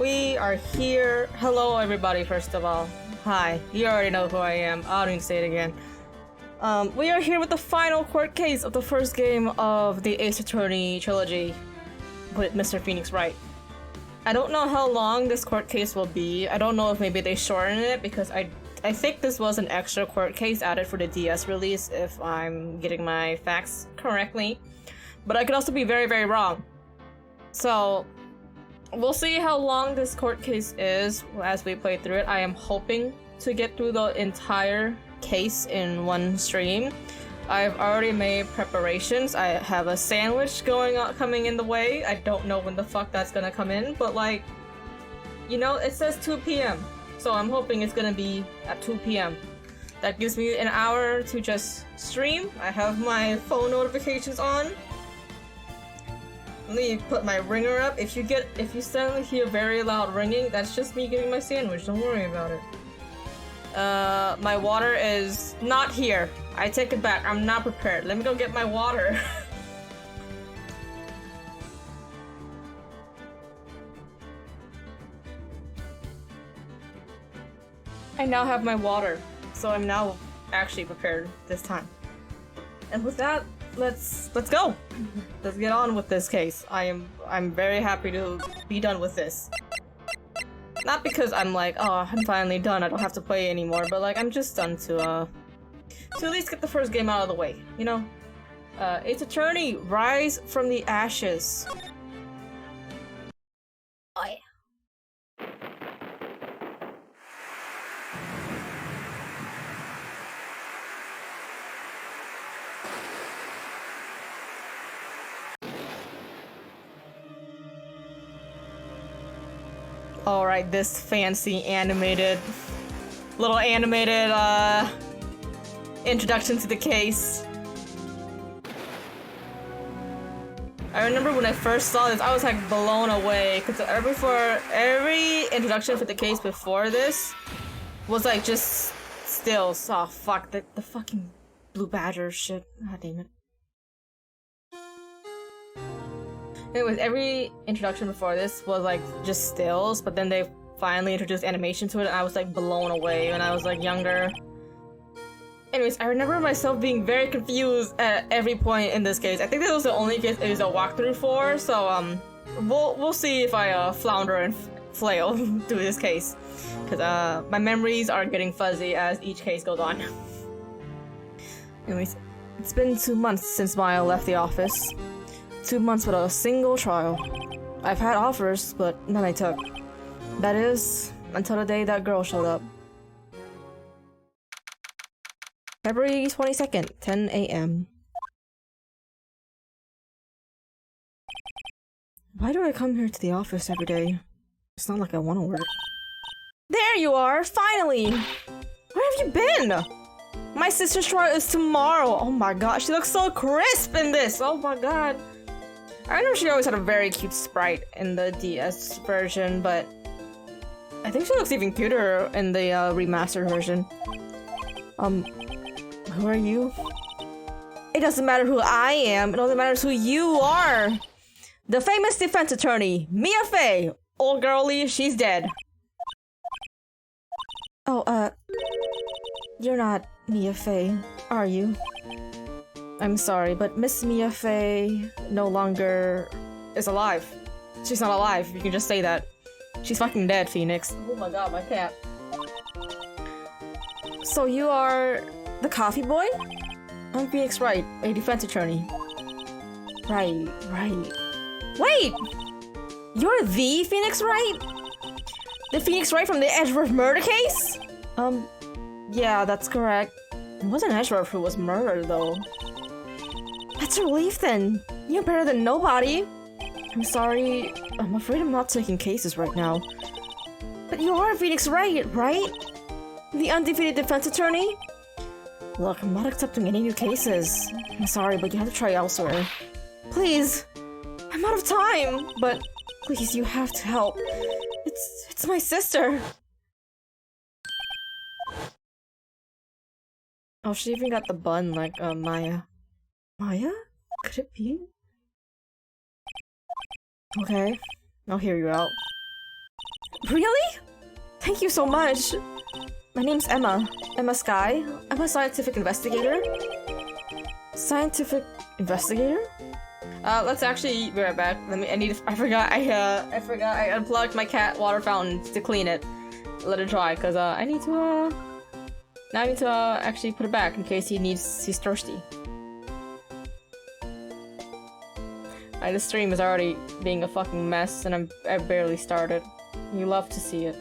We are here. Hello, everybody, first of all. Hi. You already know who I am. I don't need to say it again. We are here with the final court case of the first game of the Ace Attorney trilogy with Mr. Phoenix Wright. I don't know how long this court case will be. I don't know if maybe they shorten it because I think this was an extra court case added for the DS release if I'm getting my facts correctly. But I could also be very, very wrong. So we'll see how long this court case is as we play through it. I am hoping to get through the entire case in one stream. I've already made preparations. I have a sandwich coming in the way. I don't know when the fuck that's gonna come in, but like, you know, it says 2 p.m. So I'm hoping it's gonna be at 2 p.m. That gives me an hour to just stream. I have my phone notifications on. Let me put my ringer up. If you suddenly hear very loud ringing, that's just me getting my sandwich. Don't worry about it. My water is not here. I take it back. I'm not prepared. Let me go get my water. I now have my water, so I'm now actually prepared this time. And with that, let's go. Let's get on with this case. I'm very happy to be done with this. Not because I'm like, oh, I'm finally done, I don't have to play anymore, but like I'm just done to at least get the first game out of the way, you know? Ace Attorney, Rise from the Ashes. Oh yeah. Alright, this fancy little animated introduction to the case. I remember when I first saw this, I was like blown away because every introduction for the case before this was like just stills. Oh fuck, the fucking blue badger shit. God damn it. Anyways, every introduction before this was like just stills, but then they finally introduced animation to it and I was like blown away when I was like younger. Anyways, I remember myself being very confused at every point in this case. I think this was the only case it was a walkthrough for, so we'll see if I flounder and flail through this case. Cause my memories are getting fuzzy as each case goes on. Anyways, it's been 2 months since Maya left the office. 2 months without a single trial. I've had offers, but none I took. That is, until the day that girl showed up. February 22nd, 10 a.m. Why do I come here to the office every day? It's not like I want to work. There you are! Finally! Where have you been? My sister's trial is tomorrow! Oh my god, she looks so crisp in this! Oh my god. I know she always had a very cute sprite in the DS version, but I think she looks even cuter in the remastered version. Who are you? It doesn't matter who I am, it only matters who you are! The famous defense attorney, Mia Fey! Old girlie, she's dead. Oh, you're not Mia Fey, are you? I'm sorry, but Miss Mia Fey no longer is alive. She's not alive, you can just say that. She's fucking dead, Phoenix. Oh my god, my cat. So you are the coffee boy? I'm Phoenix Wright, a defense attorney. Right. Wait! You're the Phoenix Wright? The Phoenix Wright from the Edgeworth murder case? Yeah, that's correct. It wasn't Edgeworth who was murdered, though. That's a relief, then. You're better than nobody. I'm sorry. I'm afraid I'm not taking cases right now. But you are Phoenix Wright, right? The undefeated defense attorney? Look, I'm not accepting any new cases. I'm sorry, but you have to try elsewhere. Please! I'm out of time! But please, you have to help. It's my sister! Oh, she even got the bun like, Maya. Maya? Could it be? Okay, I'll hear you out. Really? Thank you so much! My name's Emma. Emma Sky. I'm a scientific investigator. Scientific investigator? Let's actually be right back. I forgot I unplugged my cat water fountain to clean it. Let it dry, cause now I need to actually put it back in case he's thirsty. This stream is already being a fucking mess and I barely started. You love to see it.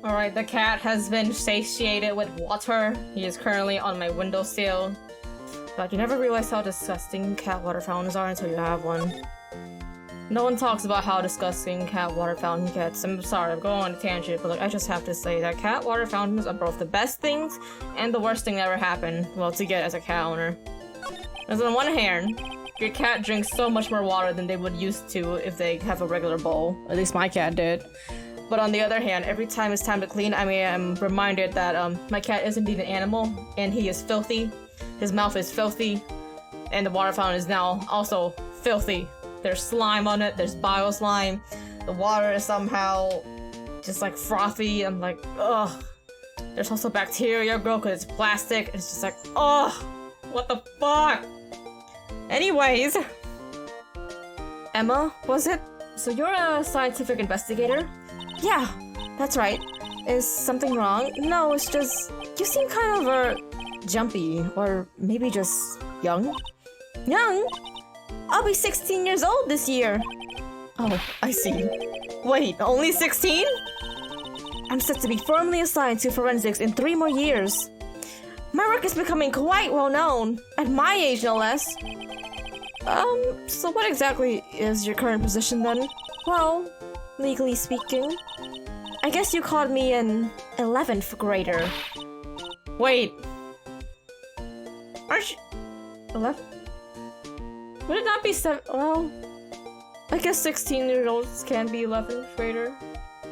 Alright, the cat has been satiated with water. He is currently on my windowsill. God, you never realize how disgusting cat water fountains are until you have one. No one talks about how disgusting cat water fountain gets. I'm sorry, I'm going on a tangent, but like, I just have to say that cat water fountains are both the best things and the worst thing that ever happened, well, to get as a cat owner. Because on one hand, your cat drinks so much more water than they would used to if they have a regular bowl. At least my cat did. But on the other hand, every time it's time to clean, I mean, I'm reminded that my cat is indeed an animal, and he is filthy. His mouth is filthy, and the water fountain is now also filthy. There's slime on it, there's bio slime. The water is somehow just like frothy. I'm like, ugh. There's also bacteria, girl, because it's plastic. It's just like, ugh. What the fuck? Anyways. Emma, was it? So you're a scientific investigator? Yeah, that's right. Is something wrong? No, it's just, you seem kind of jumpy, or maybe just young? Young? I'll be 16 years old this year. Oh, I see. Wait, only 16? I'm set to be formally assigned to forensics in 3 more years. My work is becoming quite well known, at my age no less. So what exactly is your current position then? Well, legally speaking, I guess you called me an 11th grader. Wait. Aren't you 11? Would it not be 7? Well, I guess 16-year-olds can be 11th grader.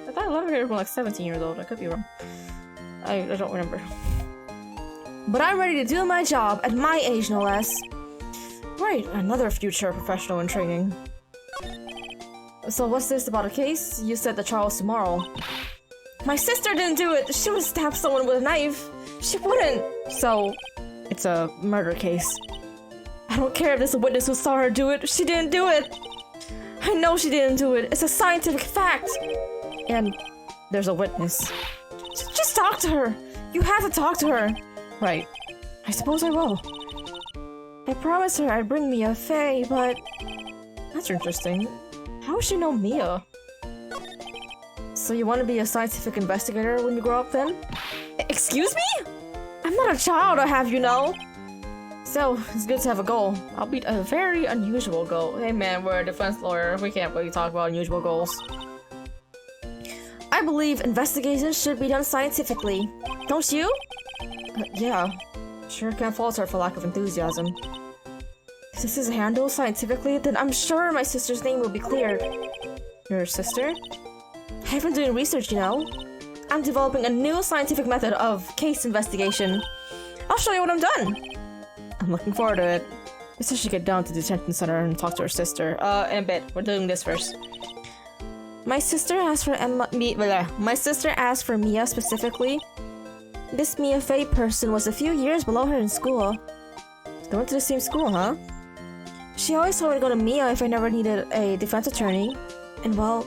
I thought 11th graders were like 17 years old. I could be wrong. I don't remember. But I'm ready to do my job at my age, no less. Right, another future professional in training. So what's this about a case? You said the trial was tomorrow. My sister didn't do it. She would stab someone with a knife. She wouldn't. So, it's a murder case. I don't care if there's a witness who saw her do it. She didn't do it. I know she didn't do it. It's a scientific fact. And there's a witness. Just talk to her. You have to talk to her. Right. I suppose I will. I promised her I'd bring Mia Faye, but... That's interesting. How would she know Mia? So you want to be a scientific investigator when you grow up then? Excuse me? I'm not a child, I'll have you know. So, it's good to have a goal. I'll be a very unusual goal. Hey man, we're a defense lawyer. We can't really talk about unusual goals. I believe investigations should be done scientifically. Don't you? Yeah. Sure can't fault her for lack of enthusiasm. If this is handled scientifically, then I'm sure my sister's name will be cleared. Your sister? I've been doing research, you know. I'm developing a new scientific method of case investigation. I'll show you when I'm done. I'm looking forward to it. I guess I should get down to the detention center and talk to her sister. In a bit. We're doing this first. My sister asked for My sister asked for Mia specifically. This Mia Faye person was a few years below her in school. Going to the same school, huh? She always told me to go to Mia if I never needed a defense attorney. And well,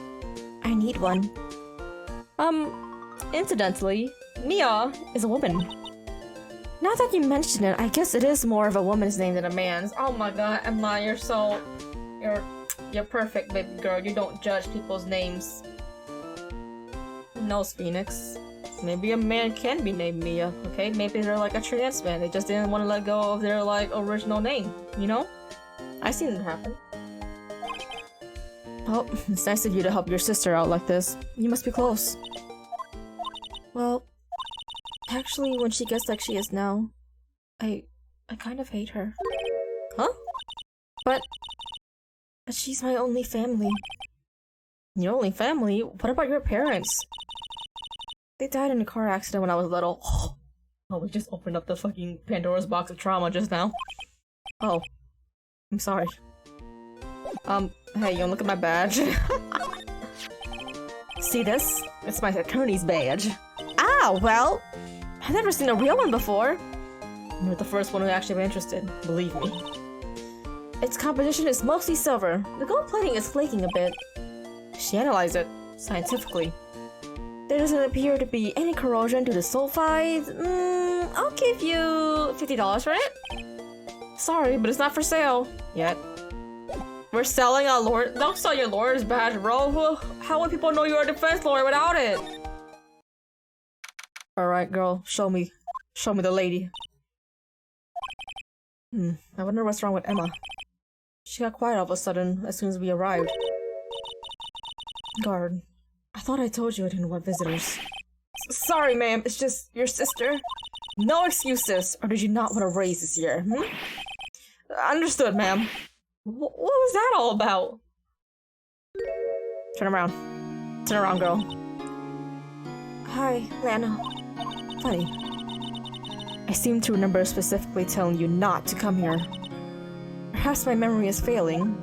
I need one. Incidentally, Mia is a woman. Now that you mention it, I guess it is more of a woman's name than a man's. Oh my god, Emma, you're perfect, baby girl. You don't judge people's names. Who knows, Phoenix? Maybe a man can be named Mia, okay? Maybe they're like a trans man. They just didn't want to let go of their, like, original name, you know? I've seen it happen. Well, it's nice of you to help your sister out like this. You must be close. Well, actually, when she gets like she is now, I kind of hate her. Huh? But she's my only family. Your only family? What about your parents? They died in a car accident when I was little. Oh, we just opened up the fucking Pandora's box of trauma just now. Oh. I'm sorry. Hey, you wanna look at my badge? See this? It's my attorney's badge. Ah, well, I've never seen a real one before. You're the first one who actually been interested, believe me. Its composition is mostly silver. The gold plating is flaking a bit. She analyzed it, scientifically. There doesn't appear to be any corrosion due to sulfides. I'll give you $50 for it. Sorry, but it's not for sale. Yet. We're selling a lawyer. Don't sell your lawyer's badge, bro. How would people know you're a defense lawyer without it? Alright, girl. Show me the lady. I wonder what's wrong with Emma. She got quiet all of a sudden as soon as we arrived. Guard, I thought I told you I didn't want visitors. Sorry, ma'am, it's just your sister. No excuses, or did you not want to raise this year, Understood, ma'am. What was that all about? Turn around. Turn around, girl. Hi, Lana. Funny. I seem to remember specifically telling you not to come here. Perhaps my memory is failing.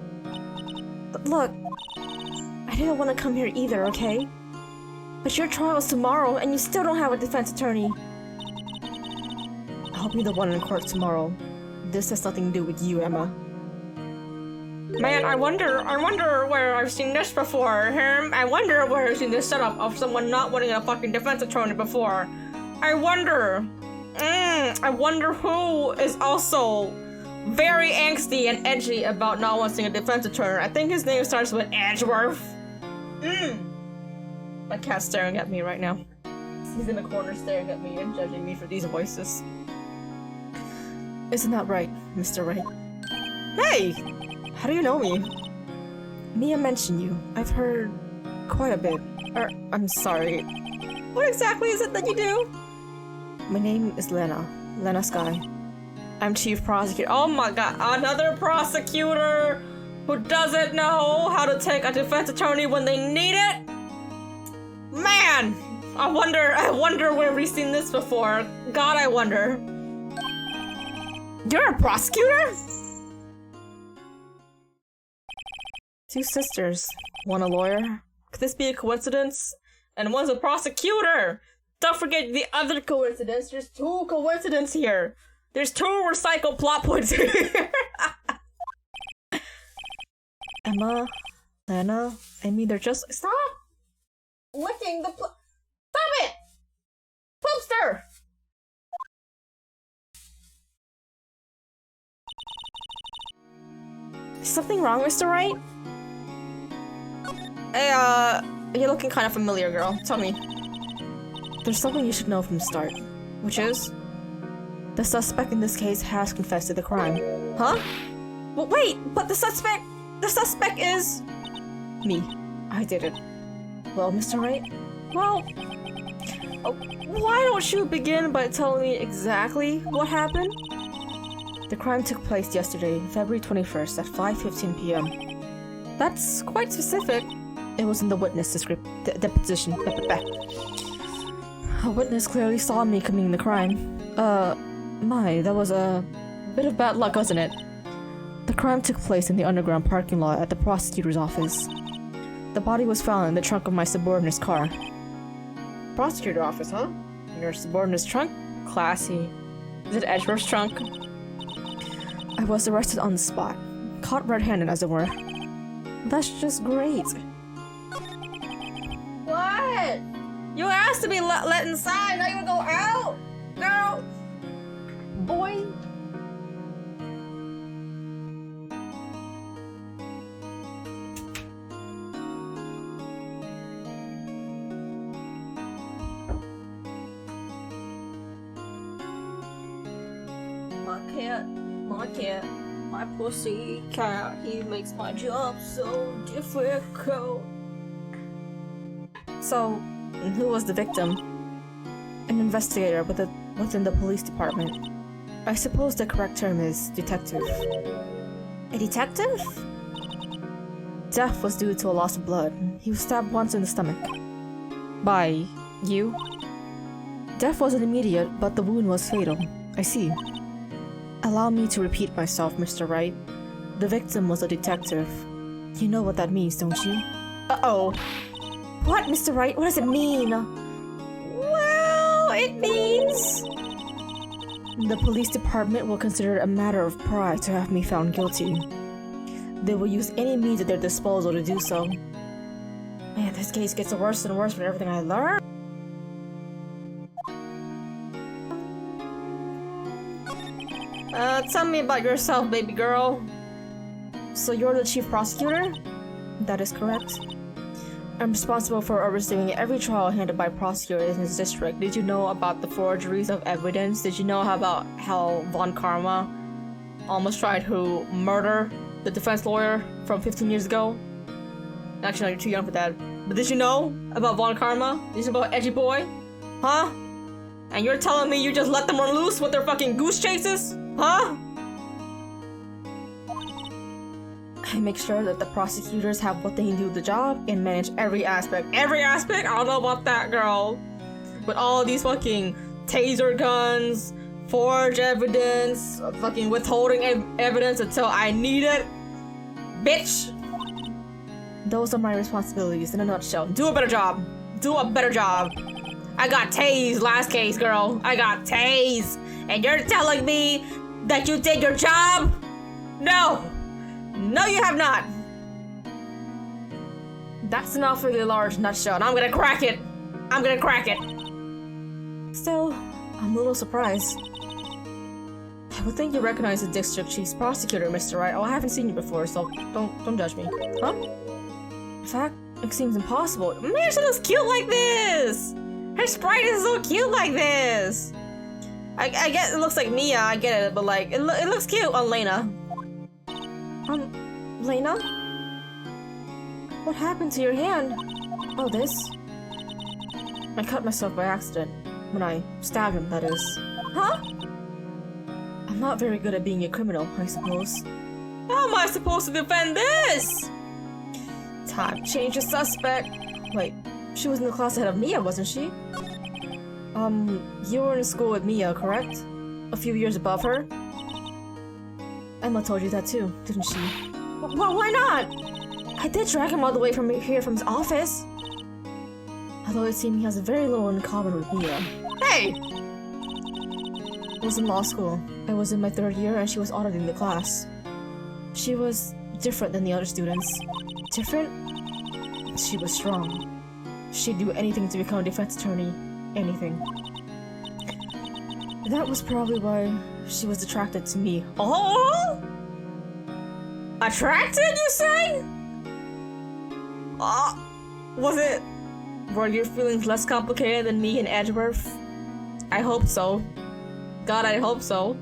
But look, I didn't want to come here either, okay? But your trial is tomorrow, and you still don't have a defense attorney. I'll be the one in court tomorrow. This has nothing to do with you, Emma. Man, I wonder where I've seen this before. I wonder where I've seen this setup of someone not wanting a fucking defense attorney before. I wonder who is also very angsty and edgy about not wanting a defense attorney. I think his name starts with Edgeworth. My cat's staring at me right now. He's in the corner staring at me and judging me for these voices. Isn't that right, Mr. Wright? Hey! How do you know me? Mia mentioned you. I've heard quite a bit. I'm sorry. What exactly is it that you do? My name is Lena. Lena Sky. I'm chief prosecutor. Oh my god, another prosecutor who doesn't know how to take a defense attorney when they need it? Man! I wonder where we've seen this before. God, I wonder. You're a prosecutor? Two sisters. One a lawyer. Could this be a coincidence? And one's a prosecutor! Don't forget the other coincidence. There's two coincidences here. There's two recycled plot points here. Emma, Lana, I mean, they're just— Stop! Licking the Stop it! Poopster! Is something wrong, Mr. Wright? Hey, you're looking kind of familiar, girl. Tell me. There's something you should know from the start. Which is? The suspect in this case has confessed to the crime. Huh? Well, wait, but the suspect is— me. I did it. Well, Mr. Wright? Well, why don't you begin by telling me exactly what happened? The crime took place yesterday, February 21st at 5:15 p.m. That's quite specific. It was in the witness deposition. A witness clearly saw me committing the crime. That was a bit of bad luck, wasn't it? The crime took place in the underground parking lot at the prosecutor's office. The body was found in the trunk of my subordinate's car. Prosecutor office, huh? Your subordinate's trunk? Classy. Is it Edgeworth's trunk? I was arrested on the spot. Caught red-handed, as it were. That's just great. What? You asked to be let inside, now you wanna go out? Girl! Boy! My cat, my pussy cat, he makes my job so difficult. So, who was the victim? An investigator within the police department. I suppose the correct term is detective. A detective? Death was due to a loss of blood. He was stabbed once in the stomach. By you? Death wasn't immediate, but the wound was fatal. I see. Allow me to repeat myself, Mr. Wright. The victim was a detective. You know what that means, don't you? Uh-oh. What, Mr. Wright? What does it mean? Well, it means the police department will consider it a matter of pride to have me found guilty. They will use any means at their disposal to do so. Man, this case gets worse and worse with everything I learn. Tell me about yourself, baby girl. So you're the chief prosecutor? That is correct. I'm responsible for overseeing every trial handled by prosecutors in this district. Did you know about the forgeries of evidence? Did you know about how Von Karma almost tried to murder the defense lawyer from 15 years ago. Actually, no, you're too young for that. But did you know about Von Karma? Did you know about Edgy Boy? Huh? And you're telling me you just let them run loose with their fucking goose chases? Huh? I make sure that the prosecutors have what they need to do the job and manage every aspect. Every aspect? I don't know about that, girl. With all these fucking taser guns, forge evidence, fucking withholding evidence until I need it. Bitch! Those are my responsibilities in a nutshell. Do a better job. Do a better job. I got tased last case, girl. I got tased. And you're telling me that you did your job? No. No, you have not. That's enough for the large nutshell, and I'm gonna crack it. I'm gonna crack it. Still, I'm a little surprised. I would think you recognize the district chief's prosecutor, Mr. Wright. Oh, I haven't seen you before, so don't judge me. Huh? In fact, it seems impossible. Man, she looks cute like this! Her sprite is so cute like this! I get it looks like Mia, I get it, but like, it looks cute on Lena. Lena? What happened to your hand? Oh, this? I cut myself by accident. When I stabbed him, that is. Huh? I'm not very good at being a criminal, I suppose. How am I supposed to defend this? Time to change the suspect. Wait, she was in the class ahead of Mia, wasn't she? You were in school with Mia, correct? A few years above her? Emma told you that too, didn't she? Well, why not? I did drag him all the way from here from his office. Although it seemed he has very little in common with Mia. Hey! I was in law school. I was in my 3rd year and she was auditing the class. She was different than the other students. Different? She was strong. She'd do anything to become a defense attorney. Anything. That was probably why she was attracted to me. Oh! Attracted, you say? Was it? Were your feelings less complicated than me and Edgeworth? I hope so. God, I hope so.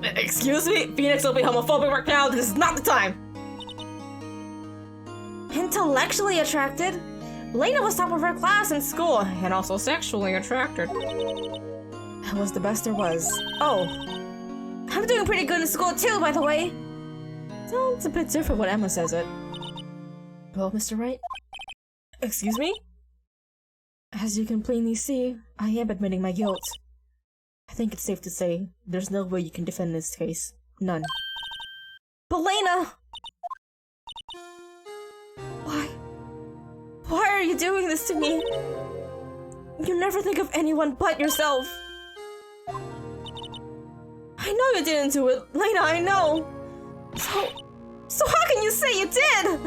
Excuse me? Phoenix will be homophobic right now. This is not the time. Intellectually attracted? Lena was top of her class in school, and also sexually attracted. That was the best there was. Oh. I'm doing pretty good in school too, by the way. Sounds a bit different when Emma says it. Well, Mr. Wright? Excuse me? As you can plainly see, I am admitting my guilt. I think it's safe to say there's no way you can defend this case. None. But Lena! Why are you doing this to me? You never think of anyone but yourself. I know you didn't do it, Lena, I know. So how can you say you did?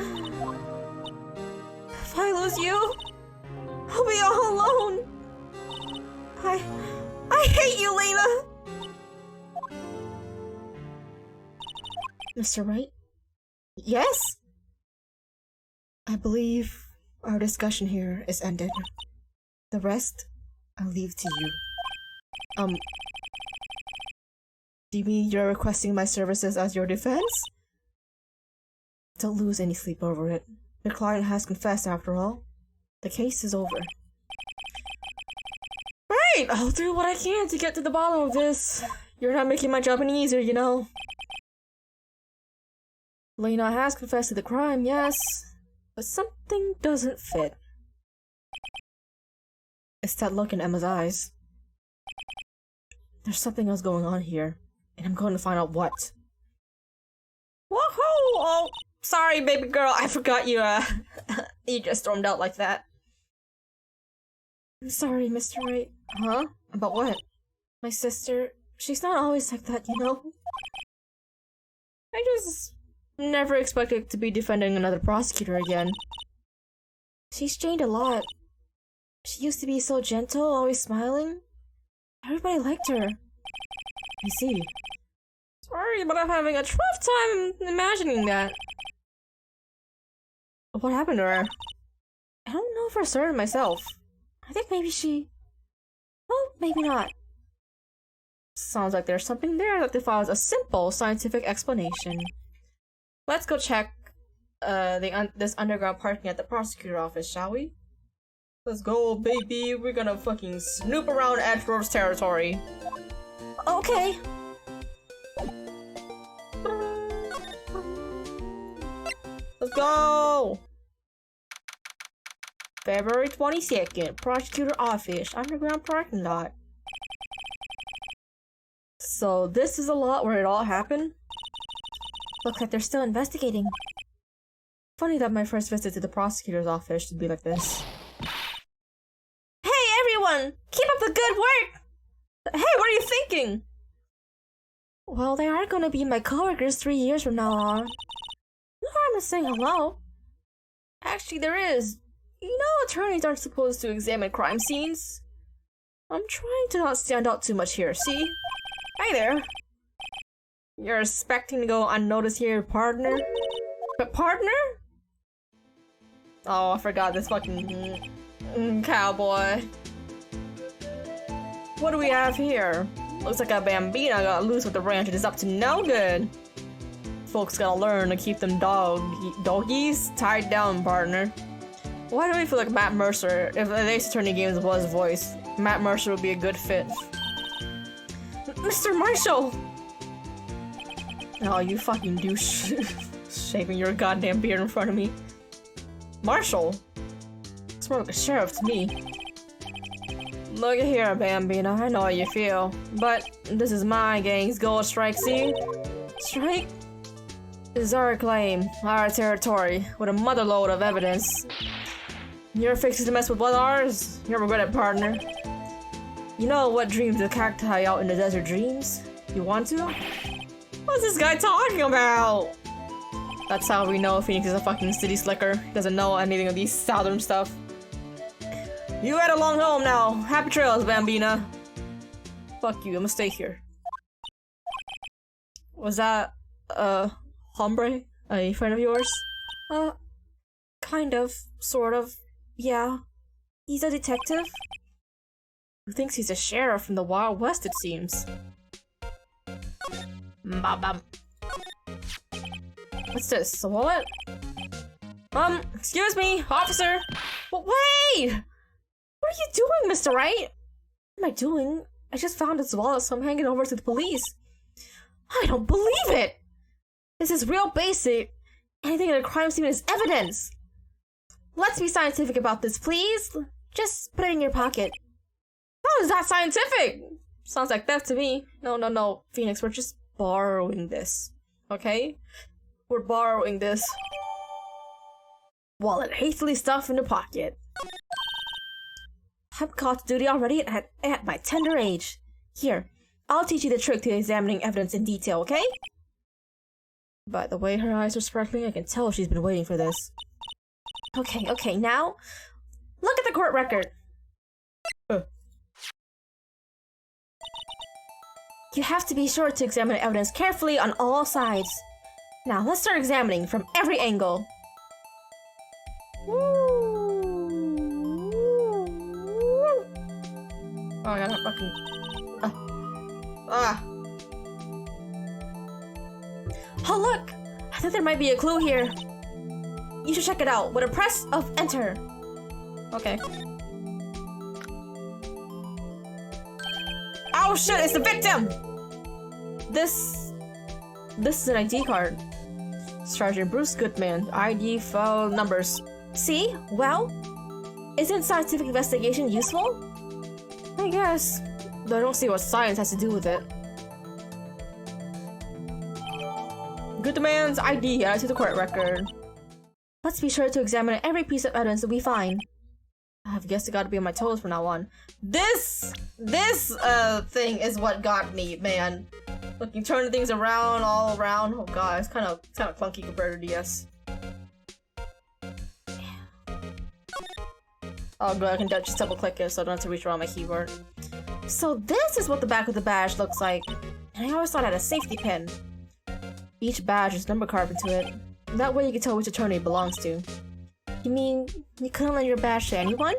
If I lose you, I'll be all alone. I hate you, Lena. Mr. Wright? Yes? I believe our discussion here is ended. The rest, I'll leave to you. Do you mean you're requesting my services as your defense? Don't lose any sleep over it. Your client has confessed after all. The case is over. Right! I'll do what I can to get to the bottom of this. You're not making my job any easier, you know. Lena has confessed to the crime, yes. But something doesn't fit. It's that look in Emma's eyes. There's something else going on here, and I'm going to find out what. Woohoo! Oh, sorry, baby girl. I forgot you, you just stormed out like that. I'm sorry, Mr. Wright. Huh? About what? My sister, she's not always like that, you know? I just never expected to be defending another prosecutor again. She's changed a lot. She used to be so gentle, always smiling. Everybody liked her. I see. Sorry, but I'm having a tough time imagining that. What happened to her? I don't know for certain myself. I think maybe she... Well, maybe not. Sounds like there's something there that defies a simple scientific explanation. Let's go check this underground parking at the prosecutor office, shall we? Let's go, baby. We're gonna fucking snoop around Edgeworth's territory. Okay. Let's go! February 22nd, prosecutor office, underground parking lot. So this is a lot where it all happened? Looks like they're still investigating. Funny that my first visit to the prosecutor's office should be like this. Hey everyone! Keep up the good work! Hey, what are you thinking? Well, they are gonna be my coworkers 3 years from now on. No harm in saying hello. Actually, there is. You know, attorneys aren't supposed to examine crime scenes. I'm trying to not stand out too much here, see? Hi there. You're expecting to go unnoticed here, partner? But partner? Oh, I forgot this fucking cowboy. What do we have here? Looks like a bambina got loose with the ranch and is up to no good. Folks gotta learn to keep them doggies tied down, partner. Why do I feel like Matt Mercer, if the Ace Attorney games was voice, Matt Mercer would be a good fit. Mr. Marshall! Oh, you fucking douche. Shaving your goddamn beard in front of me. Marshall? It's more like a sheriff to me. Look at here, Bambina. I know how you feel. But this is my gang's gold strike, see? Strike? This is our claim, our territory, with a motherload of evidence. Your fix is to mess with what ours? You'll regret it, partner. You know what dreams the cacti out in the desert dreams? You want to? What's this guy talking about? That's how we know Phoenix is a fucking city slicker. He doesn't know anything of these southern stuff. You had a long home now. Happy trails, Bambina. Fuck you, I'm gonna stay here. Was that, Hombre? A friend of yours? Kind of. Sort of. Yeah. He's a detective. Who thinks he's a sheriff from the Wild West, it seems. What's this? A wallet? Excuse me, officer! But wait! What are you doing, Mr. Wright? What am I doing? I just found his wallet, so I'm handing it over to the police. I don't believe it! This is real basic. Anything in a crime scene is evidence. Let's be scientific about this, please. Just put it in your pocket. How is that scientific? Sounds like theft to me. No, Phoenix, we're just borrowing this. Okay? We're borrowing this. Wallet hastily stuffed in the pocket. I'm caught to duty already at my tender age. Here, I'll teach you the trick to examining evidence in detail, okay? By the way her eyes are sparkling, I can tell she's been waiting for this. Okay, now, look at the court record. You have to be sure to examine evidence carefully on all sides. Now, let's start examining from every angle. Oh, yeah, that fucking... Oh, look! I think there might be a clue here. You should check it out with a press of enter. Okay. Oh shit, it's the victim! This is an ID card. Sergeant Bruce Goodman, ID file numbers. See? Well, isn't scientific investigation useful? I guess, but I don't see what science has to do with it. Goodman's ID added to the court record. Let's be sure to examine every piece of evidence that we find. I guess I gotta be on my toes from now on. This thing is what got me, man. Look, you turn things around, all around. Oh god, it's kind of clunky compared to DS. Oh good, I can just double click it so I don't have to reach around my keyboard. So this is what the back of the badge looks like. And I always thought it had a safety pin. Each badge is number carved into it. That way you can tell which attorney it belongs to. You mean, you couldn't lend your badge to anyone?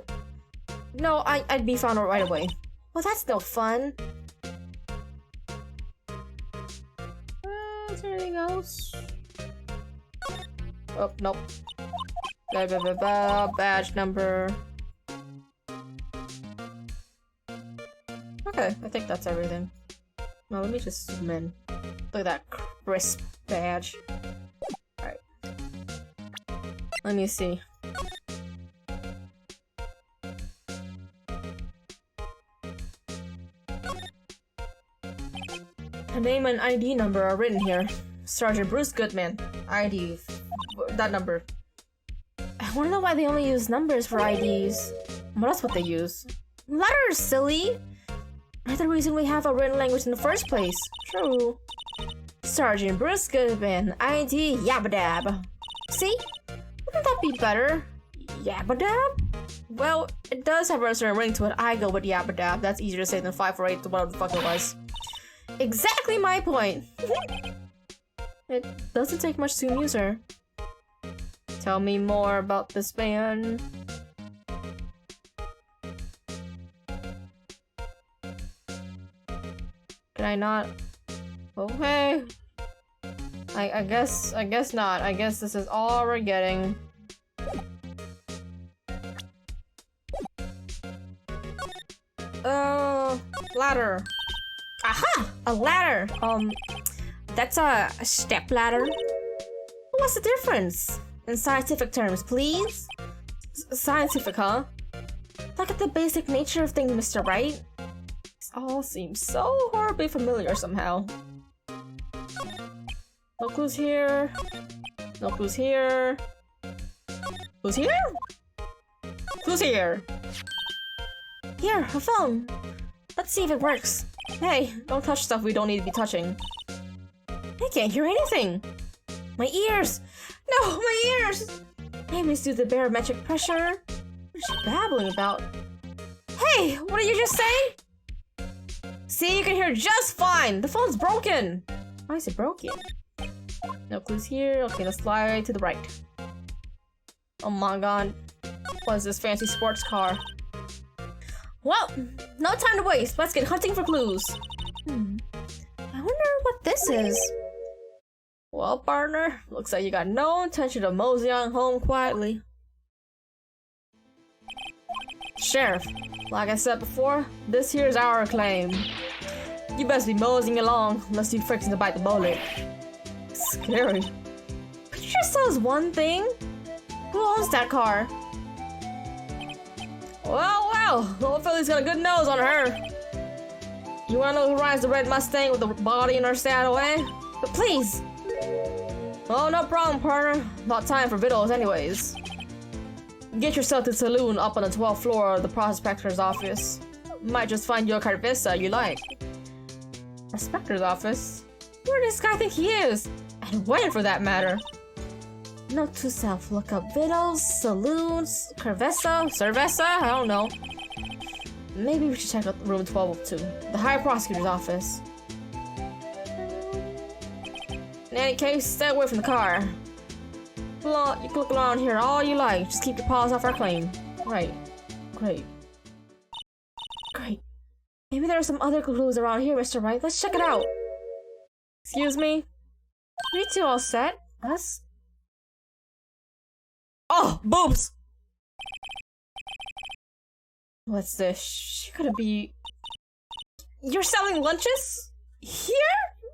No, I'd be found out right away. Well, that's no fun. anything else? Oh, nope. Blah, blah, blah, blah. Badge number. Okay, I think that's everything. Well, let me just zoom in. Look at that crisp badge. Alright. Let me see. Her name and ID number are written here. Sergeant Bruce Goodman. ID. That number. I wanna know why they only use numbers for IDs. What else would they use? Letters, silly! That's the reason we have a written language in the first place. True. Sergeant Bruce Goodman. ID Yabadab. See? Wouldn't that be better? Yabadab? Well, it does have a certain ring to it. I go with Yabadab. That's easier to say than 548 to whatever the fuck it was. Exactly my point! It doesn't take much to amuse her. Tell me more about this man. Can I not? Okay. I guess not. I guess this is all we're getting. Ladder. Aha! A ladder! That's a step ladder. What's the difference? In scientific terms, please? Scientific, huh? Look at the basic nature of things, Mr. Wright. This all seems so horribly familiar somehow. No clues here. No clues here. Clues here? Clues here! Here, a phone! Let's see if it works. Hey, don't touch stuff we don't need to be touching. I can't hear anything! My ears! No, my ears! Maybe it's due to the barometric pressure. What is she babbling about? Hey, what did you just say? See, you can hear just fine! The phone's broken! Why is it broken? No clues here. Okay, let's fly to the right. Oh my god. What is this fancy sports car? Well, no time to waste. Let's get hunting for clues. I wonder what this is. Well, partner, looks like you got no intention of moseying home quietly. Sheriff, like I said before, this here's our claim. You best be moseying along, unless you fixing to bite the bullet. Scary. Could you just tell us one thing? Who owns that car? Well, the old filly's got a good nose on her. You wanna know who rides the red Mustang with the body in her saddle, eh? But please! Oh, no problem, partner. Not time for victuals anyways. Get yourself to the saloon up on the 12th floor of the prospector's office. Might just find you a carvessa you like. Prospector's office? Where does this guy think he is? And when, for that matter? Note to self, look up victuals, saloons, carvessa, cerveza, I don't know. Maybe we should check out room 1202, the High Prosecutor's office. In any case, stay away from the car. You can look around here all you like, just keep your paws off our claim. Right. Great. Great. Maybe there are some other clues around here, Mr. Wright. Let's check it out. Excuse me? You two all set? Us? Oh! Boobs! What's this? She could be... You're selling lunches? Here?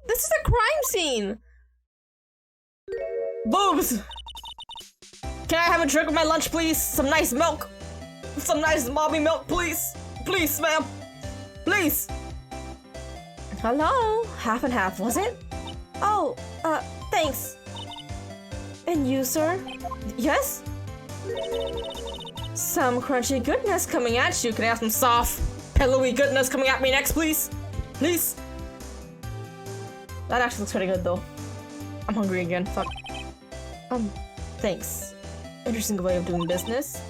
This is a crime scene! Boobs! Can I have a drink with my lunch, please? Some nice milk! Some nice mommy milk, please! Please, ma'am! Please! Hello? Half and half, was it? Oh, thanks. And you, sir? Yes? Some crunchy goodness coming at you. Can I have some soft, pillowy goodness coming at me next, please? Please? That actually looks pretty good, though. I'm hungry again. Fuck. Thanks. Interesting way of doing business.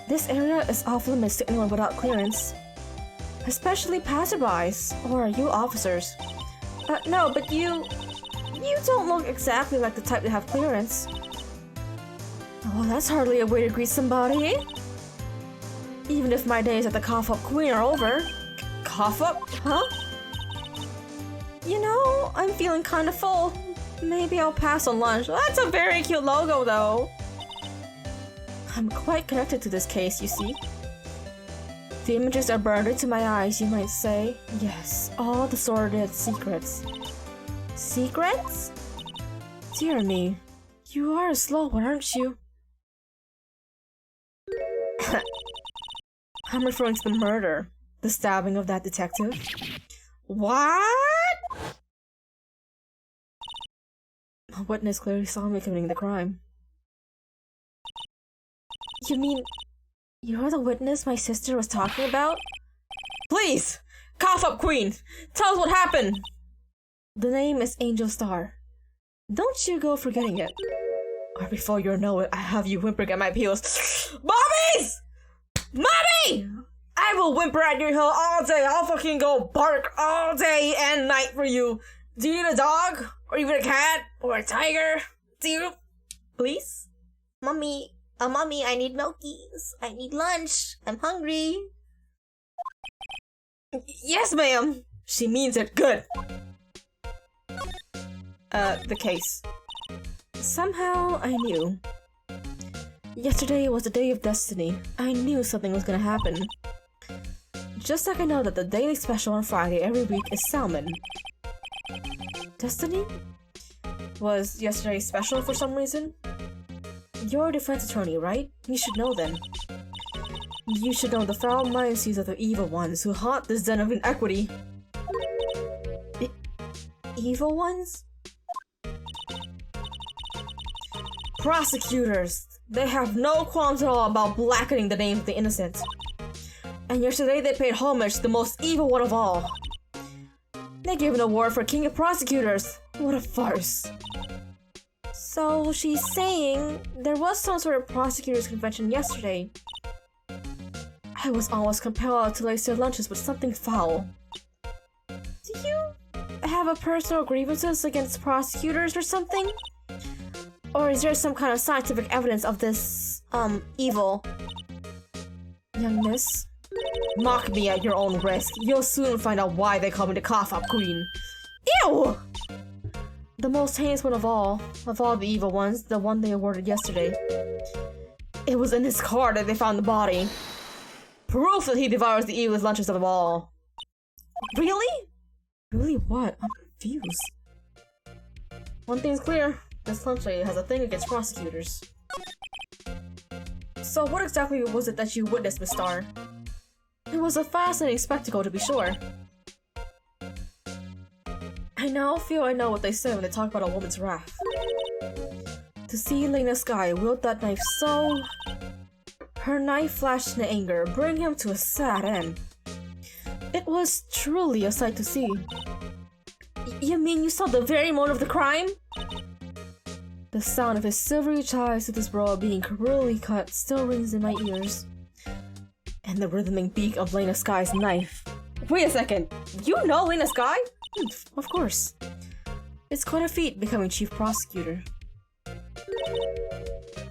This area is off limits to anyone without clearance. Especially passerbys. Or you officers. No, but you don't look exactly like the type to have clearance. Oh, that's hardly a way to greet somebody. Even if my days at the cough-up queen are over. Cough-up? Huh? You know, I'm feeling kinda full. Maybe I'll pass on lunch. That's a very cute logo, though. I'm quite connected to this case, you see. The images are burned into my eyes, you might say. Yes, all the sordid secrets. Secrets? Dear me, you are a slow one, aren't you? I'm referring to the murder. The stabbing of that detective. What? A witness clearly saw me committing the crime. You mean you're the witness my sister was talking about? Please! Cough up, Queen! Tell us what happened! The name is Angel Star. Don't you go forgetting it. Or before you know it, I have you whimpering at my heels. Mommies! Mommy! I will whimper at your heel all day. I'll fucking go bark all day and night for you. Do you need a dog? Or even a cat? Or a tiger? Do you? Please? Mommy, I need milkies. I need lunch. I'm hungry. Yes, ma'am. She means it. Good. The case. Somehow I knew. Yesterday was the day of destiny. I knew something was gonna happen. Just like I know that the daily special on Friday every week is salmon. Destiny? Was yesterday's special for some reason? You're a defense attorney, right? You should know then. You should know the foul minds of the evil ones who haunt this den of inequity. Evil ones? Prosecutors! They have no qualms at all about blackening the name of the innocent. And yesterday they paid homage to the most evil one of all. They gave an award for King of Prosecutors. What a farce. So she's saying there was some sort of prosecutors convention yesterday. I was almost compelled to lace their lunches with something foul. Do you have a personal grievances against prosecutors or something? Or is there some kind of scientific evidence of this, evil? Young miss, mock me at your own risk. You'll soon find out why they call me the cough-up queen. Ew! The most heinous one of all the evil ones, the one they awarded yesterday. It was in his car that they found the body. Proof that he devours the evilest lunches of them all. Really? Really what? I'm confused. One thing's clear. This lunch lady has a thing against prosecutors. So what exactly was it that you witnessed, Miss Star? It was a fascinating spectacle, to be sure. I now feel I know what they say when they talk about a woman's wrath. To see Lena Sky wield that knife so... Her knife flashed in anger, bringing him to a sad end. It was truly a sight to see. You mean you saw the very moment of the crime? The sound of his silvery chives with his bra being cruelly cut still rings in my ears. And the rhythmic beak of Lena Sky's knife. Wait a second, you know Lena Sky? Of course. It's quite a feat becoming chief prosecutor.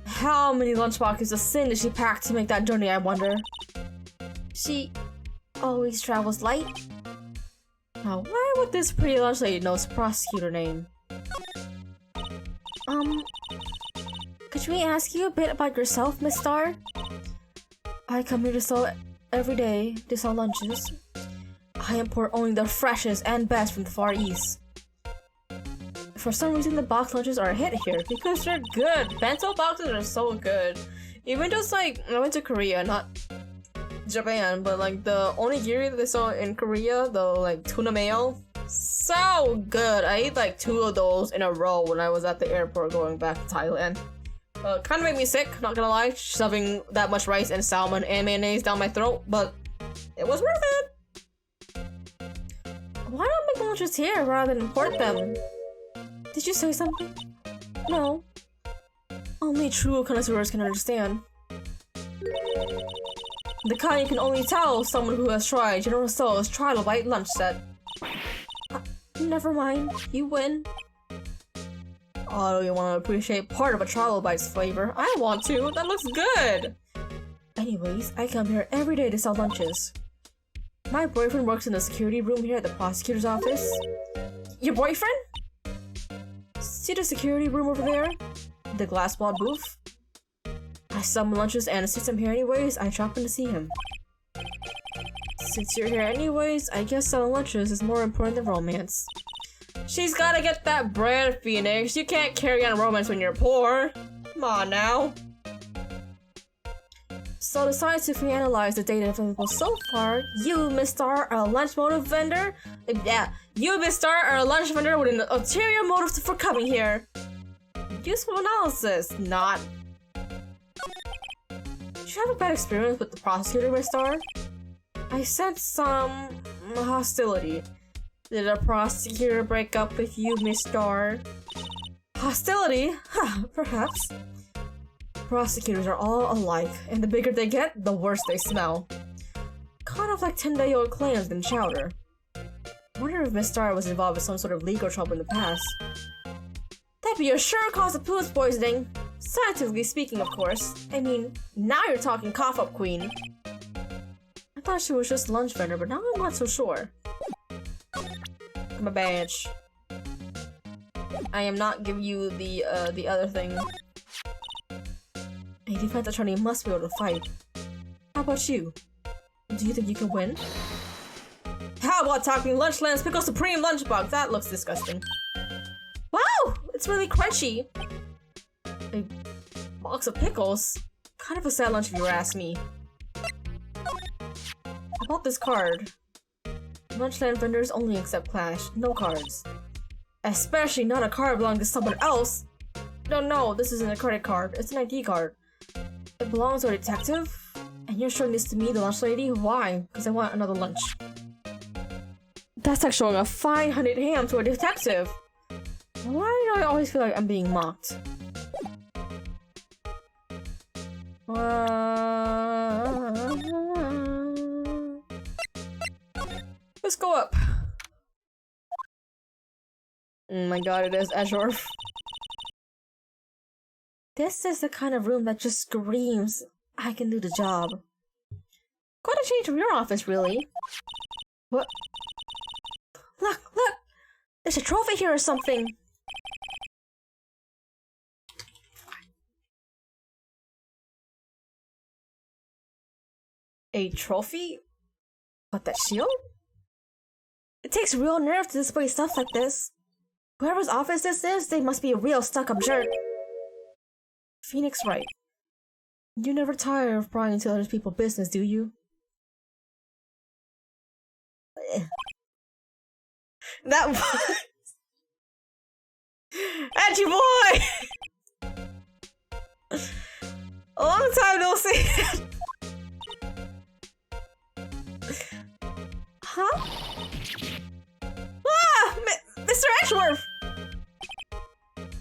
How many lunchboxes of sin did she pack to make that journey, I wonder? She always travels light. Now, why would this pretty lunch lady know his prosecutor name? Could we ask you a bit about yourself, Miss Star? I come here to sell every day, to sell lunches. I import only the freshest and best from the Far East. For some reason, the box lunches are a hit here because they're good. Bento boxes are so good. Even just like, I went to Korea, not Japan, but like the onigiri that they saw in Korea, the like tuna mayo, so good. I ate like 2 of those in a row when I was at the airport going back to Thailand. Kind of made me sick, not gonna lie, shoving that much rice and salmon and mayonnaise down my throat, but it was worth it. Why not make lunches here rather than import them? Did you say something? No. Only true connoisseurs can understand. The kind you can only tell someone who has tried General Tso's trilobite lunch set. Never mind, you win. Oh, you want to appreciate part of a trilobite's flavor? I want to, that looks good! Anyways, I come here every day to sell lunches. My boyfriend works in the security room here at the prosecutor's office. Your boyfriend? See the security room over there? The glass wall booth? I summon lunches and since I'm here anyways, I drop in to see him. Since you're here anyways, I guess selling lunches is more important than romance. She's gotta get that bread, Phoenix. You can't carry on romance when you're poor. Come on now. So to scientifically analyze the data available so far, you, Miss Star, are a lunch motive vendor? Yeah, you, Miss Star, are a lunch vendor with an ulterior motive for coming here. Useful analysis, not. Did you have a bad experience with the prosecutor, Miss Star? I sense some hostility. Did a prosecutor break up with you, Miss Star? Hostility? Huh, perhaps. Prosecutors are all alike, and the bigger they get, the worse they smell. Kind of like 10-day-old clams in chowder. Wonder if Miss Star was involved with some sort of legal trouble in the past. That'd be a sure cause of food poisoning. Scientifically speaking, of course. I mean, now you're talking cough-up queen. I thought she was just a lunch vendor, but now I'm not so sure. My badge. I am not giving you the other thing. A defense attorney must be able to fight. How about you? Do you think you can win? How about talking Lunchland's Pickle Supreme Lunchbox? That looks disgusting. Wow! It's really crunchy! A box of pickles? Kind of a sad lunch if you ask me. How about this card? Lunchland vendors only accept cash, no cards. Especially not a card belonging to someone else! No, this isn't a credit card, it's an ID card. It belongs to a detective? And you're showing this to me, the lunch lady? Why? Because I want another lunch. That's like showing a fine honeyed ham to a detective! Why do I always feel like I'm being mocked? Let's go up. Oh my god, it is Azure. This is the kind of room that just screams, I can do the job. Quite a change from your office, really. What? Look! There's a trophy here or something! A trophy? What, that shield? It takes real nerve to display stuff like this. Whoever's office this is, they must be a real stuck-up jerk. Phoenix Wright. You never tire of prying into other people's business, do you? That was... Edgy boy! A long time no see. Huh? Ah! Mr. Ashworth!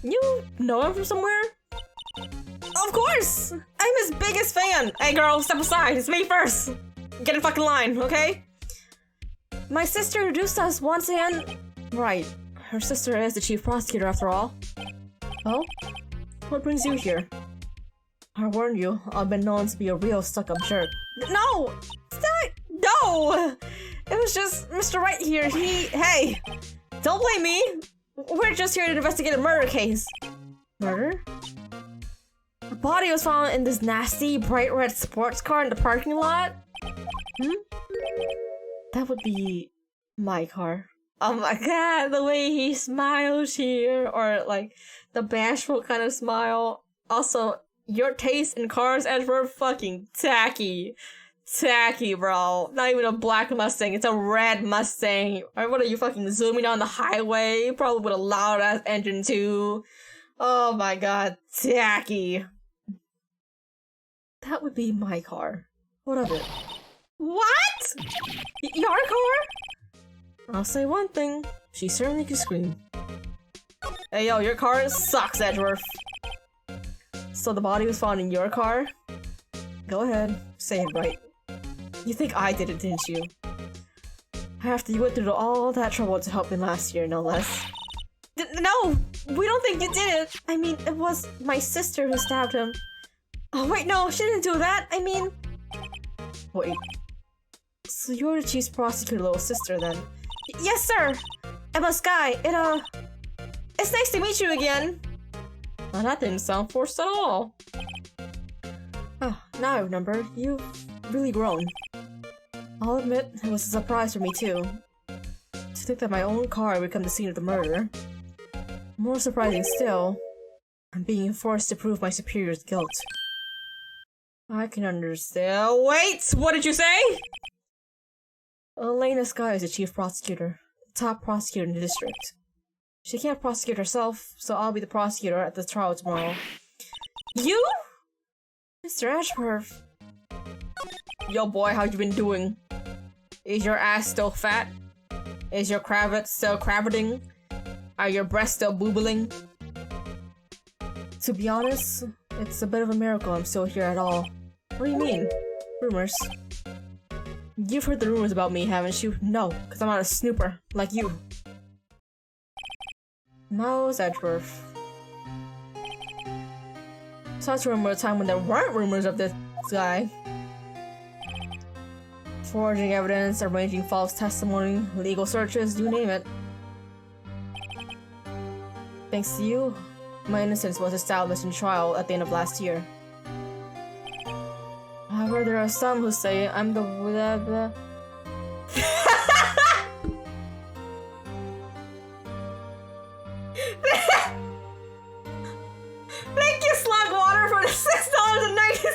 You know him from somewhere? Of course! I'm his biggest fan! Hey girl, step aside, it's me first! Get in fucking line, okay? My sister introduced us once and... Right. Her sister is the chief prosecutor after all. Oh? What brings you here? I warned you, I've been known to be a real stuck-up jerk. No! Stop! No! It was just Mr. Wright here, Hey! Don't blame me! We're just here to investigate a murder case. Murder? A body was found in this nasty, bright red sports car in the parking lot? That would be my car. Oh my god, the way he smiles here, or like the bashful kind of smile. Also, your taste in cars, Edward, fucking tacky. Tacky, bro. Not even a black Mustang, it's a red Mustang. Or what are you fucking zooming on the highway? Probably with a loud ass engine too. Oh my god, tacky. That would be my car. What of it? What? Your car? I'll say one thing. She certainly can scream. Hey yo, your car sucks, Edgeworth. So the body was found in your car? Go ahead, say it right. You think I did it, didn't you? After you went through all that trouble to help me last year, no less. No! We don't think you did it! I mean, it was my sister who stabbed him. Oh wait, no, she didn't do that! I mean... Wait. So you're the chief prosecutor's little sister then? Yes, sir! Emma Sky, it it's nice to meet you again. Well, that didn't sound forced at all. Oh, now I remember. You've really grown. I'll admit, it was a surprise for me too. To think that my own car would become the scene of the murder. More surprising still, I'm being forced to prove my superior's guilt. I can understand. Wait! What did you say? Elena Sky is the chief prosecutor. The top prosecutor in the district. She can't prosecute herself, so I'll be the prosecutor at the trial tomorrow. You? Mr. Ashworth. Yo boy, how you been doing? Is your ass still fat? Is your cravat still cravating? Are your breasts still boobling? To be honest, it's a bit of a miracle I'm still here at all. What do you mean? Rumors? You've heard the rumors about me, haven't you? No, because I'm not a snooper, like you. Miles Edgeworth. Such a remember a time when there weren't rumors of this guy. Forging evidence, arranging false testimony, legal searches, you name it. Thanks to you, my innocence was established in trial at the end of last year. However, there are some who say I'm the blah. Thank you, Slug Water, for the $6.90.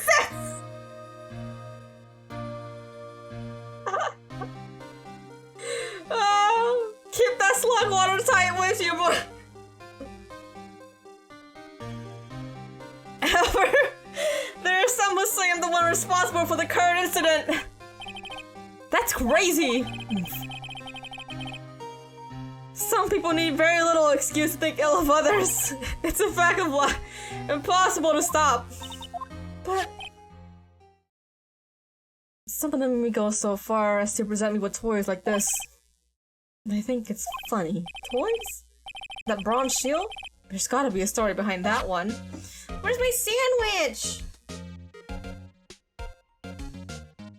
Oh, keep that Slug Water tight with you, boy. However, there are some who say I'm the one responsible for the current incident. That's crazy. Some people need very little excuse to think ill of others. It's a fact of life. Impossible to stop. But some of them made me go so far as to present me with toys like this. They think it's funny. Toys? That bronze shield? There's gotta be a story behind that one. Where's my sandwich?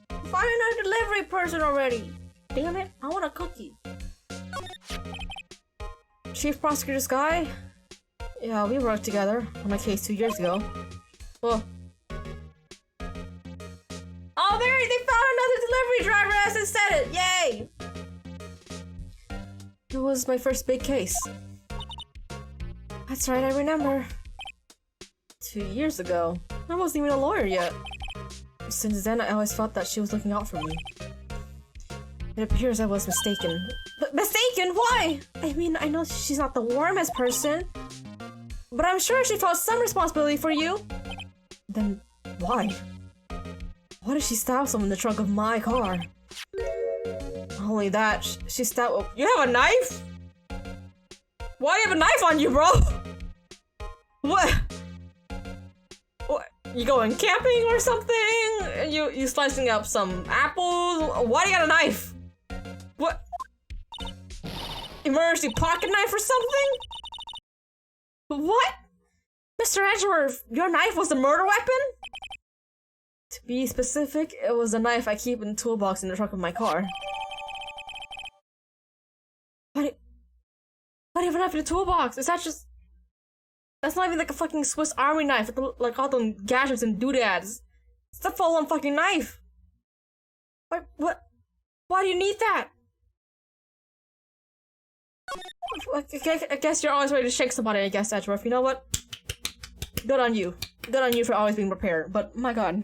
Find another delivery person already. Damn it, I want a cookie. Chief Prosecutor Sky? Yeah, we worked together on a case 2 years ago. Oh. Oh, they found another delivery driver as it said it! Yay! It was my first big case. That's right, I remember. 2 years ago. I wasn't even a lawyer yet. Since then, I always thought that she was looking out for me. It appears I was mistaken. But mistaken? Why? I mean, I know she's not the warmest person, but I'm sure she felt some responsibility for you. Then why? Why did she stab someone in the trunk of my car? Not only that, she stabbed— oh, you have a knife? Why do you have a knife on you, bro? What? What? You going camping or something? You slicing up some apples? Why do you got a knife? What? Emergency pocket knife or something? What? Mr. Edgeworth, your knife was a murder weapon? To be specific, it was a knife I keep in the toolbox in the trunk of my car. Why do you have a knife in the toolbox? Is that just— that's not even like a fucking Swiss Army knife with like all them gadgets and doodads. It's a full-on fucking knife. What? Why do you need that? I guess you're always ready to shake somebody, I guess, Edgeworth. You know what? Good on you. Good on you for always being prepared. But, my god.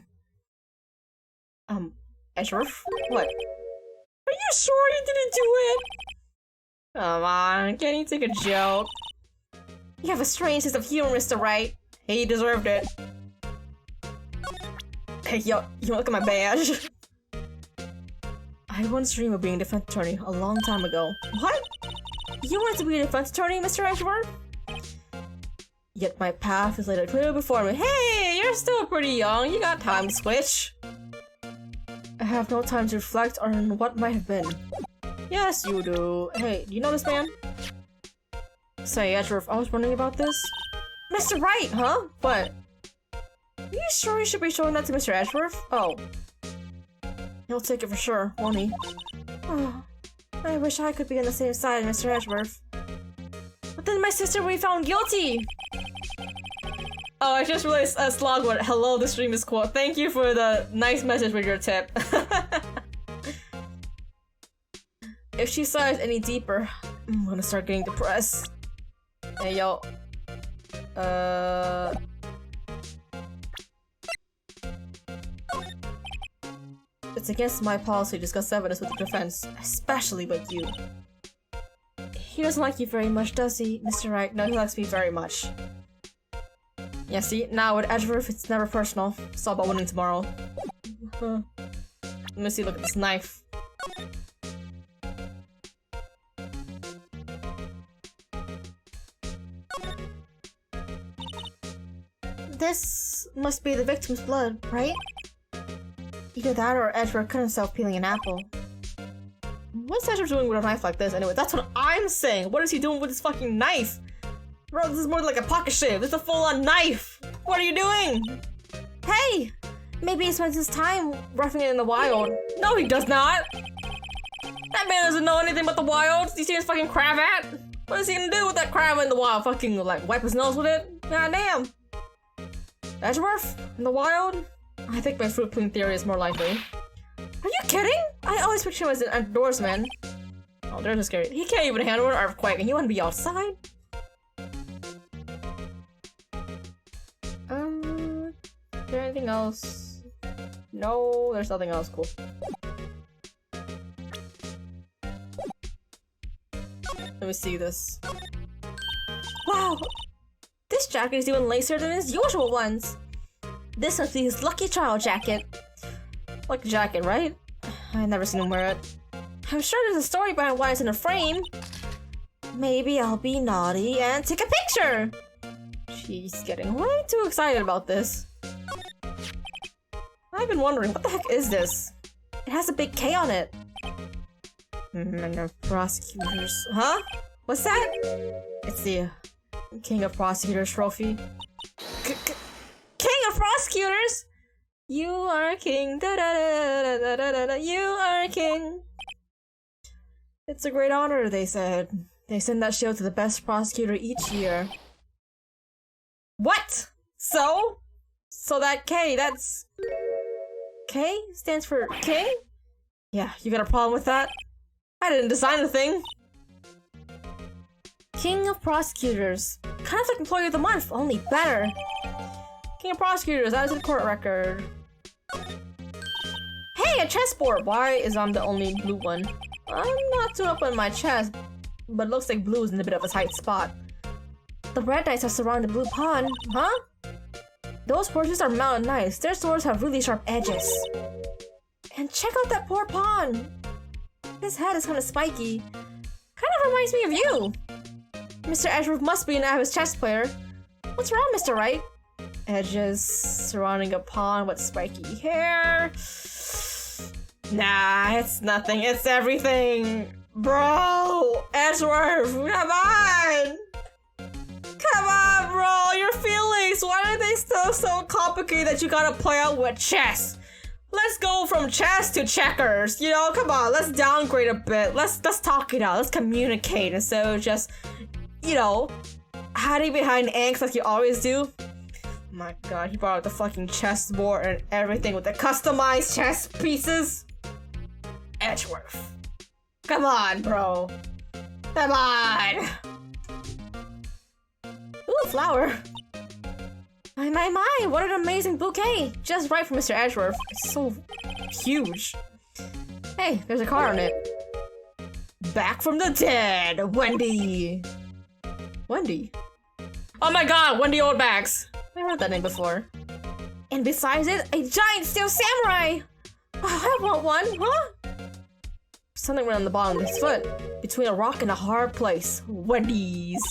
Edgeworth? What? Are you sure you didn't do it? Come on, can't you take a joke? You have a strange sense of humor, Mr. Wright. He deserved it. Hey, yo, you look at my badge? I once dreamed of being a defense attorney a long time ago. What? You wanted to be a defense attorney, Mr. Edgeworth? Yet my path is laid clear before me. Hey, you're still pretty young. You got time to switch. I have no time to reflect on what might have been. Yes, you do. Hey, do you know this man? Say, Edgeworth, I was wondering about this. Mr. Wright, huh? What? Are you sure you should be showing that to Mr. Edgeworth? Oh. He'll take it for sure, won't he? Oh, I wish I could be on the same side as Mr. Edgeworth. But then my sister will be found guilty! Oh, I just realized Slog went, hello, the stream is cool. Thank you for the nice message with your tip. If she sighs any deeper, I'm gonna start getting depressed. Hey, yo. It's against my policy to discuss evidence with the defense, especially with you. He doesn't like you very much, does he, Mr. Wright? No, he likes me very much. Yeah, see? Now with Edgeworth, it's never personal. It's all about winning tomorrow. Let me see, look at this knife. This must be the victim's blood, right? Either that or Edgeworth cut himself peeling an apple. What's Edgeworth doing with a knife like this anyway? That's what I'm saying! What is he doing with his fucking knife? Bro, this is more like a pocket shave. This is a full-on knife! What are you doing? Hey! Maybe he spends his time roughing it in the wild. No, he does not! That man doesn't know anything about the wild. You see his fucking cravat? What is he gonna do with that cravat in the wild? Fucking, like, wipe his nose with it? God damn! Edgeworth? In the wild? I think my fruit plume theory is more likely. Are you kidding? I always picture him as an outdoorsman. Oh, they're just scary. He can't even handle an earthquake, and you want to be outside? Is there anything else? No, there's nothing else. Cool. Let me see this. Wow! This jacket is even lacier than his usual ones! This must be his lucky trial jacket. Lucky jacket, right? I've never seen him wear it. I'm sure there's a story behind why it's in a frame. Maybe I'll be naughty and take a picture! She's getting way too excited about this. I've been wondering, what the heck is this? It has a big K on it. Prosecutors. Huh? What's that? It's the King of Prosecutors trophy. King of Prosecutors? You are a king. Da, da, da, da, da, da, da. You are a king. It's a great honor, they said. They send that shield to the best prosecutor each year. What? So? So that K, that's... K stands for king? Yeah, you got a problem with that? I didn't design the thing. King of Prosecutors. Kind of like Employee of the Month, only better. King of Prosecutors, that is a court record. Hey, a chessboard! Why is I'm the only blue one? I'm not too up on my chess, but it looks like blue is in a bit of a tight spot. The red knights are surrounding the blue pawn, huh? Those horses are mounted knights. Their swords have really sharp edges. And check out that poor pawn! His head is kind of spiky. Kind of reminds me of you! Mr. Edgeworth must be an avid chess player. What's wrong, Mr. Wright? Edges surrounding a pawn with spiky hair. Nah, it's nothing. It's everything. Bro! Edgeworth, come on! Come on, bro! Your feelings! Why are they still so complicated that you gotta play out with chess? Let's go from chess to checkers. You know, come on, let's downgrade a bit. Let's talk it out. Let's communicate instead of just, you know, hiding behind angst like you always do. My god, he brought out the fucking chessboard and everything with the customized chess pieces. Edgeworth. Come on, bro. Come on. Ooh, flower. My, what an amazing bouquet. Just right for Mr. Edgeworth. It's so huge. Hey, there's a card on it. Back from the dead, Wendy. Wendy? Oh my god, Wendy Oldbacks. I heard that name before. And besides it, a giant steel samurai! Oh, I want one, huh? Something right on the bottom of his foot. Between a rock and a hard place. Wendy's.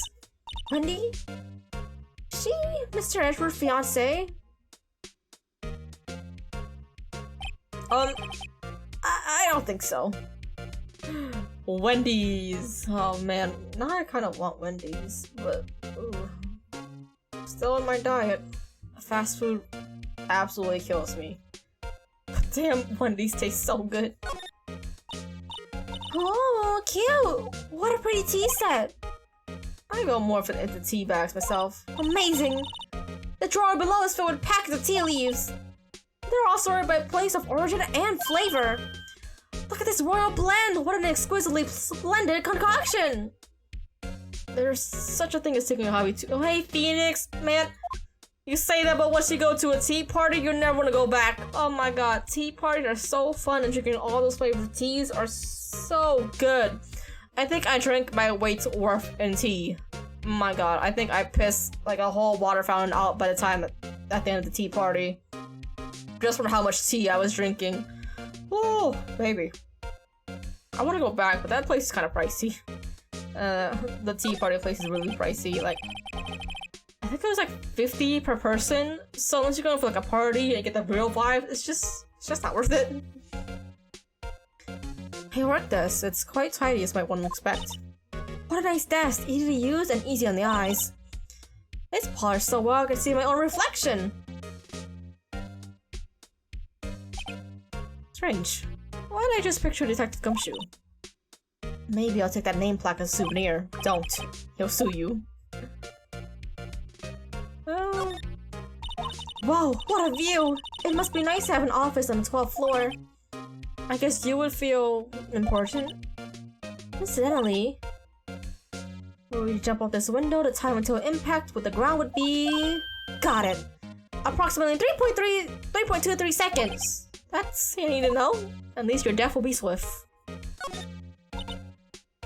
Wendy? Is she Mr. Edgeworth's fiancé? I don't think so. Wendy's. Oh man, now I kind of want Wendy's, but ooh. Still in my diet. Fast food absolutely kills me. But damn, Wendy's tastes so good. Oh, cute! What a pretty tea set! I go more for the tea bags myself. Amazing! The drawer below is filled with packets of tea leaves. They're all sorted by place of origin and flavor. Look at this royal blend! What an exquisitely splendid concoction! There's such a thing as taking a hobby too. Oh, hey, Phoenix, man. You say that, but once you go to a tea party, you're never gonna go back. Oh my god, tea parties are so fun, and drinking all those flavored teas are so good. I think I drank my weight's worth in tea. My god, I think I pissed like a whole water fountain out by the time at the end of the tea party. Just from how much tea I was drinking. Oh, baby. I want to go back, but that place is kind of pricey. The tea party place is really pricey. Like, I think it was like 50 per person. So once you're going for like a party and you get the real vibe, it's just not worth it. Hey, work this. It's quite tidy as might one expect. What a nice desk, easy to use and easy on the eyes. It's polished so well I can see my own reflection. Strange. Why did I just picture Detective Gumshoe? Maybe I'll take that name plaque as a souvenir. Don't. He'll sue you. Oh. Whoa, what a view! It must be nice to have an office on the 12th floor. I guess you would feel important. Incidentally, when we jump off this window, the time until impact with the ground would be... Got it! Approximately 3.23 seconds! That's you need to know. At least your death will be swift.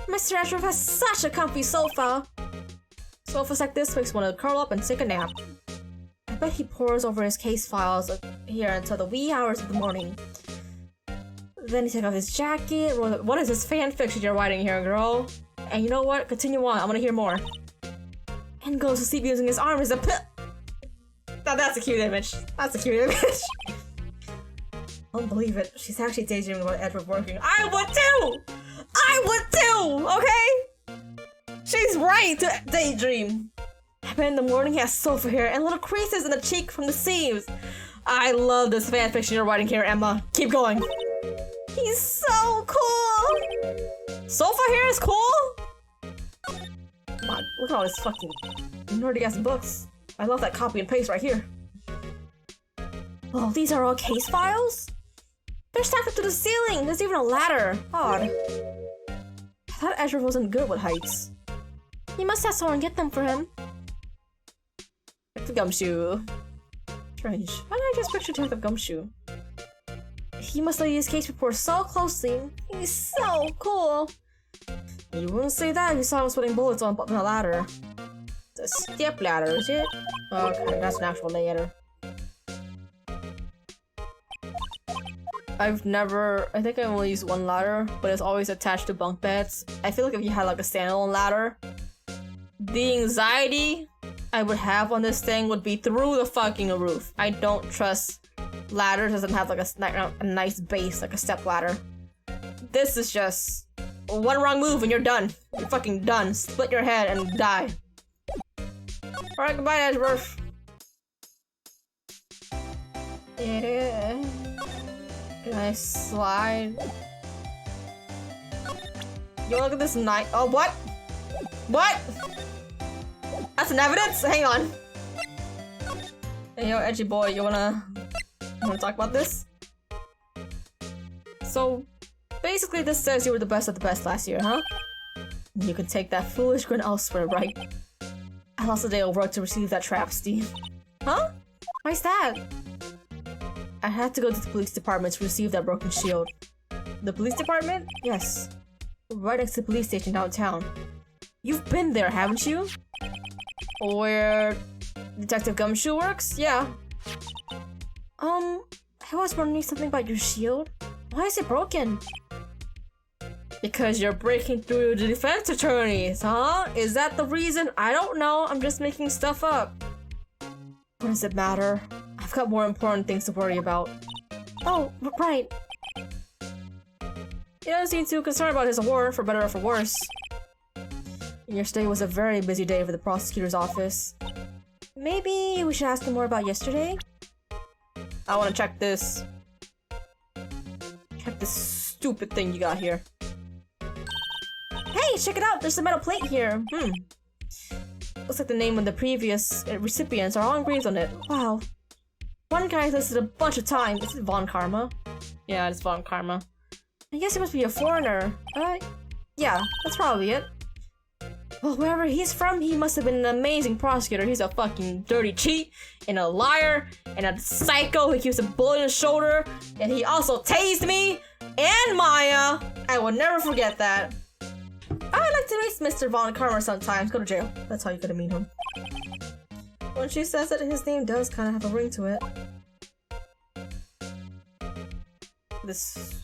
Mr. Ashworth has such a comfy sofa! Sofas like this makes one to curl up and take a nap. I bet he pores over his case files here until the wee hours of the morning. Then he takes off his jacket. What is this fan fiction you're writing here, girl? And you know what? Continue on. I want to hear more. And goes to sleep using his arm as a Now that's a cute image. That's a cute image. I don't believe it. She's actually daydreaming about Edward working. I would too! I would too! Okay? She's right to daydream. I bet in the morning he has sofa hair and little creases in the cheek from the seams. I love this fanfiction you're writing here, Emma. Keep going. He's so cool! Sofa hair is cool? Come on, look at all this fucking nerdy ass books. I love that copy and paste right here. Oh, these are all case files? They're stacked up to the ceiling! There's even a ladder! Odd. I thought Ezra wasn't good with heights. He must have someone get them for him. Detective Gumshoe. Strange. Why did I just picture Detective Gumshoe? He must study his case report so closely. He's so cool. You wouldn't say that if you saw him sweating bullets on a ladder. It's a step ladder, is it? Oh, okay, that's an actual ladder. I think I only used one ladder, but it's always attached to bunk beds. I feel like if you had like a standalone ladder, the anxiety I would have on this thing would be through the fucking roof. I don't trust ladders doesn't have like a nice base, like a step ladder. This is just one wrong move and you're done. You're fucking done. Split your head and die. Alright, goodbye, Edgeworth. Yeah. Can I slide? Yo, look at this night. Oh, what? What? That's an evidence? Hang on. Hey, yo, edgy boy, you wanna talk about this? So, basically this says you were the best of the best last year, huh? You can take that foolish grin elsewhere, right? I lost a day of work to receive that travesty. Huh? Why's that? I had to go to the police department to receive that broken shield. The police department? Yes. Right next to the police station downtown. You've been there, haven't you? Where Detective Gumshoe works? Yeah. I was wondering something about your shield. Why is it broken? Because you're breaking through the defense attorneys, huh? Is that the reason? I don't know. I'm just making stuff up. What does it matter? I've got more important things to worry about. Oh, right. You don't seem too concerned about his award, for better or for worse. Yesterday was a very busy day for the prosecutor's office. Maybe we should ask him more about yesterday? I want to check this. Check this stupid thing you got here. Hey, check it out! There's a metal plate here. Looks like the name of the previous recipients are all engraved on it. Wow. One guy listed a bunch of times. Is it Von Karma? Yeah, it's Von Karma. I guess he must be a foreigner. Yeah, that's probably it. Well, wherever he's from, he must have been an amazing prosecutor. He's a fucking dirty cheat, and a liar, and a psycho who keeps a bullet in his shoulder, and he also tased me, and Maya! I will never forget that. I'd like to meet Mr. Von Karma sometimes. Go to jail. That's how you gotta meet him. When she says it, his name does kind of have a ring to it. This...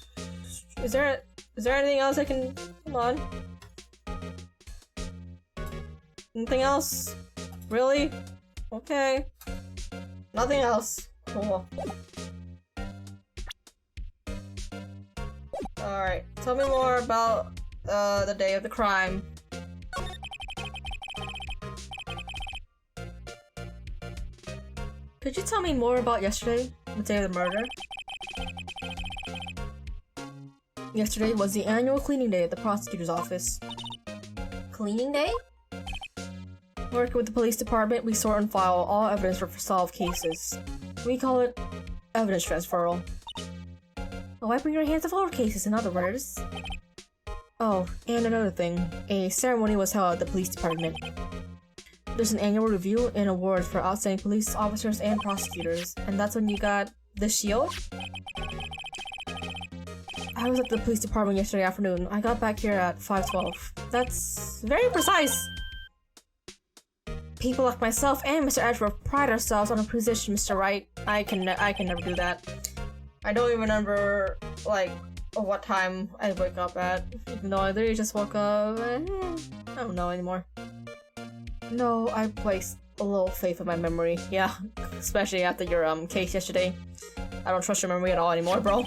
Is there anything else I can... Hold on. Anything else? Really? Okay. Nothing else. Cool. Alright, tell me more about the day of the crime. Could you tell me more about yesterday? The day of the murder? Yesterday was the annual cleaning day at the prosecutor's office. Cleaning day? Working with the police department, we sort and file all evidence for solved cases. We call it evidence transferal. Wiping your hands of all cases, in other words. Oh, and another thing. A ceremony was held at the police department. There's an annual review and awards for outstanding police officers and prosecutors, and that's when you got the shield? I was at the police department yesterday afternoon. I got back here at 5:12. That's very precise. People like myself and Mr. Edgeworth pride ourselves on a position, Mr. Wright. I can never do that. I don't even remember, like, what time I wake up at. Even though I literally just woke up. I don't know anymore. No, I placed a little faith in my memory. Yeah, especially after your case yesterday. I don't trust your memory at all anymore, bro.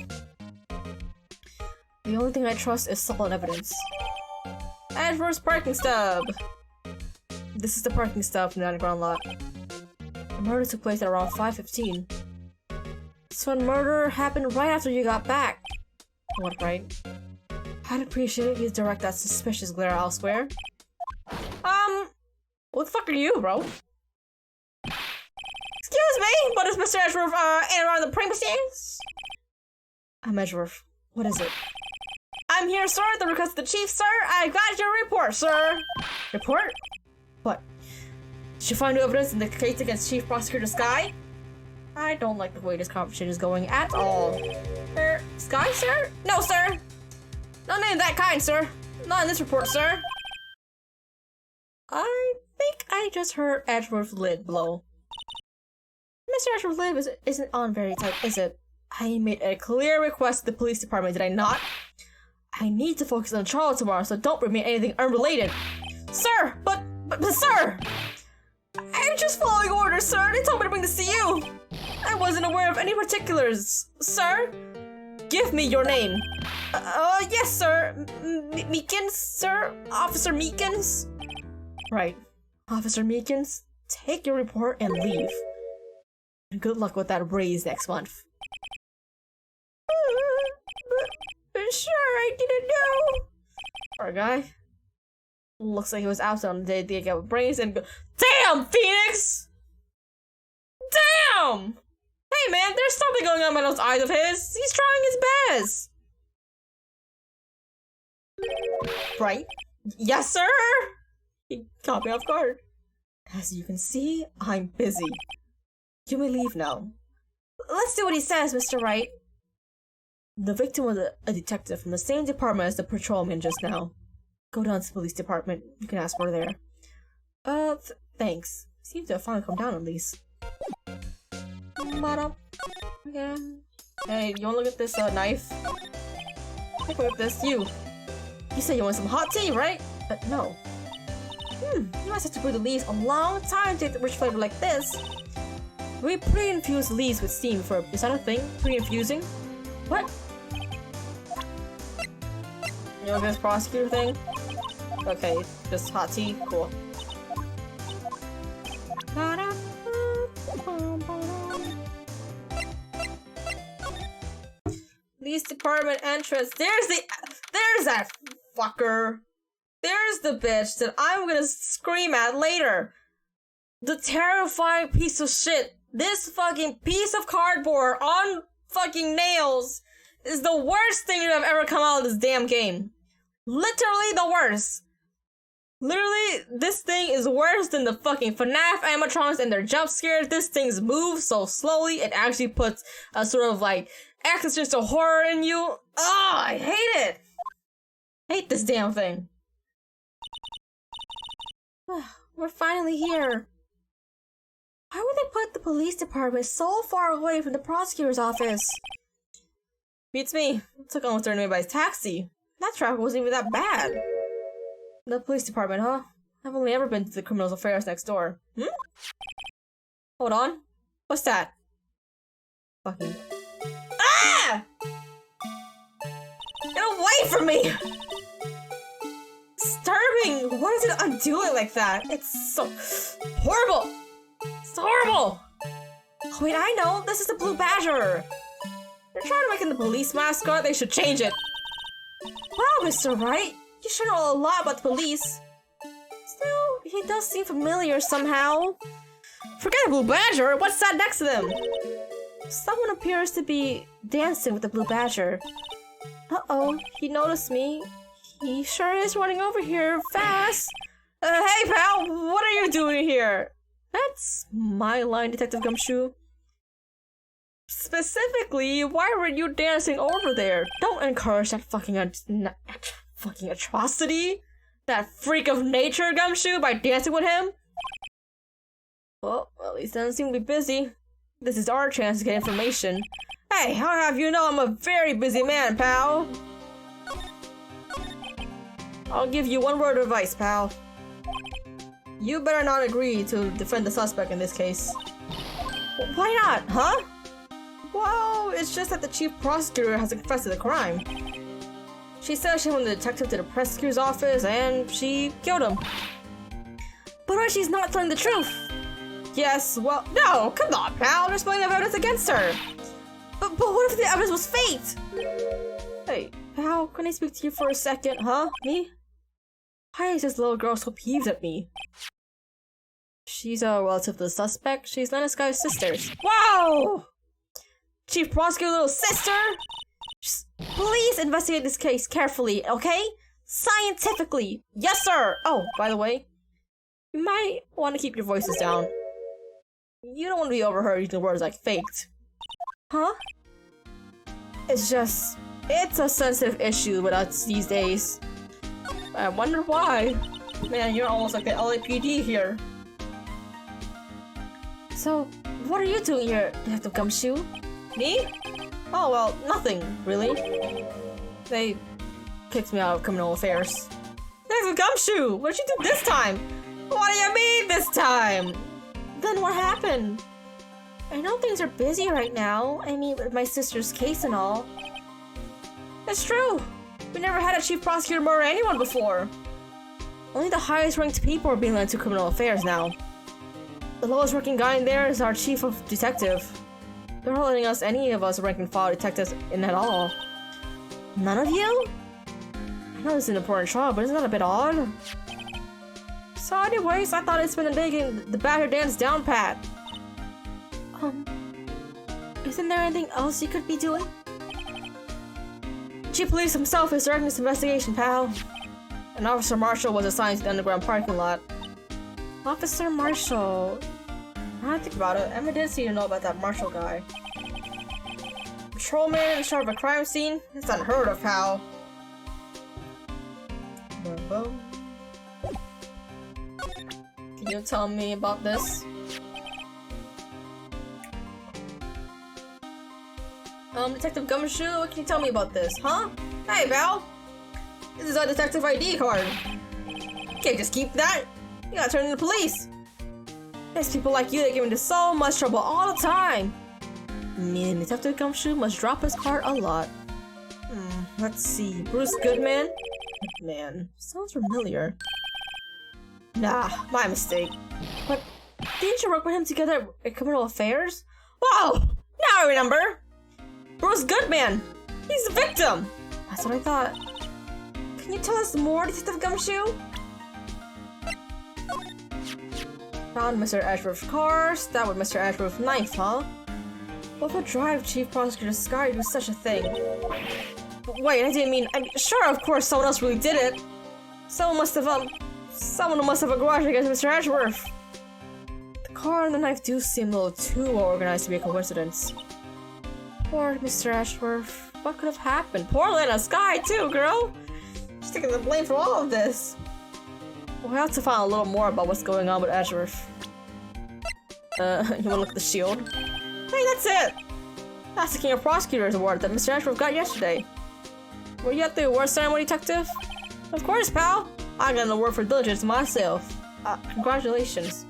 The only thing I trust is solid evidence. Adverse parking stub! This is the parking stub from the underground lot. The murder took place at around 5:15. So when murder happened right after you got back. What, right? I'd appreciate it if you direct that suspicious glare elsewhere. What the fuck are you, bro? Excuse me, but is Mr. Edgeworth, in around the premises? I'm Edgeworth. What is it? I'm here, sir, at the request of the chief, sir. I got your report, sir. Report? What? Did you find new evidence in the case against Chief Prosecutor Sky? I don't like the way this conversation is going at all. Sky, sir? No, sir. No name that kind, sir. Not in this report, sir. I think I just heard Edgeworth's lid blow. Mr. Edgeworth's lid isn't on very tight, is it? I made a clear request to the police department, did I not? I need to focus on Charlotte tomorrow, so don't bring me anything unrelated. Sir, but sir! I'm just following orders, sir. They told me to bring this to you. I wasn't aware of any particulars. Sir? Give me your name. Yes, sir. Meekins, sir? Officer Meekins? Right. Officer Meekins, take your report and leave. And good luck with that raise next month. Sure, I didn't know. Poor guy. Looks like he was absent on the day they got brains and go. Damn, Phoenix! Damn! Hey man, there's something going on in those eyes of his. He's trying his best. Right? Yes, sir! He caught me off guard. As you can see, I'm busy. You may leave now. Let's see what he says, Mr. Wright. The victim was a detective from the same department as the patrolman just now. Go down to the police department. You can ask for her there. Thanks. Seems to have finally come down at least. Yeah. Hey, you wanna look at this knife? Take a look at this. You said you want some hot tea, right? No. You must have to brew the leaves a long time to get the rich flavor like this. We pre-infuse leaves with steam for. Is that a thing? Pre-infusing? What? You know this prosecutor thing? Okay, just hot tea? Cool. Police department entrance. There's that fucker. There's the bitch that I'm gonna scream at later. The terrifying piece of shit. This fucking piece of cardboard on fucking nails is the worst thing to have ever come out of this damn game. Literally the worst. Literally, this thing is worse than the fucking FNAF animatronics and their jump scares. This thing's moves so slowly, it actually puts a sort of like existential horror in you. Oh, I hate it. I hate this damn thing. We're finally here. Why would they put the police department so far away from the prosecutor's office? Beats me. It took almost 30 minutes by taxi. That traffic wasn't even that bad. The police department, huh? I've only ever been to the criminals' affairs next door. Hold on. What's that? Fucking... Ah! Get away from me! Disturbing! What is it undoing like that? It's so horrible! It's horrible! Oh, wait, I know! This is the Blue Badger! They're trying to make him the police mascot. They should change it. Wow, Mr. Wright! You should know a lot about the police. Still, he does seem familiar somehow. Forget the Blue Badger! What's that next to them? Someone appears to be dancing with the Blue Badger. Uh-oh, he noticed me. He sure is running over here fast. Hey pal, what are you doing here? That's my line, Detective Gumshoe. Specifically, why were you dancing over there? Don't encourage that fucking atrocity. That freak of nature, Gumshoe, by dancing with him. Well, at least he doesn't seem to be busy. This is our chance to get information. Hey, how have you know I'm a very busy man, pal? I'll give you one word of advice, pal. You better not agree to defend the suspect in this case. Why not, huh? Well, it's just that the chief prosecutor has confessed to the crime. She said she went the detective to the prosecutor's office and she killed him. But what if she's not telling the truth? Yes, well, no, come on, pal. There's plenty of evidence against her. But what if the evidence was faked? Hey, pal, can I speak to you for a second, huh? Me? Why is this little girl so peeved at me? She's a relative of the suspect. She's Lennox Guy's sisters. Wow! Chief Prosecutor, little sister? Just please investigate this case carefully, okay? Scientifically. Yes, sir! Oh, by the way, you might want to keep your voices down. You don't want to be overheard using words like faked. Huh? It's just... it's a sensitive issue with us these days. I wonder why. Man, you're almost like the LAPD here. So, what are you doing here, Detective Gumshoe? Me? Oh, well, nothing, really. They kicked me out of criminal affairs. Detective Gumshoe! What did you do this time? What do you mean this time? Then what happened? I know things are busy right now. I mean, with my sister's case and all. It's true. We never had a chief prosecutor murder anyone before. Only the highest ranked people are being led to criminal affairs now. The lowest ranking guy in there is our chief of detective. They're not letting us, any of us rank and file detectives in at all. None of you? I know this is an important trial, but isn't that a bit odd? So anyways, I thought it's been a day getting the Badger dance down pat. Isn't there anything else you could be doing? Chief Police himself is directing this investigation, pal. And Officer Marshall was assigned to the underground parking lot. Officer Marshall... Now I think about it, Emma did seem to know about that Marshall guy. Patrolman in charge of a crime scene? It's unheard of, pal. Can you tell me about this? Detective Gumshoe, what can you tell me about this, huh? Hey, pal! This is a detective ID card. You can't just keep that. You gotta turn in the police. There's people like you that get into so much trouble all the time. Me and Detective Gumshoe must drop his card a lot. Let's see. Bruce Goodman? Man, sounds familiar. Nah, my mistake. But didn't you work with him together at Criminal Affairs? Whoa! Now I remember! Bruce Goodman! He's the victim! That's what I thought. Can you tell us more, Detective Gumshoe? Found Mr. Ashworth's car, stabbed with Mr. Ashworth's knife, huh? What would drive Chief Prosecutor Sky to do such a thing? Wait, I didn't mean- sure, of course, someone else really did it. Someone must have a grudge against Mr. Ashworth. The car and the knife do seem a little too well organized to be a coincidence. Poor Mr. Ashworth. What could have happened? Poor Lena Sky, too, girl! She's taking the blame for all of this. We'll have to find a little more about what's going on with Ashworth. You wanna look at the shield? Hey, that's it! That's the King of Prosecutors award that Mr. Ashworth got yesterday. Were you at the award ceremony, Detective? Of course, pal! I got an award for diligence myself. Congratulations.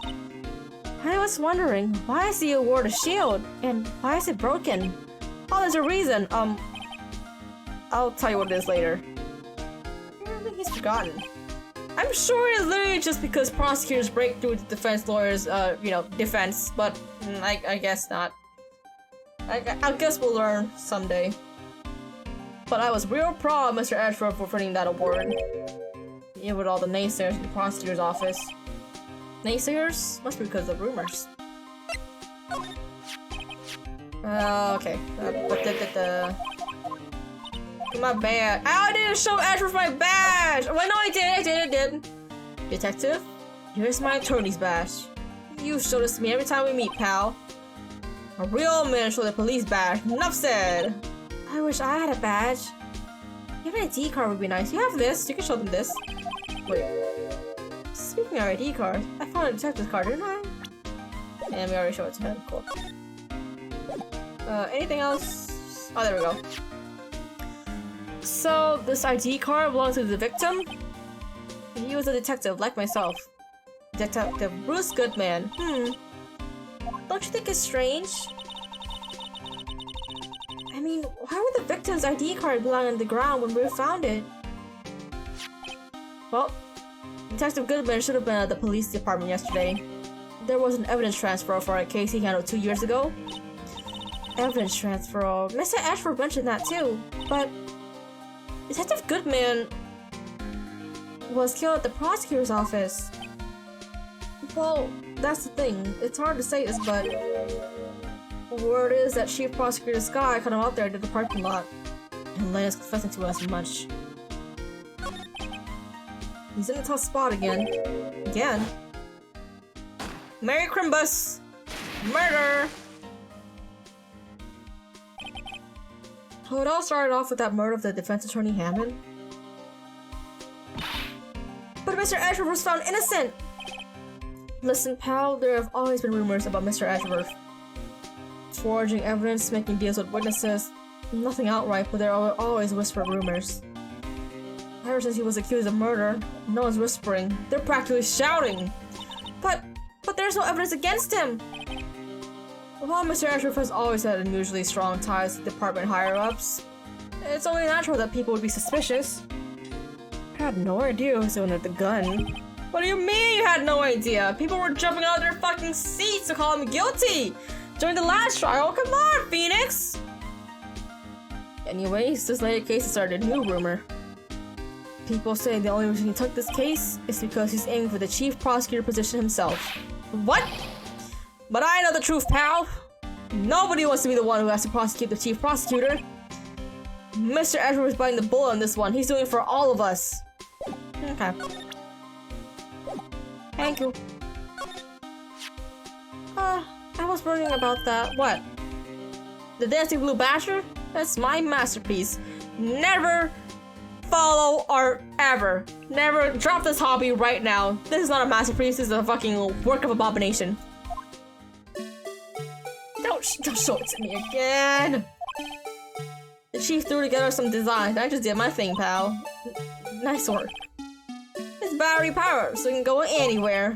I was wondering, why is the award a shield? And why is it broken? Oh, there's a reason. I'll tell you what it is later. I think he's forgotten. I'm sure it's literally just because prosecutors break through the defense lawyers', defense, but I guess not. I guess we'll learn someday. But I was real proud of Mr. Ashworth for winning that award. Even with all the naysayers in the prosecutor's office. Naysayers? Must be because of rumors. Okay. My badge. Oh, I didn't show Ashworth my badge! Well, no, I did. Detective, here's my attorney's badge. You show this to me every time we meet, pal. A real man show the police badge. Enough said. I wish I had a badge. Even an ID card would be nice. You have this. You can show them this. Wait. Speaking of ID cards, I found a detective's card, didn't I? And we already showed it to him. Cool. Anything else? Oh, there we go. So, this ID card belongs to the victim? He was a detective, like myself. Detective Bruce Goodman. Don't you think it's strange? I mean, why would the victim's ID card belong on the ground when we found it? Well, Detective Goodman should have been at the police department yesterday. There was an evidence transfer for a case he handled 2 years ago. Evidence transfer. Mr. Ashford mentioned that too, but Detective Goodman was killed at the prosecutor's office. Well, that's the thing. It's hard to say this, but word is that Chief Prosecutor Sky caught him out there in the parking lot, and Lena's confessing to us much. He's in a tough spot again. Merry Crimbus! Murder! So it all started off with that murder of the defense attorney Hammond. But Mr. Ashworth was found innocent! Listen, pal, there have always been rumors about Mr. Ashworth. Forging evidence, making deals with witnesses. Nothing outright, but there are always whispered rumors. Ever since he was accused of murder, no one's whispering. They're practically shouting! But there's no evidence against him! While Mr. Ashworth has always had unusually strong ties to department higher-ups, it's only natural that people would be suspicious. I had no idea who was the one with the gun. What do you mean you had no idea? People were jumping out of their fucking seats to call him guilty! During the last trial, come on, Phoenix! Anyways, this latest case started a new rumor. People say the only reason he took this case is because he's aiming for the chief prosecutor position himself. What? But I know the truth, pal! Nobody wants to be the one who has to prosecute the chief prosecutor. Mr. Ashworth is biting the bullet on this one. He's doing it for all of us. Okay. Thank you. I was wondering about that. What? The Dancing Blue Basher? That's my masterpiece. Never follow art ever. Never drop this hobby right now. This is not a masterpiece. This is a fucking work of abomination. Don't show it to me again. The chief threw together some designs. I just did my thing, pal. Nice work. It's battery powered, so it can go anywhere.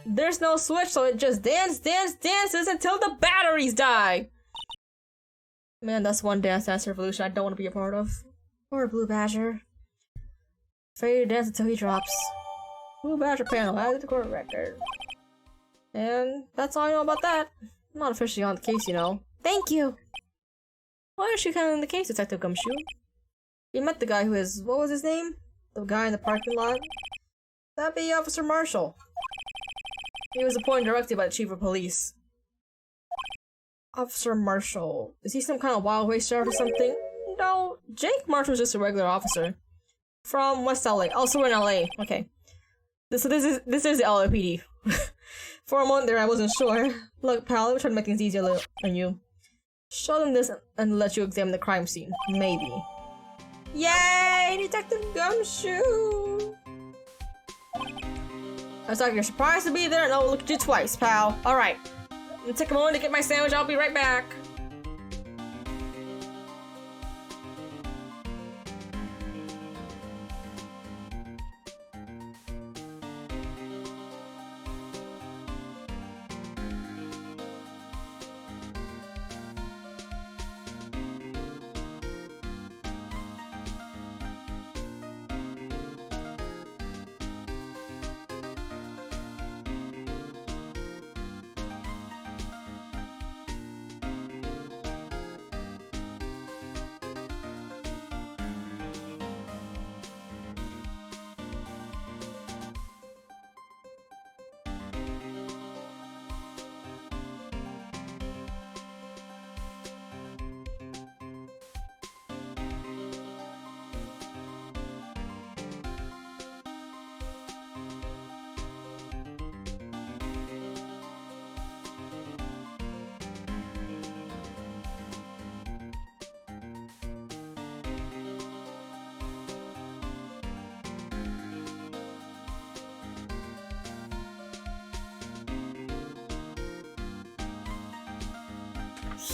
There's no switch, so it just dances until the batteries die. Man, that's one dance revolution I don't want to be a part of. Or Blue Badger. Ready to dance until he drops. Blue Badger panel added to the court record. And that's all I know about that. I'm not officially on the case, you know. Thank you! Why is she handling the case, Detective Gumshoe? You met the guy who is... what was his name? The guy in the parking lot? That'd be Officer Marshall. He was appointed directly by the chief of police. Officer Marshall. Is he some kind of wild waste sheriff or something? No, Jake Marshall's just a regular officer. From West LA. Also in LA. Okay. This is the LAPD. For a moment there, I wasn't sure. Look, pal, let me try to make things easier on you. Show them this and let you examine the crime scene. Maybe. Yay! Detective Gumshoe! Looks like you're surprised to be there. No, look at you twice, pal. Alright. I'm gonna take a moment to get my sandwich. I'll be right back.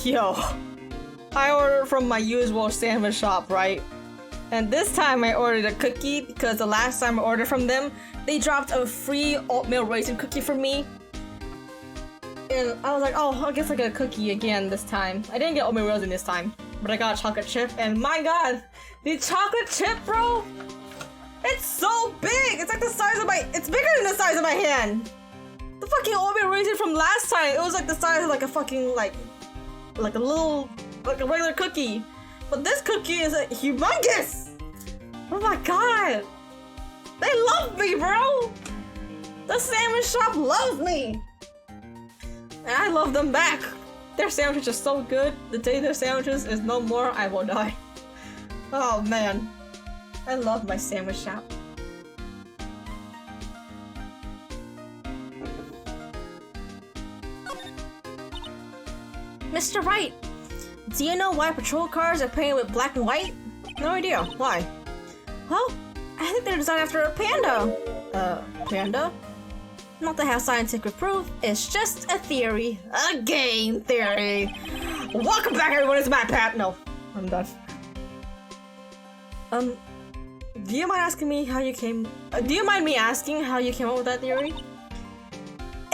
Yo, I ordered from my usual sandwich shop, right? And this time I ordered a cookie because the last time I ordered from them, they dropped a free oatmeal raisin cookie for me. And I was like, oh, I guess I get a cookie again this time. I didn't get oatmeal raisin this time, but I got a chocolate chip, and my god, the chocolate chip, bro! It's so big! It's like the size of it's bigger than the size of my hand! The fucking oatmeal raisin from last time, it was like the size of like a fucking, like a regular cookie. But this cookie is humongous! Oh my god! They love me, bro! The sandwich shop loves me! And I love them back! Their sandwiches are so good. The day their sandwiches is no more, I will die. Oh man. I love my sandwich shop. Mr. Wright, do you know why patrol cars are painted with black and white? No idea. Why? Well, I think they're designed after a panda. Panda? Not to have scientific proof, it's just a theory. A game theory. Welcome back, everyone, it's Matt Pat. No, I'm done. Do you mind asking me how you came? Do you mind me asking how you came up with that theory?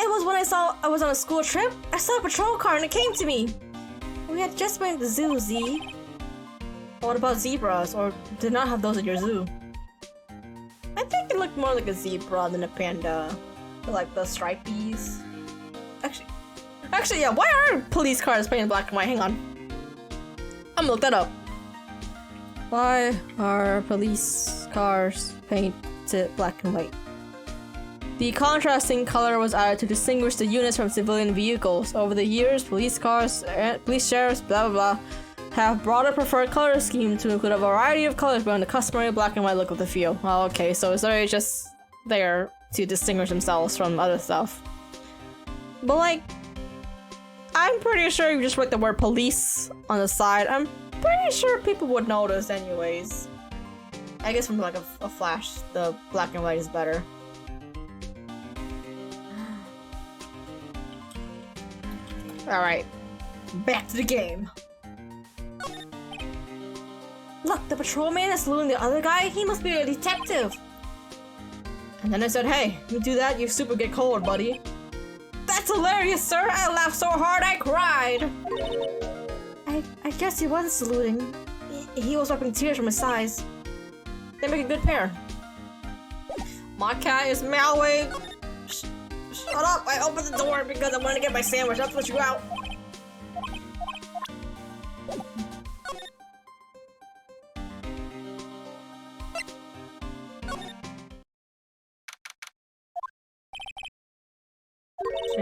It was when I was on a school trip. I saw a patrol car and it came to me. We had just been to the zoo, Z. What about zebras? Or did not have those at your zoo? I think it looked more like a zebra than a panda. Like the stripies. Actually, yeah. Why are police cars painted black and white? Hang on. I'm gonna look that up. Why are police cars painted black and white? The contrasting color was added to distinguish the units from civilian vehicles. Over the years, police cars, police sheriffs, blah blah blah, have brought a preferred color scheme to include a variety of colors beyond the customary black and white look of the field. Oh, okay, so it's already just there to distinguish themselves from other stuff. But like, I'm pretty sure if you just write the word police on the side, I'm pretty sure people would notice anyways. I guess from like a flash, the black and white is better. Alright, back to the game. Look, the patrolman is saluting the other guy. He must be a detective. And then I said, hey, you do that, you super get cold, buddy. That's hilarious, sir. I laughed so hard I cried. I guess he wasn't saluting. He was wiping tears from his eyes. They make a good pair. My cat is meowing. Shut up! I opened the door because I wanted to get my sandwich. I'll put you out.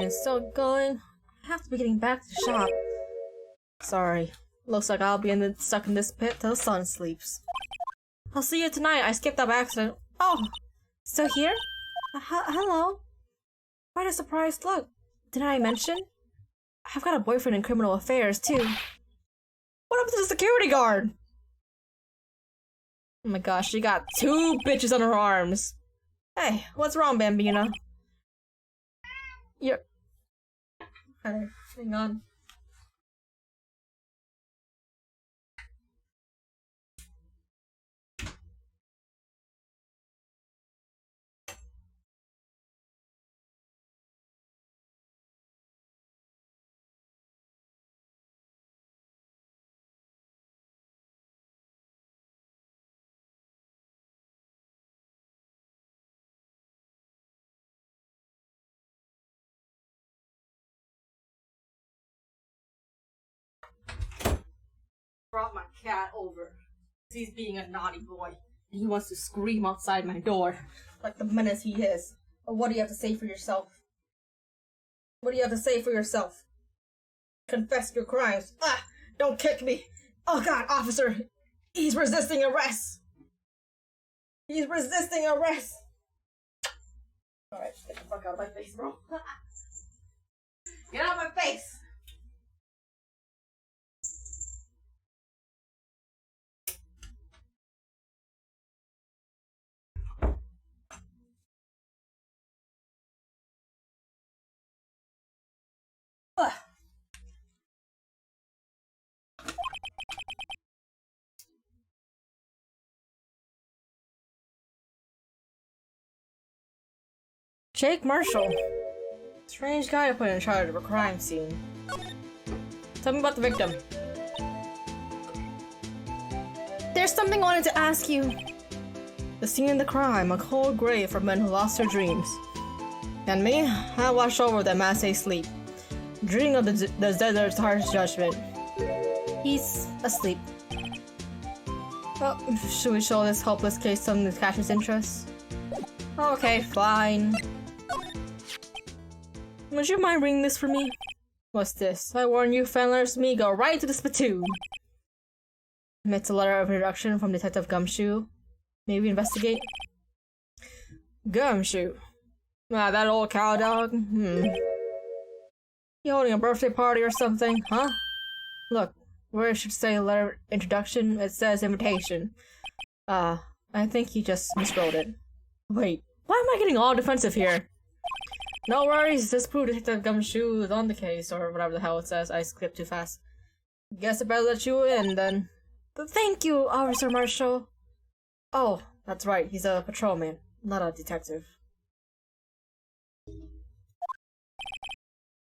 train's still going. I have to be getting back to the shop. Sorry. Looks like I'll be stuck in this pit till the sun sleeps. I'll see you tonight. I skipped up accident. Oh, still here? Hello. Quite a surprised look. Didn't I mention? I've got a boyfriend in criminal affairs, too. What happened to the security guard? Oh my gosh, she got 2 bitches on her arms. Hey, what's wrong, Bambina? You're... Okay, hang on. Brought my cat over. He's being a naughty boy. He wants to scream outside my door. Like the menace he is. But what do you have to say for yourself? What do you have to say for yourself? Confess your crimes. Ah! Don't kick me! Oh god, officer! He's resisting arrest! He's resisting arrest! Alright, get the fuck out of my face, bro. Get out of my face! Jake Marshall. Strange guy to put in charge of a crime scene. Tell me about the victim. There's something I wanted to ask you. The scene of the crime, a cold grave for men who lost their dreams. And me, I watched over them as they sleep, dreaming of the desert's harsh judgment. He's asleep. Well, should we show this hopeless case something to catch his interest? Okay, fine. Would you mind reading this for me? What's this? I warn you, Fenlers, me go right to the spittoon. It's a letter of introduction from Detective Gumshoe. Maybe investigate? Gumshoe. Ah, that old cow dog? You holding a birthday party or something, huh? Look, where it should say letter of introduction, it says invitation. I think he just miswrote it. Wait, why am I getting all defensive here? No worries, this proves Detective Gumshoe is on the case, or whatever the hell it says. I skipped too fast. Guess I better let you in, then. But thank you, Officer Marshall. Oh, that's right, he's a patrolman, not a detective.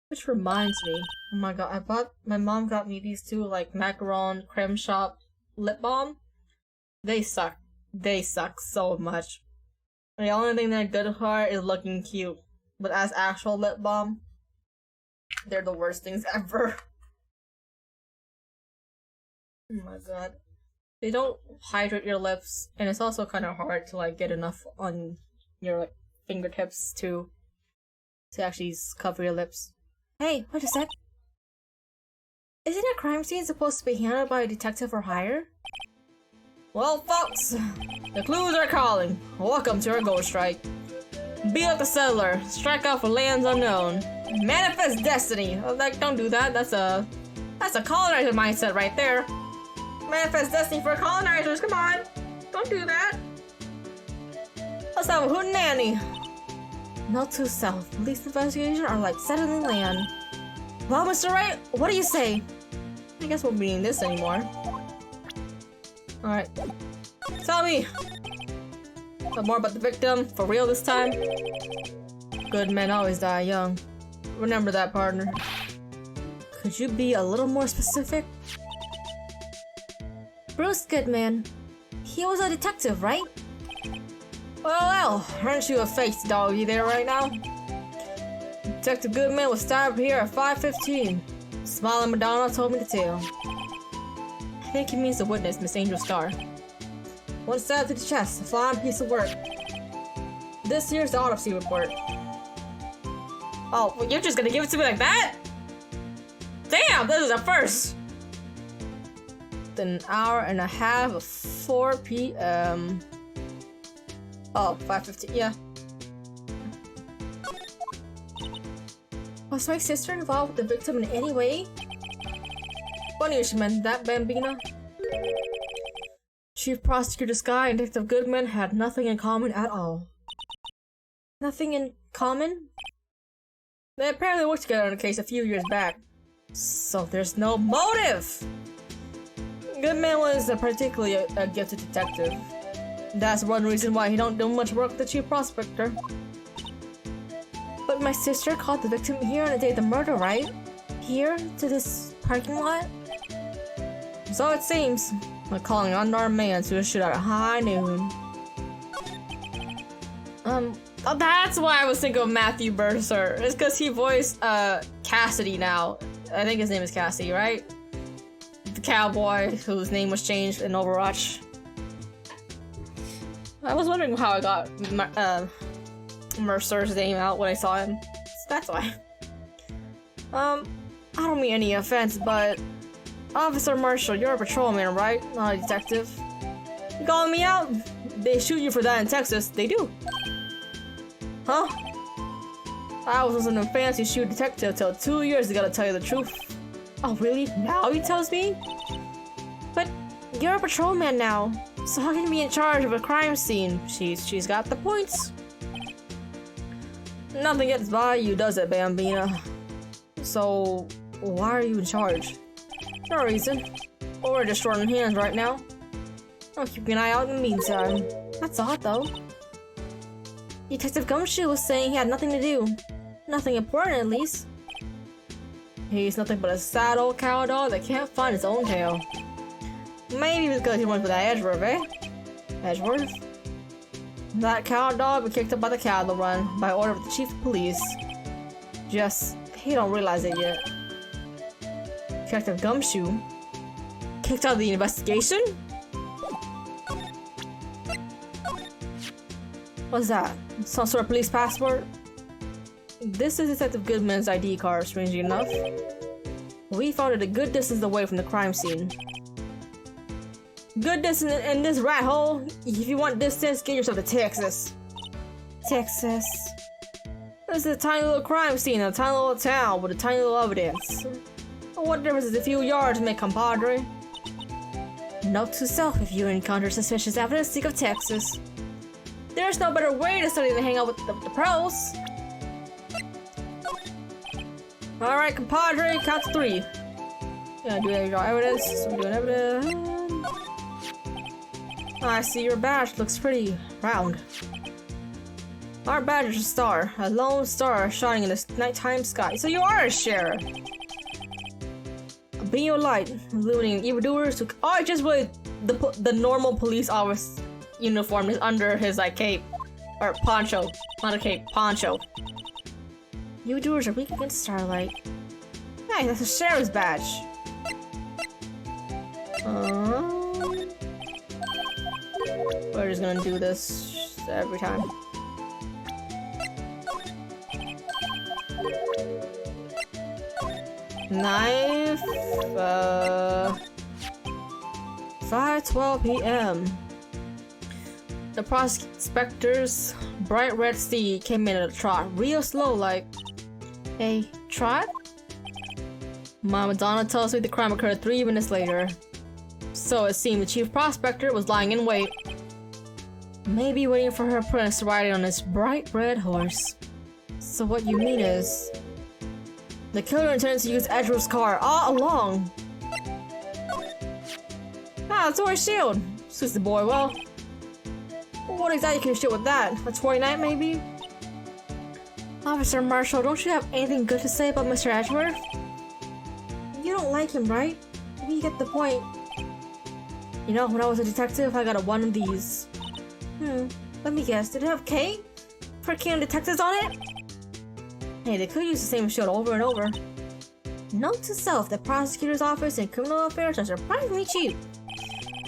Which reminds me, oh my god, my mom got me these 2, like, macaron creme shop lip balm. They suck. They suck so much. The only thing they're good for is looking cute. But as actual lip balm, they're the worst things ever. Oh my god. They don't hydrate your lips, and it's also kind of hard to like get enough on your like fingertips to actually cover your lips. Hey, wait a sec. Isn't a crime scene supposed to be handled by a detective for hire? Well, folks, the clues are calling. Welcome to our ghost strike. Beat up the settler. Strike out for lands unknown. Manifest destiny. Oh, like, don't do that. That's a colonizer mindset right there. Manifest destiny for colonizers. Come on, don't do that. Let's have a hootenanny. Not too south. Police investigations are like settling land. Well, Mr. Wright, what do you say? I guess we're being this anymore. Alright. Tell me! More about the victim, for real this time? Good men always die young. Remember that, partner. Could you be a little more specific? Bruce Goodman. He was a detective, right? Well, aren't you a face doggy there right now? Detective Goodman was stabbed here at 5:15. Smiling Madonna told me the tale. I think he means the witness, Miss Angel Star. One stab to the chest, a fine piece of work. This here's the autopsy report. Oh, well, you're just gonna give it to me like that? Damn, this is a first! An hour and a half of 4 p.m. Oh, 5:50, yeah. Was my sister involved with the victim in any way? Funny she meant that, Bambina. Chief Prosecutor Sky and Detective Goodman had nothing in common at all. Nothing in common? They apparently worked together on a case a few years back. So there's no motive! Goodman was particularly a gifted detective. That's one reason why he don't do much work with the chief prosecutor. But my sister caught the victim here on the day of the murder, right? Here? To this parking lot? So it seems. We're calling an unarmed man to a shootout at high noon. Oh, that's why I was thinking of Matthew Mercer. It's because he voiced Cassidy now. I think his name is Cassidy, right? The cowboy whose name was changed in Overwatch. I was wondering how I got Mercer's name out when I saw him. So that's why. I don't mean any offense, but Officer Marshall, you're a patrolman, right? Not a detective. You calling me out? They shoot you for that in Texas. They do. Huh? I was listening to fancy shoot detective till 2 years ago to tell you the truth. Oh really? Now he tells me? But you're a patrolman now, so how can you be in charge of a crime scene? She's got the points. Nothing gets by you, does it, Bambina? So why are you in charge? No reason. We're just short on hands right now. I'll keep an eye out in the meantime. That's odd though. Detective Gumshoe was saying he had nothing to do. Nothing important, at least. He's nothing but a sad old cow dog that can't find his own tail. Maybe because he went for that Edgeworth, eh? Edgeworth? That cow dog was kicked up by the cattle run by order of the chief of police. Just, he don't realize it yet. Detective Gumshoe? Kicked out of the investigation? What's that? Some sort of police passport? This is Detective Goodman's ID card, strangely enough. We found it a good distance away from the crime scene. Good distance in this rat hole? If you want distance, get yourself to Texas. Texas. This is a tiny little crime scene in a tiny little town with a tiny little evidence. What difference does a few yards make, compadre? Note to self, if you encounter suspicious evidence, think of Texas. There's no better way to study than hang out with the pros. Alright, compadre, count to 3. Yeah, do evidence. We're doing evidence. I see your badge looks pretty round. Our badge is a star, a lone star shining in the nighttime sky. So you are a sheriff. A beam of light, illuminating evildoers who— oh, I just really the normal police officer uniform is under his like cape or poncho, not a cape, poncho. Evildoers are weak against starlight. Hey, that's a sheriff's badge. We're just gonna do this every time. Knife. 5:12 p.m. The prospector's bright red steed came in at a trot, real slow like. A trot? Mama Donna tells me the crime occurred 3 minutes later. So it seemed the chief prospector was lying in wait. Maybe waiting for her prince riding on his bright red horse. So what you mean is, the killer intends to use Edgeworth's car all along. Ah, a toy shield! Suits the boy well. What exactly can you shoot with that? A toy knife, maybe? Officer Marshall, don't you have anything good to say about Mr. Edgeworth? You don't like him, right? We get the point. You know, when I was a detective, I got one of these. Let me guess, did it have K? For killing detectives on it? Hey, they could use the same shield over and over. Note to self, the prosecutor's office and criminal affairs are surprisingly cheap.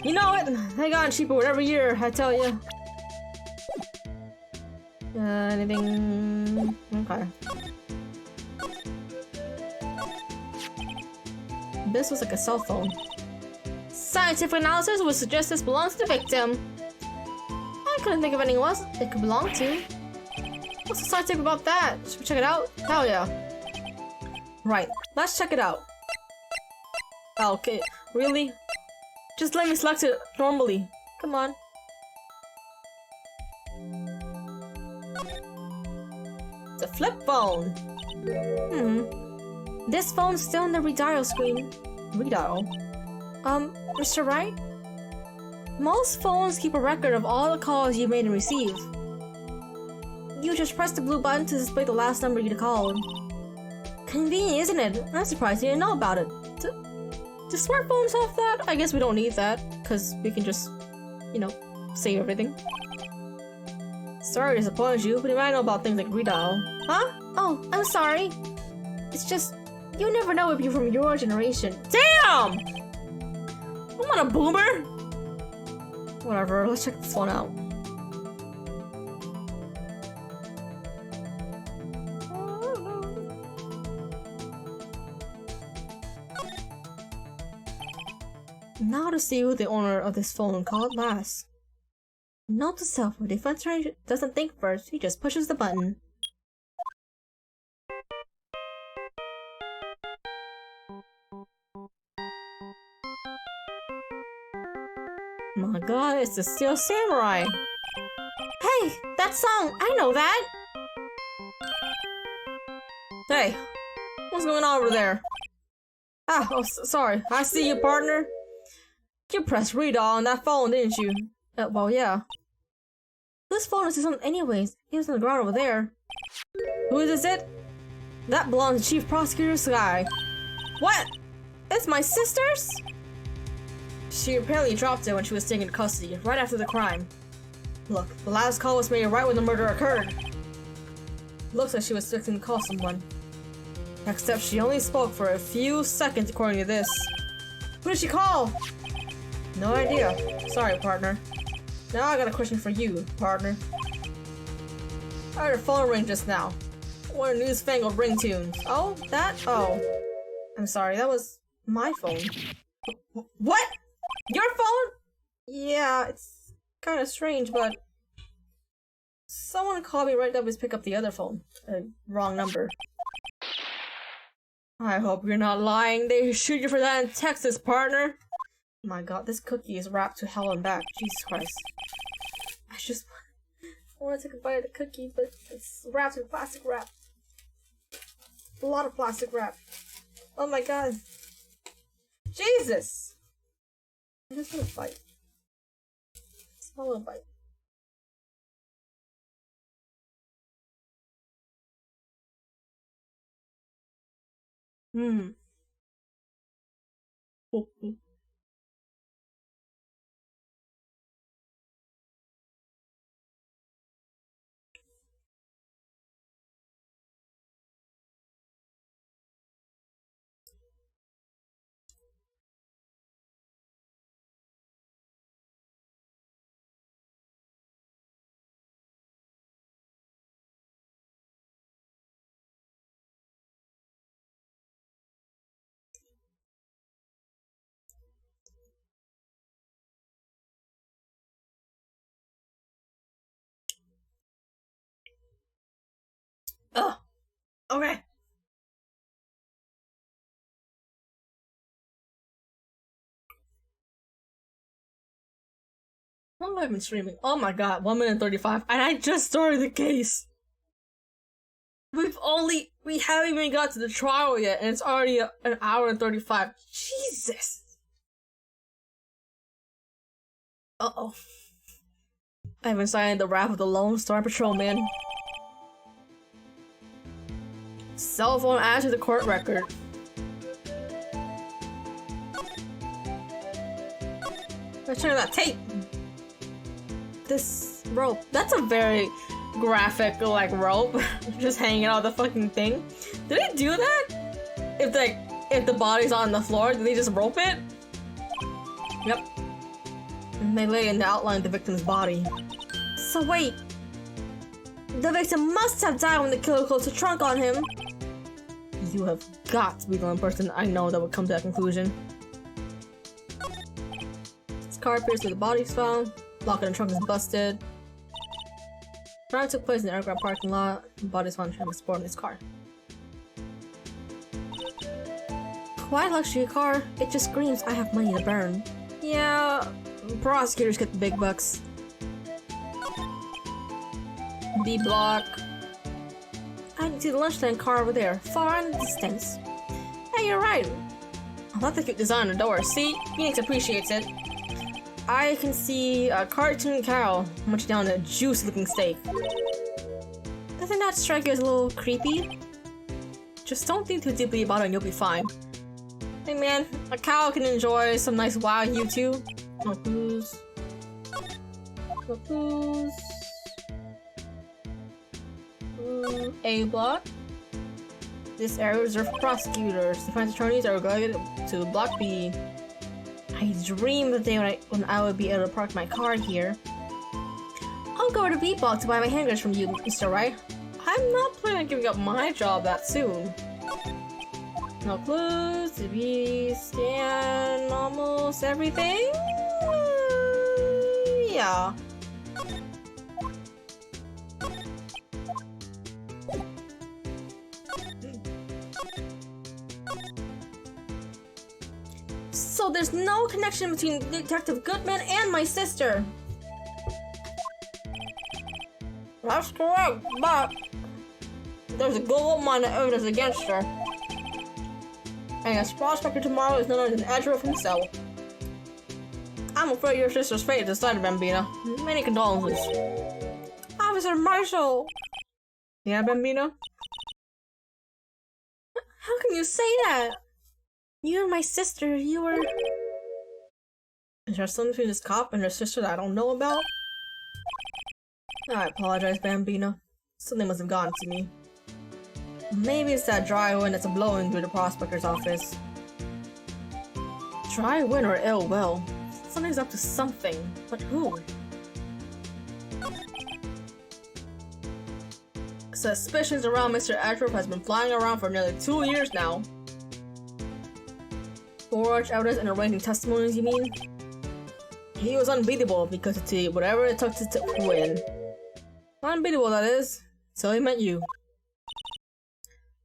You know it, they got cheaper every year, I tell you. Anything? Okay. this was like a cell phone. Scientific analysis would suggest this belongs to the victim. I couldn't think of anyone else it could belong to. What's so scientific about that? Should we check it out? Hell yeah. Right, let's check it out. Okay, really? Just let me select it normally. Come on. It's a flip phone. This phone's still on the redial screen. Redial? Mr. Wright? Most phones keep a record of all the calls you made and received. You just press the blue button to display the last number you called. Convenient, isn't it? I'm surprised you didn't know about it. Do smartphones have that? I guess we don't need that, because we can just, you know, save everything. Sorry to disappoint you, but you might know about things like redial. Huh? Oh, I'm sorry. It's just, you never know if you're from your generation. Damn! I'm not a boomer! Whatever, let's check this one out. Now to see who the owner of this phone called last. Note to self, if the defense attorney doesn't think first, he just pushes the button. My god, it's the Steel Samurai! Hey, that song! I know that! Hey, what's going on over there? Ah, oh, sorry. I see you, partner. You pressed redial on that phone, didn't you? Well, yeah. This phone is his own anyways. He was on the ground over there. Who is it? That belongs to Chief Prosecutor Sky. What? It's my sister's? She apparently dropped it when she was taken into custody, right after the crime. Look, the last call was made right when the murder occurred. Looks like she was expecting to call someone. Except she only spoke for a few seconds according to this. Who did she call? No idea. Sorry, partner. Now I got a question for you, partner. I heard a phone ring just now. What a newfangled ringtune. Oh, that? Oh. I'm sorry, that was my phone. What? Your phone? Yeah, it's kind of strange, but someone called me right up to pick up the other phone. Wrong number. I hope you're not lying. They shoot you for that in Texas, partner. My god, this cookie is wrapped to hell and back. Jesus Christ. I just want to take a bite of the cookie, but it's wrapped in plastic wrap. A lot of plastic wrap. Oh my god. Jesus! I just want a bite. Small little bite. Oh, okay. How long have I been streaming? Oh my god, 1 minute 35, and I just started the case. We haven't even got to the trial yet, and it's already an hour and 35. Jesus. Uh-oh. I haven't signed the Wrath of the Lone Star Patrolman. Cell phone added to the court record. Let's turn that tape. This rope. That's a very graphic, like, rope. Just hanging out the fucking thing. Did they do that? If the body's on the floor, did they just rope it? Yep. And they lay in the outline of the victim's body. So wait. The victim must have died when the killer closed the trunk on him. You have got to be the only person I know that would come to that conclusion. His car appears where the body's found. Lock in the trunk is busted. Crime took place in the aircraft parking lot. The body's found transported in his car. Quiet luxury car. It just screams, I have money to burn. Yeah, prosecutors get the big bucks. B block. I can see the lunchtime car over there, far in the distance. Hey, you're right. I love the cute design on the door. See? Phoenix appreciates it. I can see a cartoon cow munching down a juicy-looking steak. Doesn't that strike you as a little creepy? Just don't think too deeply about it and you'll be fine. Hey man, a cow can enjoy some nice Wagyu too. No clues. No clues. A block. This area is reserved for prosecutors. Defense attorneys are relegated to Block B. I dreamed the day when I would be able to park my car here. I'll go to B block to buy my handguns from you, Mr. Wright. I'm not planning on giving up my job that soon. No clues. Did we scan almost everything? Yeah. So there's no connection between Detective Goodman and my sister. That's correct, but there's a gold mine of evidence against her. And as prospector tomorrow is none other than Edgeworth himself. I'm afraid your sister's fate is decided, Bambino. Many condolences. Officer Marshall! Yeah, Bambino? How can you say that? You and my sister, you were... Is there something between this cop and her sister that I don't know about? I apologize, Bambino. Something must have gotten to me. Maybe it's that dry wind that's blowing through the prospector's office. Dry wind or ill will. Something's up to something, but who? Suspicions around Mr. Edgeworth has been flying around for nearly 2 years now. Forged evidence and arranging testimonies, you mean? He was unbeatable because it did whatever it took to win. Unbeatable, that is. So he meant you.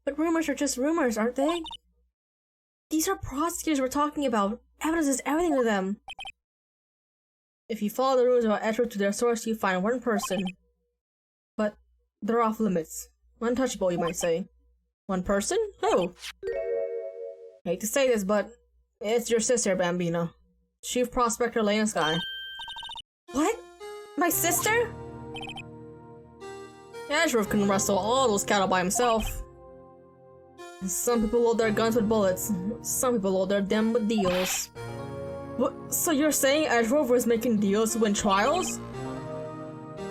But rumors are just rumors, aren't they? These are prosecutors we're talking about. Evidence is everything to them. If you follow the rumors about Edgeworth to their source, you find one person. But they're off limits. Untouchable, you might say. One person? Who? I hate to say this, but it's your sister, Bambino. Chief Prospector Lena Sky. What? My sister? Edgeworth couldn't wrestle all those cattle by himself. Some people load their guns with bullets. Some people load their them with deals. What? So you're saying Edgeworth was making deals to win trials?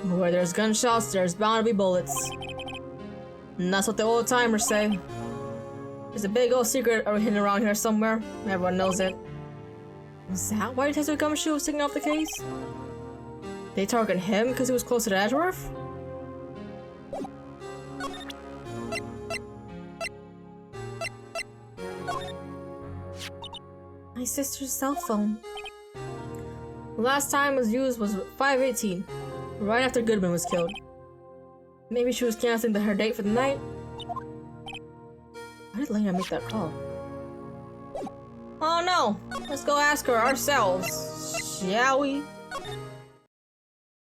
Where there's gunshots, there's bound to be bullets. And that's what the old timers say. There's a big old secret hidden around here somewhere. Everyone knows it. Is that why Detective Gumshoe was taking off the case? They targeted him because he was closer to Edgeworth? My sister's cell phone. The last time it was used was 5/18, right after Goodman was killed. Maybe she was canceling her date for the night? Why did Lena make that call? Oh no! Let's go ask her ourselves, shall we?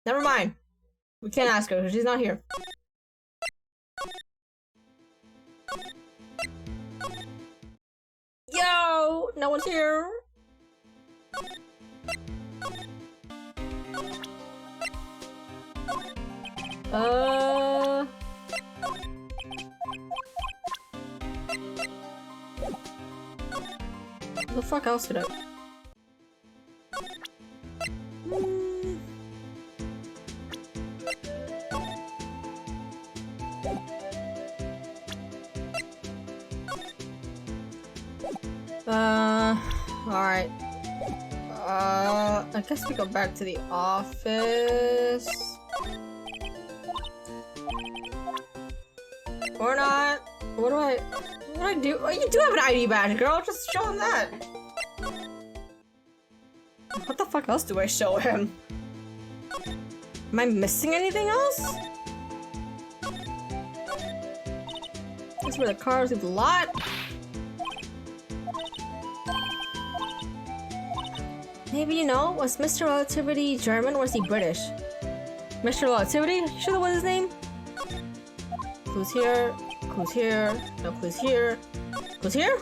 Never mind. We can't ask her because she's not here. Yo! No one's here! What the fuck else could I... Alright. I guess we go back to the office. Or not. What do I... What I do? Oh, you do have an ID badge, girl. Just show him that. What the fuck else do I show him? Am I missing anything else? That's where the cars leave the lot. Maybe, you know, was Mr. Relativity German or was he British? Mr. Relativity? You sure that was his name? Clues here, clues here, no clues here. Clues here?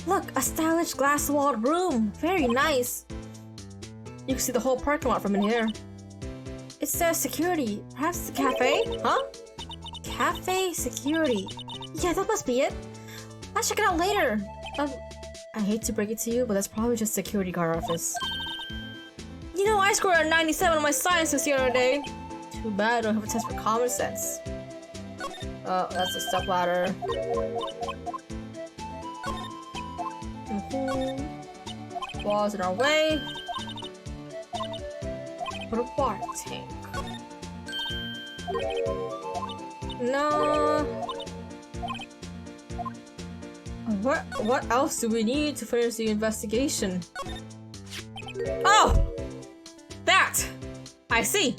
Look, a stylish glass-walled room. Very nice. You can see the whole parking lot from in here. It says security. Perhaps the cafe? Huh? Cafe security. Yeah, that must be it. I'll check it out later. I hate to break it to you, but that's probably just security guard office. You know, I scored a 97 on my science this the other day. Too bad I don't have a test for common sense. Oh, that's a step ladder. Walls in our way. Put a water tank. No. What else do we need to finish the investigation? Oh! That! I see!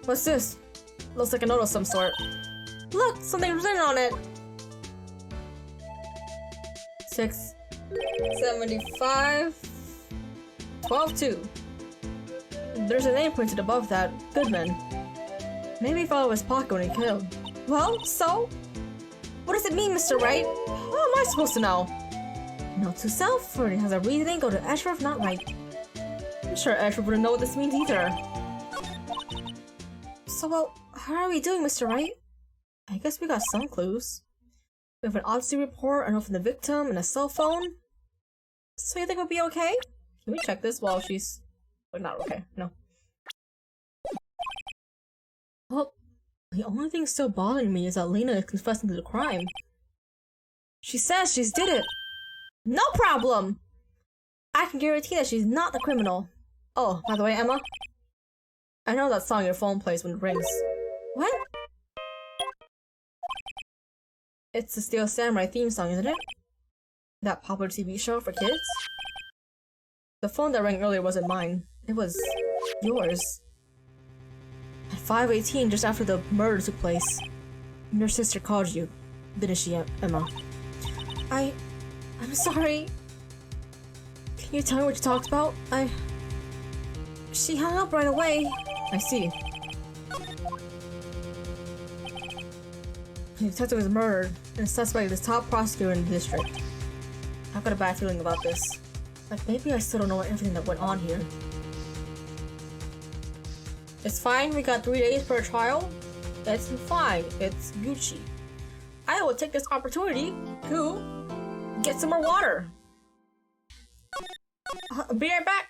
What's this? Looks like a note of some sort. Look! Something's written on it! 675 12-2. There's a name printed above that. Goodman. Maybe he fell out of his pocket when he killed. Well, so? What does it mean, Mr. Wright? How am I supposed to know? Note to self, for it has a reasoning, go to Ashraf, not Wright. I'm sure Ashraf wouldn't know what this means either. So, well, how are we doing, Mr. Wright? I guess we got some clues. We have an autopsy report, a note from the victim, and a cell phone. So you think we'll be okay? Can we check this while she's... Well, not okay, no. Well, the only thing still bothering me is that Lena is confessing to the crime. She says she's did it. No problem! I can guarantee that she's not the criminal. Oh, by the way, Emma. I know that song your phone plays when it rings. What? It's the Steel Samurai theme song, isn't it? That popular TV show for kids? The phone that rang earlier wasn't mine. It was... yours. At 5:18, just after the murder took place. Your sister called you, didn't she, Emma? I'm sorry. Can you tell me what you talked about? She hung up right away. I see. The detective was murdered, and the suspect is top prosecutor in the district. I've got a bad feeling about this. Like, maybe I still don't know everything that went on here. It's fine, we got 3 days per trial. It's fine, it's Gucci. I will take this opportunity to get some more water. Be right back.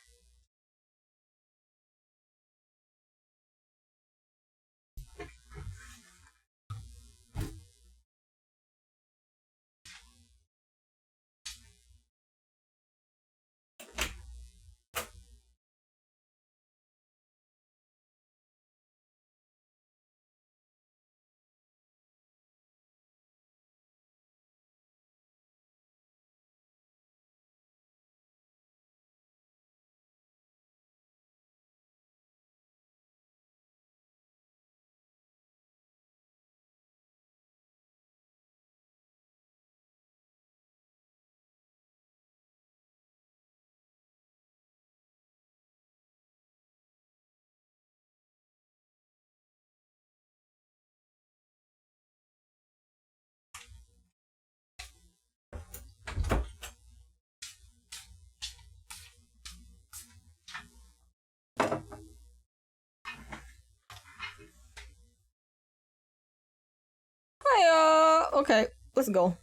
Okay, let's go.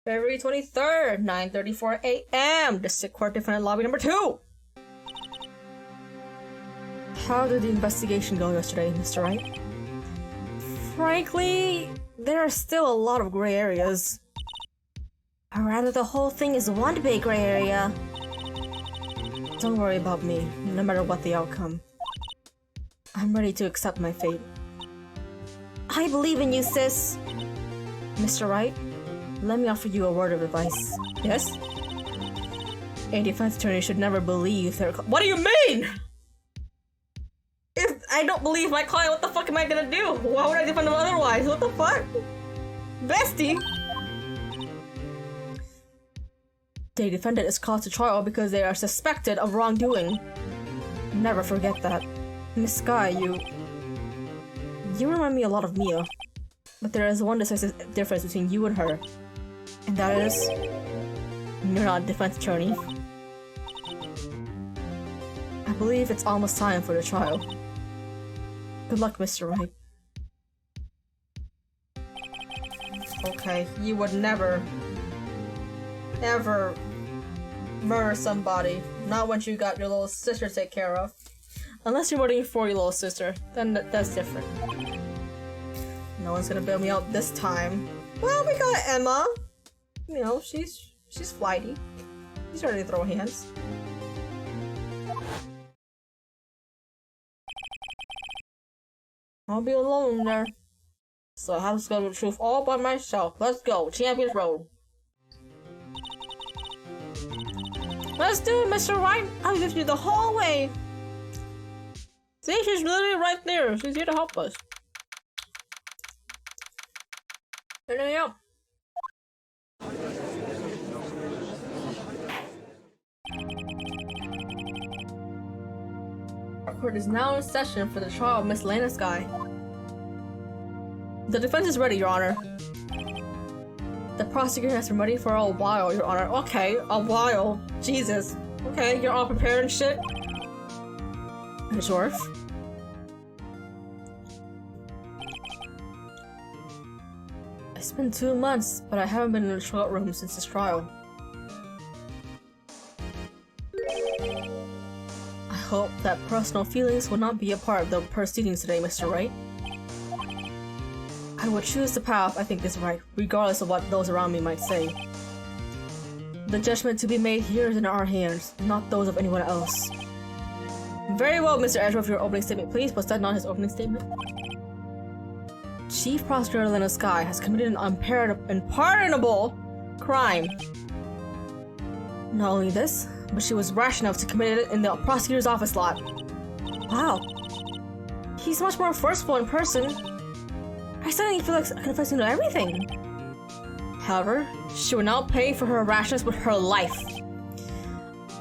February 23rd, 9:34 a.m. District Court Defendant Lobby number 2. How did the investigation go yesterday, Mr. Wright? Frankly, there are still a lot of gray areas. Or rather, the whole thing is one big gray area. Don't worry about me, no matter what the outcome. I'm ready to accept my fate. I believe in you, sis. Mr. Wright, let me offer you a word of advice. Yes? A defense attorney should never believe their— What do you mean? If I don't believe my client, what the fuck am I gonna do? Why would I defend them otherwise? What the fuck? Bestie! The defendant is called to trial because they are suspected of wrongdoing. Never forget that. Miss Sky, you remind me a lot of Mia. But there is one decisive difference between you and her. And that is— you're not a defense attorney. I believe it's almost time for the trial. Good luck, Mr. Wright. Okay, you would never, ever murder somebody. Not once you got your little sister to take care of. Unless you're murdering for your little sister, then that's different. No one's gonna bail me out this time. Well, we got Emma. You know, she's flighty. She's ready to throw hands. I'll be alone there. So I have to discover the truth all by myself. Let's go, Champions Road. Let's do it, Mr. Wright. I'll give you the whole way. See, she's literally right there. She's here to help us. There we go. Our court is now in session for the trial of Miss Lena Sky. The defense is ready, Your Honor. The prosecutor has been ready for a while, Your Honor. Okay, a while. Jesus. Okay, you're all prepared and shit. Ms. Orff? It's been 2 months, but I haven't been in the trial room since this trial. I hope that personal feelings will not be a part of the proceedings today, Mr. Wright. I will choose the path I think is right, regardless of what those around me might say. The judgment to be made here is in our hands, not those of anyone else. Very well, Mr. Edgeworth, your opening statement, please. Was that not his opening statement? Chief Prosecutor Lena Sky has committed an unpardonable crime. Not only this, but she was rash enough to commit it in the prosecutor's office lot. Wow. He's much more forceful in person. I suddenly feel like confessing to everything. However, she will now pay for her rashness with her life.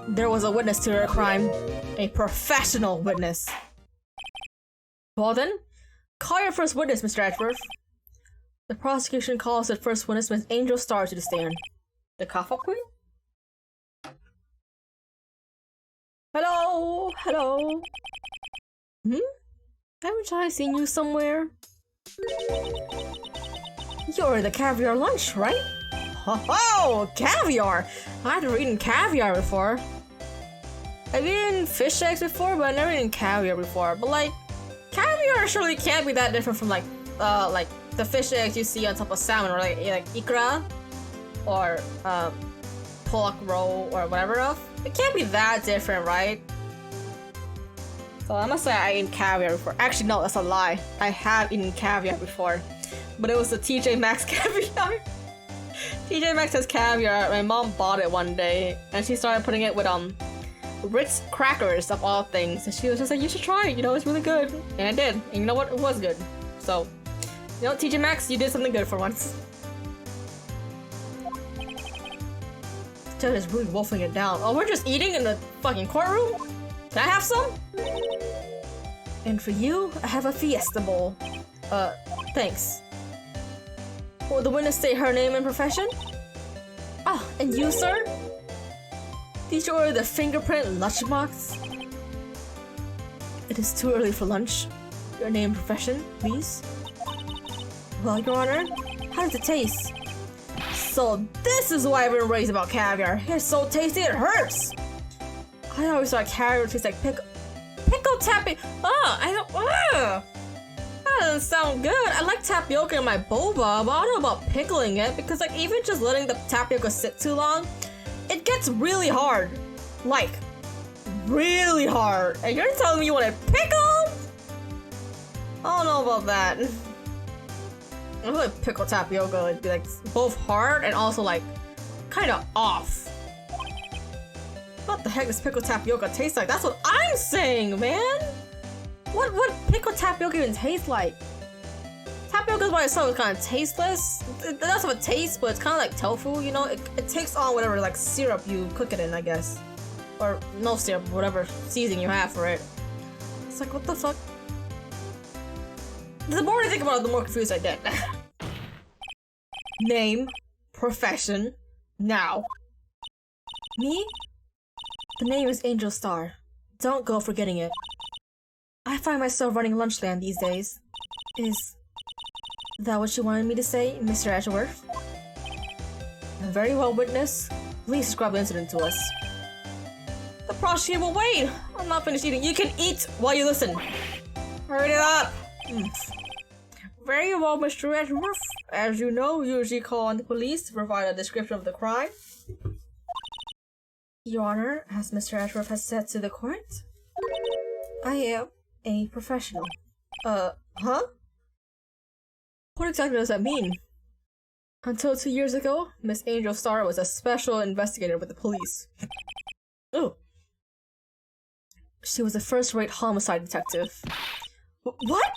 There was a witness to her crime. A professional witness. Well then, call your first witness, Mr. Edgeworth. The prosecution calls the first witness Miss Angel Star to the stand. The Kappa Queen? Hello? Hello? Haven't I seen you somewhere? You're the caviar lunch, right? Oh, caviar! I've never eaten caviar before. I've eaten fish eggs before, but I've never eaten caviar before. But like, caviar surely can't be that different from like the fish eggs you see on top of salmon, or like ikra, or pork roll, or whatever else. It can't be that different, right? So I must say I ate caviar before. Actually, no, that's a lie. I have eaten caviar before, but it was the TJ Maxx caviar. TJ Maxx has caviar. My mom bought it one day, and she started putting it with Ritz crackers of all things, and she was just like, "You should try it. You know, it's really good." And I did. And you know what? It was good. So, you know, TJ Maxx, you did something good for once. Judge is really wolfing it down. Oh, we're just eating in the fucking courtroom? Can I have some? And for you, I have a Fiesta bowl. Thanks. Will the witness state her name and profession? Oh, and you, sir? Did you order the fingerprint lunchbox? It is too early for lunch. Your name and profession, please. Well, Your Honor, how does it taste? So this is why I've been raised about caviar. It's so tasty it hurts. I always thought caviar tastes like pickle tapioca. That doesn't sound good. I like tapioca in my boba, but I don't know about pickling it, because like even just letting the tapioca sit too long, it gets really hard. Like, really hard. And you're telling me you want it pickled? I don't know about that. I feel like pickle tapioca would be like both hard and also like kind of off. What the heck does pickle tapioca taste like? That's what I'm saying, man! What pickle tapioca even taste like? Tapioca by itself is kind of tasteless. It does have a taste, but it's kind of like tofu, you know? It takes on whatever like syrup you cook it in, I guess. Or no syrup, whatever seasoning you have for it. It's like, what the fuck? The more I think about it, the more confused I get. Name, profession, now. Me? The name is Angel Star. Don't go forgetting it. I find myself running Lunchland these days. Is that what you wanted me to say, Mr. Ashworth? Very well, witness. Please describe the incident to us. The prosecutor will wait! I'm not finished eating. You can eat while you listen. Hurry it up! Very well, Mr. Ashworth. As you know, we usually call on the police to provide a description of the crime. Your Honor, as Mr. Ashworth has said to the court, I am a professional. Huh? What exactly does that mean? Until 2 years ago, Miss Angel Star was a special investigator with the police. Oh. She was a first-rate homicide detective. What?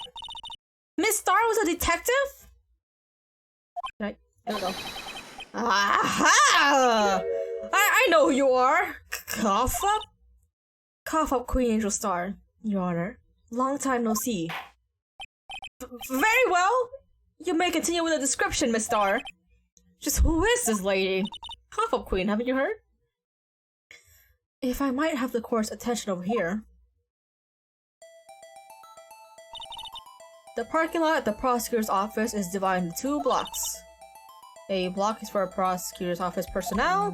Miss Star was a detective? There we go. Aha! I know who you are! Cough up? Cough up, Queen Angel Star, Your Honor. Long time no see. Very well! You may continue with the description, Miss Star. Just who is this lady? Cough up, Queen, haven't you heard? If I might have the court's attention over here. The parking lot at the prosecutor's office is divided into 2 blocks. A block is for a prosecutor's office personnel.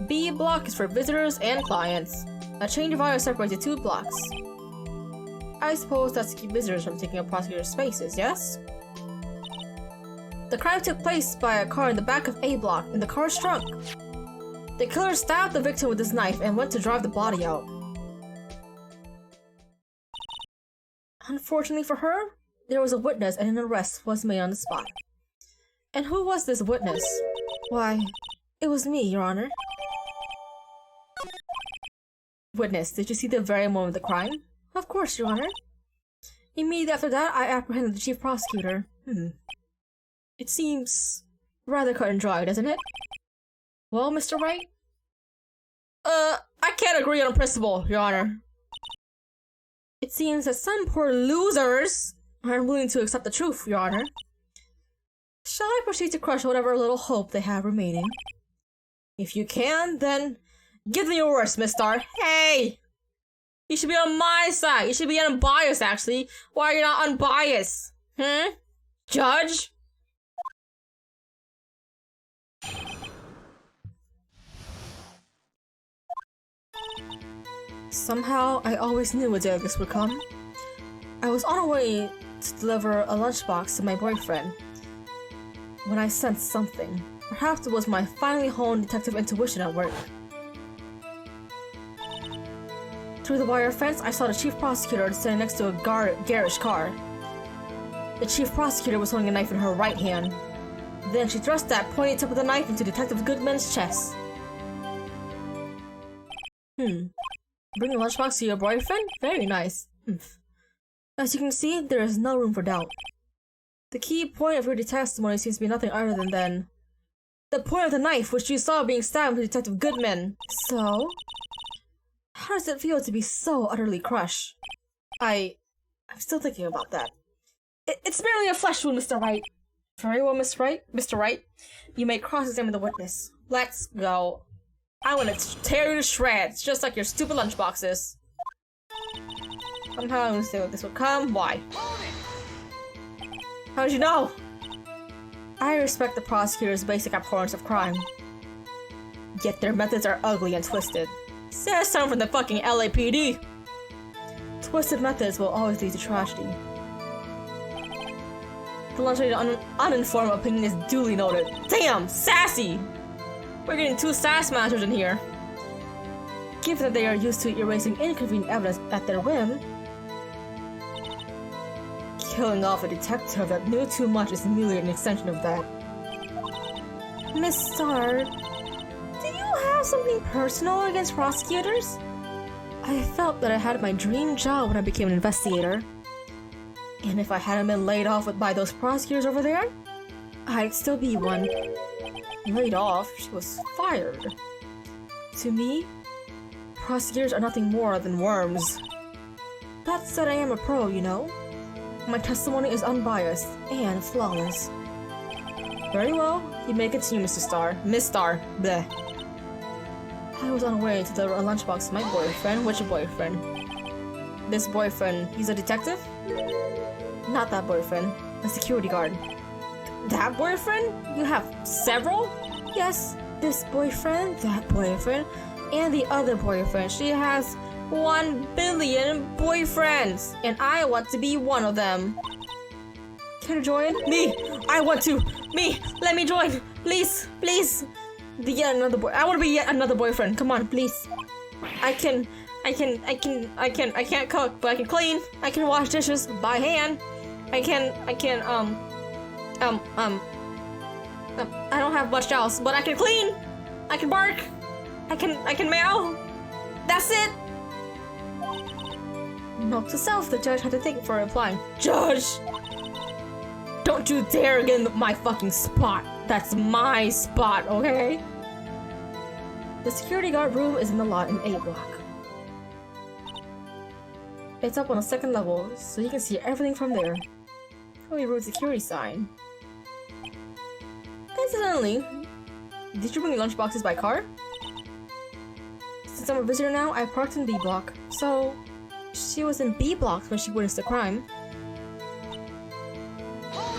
B block is for visitors and clients. A chain divider separates the 2 blocks. I suppose that's to keep visitors from taking up prosecutor's spaces, yes? The crime took place by a car in the back of A block, and the car's trunk. The killer stabbed the victim with his knife and went to drive the body out. Unfortunately for her, there was a witness and an arrest was made on the spot. And who was this witness? Why, it was me, Your Honor. Witness, did you see the very moment of the crime? Of course, Your Honor. Immediately after that, I apprehended the chief prosecutor. It seems rather cut and dry, doesn't it? Well, Mr. Wright? I can't agree on principle, Your Honor. It seems that some poor losers are unwilling to accept the truth, Your Honor. Shall I proceed to crush whatever little hope they have remaining? If you can, then give them your worst, Miss Star. Hey! You should be on my side. You should be unbiased, actually. Why are you not unbiased? Judge? Somehow, I always knew a day like this would come. I was on a way to deliver a lunchbox to my boyfriend when I sensed something. Perhaps it was my finely honed detective intuition at work. Through the wire fence, I saw the chief prosecutor standing next to a garish car. The chief prosecutor was holding a knife in her right hand. Then she thrust that pointy tip of the knife into Detective Goodman's chest. Bring a lunchbox to your boyfriend? Very nice. As you can see, there is no room for doubt. The key point of your testimony seems to be nothing other than the point of the knife which you saw being stabbed with Detective Goodman. So, how does it feel to be so utterly crushed? I'm still thinking about that. It's merely a flesh wound, Mr. Wright. Very well, Mr. Wright. You may cross-examine the witness. Let's go. I want to tear you to shreds, just like your stupid lunchboxes. Somehow I'm gonna say what this will come. Why? How did you know? I respect the prosecutor's basic abhorrence of crime. Yet their methods are ugly and twisted. Says someone from the fucking LAPD. Twisted methods will always lead to tragedy. The lunch lady's uninformed opinion is duly noted. Damn, sassy! We're getting 2 sass masters in here. Given that they are used to erasing inconvenient evidence at their whim, killing off a detective that knew too much is merely an extension of that. Miss Star, do you have something personal against prosecutors? I felt that I had my dream job when I became an investigator. And if I hadn't been laid off by those prosecutors over there, I'd still be one. Laid off? She was fired. To me, prosecutors are nothing more than worms. That said, I am a pro, you know? My testimony is unbiased and flawless. Very well, you may continue, Mr. Star. Miss Star, bleh. I was on the way to the lunchbox of my boyfriend. Which boyfriend? This boyfriend, he's a detective? Not that boyfriend, the security guard. That boyfriend? You have several? Yes, this boyfriend, that boyfriend, and the other boyfriend. She has 1 billion boyfriends, and I want to be one of them. Can you join? Me! I want to! Me! Let me join! Please! Please! Yet another boy. I want to be yet another boyfriend. Come on, please. I can't cook, but I can clean. I can wash dishes by hand. I don't have much else, but I can clean. I can bark. I can meow. That's it. Note to self, the judge had to think for replying. Judge! Don't you dare get in my fucking spot. That's my spot, okay? The security guard room is in the lot in A block. It's up on the 2nd level, so you can see everything from there. Really rude security sign. Incidentally, did you bring your lunchboxes by car? Since I'm a visitor now, I parked in B block, so she was in B block when she witnessed the crime.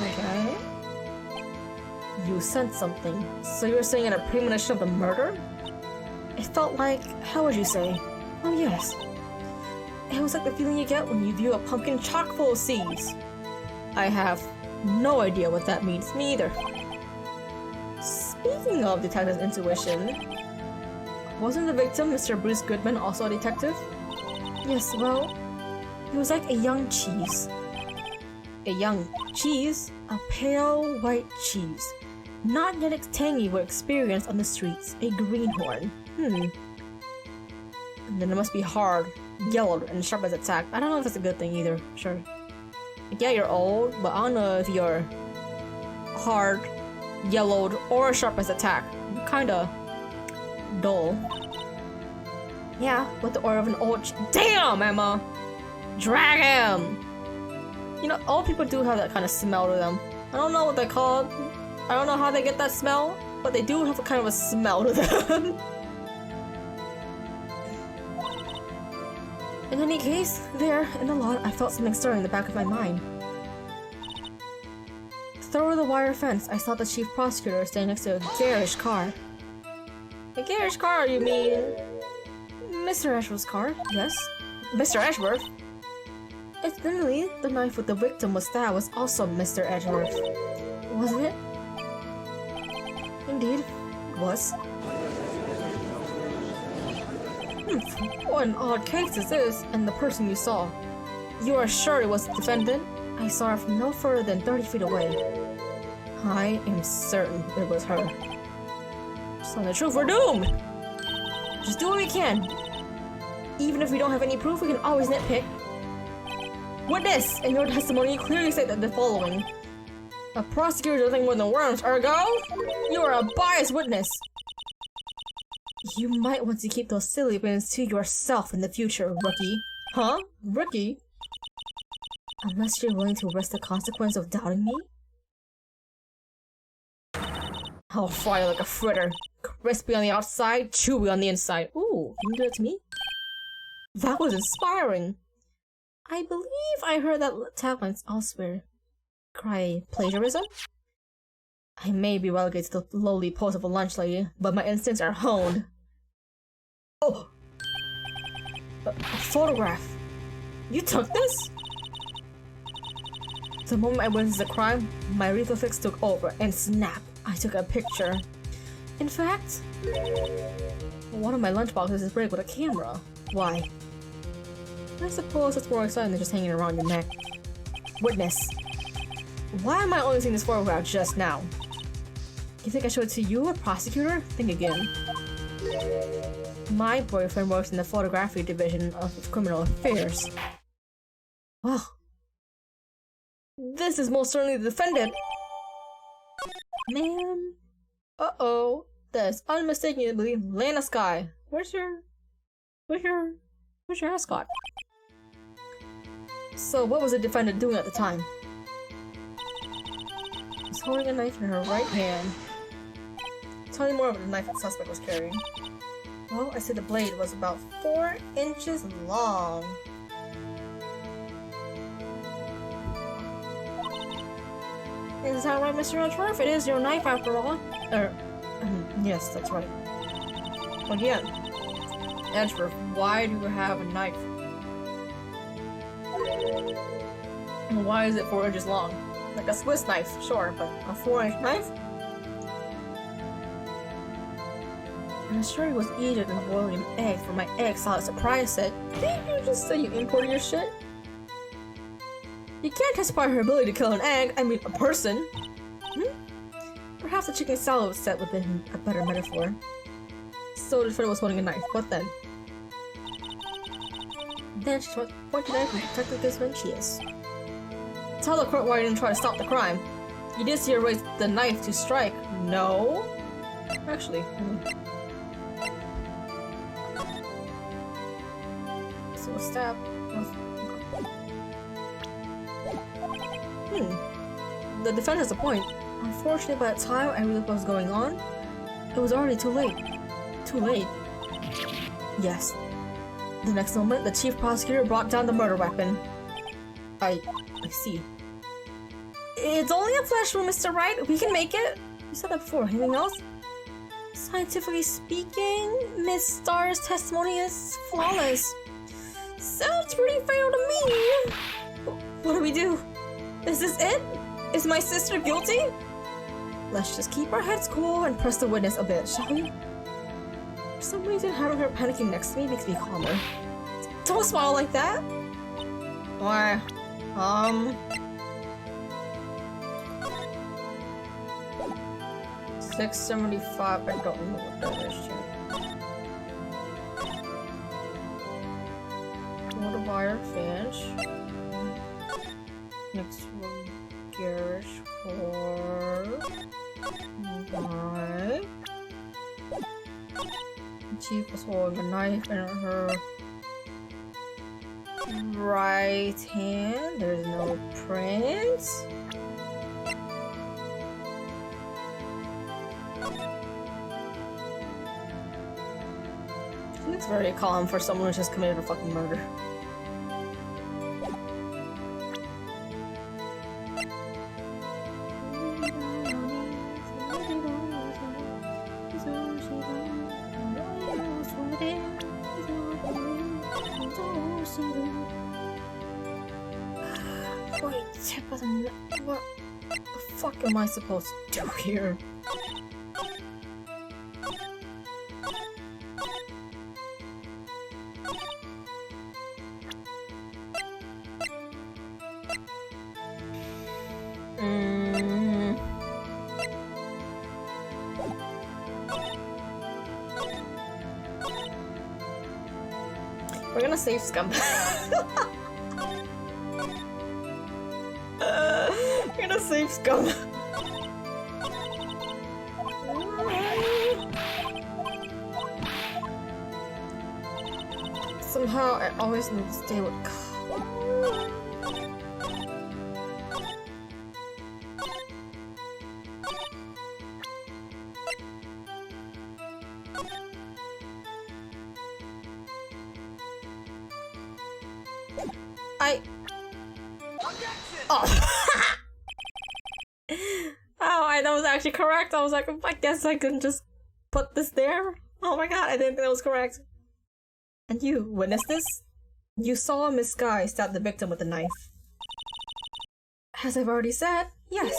Okay. You sent something. So you were saying in a premonition of the murder? It felt like, how would you say? Oh yes. It was like the feeling you get when you view a pumpkin chock full of seeds. I have no idea what that means. Me either. Speaking of detective's intuition, wasn't the victim, Mr. Bruce Goodman, also a detective? Yes, well, he was like a young cheese. A young cheese? A pale white cheese. Not yet tangy with experience on the streets. A greenhorn. And then it must be hard, yellowed, and sharp as attack. I don't know if that's a good thing either. Sure. Yeah, you're old, but I don't know if you're hard, yellowed, or sharp as attack. Kinda dull. Yeah, with the aura of an old damn, Emma! Drag him! You know, old people do have that kind of smell to them. I don't know what they're called. I don't know how they get that smell, but they do have a kind of a smell to them. In any case, there, in the lot, I felt something stirring in the back of my mind. Through the wire fence, I saw the chief prosecutor standing next to a garish car. A garish car, you mean? Mr. Ashworth's car, yes. Mr. Ashworth? Incidentally, the knife with the victim was stabbed was also Mr. Ashworth. Wasn't it? Indeed, it was. What an odd case this is, and the person you saw. You are sure it was the defendant? I saw her from no further than 30 feet away. I am certain it was her. Just telling the truth, we're doomed! Just do what we can. Even if we don't have any proof, we can always nitpick. Witness! In your testimony, you clearly state that the following. A prosecutor is nothing more than worms, ergo? You are a biased witness. You might want to keep those silly opinions to yourself in the future, rookie. Huh? Rookie? Unless you're willing to risk the consequence of doubting me? I'll fry you like a fritter. Crispy on the outside, chewy on the inside. Ooh, can you do it to me? That was inspiring. I believe I heard that tagline elsewhere. Cry plagiarism? I may be relegated to the lowly post of a lunch lady, but my instincts are honed. Oh! A photograph! You took this? The moment I witnessed the crime, my reflex took over, and snap, I took a picture. In fact, one of my lunchboxes is rigged with a camera. Why? I suppose it's more exciting than just hanging around your neck. Witness. Why am I only seeing this photograph just now? You think I showed it to you, a prosecutor? Think again. My boyfriend works in the photography division of criminal affairs. Well, this is most certainly the defendant. Man. Uh-oh. That's unmistakably Lana Sky. Where's your ascot? So what was the defendant doing at the time? She's holding a knife in her right hand. Tell me more about the knife the suspect was carrying. Well, I said the blade was about 4 inches long. Is that right, Mr. Edgeworth? It is your knife after all. Yes, that's right. Again, Edgeworth, why do you have a knife? And why is it 4 inches long? Like a Swiss knife, sure, but a 4-inch knife? I'm sure it was easier than boiling an egg for my egg salad surprise set. Didn't you just say you imported your shit? You can't testify her ability to kill an egg, I mean a person. Perhaps the chicken salad set would have been a better metaphor. So the defendant was holding a knife. What then? Then she pointed the knife and protected against when she is. Tell the court why you didn't try to stop the crime. You did see her raise the knife to strike. No. Actually. So a stab. The defendant has a point. Unfortunately, by the time I realized what was going on, it was already too late. Too late. Yes. The next moment, the chief prosecutor brought down the murder weapon. I see. It's only a flesh wound, Mr. Wright. We can make it. You said that before. Anything else? Scientifically speaking, Miss Starr's testimony is flawless. Sounds pretty fair to me. What do we do? Is this it? Is my sister guilty? Let's just keep our heads cool and press the witness a bit, shall we? For some reason, having her panicking next to me makes me calmer. Don't smile like that! Why? 675, I don't know what that is yet. Water wire fish. Next room, garage for why? Chief was holding a knife in her right hand. There's no prints. She looks very calm for someone who's just committed a fucking murder. What the fuck am I supposed to do here? We're gonna save Scum. We're gonna save Scum. Somehow I always need to stay with that was actually correct. I was like, I guess I couldn't just put this there. Oh my god, I didn't think that was correct. And you witnessed this? You saw Miss Sky stab the victim with a knife. As I've already said, yes.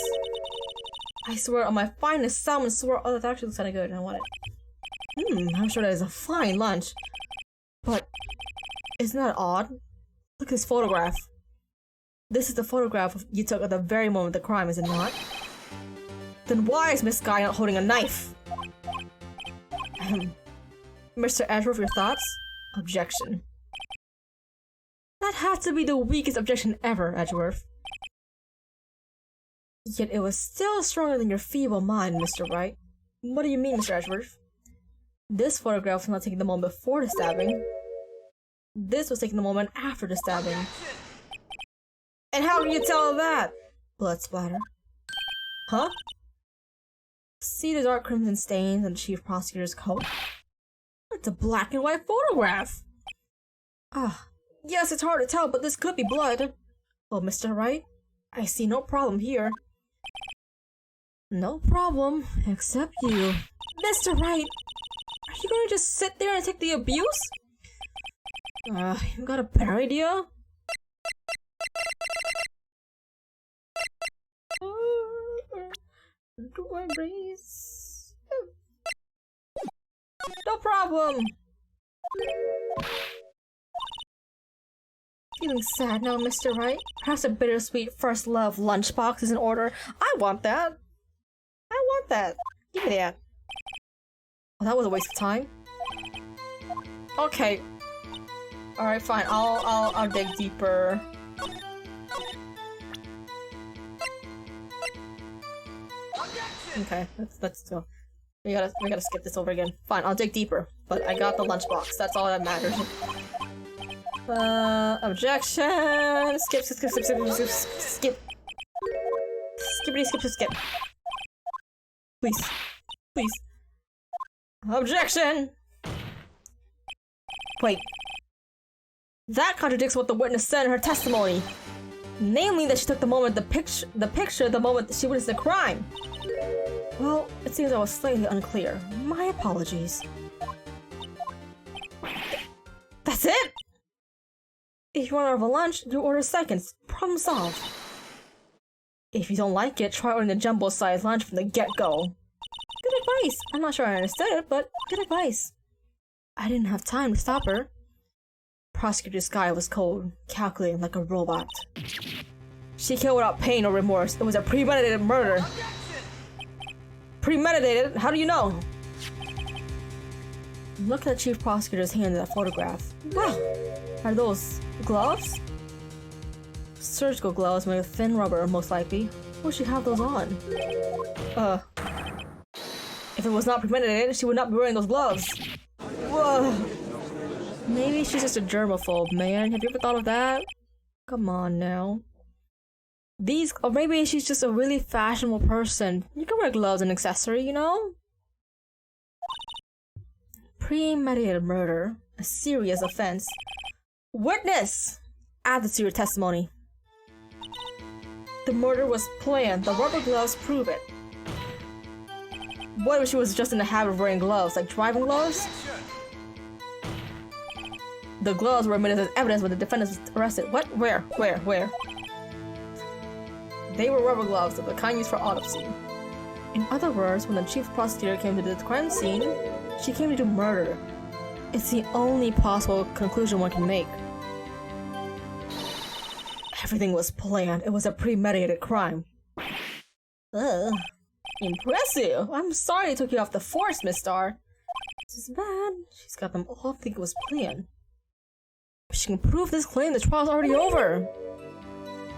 I swear on my finest salmon sword. Oh, that actually looks kinda good. I want it. I'm sure that is a fine lunch. But isn't that odd? Look at this photograph. This is the photograph you took at the very moment of the crime, is it not? Then why is Miss Guy not holding a knife? Mr. Edgeworth, your thoughts? Objection. That had to be the weakest objection ever, Edgeworth. Yet it was still stronger than your feeble mind, Mr. Wright. What do you mean, Mr. Edgeworth? This photograph was not taken the moment before the stabbing. This was taken the moment after the stabbing. And how can you tell that? Blood splatter. Huh? See the dark crimson stains on the chief prosecutor's coat? It's a black and white photograph! Ah, yes, it's hard to tell, but this could be blood. Well, Mr. Wright, I see no problem here. No problem, except you. Mr. Wright, are you going to just sit there and take the abuse? You got a better idea? Do I raise? No problem! Feeling sad now, Mr. Wright? Perhaps a bittersweet first love lunchbox is in order. I want that! I want that! Give me that! Oh, that was a waste of time. Okay. Alright, fine. I'll dig deeper. Okay, let's go. We gotta skip this over again. Fine, I'll dig deeper. But I got the lunchbox. That's all that matters. Objection! Skip. Skippity skip. Please. Objection! Wait. That contradicts what the witness said in her testimony. Namely that she took the picture the moment that she witnessed the crime. Well, it seems I was slightly unclear. My apologies. That's it? If you want to order lunch, you order seconds. Problem solved. If you don't like it, try ordering the jumbo-sized lunch from the get-go. Good advice. I'm not sure I understood it, but good advice. I didn't have time to stop her. Prosecutor Sky was cold, calculating like a robot. She killed without pain or remorse. It was a premeditated murder. Premeditated? How do you know? Look at the chief prosecutor's hand in that photograph. Wow! Are those gloves? Surgical gloves made of thin rubber, most likely. Why would she have those on? If it was not premeditated, she would not be wearing those gloves. Whoa! Maybe she's just a germaphobe, man. Have you ever thought of that? Come on now. Or maybe she's just a really fashionable person. You can wear gloves and accessory, you know? Premeditated murder. A serious offense. Witness! Add this to your testimony. The murder was planned. The rubber gloves prove it. What if she was just in the habit of wearing gloves, like driving gloves? The gloves were admitted as evidence when the defendant was arrested. What? Where? They were rubber gloves of the kind used for autopsy. In other words, when the chief prosecutor came to the crime scene, she came to do murder. It's the only possible conclusion one can make. Everything was planned. It was a premeditated crime. Ugh. Impressive. I'm sorry it took you off the force, Miss Star. This is bad. She's got them all think it was planned. If she can prove this claim, the trial's already over.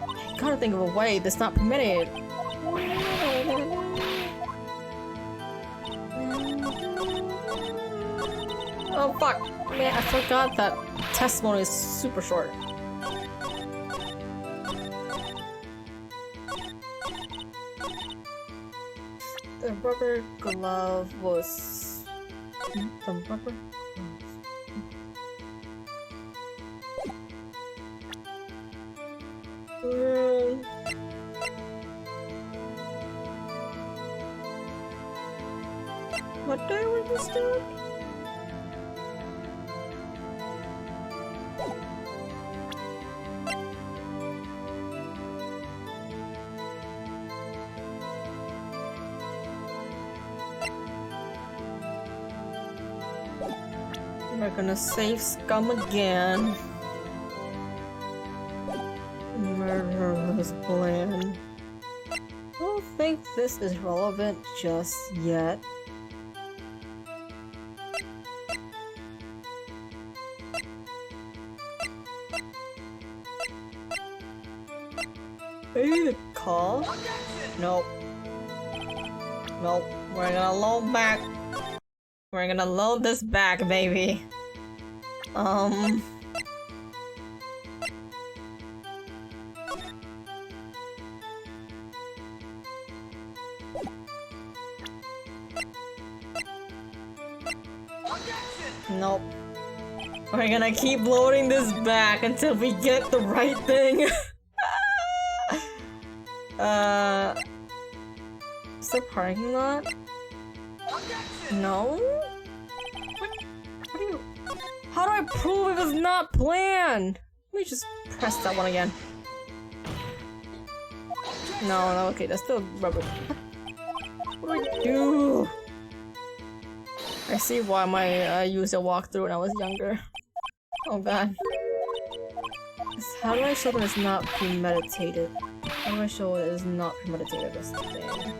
I gotta think of a way that's not premeditated. Oh fuck. Man, I forgot that testimony is super short. The rubber glove was... The rubber... What day was this done? We're gonna save scum again. Murder. was bland. I don't think this is relevant just yet. Maybe the call? Nope. Nope. We're gonna load back. We're gonna load this back, baby. Nope. We're gonna keep loading this back until we get the right thing. Is the parking lot? No? What do you... How do I prove it was not planned? Let me just press that one again. No, okay, that's still rubber. What do I do? I see why I used a walkthrough when I was younger. Oh god. How do I show that it's not premeditated? How do I show that it is not premeditated? That's the thing.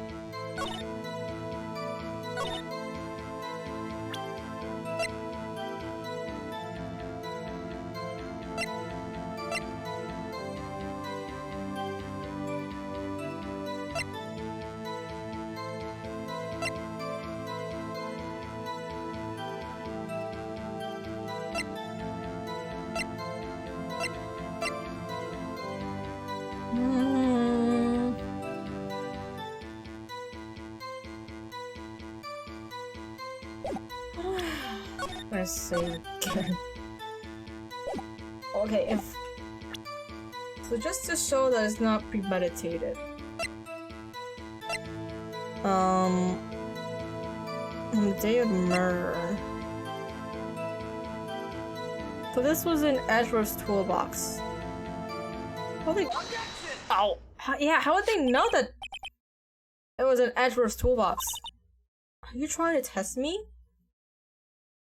Let's see again. Okay, if so, just to show that it's not premeditated. Day of murder. So this was in Edgeworth's toolbox. How they? Ow! Yeah, how would they know that it was in Edgeworth's toolbox? Are you trying to test me?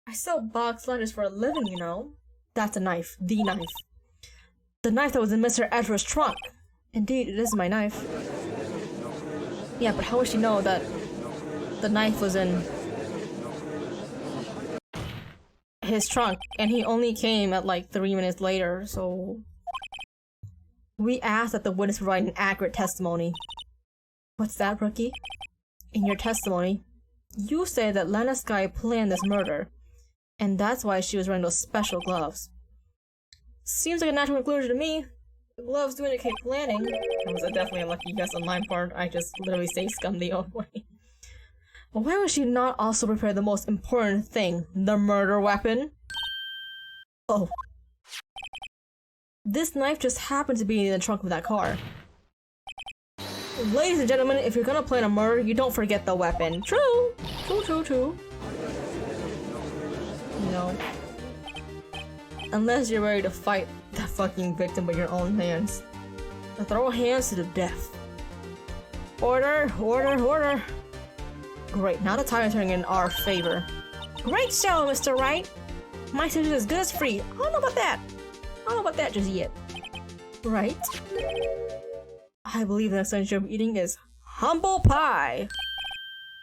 I sell box lunches for a living, you know. That's a knife. The knife. The knife that was in Mr. Edgeworth's trunk. Indeed, it is my knife. Yeah, but how would she know that the knife was in his trunk and he only came at like 3 minutes later, so... We asked that the witness provide an accurate testimony. What's that, Rookie? In your testimony, you say that Lana Skye planned this murder. And that's why she was wearing those special gloves. Seems like a natural conclusion to me. The gloves do indicate planning. That was definitely a lucky guess on my part. I just literally say scum the old way. But why would she not also prepare the most important thing? The murder weapon? Oh. This knife just happened to be in the trunk of that car. Ladies and gentlemen, if you're gonna plan a murder, you don't forget the weapon. True! True. No. Unless you're ready to fight the fucking victim with your own hands. Throw hands to the death. Order! Great, now the tide is turning in our favor. Great show, Mr. Wright! My suit is as good as free. I don't know about that just yet. Right? I believe the next lunch you're eating is humble pie!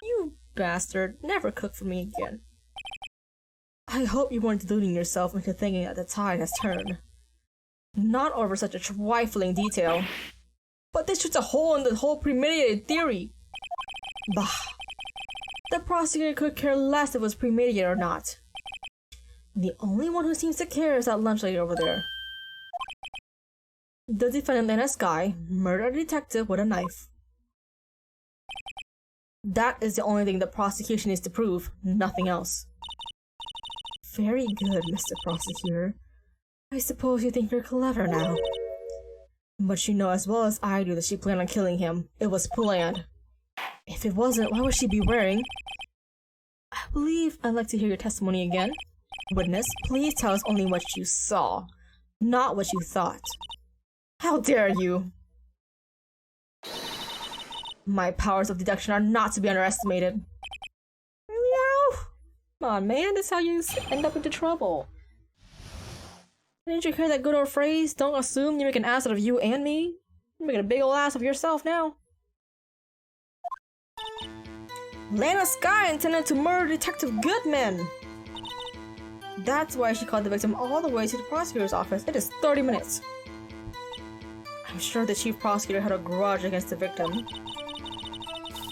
You bastard, never cook for me again. I hope you weren't deluding yourself into thinking that the tide has turned. Not over such a trifling detail. But this shoots a hole in the whole premeditated theory. Bah. The prosecutor could care less if it was premeditated or not. The only one who seems to care is that lunch lady over there. The defendant, Lana Skye, murdered a detective with a knife. That is the only thing the prosecution needs to prove, nothing else. Very good, Mr. Prosecutor. I suppose you think you're clever now. But you know as well as I do that she planned on killing him. It was planned. If it wasn't, why would she be wearing? I believe I'd like to hear your testimony again. Witness, please tell us only what you saw, not what you thought. How dare you! My powers of deduction are not to be underestimated. Come on, man, that's how you end up into trouble. Didn't you hear that good old phrase, don't assume you make an ass out of you and me? You're making a big ol' ass of yourself now. Lana Sky intended to murder Detective Goodman! That's why she called the victim all the way to the prosecutor's office. It is 30 minutes. I'm sure the chief prosecutor had a grudge against the victim.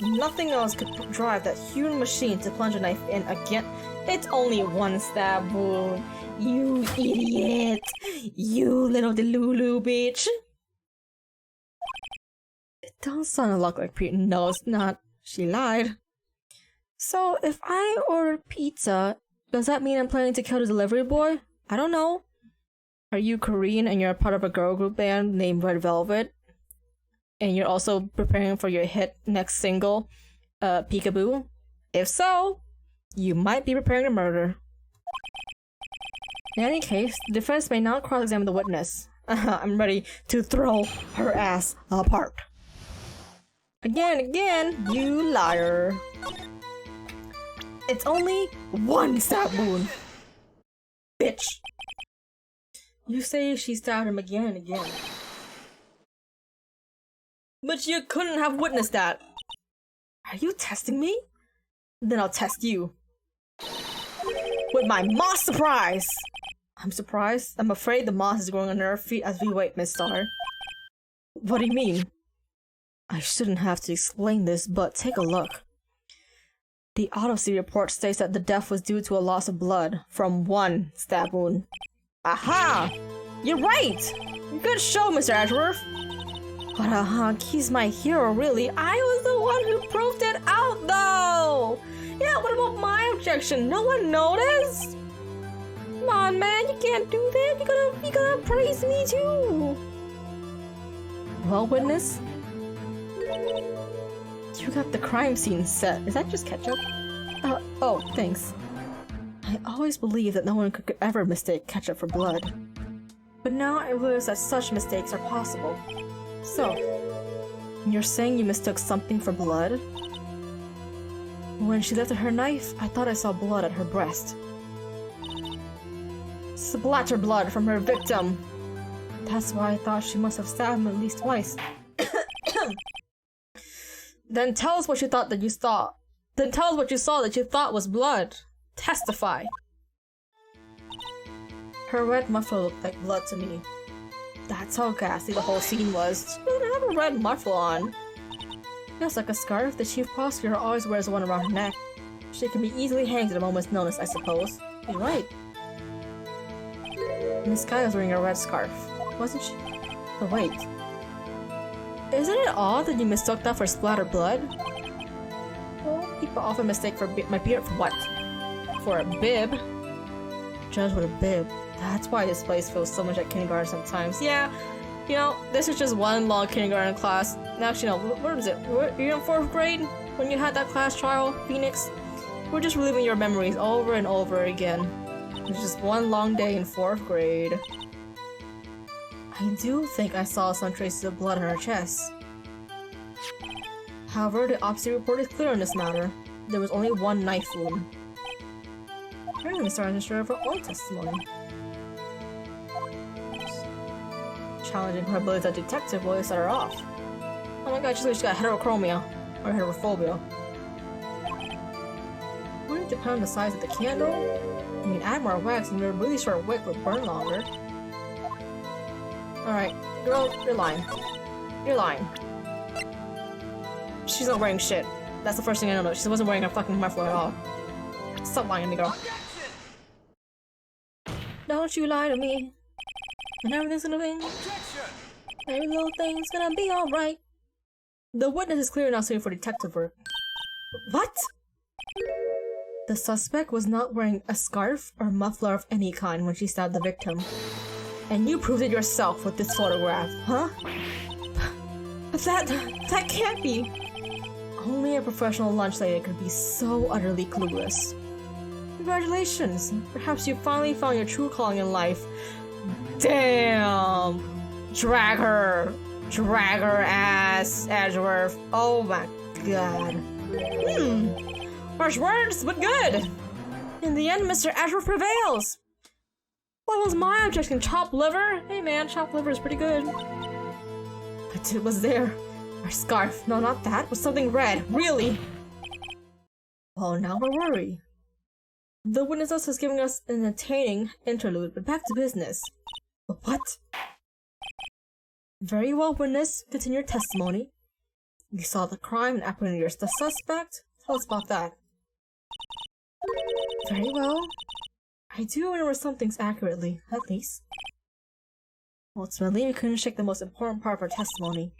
Nothing else could drive that human machine to plunge a knife in again. It's only one stab wound. You idiot! You little delulu bitch! It don't sound a lot like Pete. No, it's not. She lied. So, if I order pizza, does that mean I'm planning to kill the delivery boy? I don't know. Are you Korean and you're a part of a girl group band named Red Velvet? And you're also preparing for your hit next single, Peekaboo? If so, you might be preparing a murder. In any case, the defense may now cross-examine the witness. I'm ready to throw her ass apart. Again, you liar. It's only one stab wound. Bitch. You say she stabbed him again and again. But you couldn't have witnessed that. Are you testing me? Then I'll test you. With my moss surprise! I'm surprised. I'm afraid the moss is growing under our feet as we wait, Miss Star. What do you mean? I shouldn't have to explain this, but take a look. The autopsy report states that the death was due to a loss of blood from one stab wound. Aha! You're right! Good show, Mr. Ashworth! But he's my hero, really. I was the one who proved it out, though! Yeah, what about my objection? No one noticed? Come on, man, you can't do that. You gotta praise me, too! Well, witness? You got the crime scene set. Is that just ketchup? Oh, thanks. I always believed that no one could ever mistake ketchup for blood. But now I realize that such mistakes are possible. So, you're saying you mistook something for blood? When she lifted her knife, I thought I saw blood at her breast. Splatter blood from her victim! That's why I thought she must have stabbed him at least twice. Then tell us what you thought that you saw. Then tell us what you saw that you thought was blood. Testify. Her red muffler looked like blood to me. That's how ghastly the whole scene was. She didn't have a red muffler on. Just like a scarf, the chief prosecutor always wears one around her neck. She can be easily hanged at a moment's notice, I suppose. You're right. Miss Sky was wearing a red scarf, wasn't she? But wait. Isn't it odd that you mistook that for splattered blood? Well, people often mistake my beard for what? For a bib? Judge with a bib. That's why this place feels so much like kindergarten sometimes. Yeah, you know, this is just one long kindergarten class. Actually, no, what is it? Were you in 4th grade when you had that class trial, Phoenix? We're just reliving your memories over and over again. It's just one long day in 4th grade. I do think I saw some traces of blood on her chest. However, the autopsy report is clear on this matter. There was only one knife wound. Apparently, Miss Star isn't sure of her own testimony. Challenging her ability as a detective will set her off. Oh my god, she's got heterochromia. Or heterophobia. Wouldn't it depend on the size of the candle? I mean, add more wax and your really short wick would burn longer. Alright, girl, you're lying. You're lying. She's not wearing shit. That's the first thing I know. She wasn't wearing a fucking muffler at all. Stop lying to me, girl. Don't you lie to me. And everything's gonna be... Every little thing's gonna be alright. The witness is clear now suited for detective work. What? The suspect was not wearing a scarf or muffler of any kind when she stabbed the victim. And you proved it yourself with this photograph, huh? But that can't be. Only a professional lunch lady could be so utterly clueless. Congratulations! Perhaps you finally found your true calling in life. Damn! Drag her! Drag her ass, Edgeworth. Oh my god. Harsh words, but good! In the end, Mr. Edgeworth prevails! What was my objection? Chopped liver? Hey man, chopped liver is pretty good. I It was there. Our scarf. No, not that. It was something red. Really? Well, now we're worried. The witness has given us an entertaining interlude, but back to business. What? Very well, witness. Continue your testimony. You saw the crime and apprehended the suspect? Tell us about that. Very well. I do remember some things accurately, at least. Ultimately, we couldn't shake the most important part of our testimony.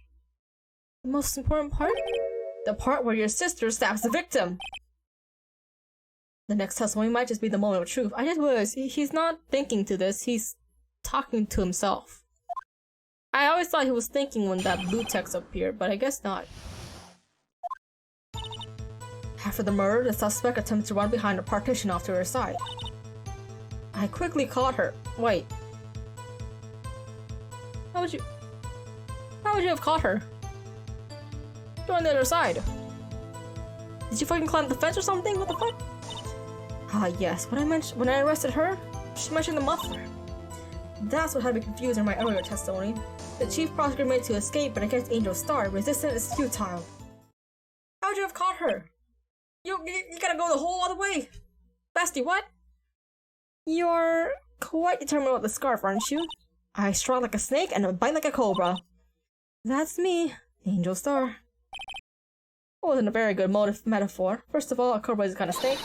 The most important part? The part where your sister stabs the victim! The next testimony might just be the moment of truth. I just realized he's not thinking to this, he's talking to himself. I always thought he was thinking when that blue text appeared, but I guess not. After the murder, the suspect attempted to run behind a partition off to her side. I quickly caught her. Wait. How would you have caught her? You're on the other side. Did you fucking climb the fence or something? What the fuck? Ah, yes. When I arrested her, she mentioned the muffler. That's what had me confused in my earlier testimony. The chief prosecutor made to escape, but against Angel Star, resistance is futile. How would you have caught her? You gotta go the whole other way. Bestie, what? You're quite determined about the scarf, aren't you? I strike like a snake and bite like a cobra. That's me, Angel Star. It wasn't a very good metaphor. First of all, a cobra is a kind of snake.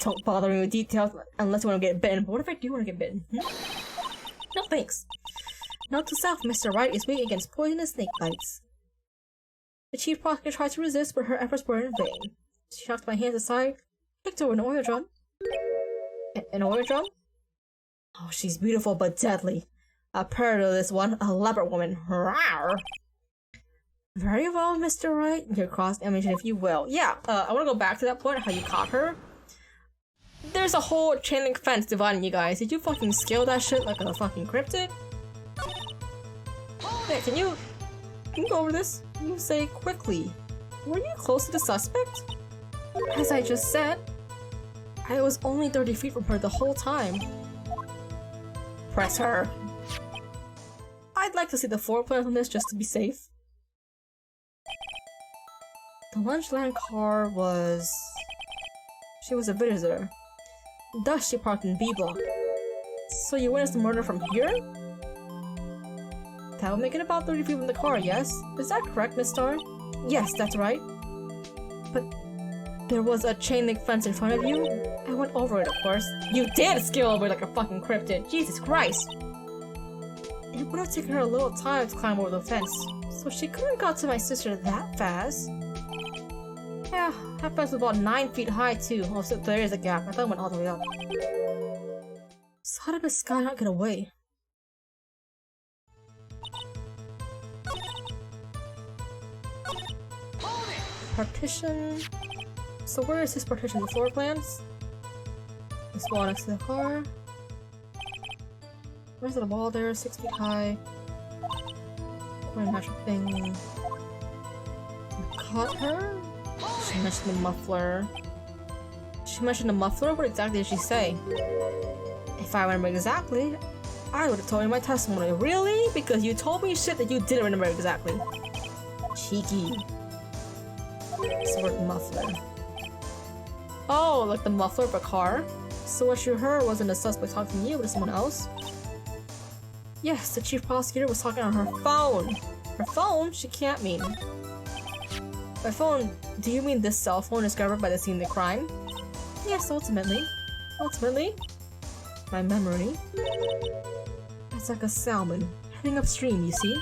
Don't bother me with details unless you want to get bitten. But what if I do want to get bitten? No thanks. Note to self, Mr. Wright is weak against poisonous snake bites. The chief prosecutor tried to resist, but her efforts were in vain. She shocked my hands aside, kicked over an oil drum. An oil drum? Oh, she's beautiful but deadly. A parrot of this one, a leopard woman. Rawr. Very well, Mr. Wright. Your cross-imaging, if you will. Yeah, I want to go back to that point, how you caught her. There's a whole chain link fence dividing you guys. Did you fucking scale that shit like a fucking cryptid? Yeah, can you go over this? You say quickly. Were you close to the suspect? As I just said, I was only 30 feet from her the whole time. Press her. I'd like to see the floor plan on this just to be safe. The Lunchland car was... She was a visitor. Thus she parked in B block. So you witnessed the murder from here? That would make it about 30 feet from the car, yes? Is that correct, Miss Star? Yes, that's right. But there was a chain link fence in front of you? I went over it, of course. You did scale over it like a fucking cryptid! Jesus Christ! It would have taken her a little time to climb over the fence, so she couldn't have got to my sister that fast. Yeah, that fence was about 9 feet high too. Oh, so there is a gap. I thought it went all the way up. So how did Miss Sky not get away? Partition. So where is this partition? The floor plans? This wall next to the car. Where's the wall there? 6 feet high. Quite a natural thing. You caught her? She mentioned the muffler. She mentioned the muffler? What exactly did she say? If I remember exactly, I would have told you my testimony. Really? Because you told me shit that you didn't remember exactly. Cheeky. Sword muffler. Oh, like the muffler of a car? So what you heard wasn't a suspect talking to you, but to someone else? Yes, the chief prosecutor was talking on her phone. Her phone? She can't mean. By phone, do you mean this cell phone discovered by the scene of the crime? Yes, ultimately. Ultimately? My memory. It's like a salmon, heading upstream, you see?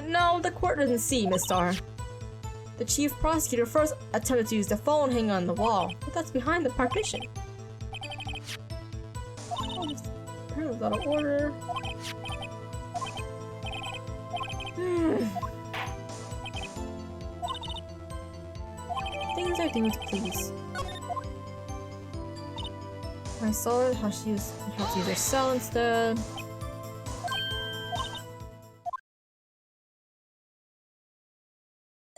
No, the court doesn't see, Miss Star. The chief prosecutor first attempted to use the phone hanging on the wall, but that's behind the partition. Oh, apparently out of order. Things I do to please. I saw it, how she used to use her cell instead.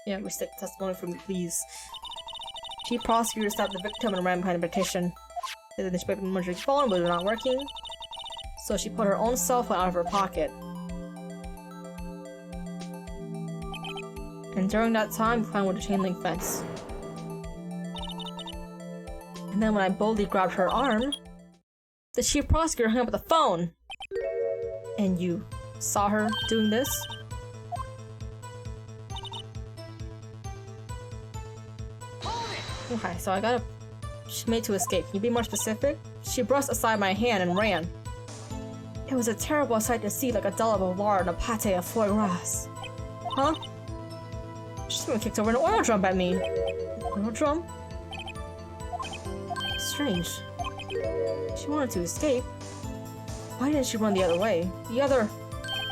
Yeah, restate the testimony for me, please. Chief prosecutor stopped the victim and ran behind the petition. They didn't expect the murder's phone, but it was not working. So she put her own cell phone out of her pocket. And during that time, we climbed with a chain link fence. And then when I boldly grabbed her arm, the chief prosecutor hung up the phone. And you saw her doing this? Okay, so I got she made to escape. Can you be more specific? She brushed aside my hand and ran. It was a terrible sight to see, like a dollop of lard and a pate of foie gras. Huh? She's even kicked over an oil drum at me. Oil drum? Strange. She wanted to escape. Why didn't she run the other way? The other...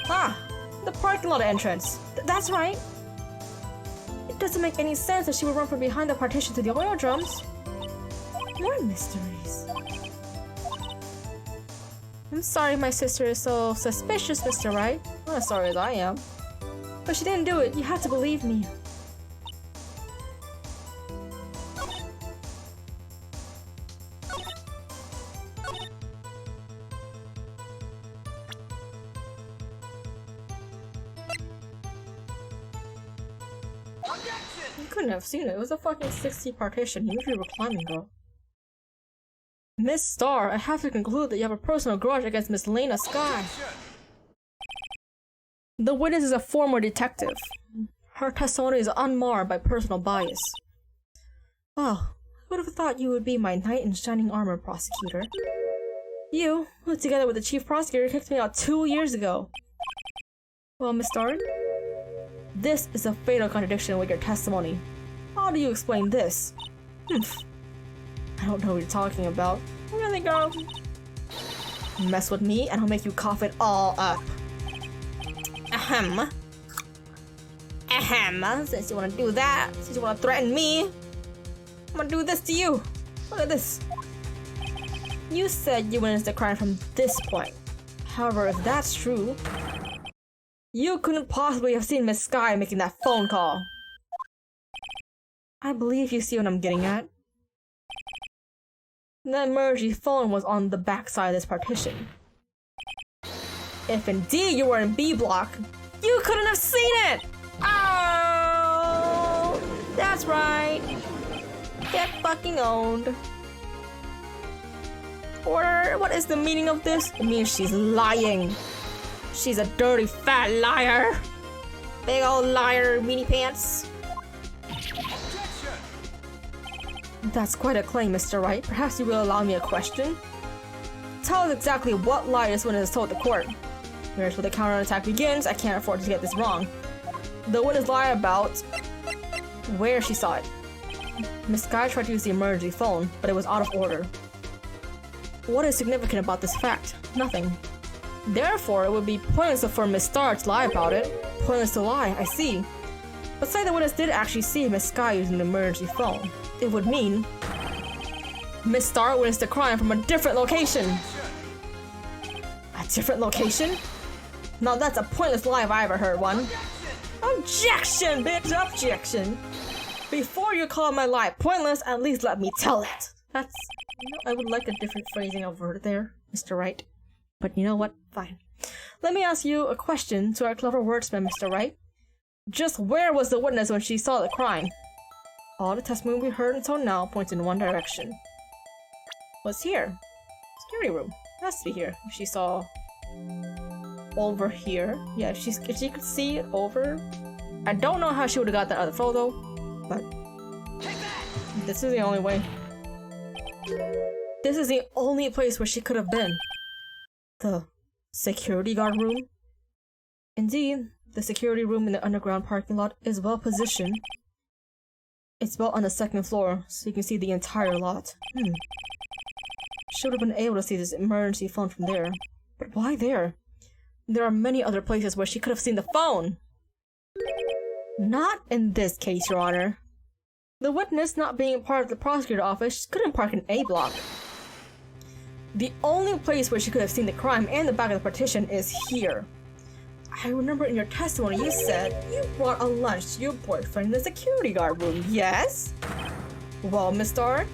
Ah! The parking lot entrance. That's right! It doesn't make any sense that she would run from behind the partition to the oil drums. More mysteries. I'm sorry my sister is so suspicious, Mr. Wright. Not as sorry as I am. But she didn't do it. You have to believe me. You couldn't have seen it. It was a fucking 60 partition. You usually were climbing, girl. Miss Starr, I have to conclude that you have a personal grudge against Miss Lena Sky. The witness is a former detective. Her testimony is unmarred by personal bias. Well, I would have thought you would be my knight in shining armor, prosecutor. You, who together with the chief prosecutor, kicked me out 2 years ago. Well, Miss Starr, this is a fatal contradiction with your testimony. How do you explain this? I don't know what you're talking about. Really, girl? Mess with me and I'll make you cough it all up. Ahem. Ahem. Since you want to do that, since you want to threaten me, I'm gonna do this to you. Look at this. You said you witnessed the crime from this point. However, if that's true, you couldn't possibly have seen Miss Sky making that phone call. I believe you see what I'm getting at. That emergency phone was on the backside of this partition. If indeed you were in B block, you couldn't have seen it! Oh, that's right. Get fucking owned. Or what is the meaning of this? It means she's lying. She's a dirty fat liar. Big old liar, meanie pants. That's quite a claim, Mr. Wright. Perhaps you will allow me a question? Tell us exactly what lie this witness told the court. Here's where the counterattack begins. I can't afford to get this wrong. The witness lied about where she saw it. Miss Sky tried to use the emergency phone, but it was out of order. What is significant about this fact? Nothing. Therefore, it would be pointless for Miss Starr to lie about it. Pointless to lie, I see. But say the witness did actually see Miss Sky using the emergency phone. It would mean Miss Starr witnessed the crime from a different location. A different location? Now that's a pointless lie if I ever heard one. Objection, bitch! Objection! Before you call my lie pointless, at least let me tell it. That's... You know, I would like a different phrasing of word there, Mr. Wright. But you know what? Fine. Let me ask you a question to our clever wordsman, Mr. Wright. Just where was the witness when she saw the crime? All the testimony we heard until now points in one direction. What's here? Security room. Has to be here. She saw... over here. Yeah, if she could see it over... I don't know how she would have got that other photo, but... this is the only way. This is the only place where she could have been. The security guard room? Indeed, the security room in the underground parking lot is well positioned. It's built on the second floor, so you can see the entire lot. Should have been able to see this emergency phone from there. But why there? There are many other places where she could have seen the phone! Not in this case, Your Honor. The witness, not being part of the prosecutor's office, couldn't park in A block. The only place where she could have seen the crime and the back of the partition is here. I remember in your testimony you said you brought a lunch to your boyfriend in the security guard room, yes? Well, Miss Starr?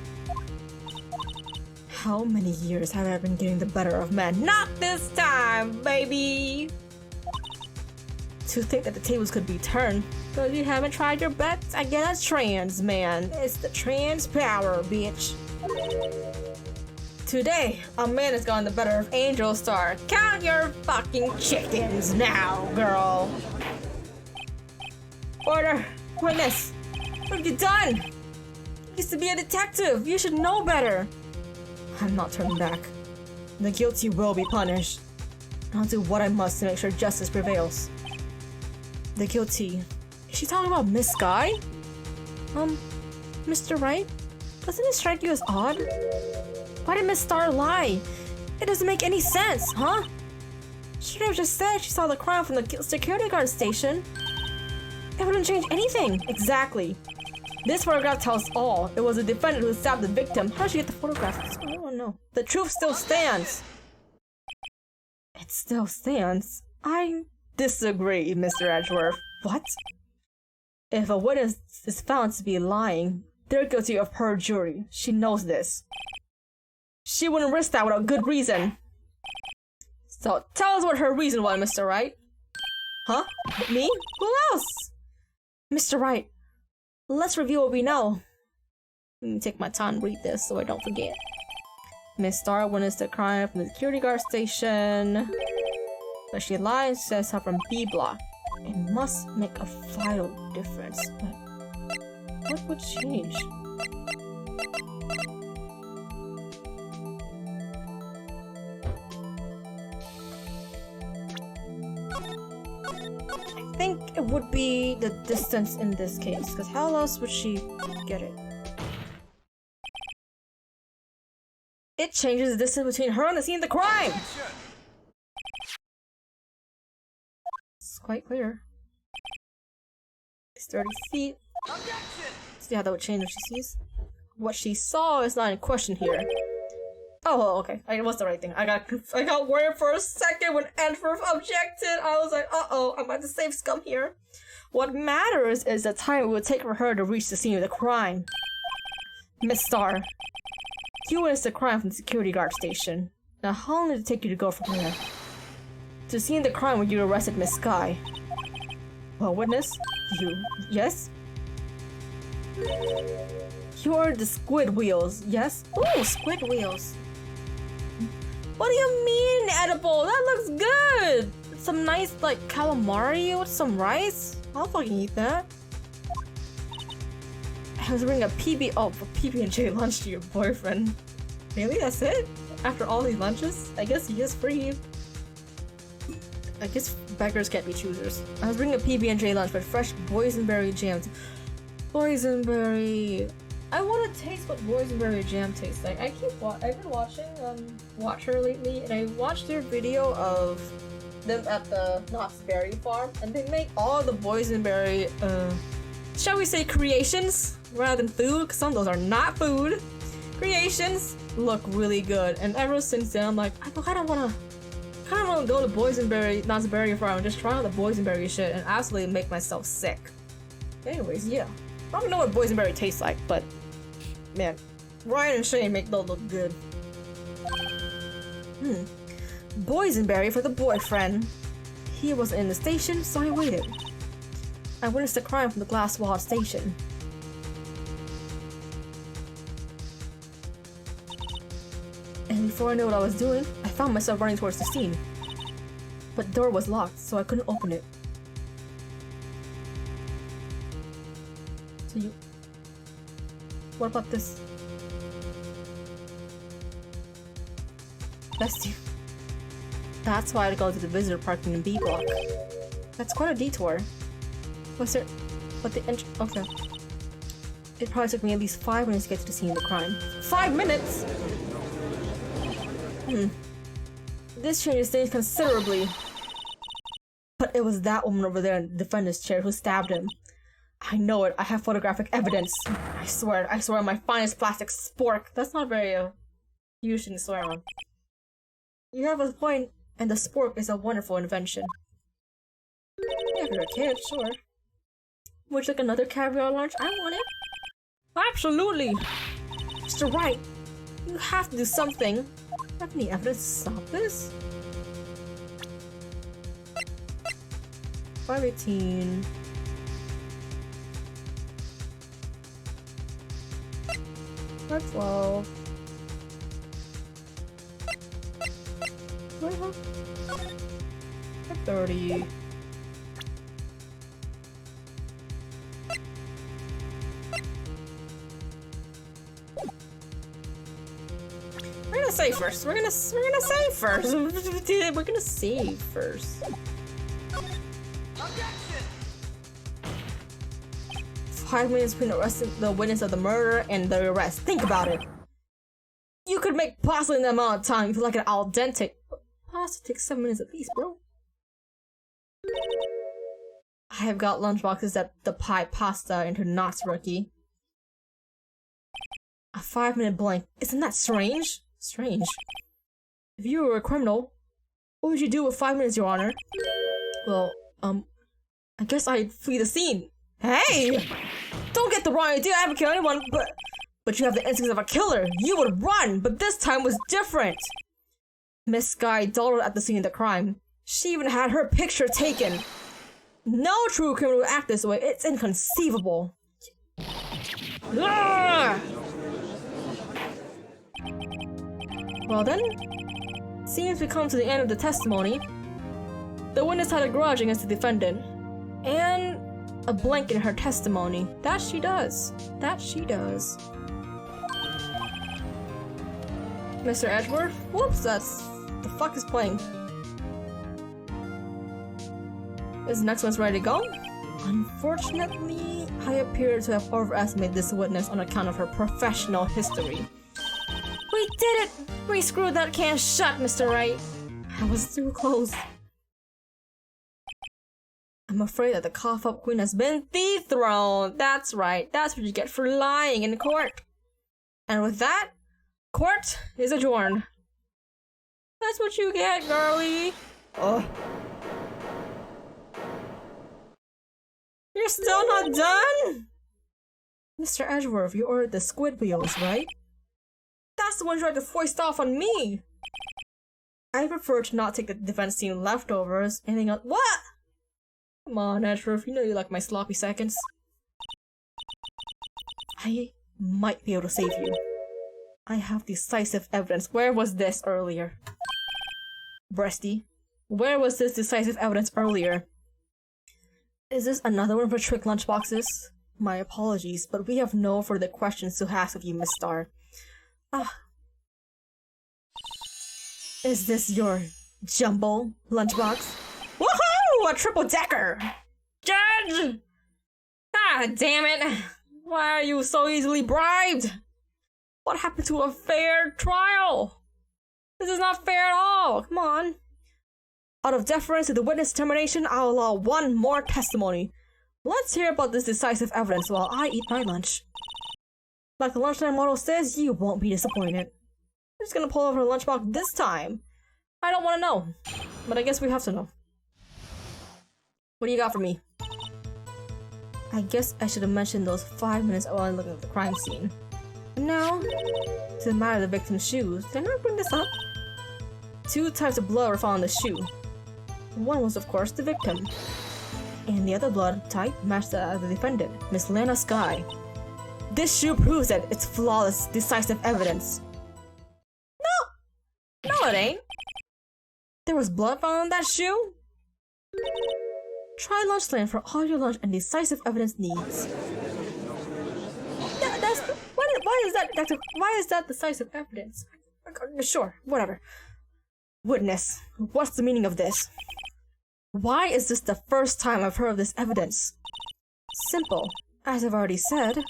How many years have I been getting the better of men? Not this time, baby! To think that the tables could be turned, Cause you haven't tried your best against trans, man. It's the trans power, bitch. Today, a man has gotten the better of Angel Star. Count your fucking chickens now, girl. Order. Witness. What have you done? You used to be a detective. You should know better. I'm not turning back. The guilty will be punished. I'll do what I must to make sure justice prevails. The guilty. Is she talking about Miss Sky? Mr. Wright? Doesn't it strike you as odd? Why did Miss Star lie? It doesn't make any sense, huh? She could have just said she saw the crime from the security guard station. It wouldn't change anything. Exactly. This photograph tells all. It was the defendant who stabbed the victim. How did she get the photograph? I don't know. The truth still stands. It still stands. I disagree, Mr. Edgeworth. What? If a witness is found to be lying, they're guilty of perjury. She knows this. She wouldn't risk that without good reason. So tell us what her reason was, Mr. Wright. Huh? Me? Who else? Mr. Wright, let's review what we know. Let me take my time to read this so I don't forget. Miss Star witnessed the crime from the security guard station. But she lied, says her from B block. It must make a vital difference, but what would change? I think it would be the distance in this case, because how else would she get it? It changes the distance between her and the scene of the crime! It's quite clear. It's 30 feet. See how that would change what she sees? What she saw is not in question here. Oh, okay. It was the right thing. I got worried for a second when Edgeworth objected. I was like, uh-oh, I'm about to save scum here. What matters is the time it would take for her to reach the scene of the crime. Miss Star, you witnessed the crime from the security guard station. Now, how long did it take you to go from there to seeing the crime when you arrested Miss Sky? Well, witness, you, yes? You are the squid wheels, yes? Ooh, squid wheels. What do you mean, edible? That looks good! Some nice, like, calamari with some rice? I'll fucking eat that. I was bringing a PB&J lunch to your boyfriend. Really? That's it? After all these lunches? I guess he is free. I guess beggars can't be choosers. I was bringing a PB&J lunch with fresh boysenberry jam. Boysenberry. I want to taste what boysenberry jam tastes like. I've been watching Watch Her lately, and I watched their video of them at the Knott's Berry Farm, and they make all the boysenberry, shall we say creations rather than food, because some of those are not food. Creations look really good, and ever since then I'm like, I kind of want to go to Knott's Berry Farm and just try out the boysenberry shit and absolutely make myself sick. Anyways, yeah. I don't know what boysenberry tastes like, but man, Ryan and Shane make those look good. Boysenberry for the boyfriend. He was in the station, so I waited. I witnessed the crime from the glass wall station. And before I knew what I was doing, I found myself running towards the scene. But the door was locked, so I couldn't open it. So what about this? That's you. That's why I go to the visitor parking in B block. That's quite a detour. Was there? But the okay. It probably took me at least 5 minutes to get to the scene of the crime. 5 minutes? This changes things considerably. But it was that woman over there in the defendant's chair who stabbed him. I know it. I have photographic evidence. I swear on my finest plastic spork. That's not very, you shouldn't swear on. You have a point, and the spork is a wonderful invention. Yeah, if you're a kid, sure. Would you like another caviar lunch? I want it. Absolutely! Mr. Wright, you have to do something. Do you have any evidence to stop this? 518. At 12. At 30. We're gonna save first. We're gonna save first. We're gonna save first. 5 minutes between arresting the witness of the murder and the arrest. Think about it. You could make pasta in that amount of time if you like it al dente. Pasta takes 7 minutes at least, bro. I have got lunchboxes that the pie pasta into knots, rookie. A 5-minute blank. Isn't that strange? Strange. If you were a criminal, what would you do with 5 minutes, Your Honor? Well, I guess I'd flee the scene. Hey! Don't get the wrong idea, I haven't killed anyone, but you have the instincts of a killer. You would run, but this time was different. Miss Sky dawdled at the scene of the crime. She even had her picture taken. No true criminal would act this way. It's inconceivable. Ugh! Well then, seems we come to the end of the testimony. The witness had a grudge against the defendant, and a blank in her testimony. That she does. That she does. Mr. Edgeworth? Whoops, that's... the fuck is playing? Is the next one's ready to go? Unfortunately, I appear to have overestimated this witness on account of her professional history. We did it! We screwed that can shut, Mr. Wright. I was too close. I'm afraid that the cough-up queen has been dethroned. That's right. That's what you get for lying in court. And with that, court is adjourned. That's what you get, girlie. Oh. You're still not done? Mr. Edgeworth, you ordered the squid wheels, right? That's the one you tried to foist off on me. I prefer to not take the defense team leftovers. Anything else? What? Come on, Edgeworth, you know you like my sloppy seconds. I might be able to save you. I have decisive evidence. Where was this earlier? Breasty, where was this decisive evidence earlier? Is this another one of her trick lunchboxes? My apologies, but we have no further questions to ask of you, Miss Star. Is this your jumbo lunchbox? Woohoo! A triple-decker! Judge! Ah, damn it! Why are you so easily bribed? What happened to a fair trial? This is not fair at all! Come on! Out of deference to the witness determination, I'll allow one more testimony. Let's hear about this decisive evidence while I eat my lunch. Like the lunchtime motto says, you won't be disappointed. I'm just gonna pull over her lunchbox this time. I don't want to know, but I guess we have to know. What do you got for me? I guess I should have mentioned those 5 minutes while I'm looking at the crime scene. And now, to the matter of the victim's shoes. Did I not bring this up? 2 types of blood were found in the shoe. One was, of course, the victim. And the other blood type matched that of the defendant, Miss Lana Sky. This shoe proves that it's flawless, decisive evidence. No, it ain't. There was blood found on that shoe? Try Lunchland for all your lunch and decisive evidence needs. Yeah, that's... Why is that, Doctor? Why is that decisive evidence? Sure, whatever. Witness, what's the meaning of this? Why is this the first time I've heard of this evidence? Simple. As I've already said,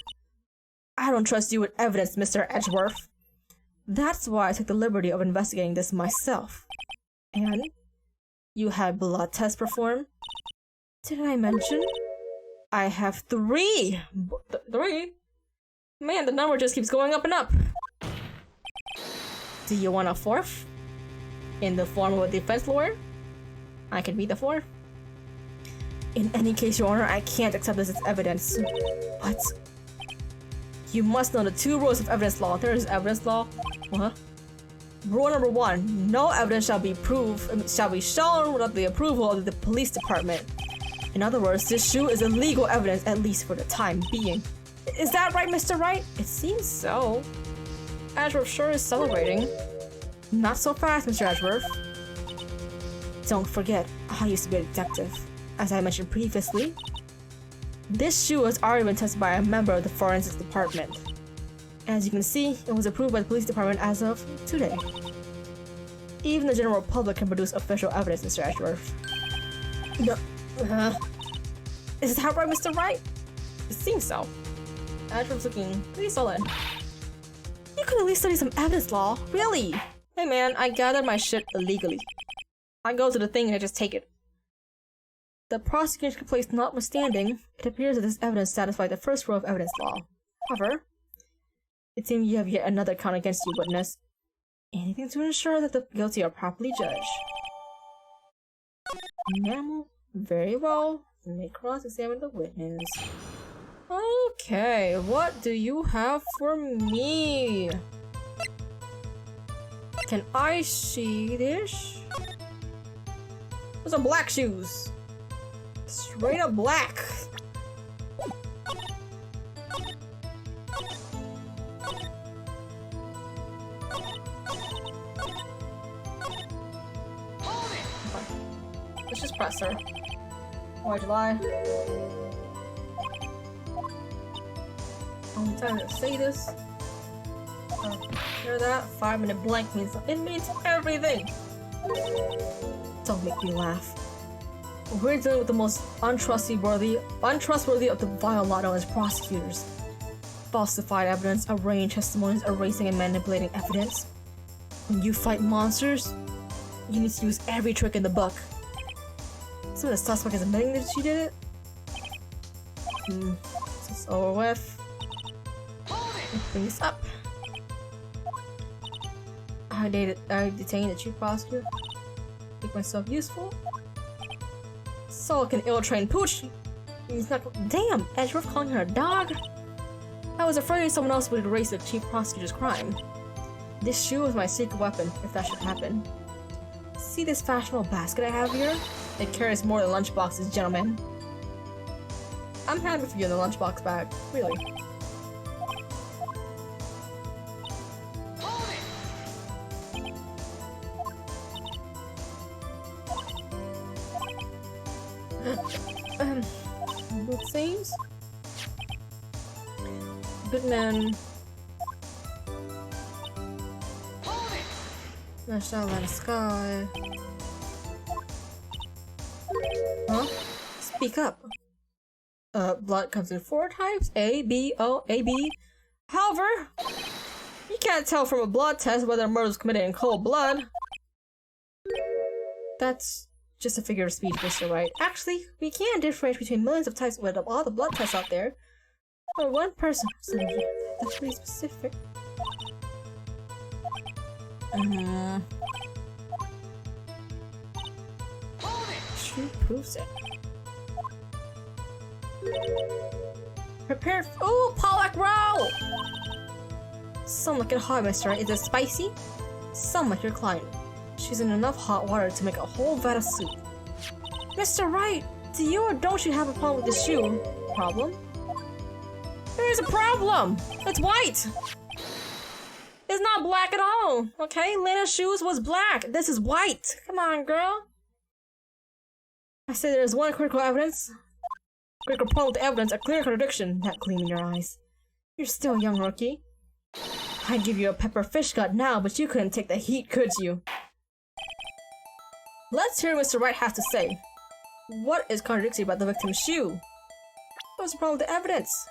I don't trust you with evidence, Mr. Edgeworth. That's why I took the liberty of investigating this myself. And you had blood tests performed? Did I mention? I have 3! 3? Man, the number just keeps going up and up. Do you want a 4th? In the form of a defense lawyer? I can be the 4th. In any case, Your Honor, I can't accept this as evidence. What? You must know the 2 rules of evidence law. There is evidence law. What? Rule number 1: no evidence shall be shown without the approval of the police department. In other words, this shoe is illegal evidence, at least for the time being. Is that right, Mr. Wright? It seems so. Ashworth sure is celebrating. Not so fast, Mr. Ashworth. Don't forget, I used to be a detective. As I mentioned previously, this shoe has already been tested by a member of the forensics department. As you can see, it was approved by the police department as of today. Even the general public can produce official evidence, Mr. Ashworth. No. Is that right, Mr. Wright? It seems so. Ashworth's looking pretty solid. You could at least study some evidence law, really? Hey man, I gathered my shit illegally. I go to the thing and I just take it. The prosecution's complaints notwithstanding, it appears that this evidence satisfies the first rule of evidence law. However, it seems you have yet another count against you, witness. Anything to ensure that the guilty are properly judged. Mammal, very well. You may cross-examine the witness. Okay, what do you have for me? Can I see this? Those are black shoes. Straight up black. Let's just press her. Why'd you lie? Only time to say this. Hear that? 5-minute blank means it means everything. Don't make me laugh. We're dealing with the most untrustworthy of the vile lot known as prosecutors. Falsified evidence, arranged testimonies, erasing and manipulating evidence. When you fight monsters, you need to use every trick in the book. So the suspect is admitting that she did it? This is over with. Bring this up. I detained the chief prosecutor. Make myself useful. So like an ill-trained pooch. He's not. Damn, Edgeworth calling her a dog. I was afraid someone else would erase the chief prosecutor's crime. This shoe is my secret weapon, if that should happen. See this fashionable basket I have here? It carries more than lunchboxes, gentlemen. I'm happy for you in the lunchbox bag, really. Good things? Good man. Flash out like the sky. Huh? Speak up. Blood comes in 4 types: A, B, O, A, B. However, you can't tell from a blood test whether a murder was committed in cold blood. That's just a figure of speech, Mr. Wright. Actually, we can differentiate between millions of types with all the blood tests out there. For one person, that's pretty specific. She proves it. Prepare. Ooh, Pollock roll! Some like it hot, Mr. Wright. Is it spicy? Some like your client. She's in enough hot water to make a whole vat of soup. Mr. Wright, do you or don't you have a problem with this shoe? Problem? There is a problem! It's white! It's not black at all, okay? Lena's shoes was black. This is white. Come on, girl. I said there's one critical problem with the evidence, a clear contradiction, that gleam in your eyes. You're still a young rookie. I'd give you a pepper fish gut now, but you couldn't take the heat, could you? Let's hear what Mr. Wright has to say. What is contradictory about the victim's shoe? What's the problem with the evidence?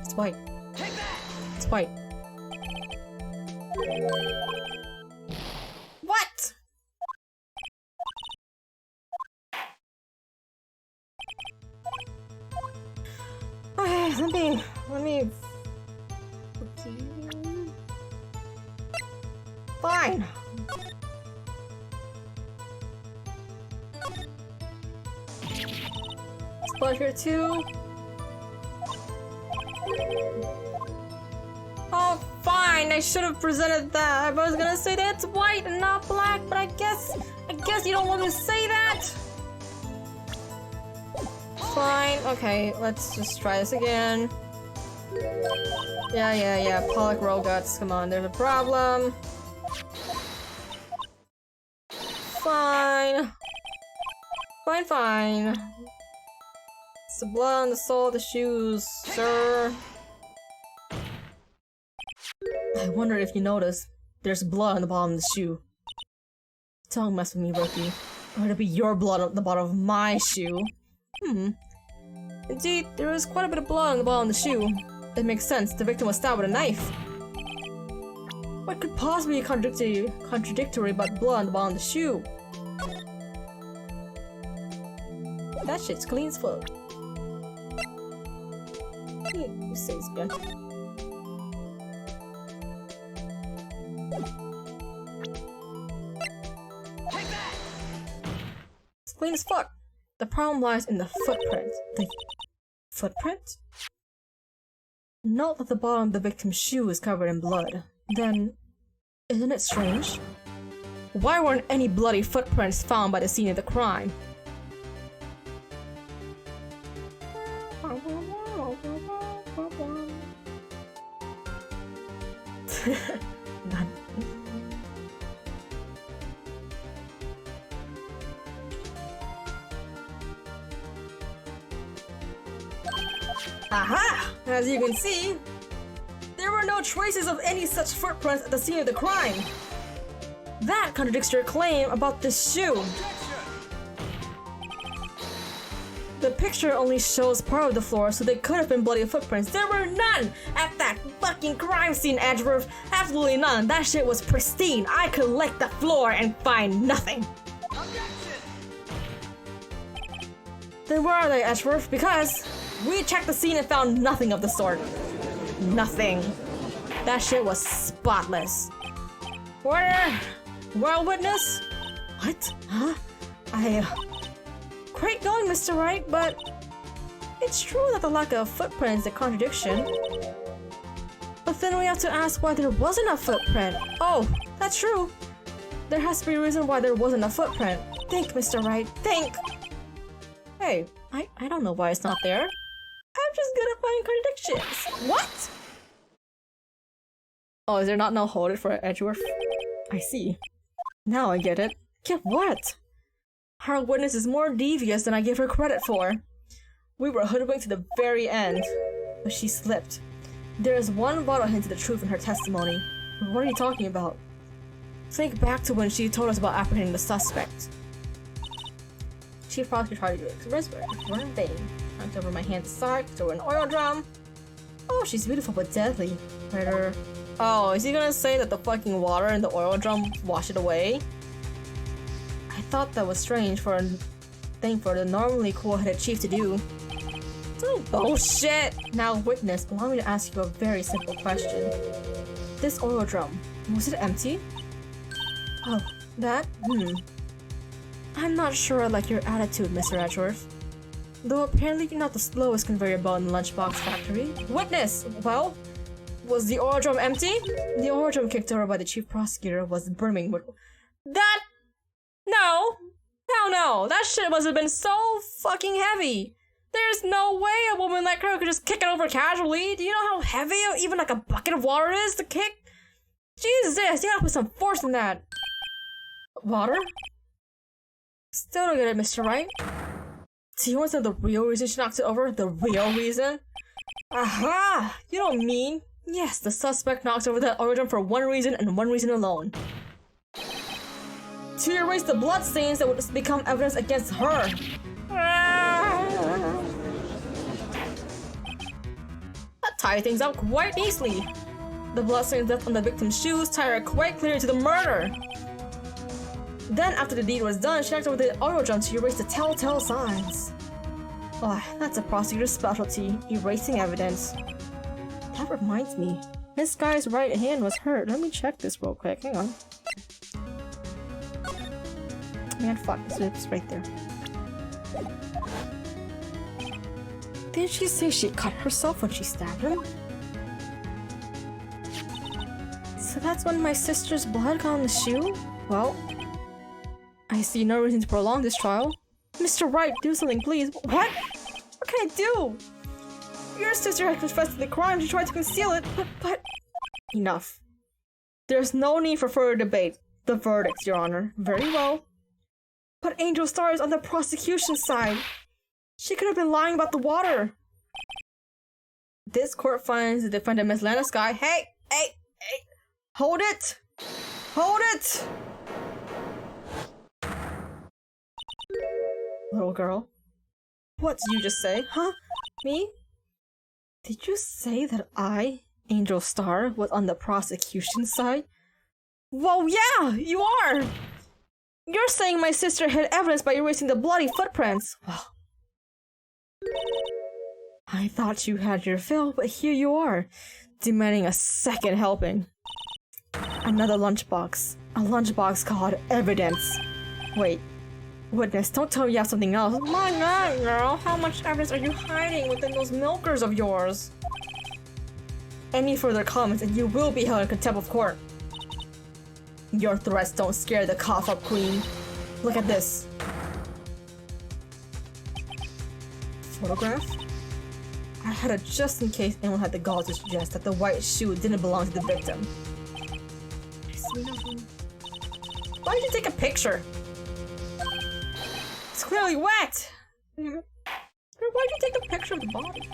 It's white. Take that! It's white. What? Okay, let me. Fine. Spot here too. Oh, fine. fine. I should have presented that. I was gonna say that it's white and not black, but I guess you don't want me to say that. Fine. Okay, let's just try this again. Yeah. Pollock roll guts. Come on, there's a problem. Fine. Fine. It's the blood on the sole of the shoes, sir. I wonder if you notice, there's blood on the bottom of the shoe. Don't mess with me, rookie. Or it'll be your blood on the bottom of my shoe. Indeed, there is quite a bit of blood on the bottom of the shoe. It makes sense, the victim was stabbed with a knife. What could possibly be contradictory about blood on the bottom of the shoe? That shit's clean as fuck. You say it's good. It's clean as fuck. The problem lies in the footprint. The footprint? Note that the bottom of the victim's shoe is covered in blood. Then, isn't it strange? Why weren't any bloody footprints found by the scene of the crime? None. Aha! As you can see, there were no traces of any such footprints at the scene of the crime. That contradicts your claim about this shoe. The picture only shows part of the floor, so they could have been bloody footprints. There were none at that fucking crime scene, Edgeworth. Absolutely none. That shit was pristine. I could lick the floor and find nothing. Then where are they, Edgeworth? Because we checked the scene and found nothing of the sort. Nothing. That shit was spotless. World witness? What? Huh? Great going, Mr. Wright, but it's true that the lack of footprint is a contradiction. But then we have to ask why there wasn't a footprint. Oh, that's true. There has to be a reason why there wasn't a footprint. Think, Mr. Wright, think! Hey, I don't know why it's not there. I'm just good at finding contradictions. What? Oh, is there not no hold it for Edgeworth? I see. Now I get it. Get what? Our witness is more devious than I give her credit for. We were hoodwinked to the very end, but she slipped. There is one vital hint to the truth in her testimony. What are you talking about? Think back to when she told us about apprehending the suspect. Chief Prosecutor tried to do it. Weren't they? Knocked over my hand aside, threw an oil drum. Oh, she's beautiful but deadly. Murder. Oh, is he gonna say that the fucking water in the oil drum washed it away? I thought that was strange for a thing for the normally cool-headed chief to do. Bullshit! Now, witness, allow me to ask you a very simple question. This oil drum, was it empty? Oh, that? I'm not sure I like your attitude, Mr. Edgeworth. Though apparently you're not the slowest conveyor belt in the lunchbox factory. Witness! Well, was the oil drum empty? The oil drum kicked over by the chief prosecutor was brimming with... That... No! Hell no! That shit must have been so fucking heavy! There's no way a woman like her could just kick it over casually! Do you know how heavy even like a bucket of water is to kick? Jesus, you gotta put some force in that! Water? Still don't get it, Mr. Wright. Do you want to know the real reason she knocked it over? The real reason? Aha! You don't mean... Yes, the suspect knocked over that oil drum for one reason and one reason alone. To erase the bloodstains that would become evidence against her. That tied things up quite nicely. The bloodstains left on the victim's shoes tied her quite clearly to the murder. Then, after the deed was done, she knocked over the oil drum to erase the telltale signs. Oh, that's a prosecutor's specialty, erasing evidence. That reminds me, this guy's right hand was hurt. Let me check this real quick. Hang on. Man, fuck, it's right there. Didn't she say she cut herself when she stabbed him? So that's when my sister's blood got on the shoe? Well, I see no reason to prolong this trial. Mr. Wright, do something, please. What? What can I do? Your sister had confessed to the crime. She tried to conceal it, but... Enough. There's no need for further debate. The verdict, Your Honor. Very well. But Angel Star is on the prosecution's side. She could have been lying about the water. This court finds the defendant Miss Lana Sky. Hey! Hold it! Hold it! Little girl. What did you just say? Huh? Me? Did you say that I, Angel Star, was on the prosecution side? Whoa, yeah! You are! You're saying my sister hid evidence by erasing the bloody footprints. Well, I thought you had your fill, but here you are, demanding a second helping. Another lunchbox. A lunchbox called evidence. Wait. Witness, don't tell me you have something else. My god, girl, how much evidence are you hiding within those milkers of yours? Any further comments and you will be held in contempt of court. Your threats don't scare the cough-up queen. Look at this. Photograph? I had it just in case anyone had the gall to suggest that the white shoe didn't belong to the victim. I see nothing. Why did you take a picture? It's clearly wet! Why'd you take a picture of the body?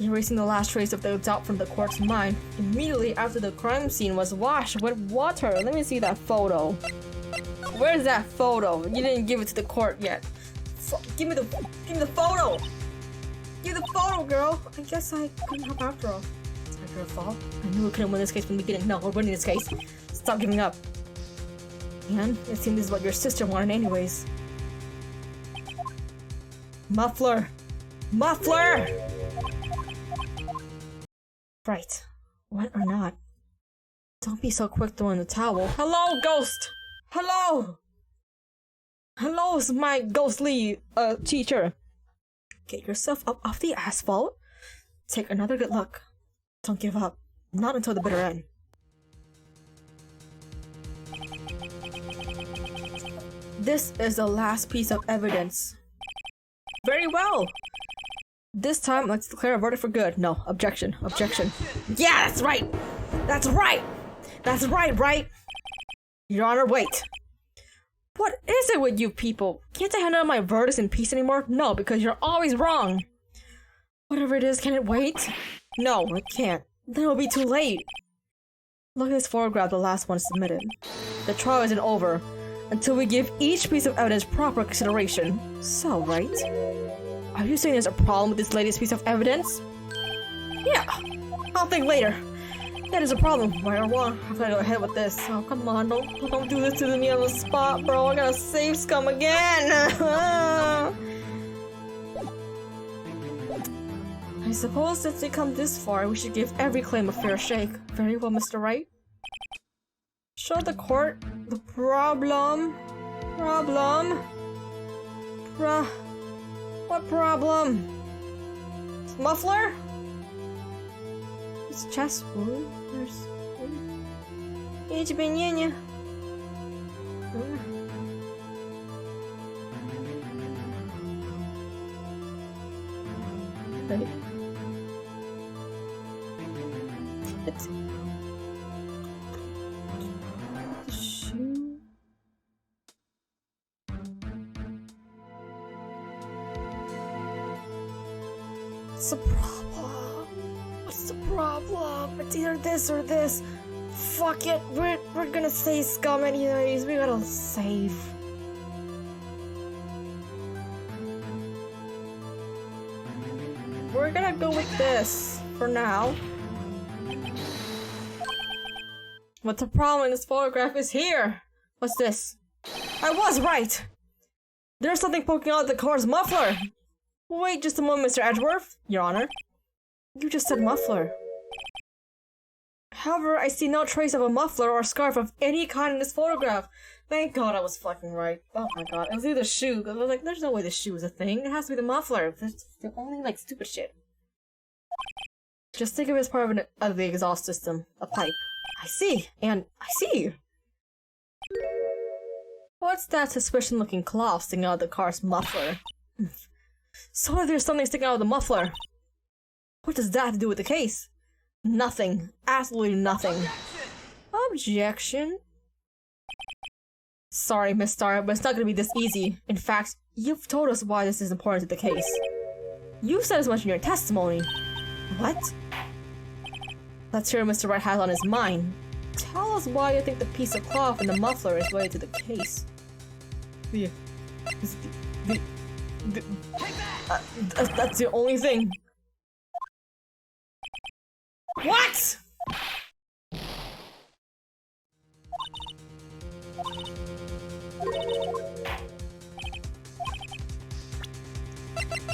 Erasing the last trace of the doubt from the court's mind immediately after the crime scene was washed with water. Let me see that photo. Where's that photo? You didn't give it to the court yet. Give me the photo! Give the photo, girl! I guess I couldn't help after all. It's not your fault. I knew we couldn't win this case from the beginning. No, we're winning this case. Stop giving up. And it seems this is what your sister wanted anyways. Muffler! Muffler! Right. What or not? Don't be so quick throwing the towel. Hello, ghost! Hello! Hello, my ghostly, teacher. Get yourself up off the asphalt. Take another good look. Don't give up. Not until the bitter end. This is the last piece of evidence. Very well. This time, let's declare a verdict for good. No, objection, objection. Yeah, that's right! That's right! That's right? Your Honor, wait. What is it with you people? Can't I handle my verdicts in peace anymore? No, because you're always wrong. Whatever it is, can it wait? No, it can't. Then it'll be too late. Look at this photograph, the last one submitted. The trial isn't over until we give each piece of evidence proper consideration. So, right? Are you saying there's a problem with this latest piece of evidence? Yeah, I'll think later. That is a problem, right or wrong. I'm gonna go ahead with this. Oh, come on, don't do this to me on the spot, bro. I gotta save Scum again. I suppose since we come this far, we should give every claim a fair shake. Very well, Mr. Wright. Show the court the problem. What problem? It's muffler? It's chest wound. There's... Idź Wait. It's... The shoe... What's the problem? What's the problem? It's either this or this. Fuck it. We're gonna say Scum anyways. We gotta save. We're gonna go with this for now. What's the problem in this photograph is here. What's this? I was right. There's something poking out of the car's muffler. Wait just a moment, Mr. Edgeworth. Your Honor. You just said muffler. However, I see no trace of a muffler or scarf of any kind in this photograph. Thank God I was fucking right. Oh my god. It was either the shoe. I was like, there's no way the shoe is a thing. It has to be the muffler. That's the only, like, stupid shit. Just think of it as part of the exhaust system. A pipe. I see. And I see. What's that suspicious-looking cloth sticking out of the car's muffler? So there's something sticking out of the muffler. What does that have to do with the case? Nothing. Absolutely nothing. Objection? Sorry, Miss Star, but it's not gonna be this easy. In fact, you've told us why this is important to the case. You said as much in your testimony. What? Let's hear what Mr. Wright has on his mind. Tell us why you think the piece of cloth in the muffler is related to the case. That's the only thing. What?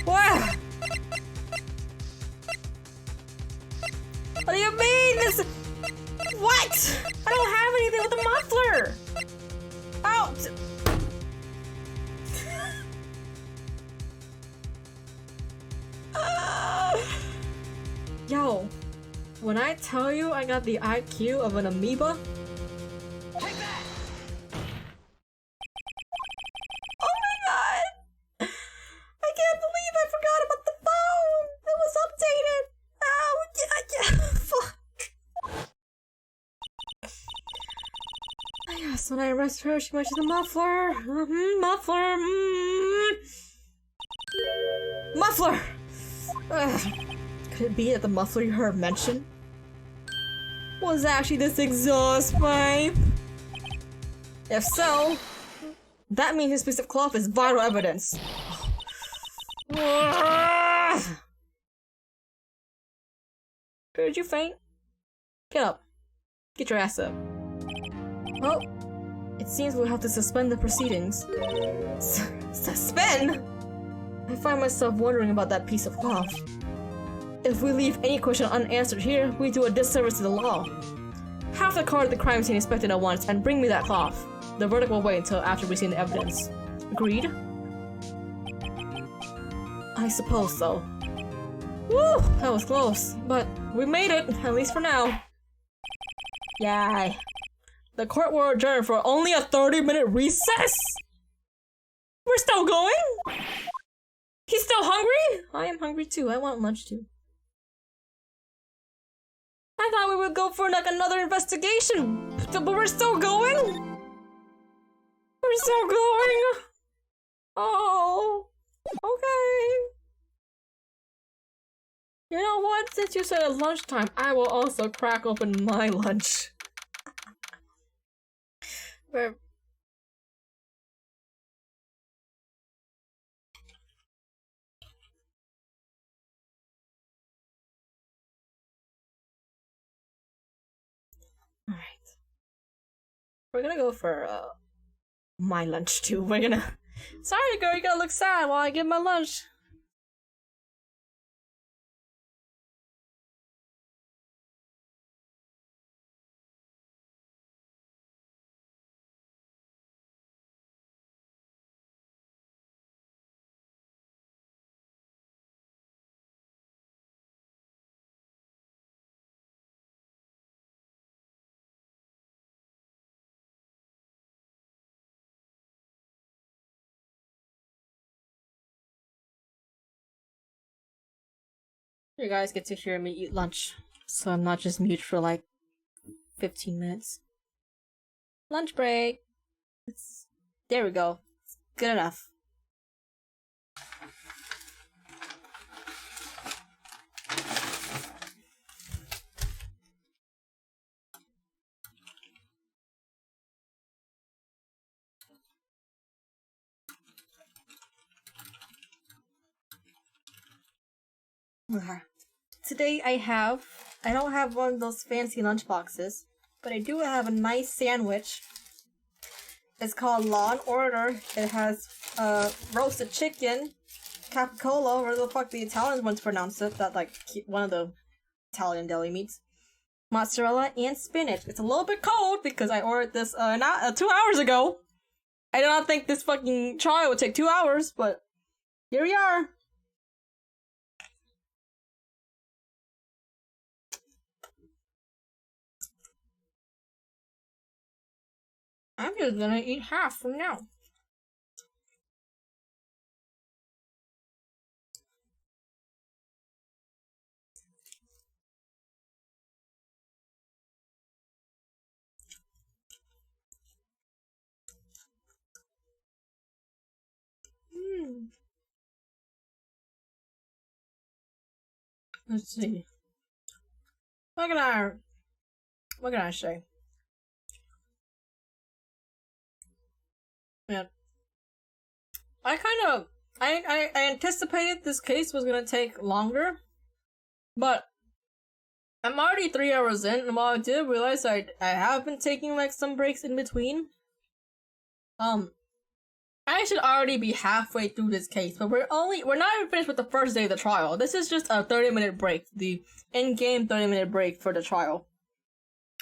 What? What do you mean this? What? I don't have anything with the muffler. Out. Yo, when I tell you I got the IQ of an amoeba. Take that. Oh my god! I can't believe I forgot about the phone! It was updated! Oh, yeah, fuck. Yes, when I arrest her, she mentioned the muffler. Muffler. Muffler! Could it be that the muffler you heard mentioned was actually this exhaust pipe? If so, that means this piece of cloth is vital evidence. Did you faint? Get up. Get your ass up. Well, it seems we'll have to suspend the proceedings. Suspend? I find myself wondering about that piece of cloth. If we leave any question unanswered here, we do a disservice to the law. Have the car to the crime scene inspected at once and bring me that cloth. The verdict will wait until after we've seen the evidence. Agreed? I suppose so. Woo! That was close, but we made it, at least for now. Yay. The court will adjourn for only a 30-minute recess? We're still going? He's still hungry? I am hungry too. I want lunch too. I thought we would go for like another investigation, but we're still going? We're still going? Oh, okay. You know what? Since you said it's lunchtime, I will also crack open my lunch. Where? Alright. We're gonna go for, my lunch too. We're gonna... Sorry girl, you gotta look sad while I get my lunch. You guys get to hear me eat lunch, so I'm not just mute for like 15 minutes. Lunch break! There we go. It's good enough. Today I don't have one of those fancy lunch boxes, but I do have a nice sandwich. It's called Law and Order. It has roasted chicken, capicola, or the fuck the Italians once pronounced it, that like one of the Italian deli meats, mozzarella, and spinach. It's a little bit cold because I ordered this 2 hours ago. I did not think this fucking trial would take 2 hours, but here we are. I'm just gonna eat half from now. Let's see. What can I say? Man, I anticipated this case was gonna take longer, but I'm already 3 hours in, and while I did realize I have been taking like some breaks in between, I should already be halfway through this case, but we're not even finished with the first day of the trial. This is just a 30-minute break, the in-game 30-minute break for the trial.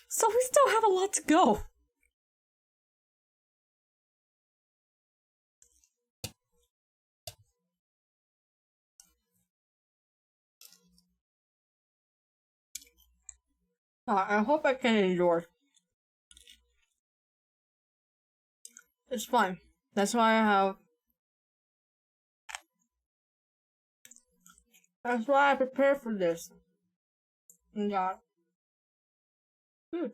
So we still have a lot to go. I hope I can endure. It's fine. That's why I prepared for this. And got food.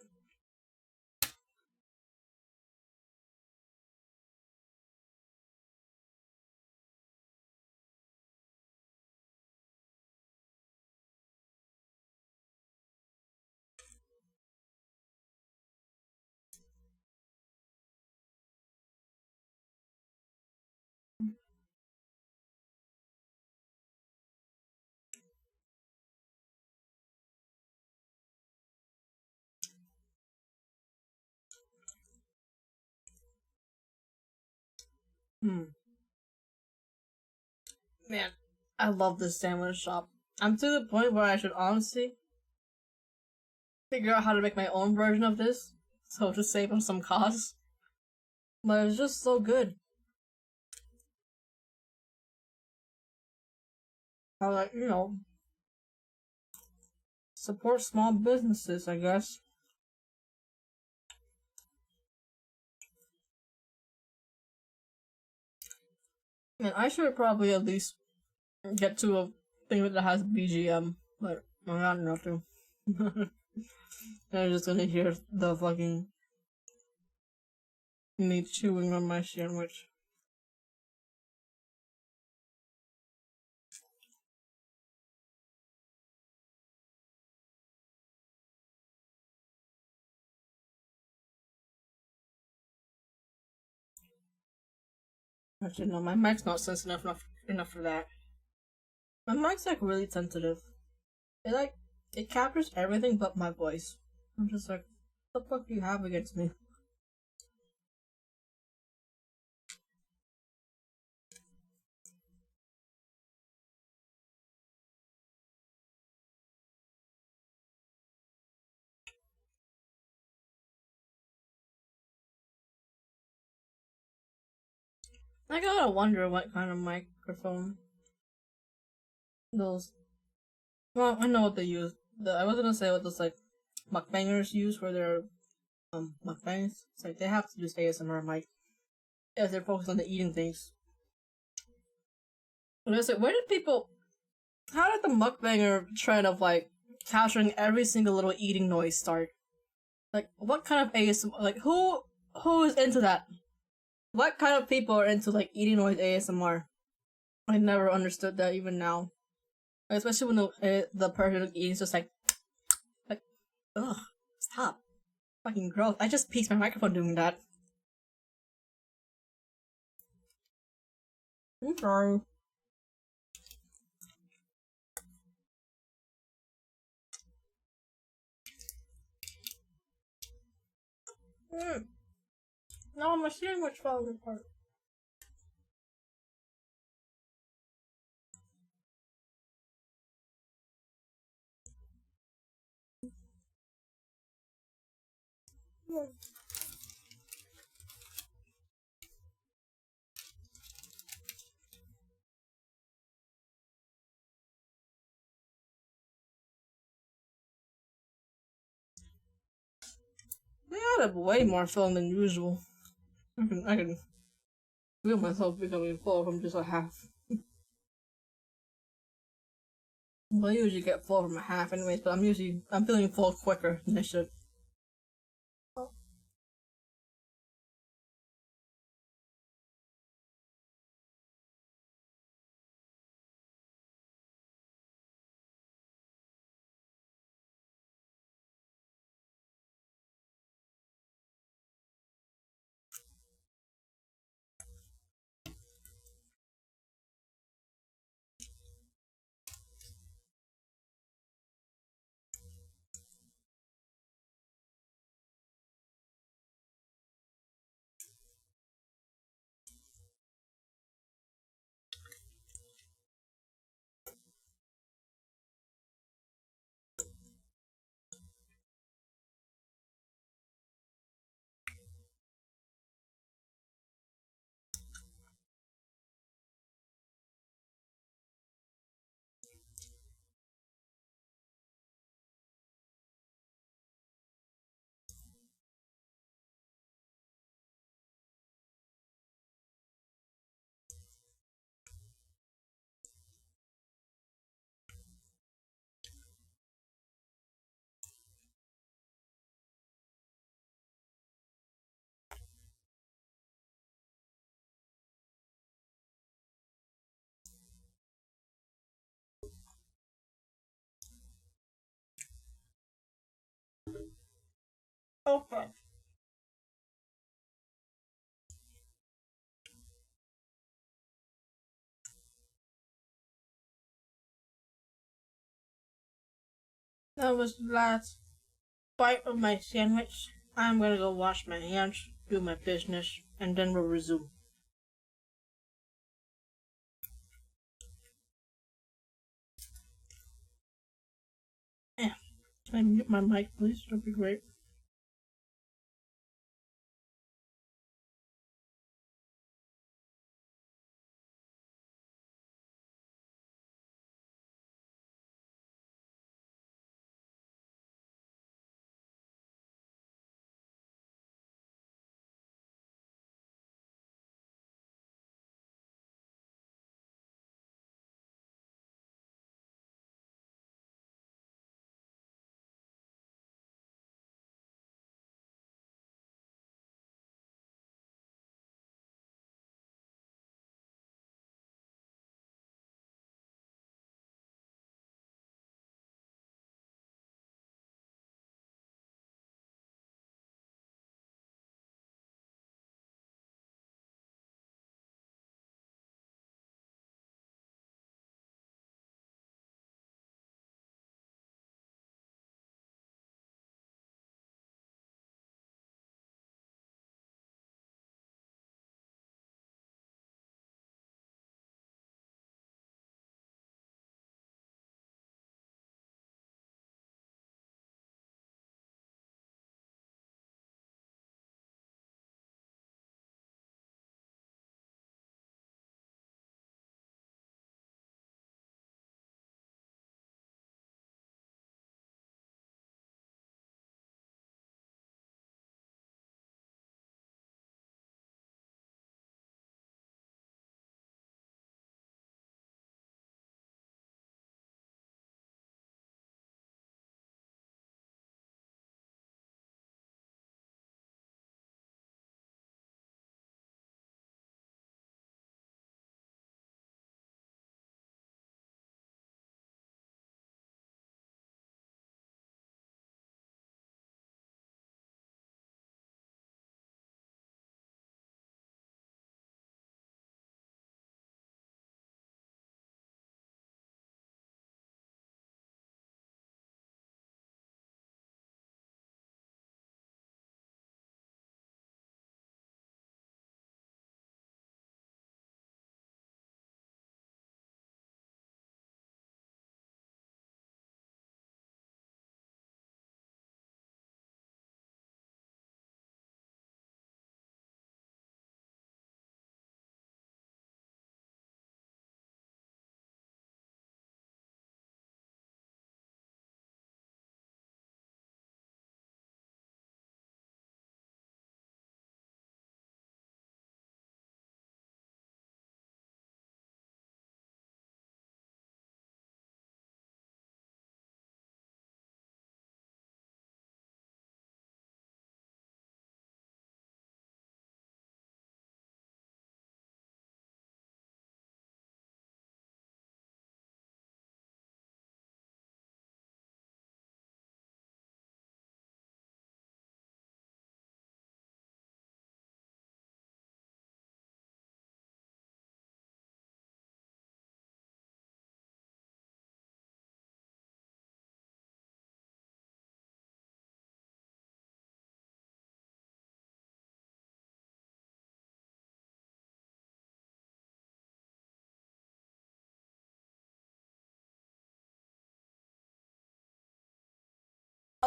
Man, I love this sandwich shop. I'm to the point where I should honestly figure out how to make my own version of this, so to save on some costs. But it's just so good. I like, support small businesses, I guess. And I should probably at least get to a thing that has BGM, but I got nothing. I'm just gonna hear the fucking me chewing on my sandwich. Actually, no, my mic's not sensitive enough for that. My mic's like really sensitive. It captures everything but my voice. I'm just like, what the fuck do you have against me? I gotta wonder what kind of microphone those. Well, I know what they use. I was gonna say what those like mukbangers use for their mukbangs. It's like they have to use ASMR mic if they're focused on the eating things. And I was like, where did people? How did the mukbanger trend of like capturing every single little eating noise start? Like, what kind of ASMR? Like, who is into that? What kind of people are into like eating noise ASMR? I never understood that even now. Especially when the person eating is just like, ugh, stop, fucking gross. I just peaked my microphone doing that. I'm sorry. No, my sandwich fell apart. They added way more film than usual. I can feel myself becoming full from just a half. Well, I usually get full from a half anyways, but I'm feeling full quicker than I should. Okay. That was the last bite of my sandwich. I'm gonna go wash my hands, do my business, and then we'll resume. Yeah. Can I mute my mic, please? That'd be great.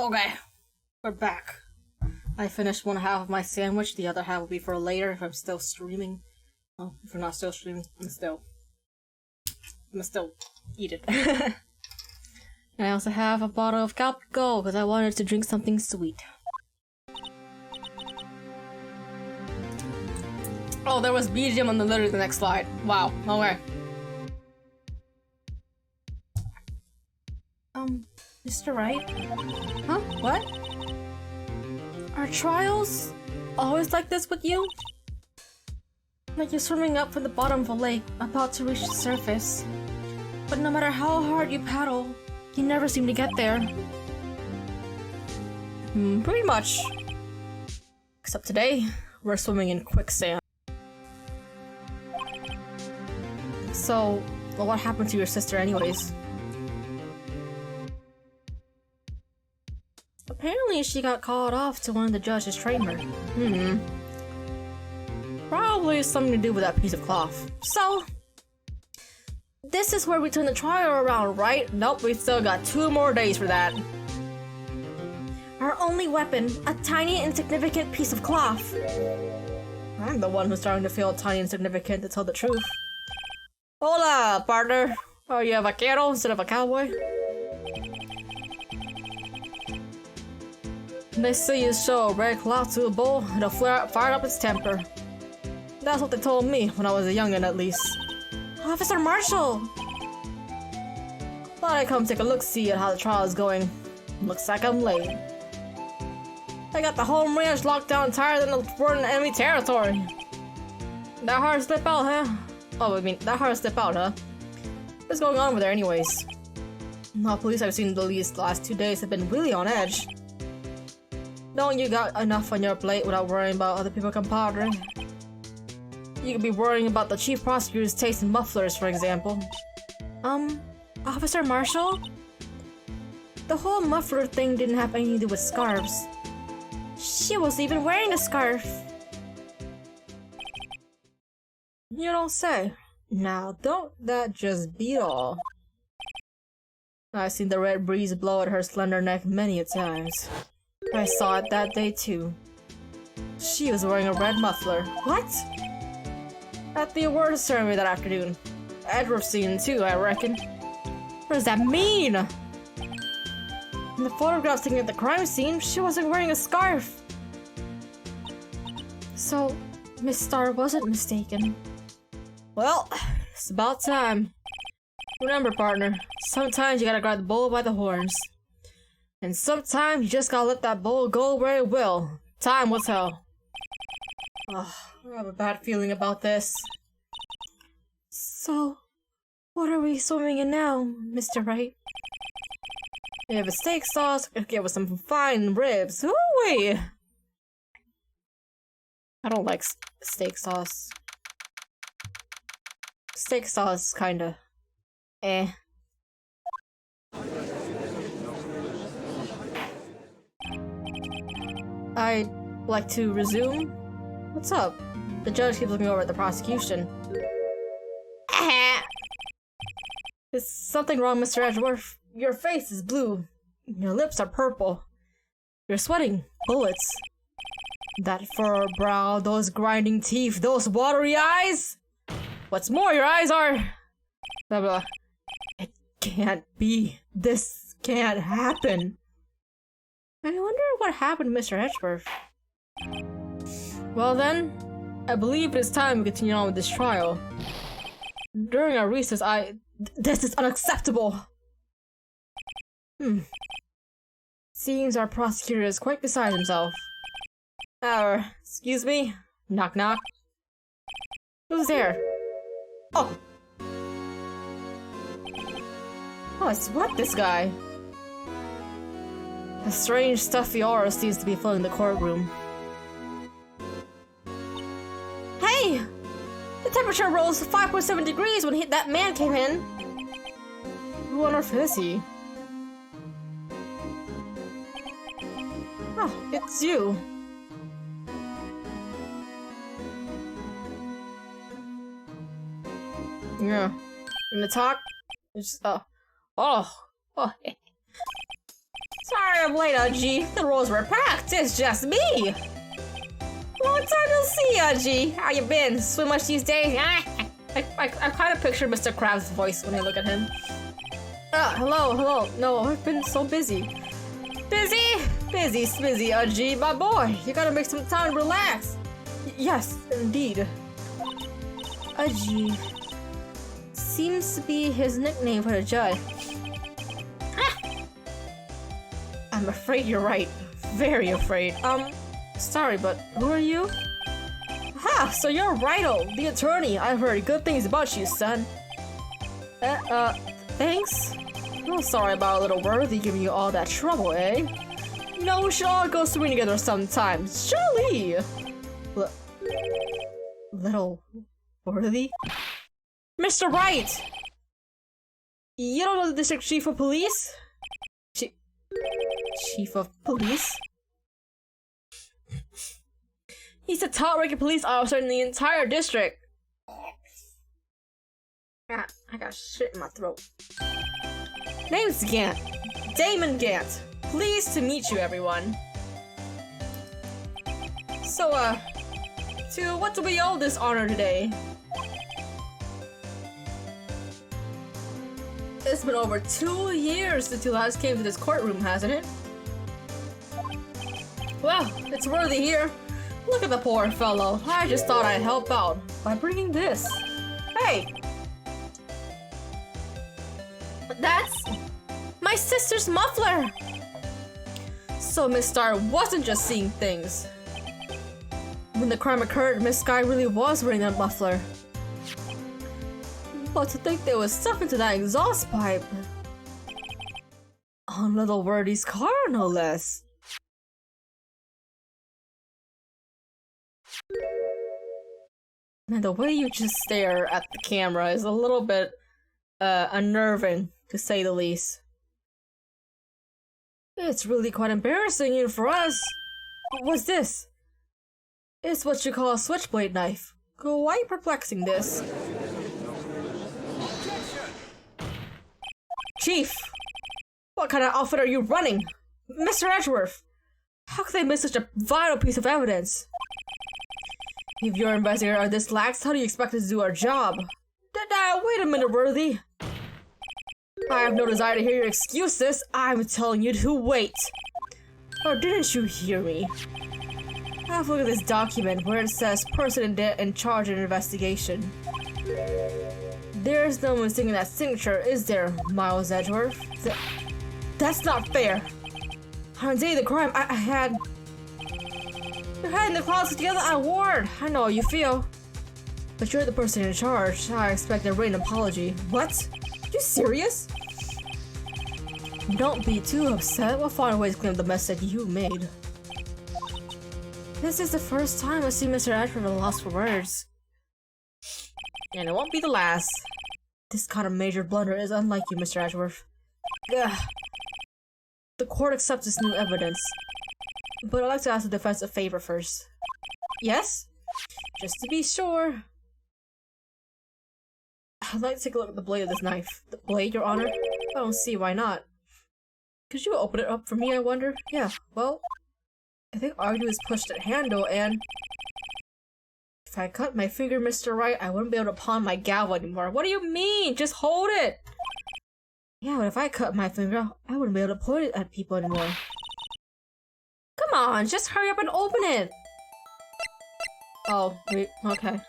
Okay, we're back. I finished one half of my sandwich, the other half will be for later if I'm still streaming. Oh, if we're not still streaming, I'm gonna still eat it. And I also have a bottle of Cap Go because I wanted to drink something sweet. Oh, there was BGM on literally the next slide. Wow, okay. Mr. Wright? Huh? What? Are trials always like this with you? Like you're swimming up from the bottom of a lake, about to reach the surface. But no matter how hard you paddle, you never seem to get there. Pretty much. Except today, we're swimming in quicksand. So, well, what happened to your sister anyways? Apparently she got called off to one of the judges train her. Probably something to do with that piece of cloth. So, this is where we turn the trial around, right? Nope, we still got 2 more days for that. Our only weapon, a tiny insignificant piece of cloth. I'm the one who's starting to feel tiny insignificant, to tell the truth. Hola, partner. Oh, you a vaquero instead of a cowboy? They say you show a red cloth to a bull, it'll fire up its temper. That's what they told me when I was a youngin', at least. Officer Marshall! Thought I'd come take a look-see at how the trial is going. Looks like I'm late. I got the home range locked down tighter than we're in enemy territory. That hard to slip out, huh? Oh, I mean, that hard to slip out, huh? What's going on over there anyways? The police I've seen the last 2 days have been really on edge. Don't you got enough on your plate without worrying about other people, compadre? You could be worrying about the chief prosecutor's taste in mufflers, for example. Officer Marshall? The whole muffler thing didn't have anything to do with scarves. She wasn't even wearing a scarf. You don't say. Now, don't that just be all? I've seen the red breeze blow at her slender neck many a times. I saw it that day too. She was wearing a red muffler. What? At the awards ceremony that afternoon. Edward's seen too, I reckon. What does that mean? In the photographs taken at the crime scene, she wasn't wearing a scarf. So, Miss Starr wasn't mistaken. Well, it's about time. Remember, partner, sometimes you gotta grab the bull by the horns. And sometimes you just gotta let that bull go where it will. Time will tell. Oh, I have a bad feeling about this. So, what are we swimming in now, Mr. Wright? We have a steak sauce, get with some fine ribs. Ooh-wee! I don't like steak sauce. Steak sauce, kinda. Eh. I'd like to resume. What's up? The judge keeps looking over at the prosecution. Is something wrong, Mr. Edgeworth? Your face is blue. Your lips are purple. You're sweating bullets. That furrowed brow, those grinding teeth, those watery eyes! What's more, your eyes are... Blah, blah. It can't be. This can't happen. I wonder what happened to Mr. Edgeworth. Well then, I believe it is time we continue on with this trial. During our recess, this is unacceptable! Seems our prosecutor is quite beside himself. Excuse me? Knock knock. Who's there? Oh! Oh, it's what, this guy? A strange, stuffy aura seems to be filling the courtroom. Hey! The temperature rose to 5.7 degrees when that man came in. Who on earth is he? Oh, it's you. Yeah. In the talk? It's oh. Sorry I'm late, G. The roles were packed. It's just me. Long time no see, G. How you been? Swim much these days? I kind of picture Mr. Krabs' voice when I look at him. Hello. No, I've been so busy. Busy, G. My boy, you gotta make some time to relax. Yes, indeed. G. Seems to be his nickname for the judge. I'm afraid you're right. Very afraid. Sorry, but who are you? Ha! So you're Wright the attorney. I've heard good things about you, son. Thanks? I'm sorry about little Worthy giving you all that trouble, eh? You know, we should all go swimming together sometime. Surely! Little Worthy? Mr. Wright! You don't know the district chief of police? Chief of police? He's the top-ranking police officer in the entire district. I got shit in my throat. Name's Gant. Damon Gant. Pleased to meet you, everyone. So, to what do we owe this honor today? It's been over 2 years since you last came to this courtroom, hasn't it? Well, it's Worthy here. Look at the poor fellow. I just thought I'd help out by bringing this. Hey! That's my sister's muffler! So Miss Star wasn't just seeing things. When the crime occurred, Miss Sky really was wearing that muffler. But to think there was stuff into that exhaust pipe. On little Worthy's car, no less. Man, the way you just stare at the camera is a little bit unnerving, to say the least. It's really quite embarrassing even for us. What's this? It's what you call a switchblade knife. Quite perplexing, this. Chief! What kind of outfit are you running? Mr. Edgeworth! How could they miss such a vital piece of evidence? If your investigators are this lax, how do you expect us to do our job? Wait a minute, Worthy. I have no desire to hear your excuses. I'm telling you to wait. Or didn't you hear me? Have a look at this document where it says person in charge of an investigation. There's no mistaking that signature, is there, Miles Edgeworth? That's not fair. On the day of the crime, I had... You're hiding the closet together on ward. I know how you feel. But you're the person in charge. I expect a written apology. What? You serious? Don't be too upset. We'll find a way to clean up the mess that you made. This is the first time I see Mr. Edgeworth at a loss for words. And it won't be the last. This kind of major blunder is unlike you, Mr. Edgeworth. Ugh. The court accepts this new evidence. But I'd like to ask the defense a favor first. Yes? Just to be sure. I'd like to take a look at the blade of this knife. The blade, Your Honor? I don't see why not. Could you open it up for me, I wonder? Yeah, well... I think all I do is push that handle and... If I cut my finger, Mr. Wright, I wouldn't be able to pawn my gavel anymore. What do you mean? Just hold it! Yeah, but if I cut my finger, I wouldn't be able to point it at people anymore. Come on, just hurry up and open it! Oh, wait, okay.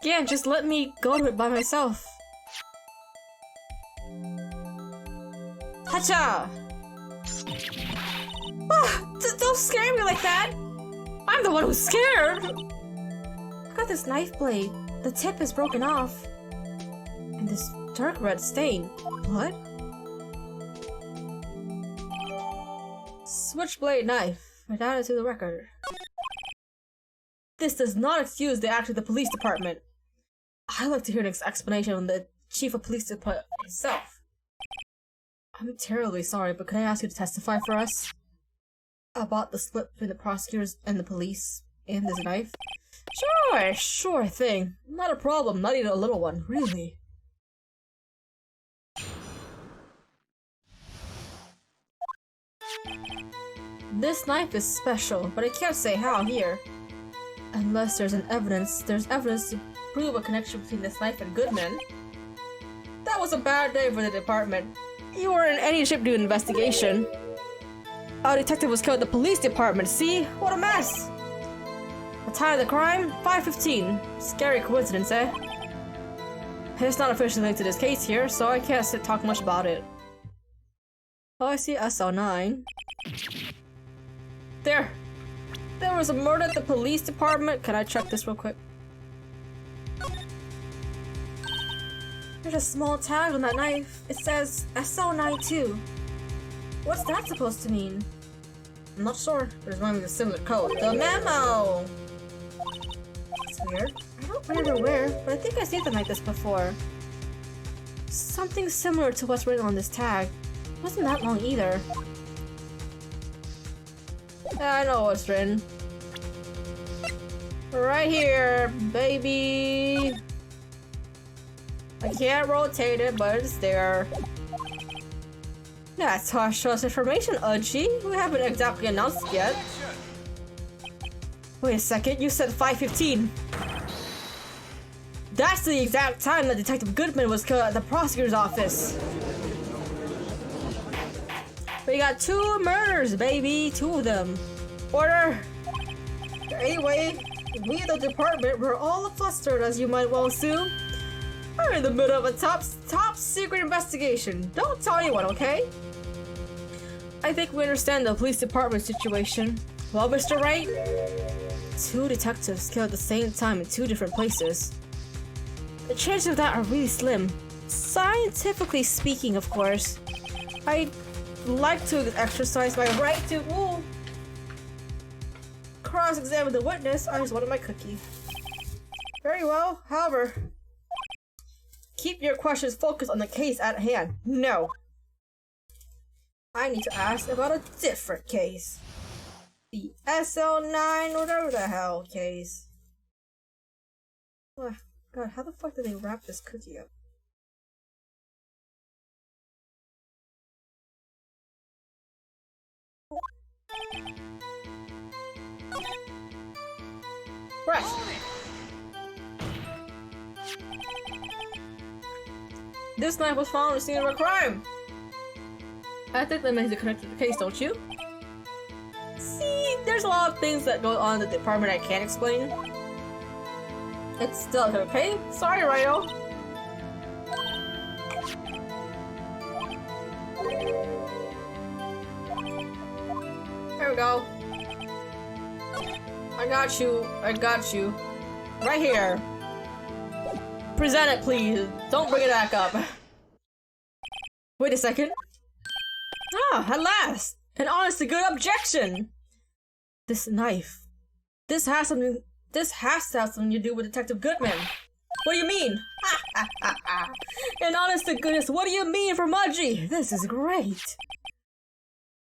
Yeah, just let me go to it by myself. Hacha! Ah, don't scare me like that! I'm the one who's scared! Look at this knife blade. The tip is broken off. And this dark red stain. Blood? Switchblade knife. Right added to the record. This does not excuse the act of the police department. I'd like to hear an explanation from the chief of police department himself. I'm terribly sorry, but could I ask you to testify for us? About the split between the prosecutors and the police and this knife? Sure thing. Not a problem, not even a little one, really. This knife is special, but I can't say how here. Unless there's evidence to prove a connection between this knife and Goodman. That was a bad day for the department. You weren't in any shape to do an investigation. Our detective was killed at the police department, see? What a mess! The time of the crime? 5:15. Scary coincidence, eh? It's not officially linked to this case here, so I can't talk much about it. Oh, I see SL9. There! There was a murder at the police department. Can I check this real quick? There's a small tag on that knife. It says SL9 too. What's that supposed to mean? I'm not sure. There's one with a similar code. The memo! That's weird. I don't remember where, but I think I've seen something like this before. Something similar to what's written on this tag. It wasn't that long either. Yeah, I know what's written. Right here, baby! I can't rotate it, but it's there. That's how I show us information, Udgy. We haven't exactly announced it yet. Wait a second, you said 5:15. That's the exact time that Detective Goodman was killed at the prosecutor's office. We got 2 murders, baby. 2 of them. Order! Anyway, we the department were all flustered, as you might well assume. We're in the middle of a top secret investigation. Don't tell anyone, okay? I think we understand the police department situation. Well, Mr. Wright? 2 detectives killed at the same time in 2 different places. The chances of that are really slim. Scientifically speaking, of course. I'd like to exercise my right to cross-examine the witness. I just wanted my cookie. Very well, however, keep your questions focused on the case at hand. No. I need to ask about a different case. The SL9, whatever the hell case. Oh, God, how the fuck did they wrap this cookie up? Right. This knife was found at the scene of a crime. I think that makes it connected to the case, don't you? See, there's a lot of things that go on in the department I can't explain. It's still okay. Sorry, Rhino. There we go. I got you. I got you. Right here. Present it, please. Don't bring it back up. Wait a second. Ah, at last! An honest to good objection! This knife. This has to have something to do with Detective Goodman. What do you mean? And honest to goodness, what do you mean for Mudgy? This is great.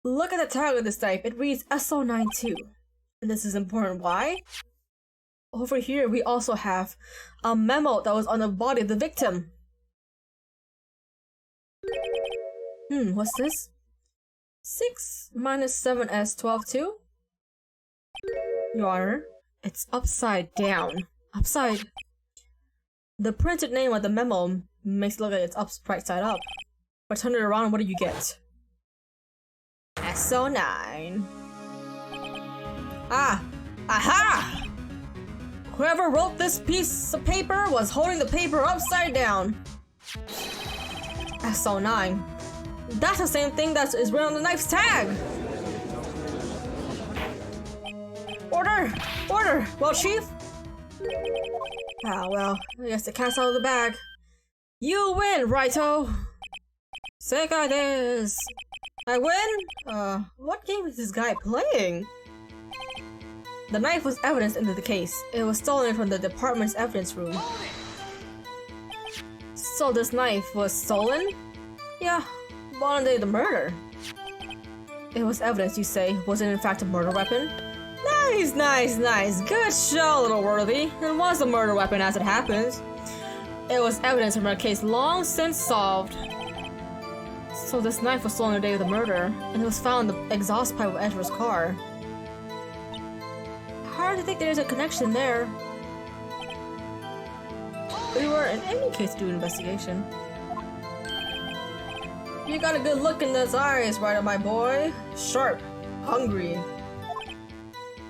Look at the tag of this knife. It reads SO92. And this is important. Why? Over here, we also have a memo that was on the body of the victim. What's this? 6 minus 7s 12 2? Your Honor, it's upside down. Upside. The printed name of the memo makes it look like it's right side up. But turn it around, what do you get? SO9. Ah! Aha! Whoever wrote this piece of paper was holding the paper upside down. SO9. That's the same thing that is written on the knife's tag! Order! Order! Well, Chief? Ah, well, I guess the cat's out of the bag. You win, Righto! Sega this! I win? What game is this guy playing? The knife was evidence into the case. It was stolen from the department's evidence room. So this knife was stolen? Yeah, on the day of the murder. It was evidence, you say. Was it in fact a murder weapon? Nice, nice, nice. Good show, little worthy. It was a murder weapon as it happens. It was evidence from a case long since solved. So this knife was stolen the day of the murder, and it was found in the exhaust pipe of Ezra's car. Hard to think there's a connection there. We were in any case to do an investigation. You got a good look in those eyes, right, my boy? Sharp, hungry.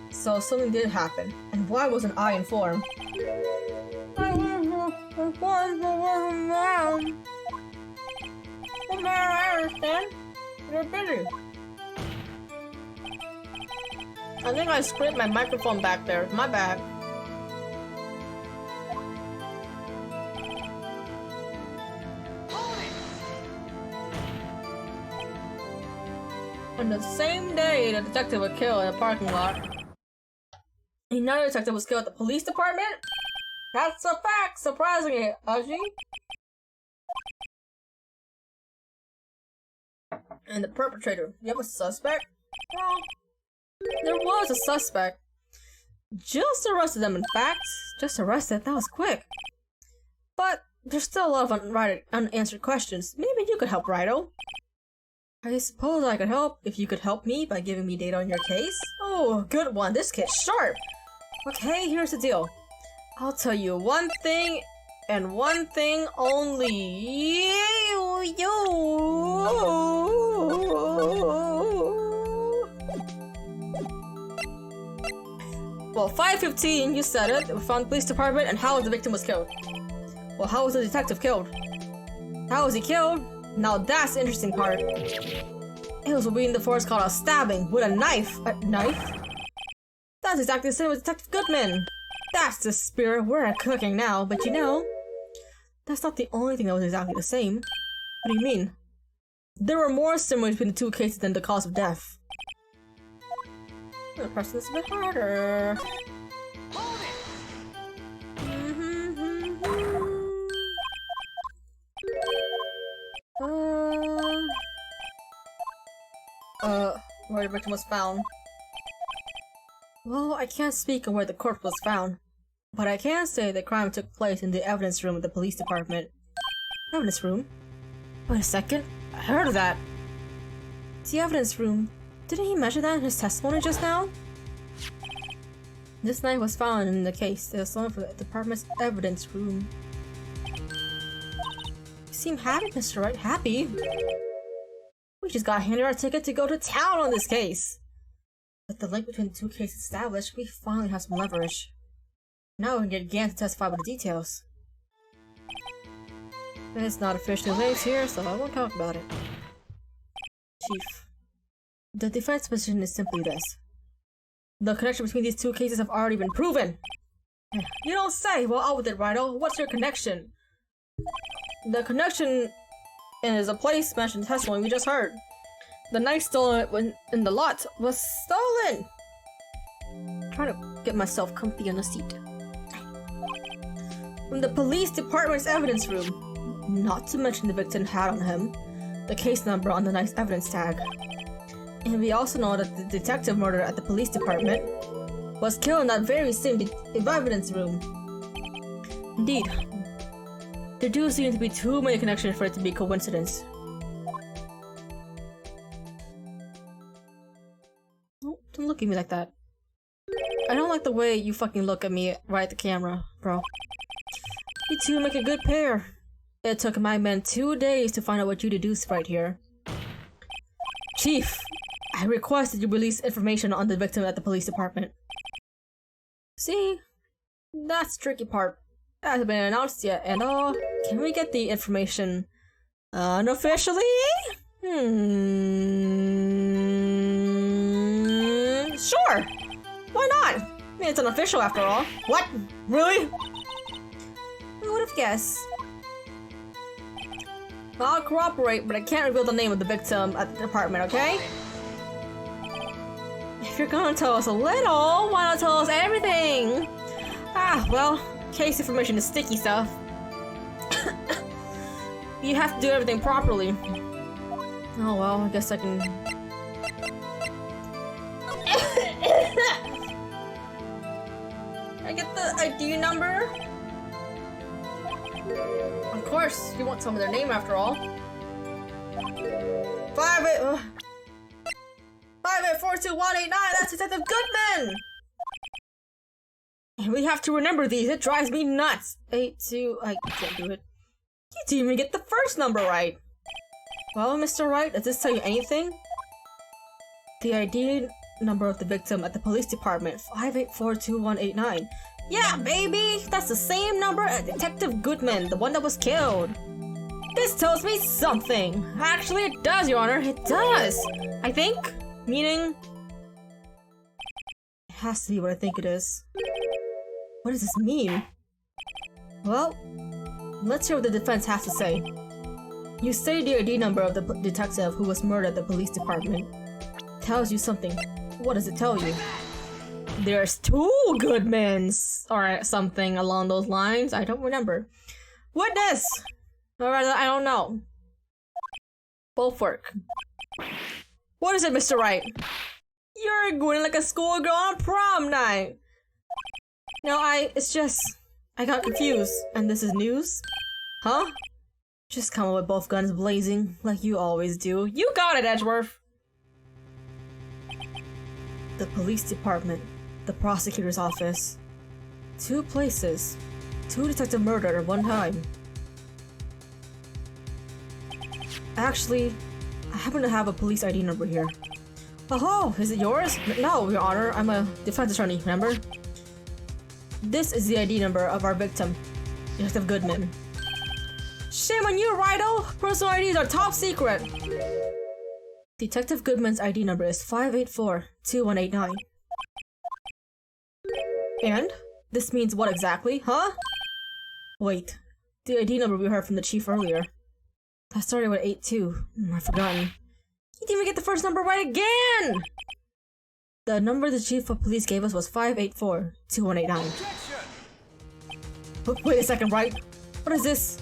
So something did happen, and why wasn't I informed? I understand. You're busy. I think I scraped my microphone back there. My bad. On the same day the detective was killed in a parking lot, another detective was killed at the police department? That's a fact, surprisingly, Aji. And the perpetrator, you have a suspect? Well, there was a suspect. Just arrested them, in fact. Just arrested, that was quick. But there's still a lot of unanswered questions. Maybe you could help, Righto. I suppose I could help if you could help me by giving me data on your case. Oh, good one. This kid's sharp. Okay, here's the deal. I'll tell you one thing and one thing only. Well, 5:15, you said it. We found the police department, and how the victim was killed. Well, how was the detective killed? How was he killed? Now that's the interesting part. It was what we in the force called a stabbing with a knife. A knife? That's exactly the same as Detective Goodman. That's the spirit. We're cooking now, but you know, that's not the only thing that was exactly the same. What do you mean? There were more similarities between the two cases than the cause of death. I'm gonna press this a bit harder. Where the victim was found. Well, I can't speak on where the corpse was found, but I can say the crime took place in the evidence room of the police department. Evidence room? Wait a second, I heard of that. The evidence room. Didn't he mention that in his testimony just now? This knife was found in the case. It was stolen from the department's evidence room. You seem happy, Mr. Wright. Happy? We just got handed our ticket to go to town on this case. With the link between the two cases established, we finally have some leverage. Now we can get Gann to testify with the details. It's not officially linked here, so I won't talk about it. Chief. The defense position is simply this. The connection between these two cases have already been proven. You don't say! Well, out with it, Righto. What's your connection? The connection is a place mentioned in the testimony we just heard. The knife stolen in the lot was stolen! I'm trying to get myself comfy on the seat. From the police department's evidence room. Not to mention the victim had on him the case number on the knife's evidence tag. And we also know that the detective murdered at the police department was killed in that very same evidence room. Indeed. There do seem to be too many connections for it to be coincidence. Oh, don't look at me like that. I don't like the way you fucking look at me right at the camera, bro. You two make a good pair. It took my men 2 days to find out what you deduced right here. Chief, I request that you release information on the victim at the police department. See? That's the tricky part. That hasn't been announced yet, and can we get the information unofficially? Sure! Why not? I mean, it's unofficial after all. What? Really? Who would have guessed? I'll cooperate, but I can't reveal the name of the victim at the department, okay? If you're gonna tell us a little, why not tell us everything? Ah, well, case information is sticky stuff. You have to do everything properly. Oh well, I guess I can... I get the ID number? Of course, you won't tell me their name after all. 5842-189, that's Detective Goodman! And we have to remember these, it drives me nuts. 82, I can't do it. You didn't even get the first number right. Well, Mr. Wright, does this tell you anything? The ID number of the victim at the police department, 5842-189. Yeah, baby! That's the same number as Detective Goodman, the one that was killed. This tells me something. Actually, it does, Your Honor. It does. I think. Meaning... It has to be what I think it is. What does this mean? Well, let's hear what the defense has to say. You say the ID number of the detective who was murdered at the police department. Tells you something. What does it tell you? There's 2 Goodmans! Or something along those lines. I don't remember. Witness! Or rather, I don't know. Both work. What is it, Mr. Wright? You're going like a schoolgirl on prom night! No, it's just... I got confused. And this is news? Huh? Just come up with both guns blazing, like you always do. You got it, Edgeworth! The police department. The prosecutor's office. 2 places. 2 detective murder at one time. Actually, I happen to have a police ID number here. Oh, is it yours? No, Your Honor, I'm a defense attorney, remember? This is the ID number of our victim, Detective Goodman. Shame on you, Rido! Personal IDs are top secret! Detective Goodman's ID number is 584-2189. And? This means what exactly, huh? Wait, the ID number we heard from the chief earlier. That started with 82. I've forgotten. You didn't even get the first number right again! The number the chief of police gave us was 584-2189. Wait a second, Wright. What is this?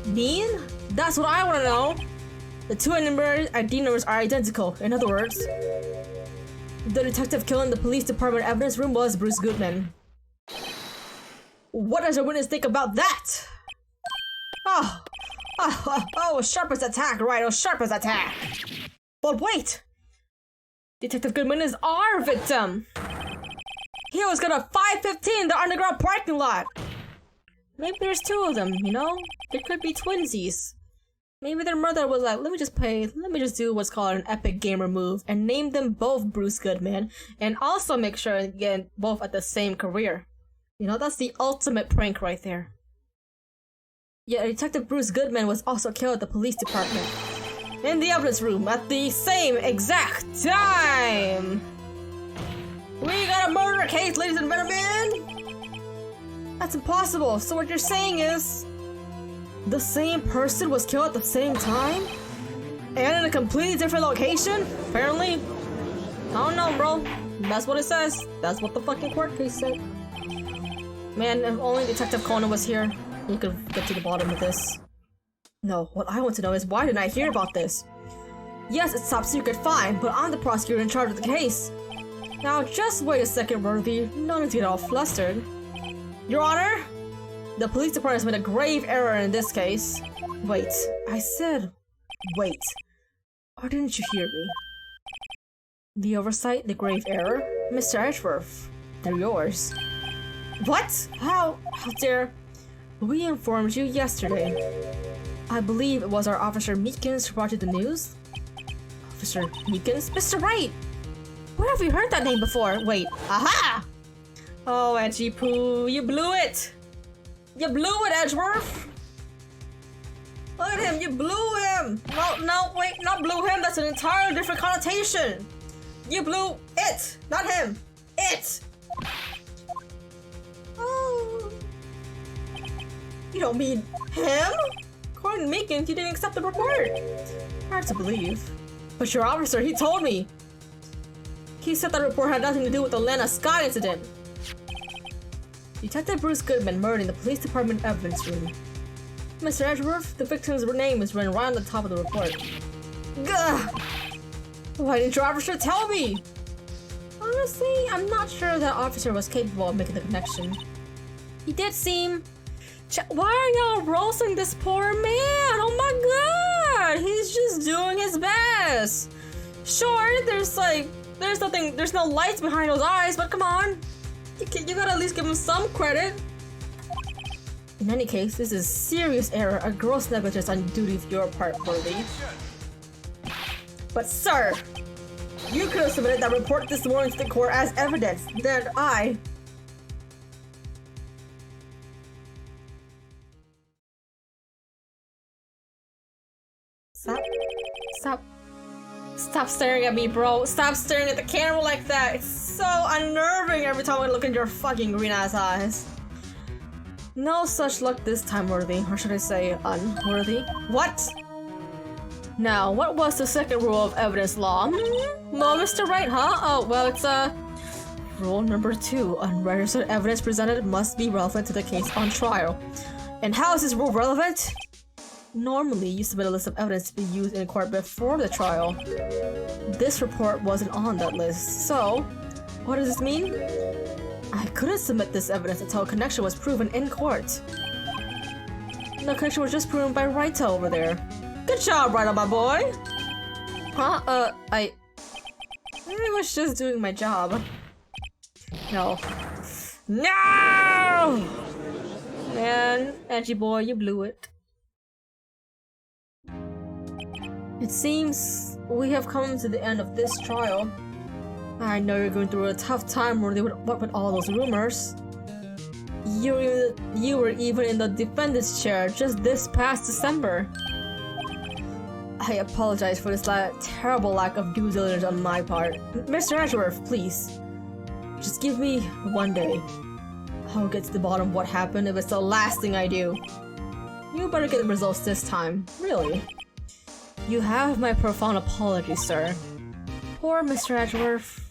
Mean? That's what I want to know. The 2 ID numbers are identical. In other words, the detective killing the police department evidence room was Bruce Goodman. What does your witness think about that? Oh, sharp as attack, right? Oh, sharp as attack. But wait! Detective Goodman is our victim! He was gonna 515 the underground parking lot! Maybe there's 2 of them, you know? There could be twinsies. Maybe their mother was like, let me just do what's called an epic gamer move and name them both Bruce Goodman and also make sure to get both at the same career. You know, that's the ultimate prank right there. Yet Detective Bruce Goodman was also killed at the police department. In the evidence room at the same exact time! We got a murder case, ladies and gentlemen! That's impossible, so what you're saying is... the same person was killed at the same time? And in a completely different location? Apparently? I don't know, bro. That's what it says. That's what the fucking court case said. Man, if only Detective Conan was here, he could get to the bottom of this. No, what I want to know is why didn't I hear about this? Yes, it's top secret, fine, but I'm the prosecutor in charge of the case. Now, just wait a second, Worthy. No need to get all flustered. Your Honor? The police department has made a grave error in this case. Wait, I said wait. Or didn't you hear me? The oversight, the grave error? Mr. Edgeworth, they're yours. What? How dare... We informed you yesterday. I believe it was our Officer Meekins who brought you the news. Officer Meekins? Mr. Wright! Where have we heard that name before? Wait, aha! Oh, Edgy Poo, you blew it! You blew it, Edgeworth! Look at him, you blew him! No, wait, not blew him, that's an entirely different connotation! You blew it, not him! It! Oh. You don't mean him? According to Meekins, you didn't accept the report. Hard to believe. But your officer, he told me. He said that report had nothing to do with the Atlanta Sky incident. Detective Bruce Goodman murdered in the police department evidence room. Mr. Edgeworth, the victim's name is written right on the top of the report. Gah! Why didn't your officer tell me? Honestly, I'm not sure that officer was capable of making the connection. He did seem... Why are y'all roasting this poor man? Oh my god, he's just doing his best. Sure, there's no lights behind those eyes, but come on. You gotta at least give him some credit. In any case, this is serious error, a gross negligence on duty of your part, Worthy. But sir, you could have submitted that report this morning to the court as evidence. Then I... Stop staring at me, bro. Stop staring at the camera like that. It's so unnerving every time I look into your fucking green ass eyes. No such luck this time, Worthy. Or should I say, unworthy? What? Now, what was the second rule of evidence law? No, Mr. Wright, huh? Oh, well, it's, rule number 2. Unregistered evidence presented must be relevant to the case on trial. And how is this rule relevant? Normally, you submit a list of evidence to be used in court before the trial. This report wasn't on that list, so what does this mean? I couldn't submit this evidence until a connection was proven in court. The connection was just proven by Wright over there. Good job, Wright, my boy! Huh? I was just doing my job. No. No! Man, edgy boy, you blew it. It seems we have come to the end of this trial. I know you're going through a tough time what with all those rumors. You were even in the defendant's chair just this past December. I apologize for this terrible lack of due diligence on my part. Mr. Ashworth, please. Just give me one day. I'll get to the bottom of what happened if it's the last thing I do. You better get the results this time. Really. You have my profound apology, sir. Poor Mr. Edgeworth.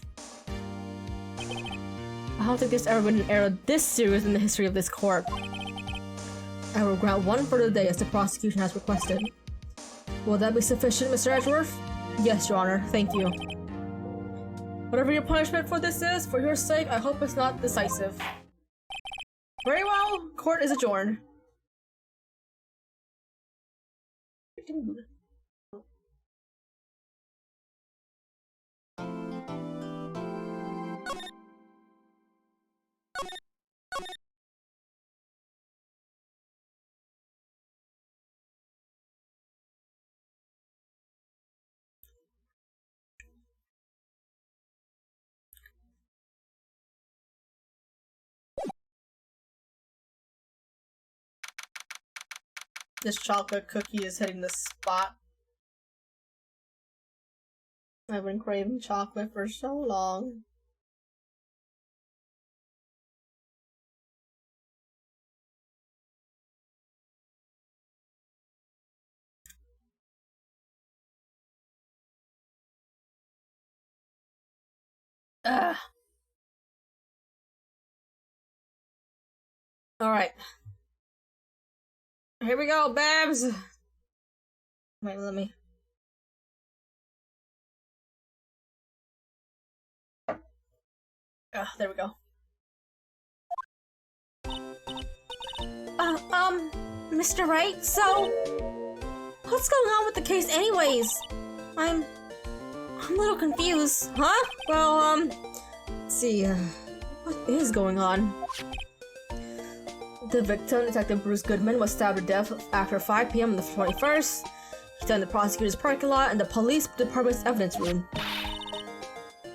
I don't think there's ever been an error this serious in the history of this court. I will grant one further day as the prosecution has requested. Will that be sufficient, Mr. Edgeworth? Yes, Your Honor. Thank you. Whatever your punishment for this is, for your sake, I hope it's not decisive. Very well. Court is adjourned. This chocolate cookie is hitting the spot. I've been craving chocolate for so long. Ugh. Alright. Here we go, Babs! Wait, let me... there we go. Mr. Wright, so... what's going on with the case anyways? I'm a little confused. Huh? Well, let's see, what is going on? The victim, Detective Bruce Goodman, was stabbed to death after 5 p.m. on the 21st. He died in the prosecutor's parking lot and the police department's evidence room.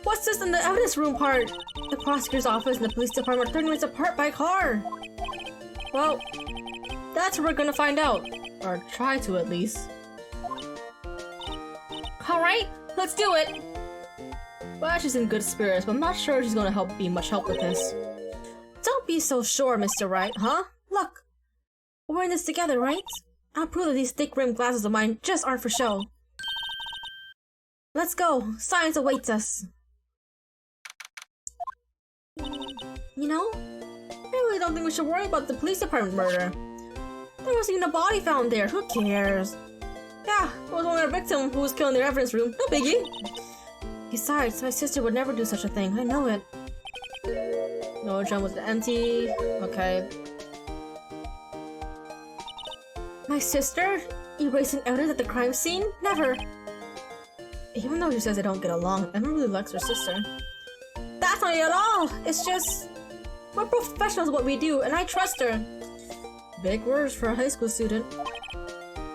What's this in the evidence room part? The prosecutor's office and the police department are 30 minutes apart by car. Well, that's what we're gonna find out. Or try to, at least. Alright, let's do it! Well, she's in good spirits, but I'm not sure she's gonna be much help with this. Don't be so sure, Mr. Wright, huh? Look, we're in this together, right? I'll prove that these thick-rimmed glasses of mine just aren't for show. Let's go. Science awaits us. You know, I really don't think we should worry about the police department murder. There wasn't even a body found there. Who cares? Yeah, it was only our victim who was killed in the evidence room. No biggie. Besides, my sister would never do such a thing. I know it. No, drum was empty. Okay. My sister? Erasing evidence at the crime scene? Never! Even though she says they don't get along, Emma really likes her sister. That's not it at all! It's just... we're professionals at what we do, and I trust her! Big words for a high school student.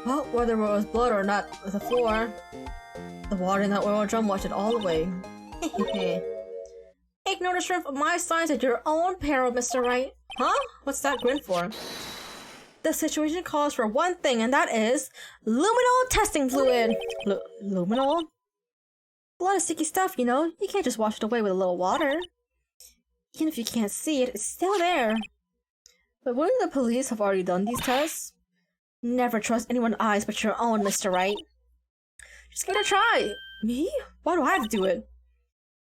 Well, whether it was blood or not with the floor, the water in that oil drum washed it all away. Take no shrimp of my signs at your own peril, Mr. Wright. Huh? What's that grin for? The situation calls for one thing, and that is luminol testing fluid. Luminol? Blood is sticky stuff, you know. You can't just wash it away with a little water. Even if you can't see it, it's still there. But wouldn't the police have already done these tests? Never trust anyone's eyes but your own, Mr. Wright. Just give it a try. Me? Why do I have to do it?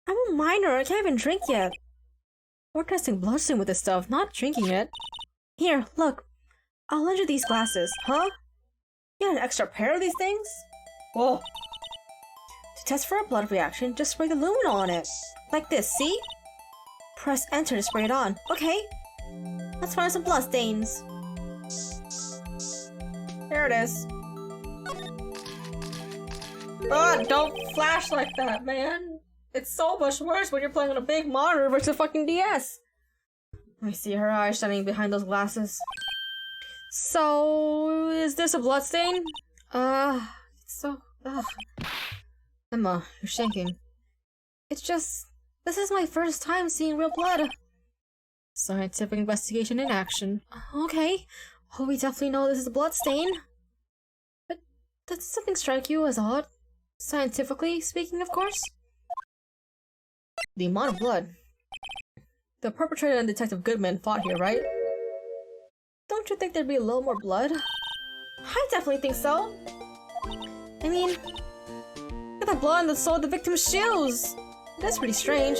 I'm a minor. I can't even drink yet. We're testing blood soon with this stuff, not drinking it. Here, look. I'll lend you these glasses. Huh? You got an extra pair of these things? Whoa. To test for a blood reaction, just spray the luminol on it. Like this, see? Press enter to spray it on. Okay. Let's find some blood stains. There it is. Oh, don't flash like that, man. It's so much worse when you're playing on a big monitor versus a fucking DS. I see her eyes shining behind those glasses. So, is this a bloodstain? Emma, you're shaking. It's just, this is my first time seeing real blood. Scientific investigation in action. Okay. Oh, we definitely know this is a bloodstain. But does something strike you as odd? Scientifically speaking, of course? The amount of blood. The perpetrator and Detective Goodman fought here, right? Don't you think there'd be a little more blood? I definitely think so. I mean, look at the blood on the sole of the victim's shoes. That's pretty strange.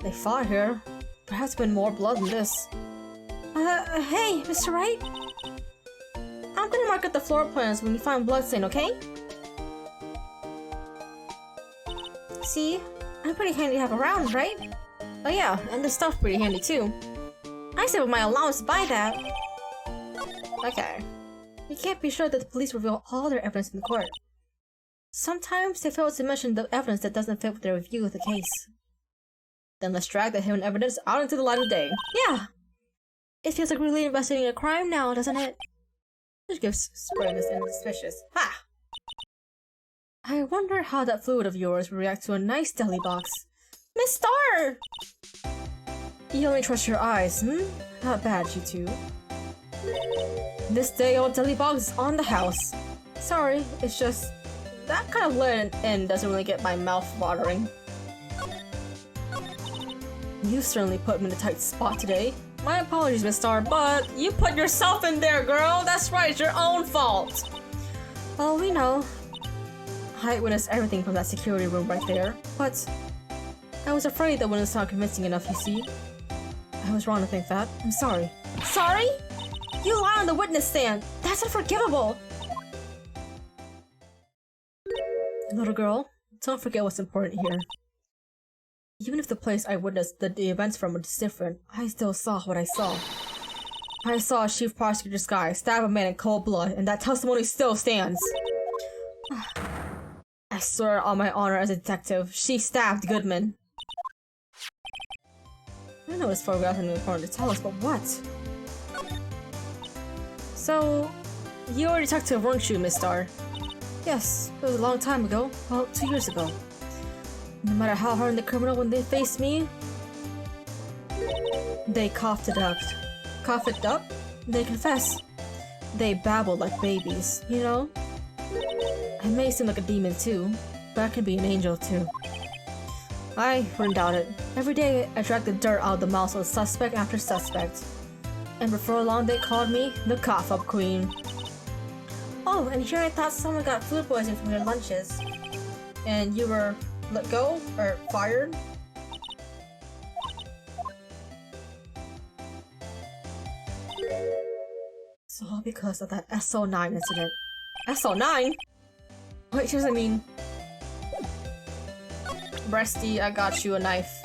They fought here. Perhaps been more blood than this. Hey, Mr. Wright? I'm gonna mark up the floor plans when you find bloodstain, okay? See? I'm pretty handy to have around, right? Oh yeah, and the stuff's pretty handy too. I saved my allowance to buy that. Okay. You can't be sure that the police reveal all their evidence in the court. Sometimes they fail to mention the evidence that doesn't fit with their review of the case. Then let's drag the hidden evidence out into the light of day. Yeah! It feels like we're really investigating a crime now, doesn't it? Which gives spraying and suspicious. Ha! I wonder how that fluid of yours will react to a nice deli box. Miss Star! You only trust your eyes, hmm? Not bad, you two. This day old deli box is on the house. Sorry, it's just... that kind of lead in doesn't really get my mouth watering. You certainly put me in a tight spot today. My apologies, Miss Star, but you put yourself in there, girl! That's right, it's your own fault! Oh, we know. I witnessed everything from that security room right there, but... I was afraid that wouldn't sound convincing enough, you see. I was wrong to think that. I'm sorry. Sorry? You lied on the witness stand! That's unforgivable! Little girl, don't forget what's important here. Even if the place I witnessed the events from was different, I still saw what I saw. I saw a chief prosecutor's guy stab a man in cold blood, and that testimony still stands. I swear on my honor as a detective, she stabbed Goodman. I know this photograph isn't important to tell us, but what? So, you're a detective, weren't you, Miss Star? Yes, it was a long time ago. Well, 2 years ago. No matter how hard the criminal when they faced me, they coughed it up. Cough it up? They confess. They babbled like babies, you know? I may seem like a demon too, but I can be an angel too. I wouldn't doubt it. Every day I dragged the dirt out of the mouths of suspect after suspect. And before long they called me the cough-up queen. Oh, and here I thought someone got food poisoning from their lunches. And you were let go? Or fired? It's all because of that SO9 incident. SO9? Wait, seriously, I mean... Breasty, I got you a knife.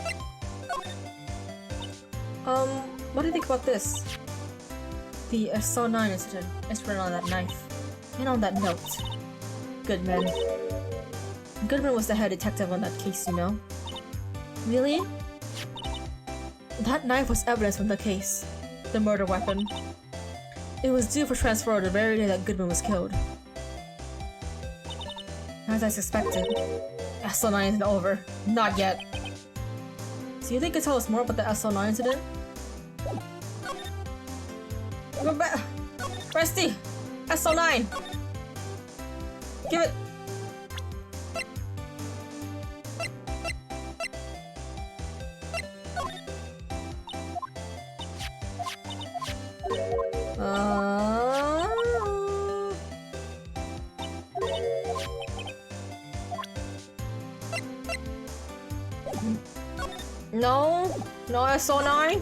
What do you think about this? The SO9 incident is written on that knife. And on that note, Goodman. Goodman was the head detective on that case, you know? Really? That knife was evidence from the case. The murder weapon. It was due for transfer the very day that Goodman was killed. As I suspected, SL9 isn't over. Not yet. So you think you could tell us more about the SL9 incident? Go back! Rusty! SL9! Give it! No, no SO9.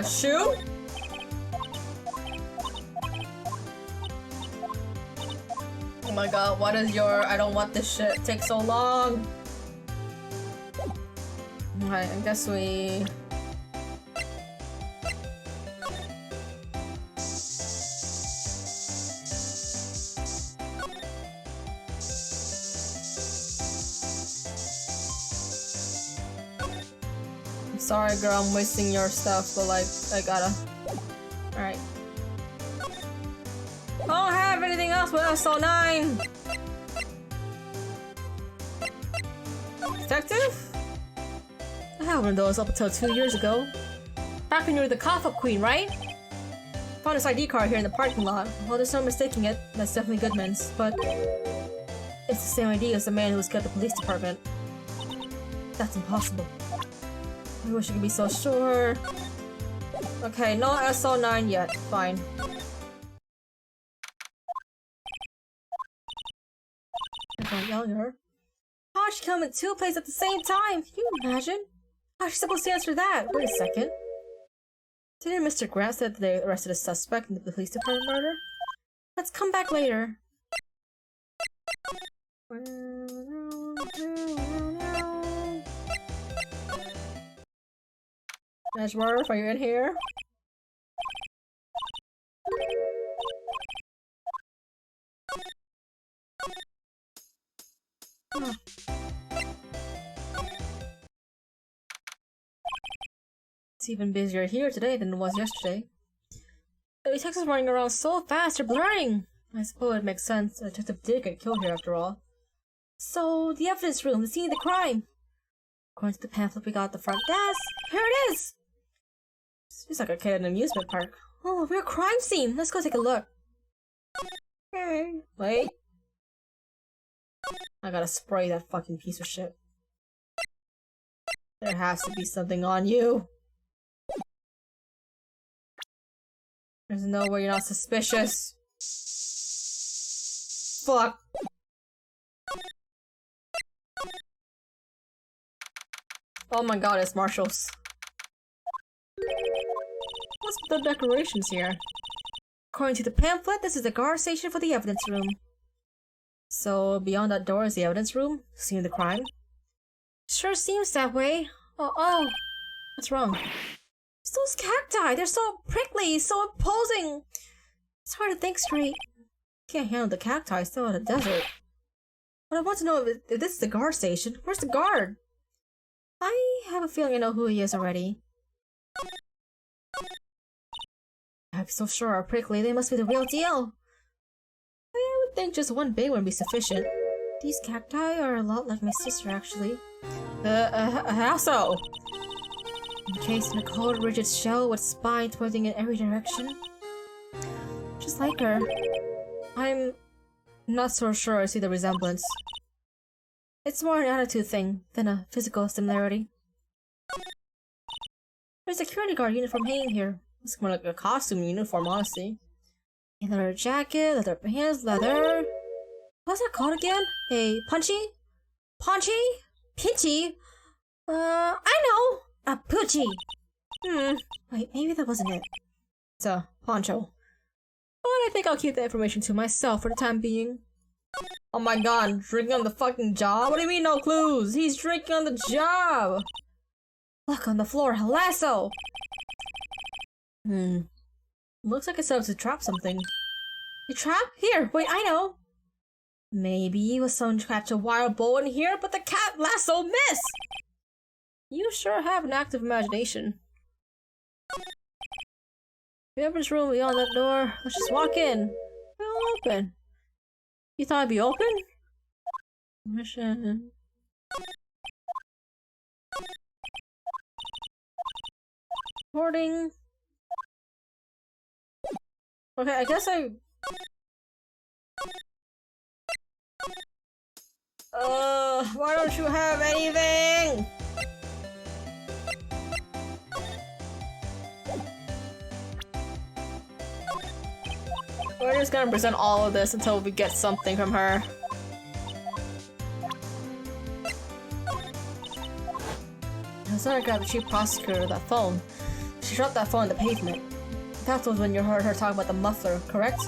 Shoe? Oh my god, what is your I don't want this shit take so long? Alright, I guess we... I'm sorry girl, I'm wasting your stuff, but like, I gotta... Alright. I don't have anything else with SO9! Detective? I had one of those up until 2 years ago. Back when you were the cough-up queen, right? Found this ID card here in the parking lot. Well, there's no mistaking it. That's definitely Goodman's, but... it's the same ID as the man who was killed at the police department. That's impossible. I wish I could be so sure. Okay, no SO9 yet. Fine. I yell at her. How'd she come in 2 places at the same time? Can you imagine? How's she supposed to answer that? Wait a second. Didn't Mr. Grant say that they arrested a suspect in the police department murder? Let's come back later. Edgeworth, are you in here? Huh. It's even busier here today than it was yesterday. The detectives running around so fast, they're blurring! I suppose it makes sense. The detective did get killed here after all. So, the evidence room, the scene of the crime. According to the pamphlet we got at the front desk, here it is! It's like a kid at an amusement park. Oh, we're a crime scene! Let's go take a look. Okay. Wait. I gotta spray that fucking piece of shit. There has to be something on you. There's no way you're not suspicious. Fuck. Oh my god, it's Marshall's. What's with the decorations here? According to the pamphlet, this is the guard station for the evidence room. So, beyond that door is the evidence room? Scene of the crime? Sure seems that way. Oh. What's wrong? It's those cacti! They're so prickly, so imposing! It's hard to think straight. Can't handle the cacti still in the desert. But I want to know if this is the guard station. Where's the guard? I have a feeling I know who he is already. I'm so sure are prickly, they must be the real deal. I would think just one big one would be sufficient. These cacti are a lot like my sister, actually. How so? Encased in a cold, rigid shell with spines pointing in every direction. Just like her. I'm not so sure I see the resemblance. It's more an attitude thing than a physical similarity. There's a security guard uniform hanging here. It's more like a costume uniform, honestly. A leather jacket, leather pants, leather... What's that called again? A punchy? Paunchy? Pinchy? I know! A Poochie! Wait, maybe that wasn't it. It's a poncho. But I think I'll keep the information to myself for the time being. Oh my god, drinking on the fucking job? What do you mean no clues? He's drinking on the job! Look, on the floor, a lasso! Looks like it's set up to trap something. A trap? Here, wait, I know! Maybe it was someone to catch a wild bull in here, but the cat lasso missed! You sure have an active imagination. Remember's room beyond that door. Let's just walk in. It'll open. You thought it'd be open? Mission. Recording. Okay, I guess why don't you have anything? We're just gonna present all of this until we get something from her. I saw her grab the chief prosecutor of that phone. She dropped that phone on the pavement. That was when you heard her talk about the muffler, correct?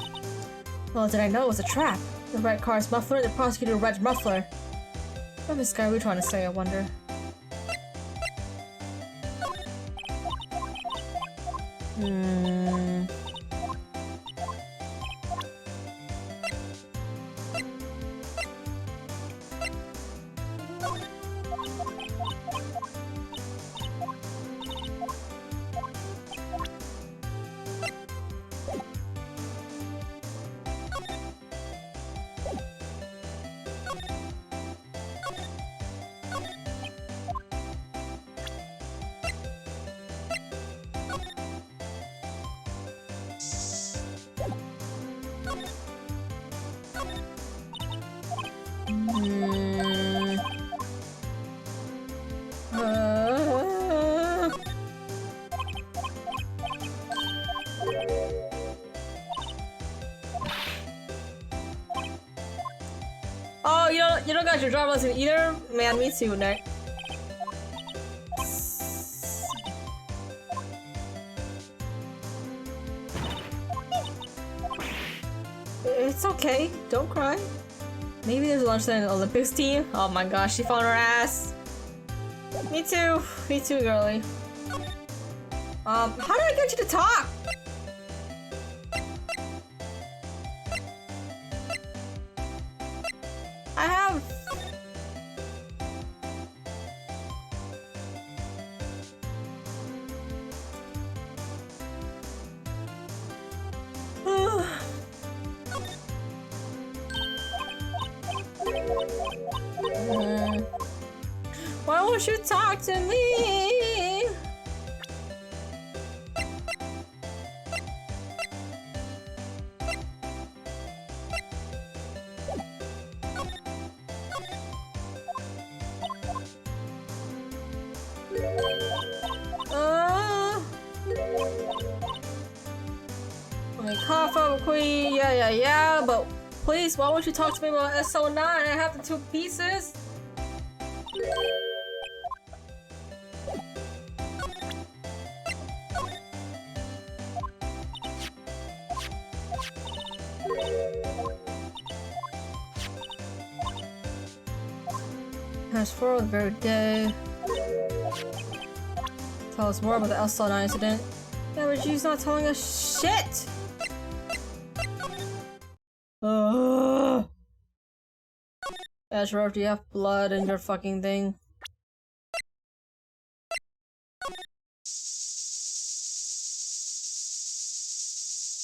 Well, did I know it was a trap? The red car's muffler, the prosecutor's red muffler. What this guy we trying to say, I wonder? Oh, you don't got your driver's license either? Man, me too, Nick. It's okay, don't cry. Maybe there's a lunch in the Olympics team? Oh my gosh, she found her ass. Me too, girly. How did I get you to talk? I have... Why won't you talk to me? Okay, cough up, queen. Yeah, but please, why won't you talk to me about SO9? I have the 2 pieces. Fast forward the very day. Tell us more about the SO9 incident. Yeah, but she's not telling us shit! Yeah, sure, do you have blood in your fucking thing?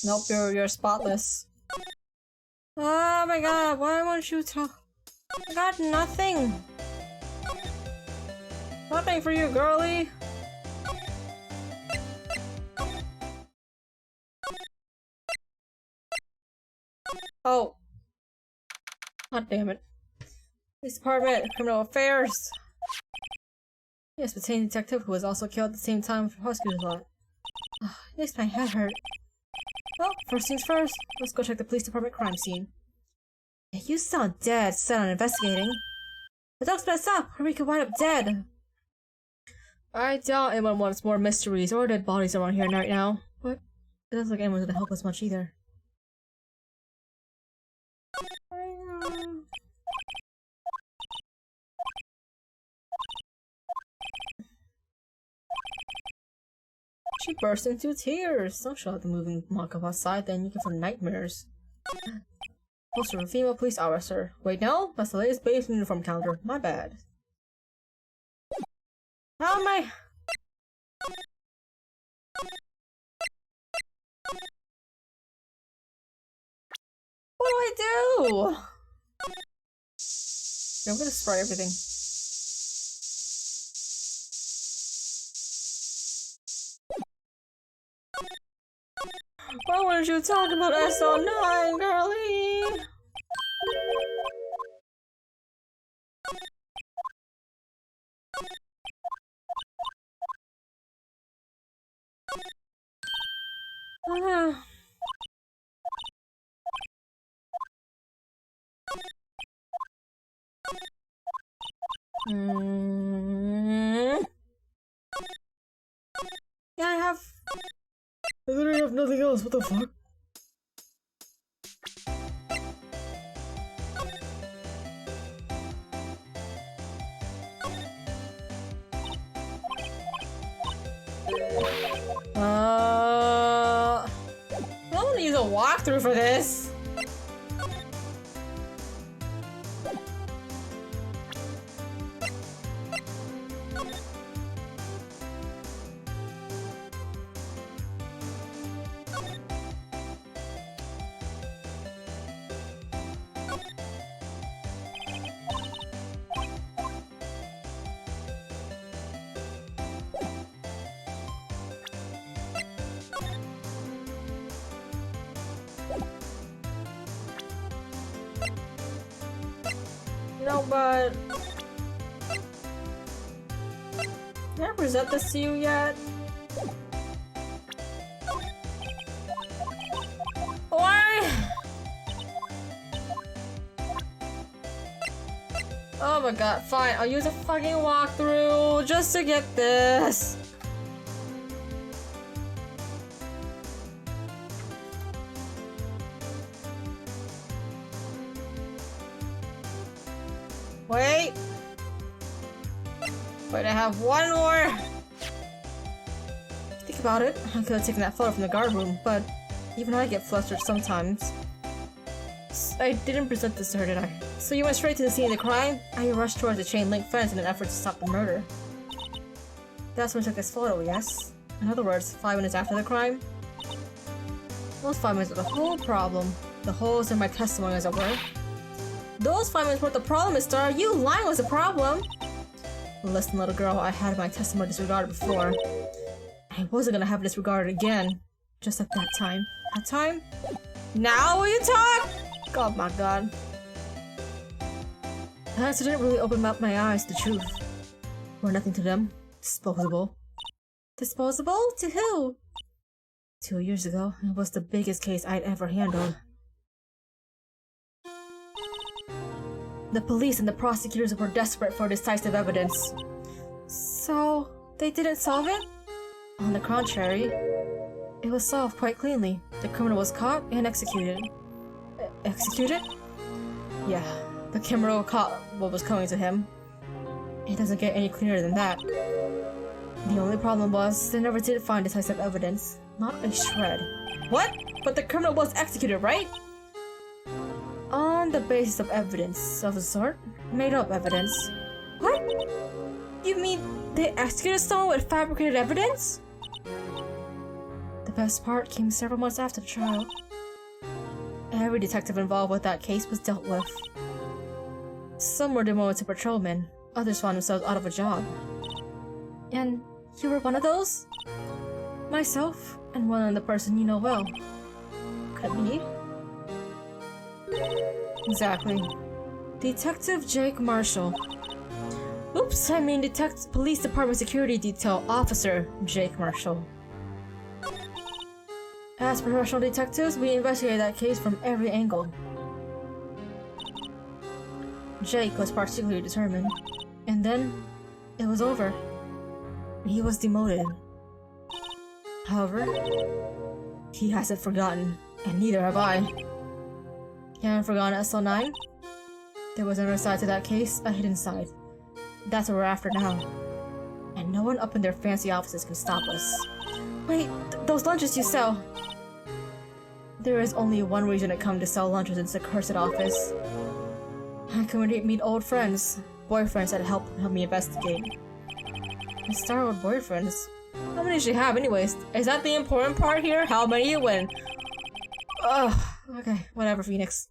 Nope, you're spotless. Oh my god, why won't you talk? I got nothing. Nothing for you, girly. Oh. God damn it. Police Department, Criminal Affairs. Yes, but same detective who was also killed at the same time for hospital lot. Makes my head hurt. Well, first things first, let's go check the police department crime scene. Yeah, you sound dead set on investigating. But don't mess up, or we could wind up dead. I doubt anyone wants more mysteries or dead bodies around here right now. But it doesn't look like anyone's gonna help us much either. She burst into tears. Don't show the moving mock-up outside, then you get some nightmares. Poster of a female police officer. Wait, no? That's the latest base uniform calendar. My bad. How am I? What do I do? I'm gonna spray everything. Why weren't you talking about SO9, girlie? Yeah, I literally have nothing else, what the fuck? I don't want to use a walkthrough for this. No, but can I present this to you yet? Why? Oh my god, fine, I'll use a fucking walkthrough just to get this. Wait, I have one more. Think about it, I could have taken that photo from the guard room, but even I get flustered sometimes. I didn't present this to her, did I? So you went straight to the scene of the crime, and you rushed towards the chain link fence in an effort to stop the murder. That's when I took this photo, yes? In other words, 5 minutes after the crime? Those 5 minutes were the whole problem. The holes in my testimony, as it were. Those 5 minutes weren't the problem, Mister. You lying was the problem. Listen, little girl, I had my testimony disregarded before. I wasn't gonna have it disregarded again. Just like that time. That time? Now will you talk? Oh my god. That accident really opened up my eyes to the truth. We're nothing to them. Disposable. Disposable? To who? 2 years ago, it was the biggest case I'd ever handled. The police and the prosecutors were desperate for decisive evidence. So, they didn't solve it? On the contrary, it was solved quite cleanly. The criminal was caught and executed. Executed? Yeah, the criminal caught what was coming to him. It doesn't get any clearer than that. The only problem was, they never did find decisive evidence. Not a shred. What? But the criminal was executed, right? On the basis of evidence of a sort. Made up evidence. What? You mean they executed someone with fabricated evidence? The best part came several months after the trial. Every detective involved with that case was dealt with. Some were demoted to patrolmen, others found themselves out of a job. And you were one of those? Myself, and one other person you know well. Could be. Exactly. Detective Jake Marshall. Oops, I mean Police Department Security Detail Officer Jake Marshall. As professional detectives, we investigated that case from every angle. Jake was particularly determined. And then, it was over. He was demoted. However, he hasn't forgotten, and neither have I. You haven't forgotten SL9? There was another side to that case, a hidden side. That's what we're after now. And no one up in their fancy offices can stop us. Wait, those lunches you sell. There is only one reason to come to sell lunches in this accursed office. I can meet old friends, boyfriends that help me investigate. And start with boyfriends. How many does she have anyways? Is that the important part here? How many you win? Ugh, okay, whatever, Phoenix.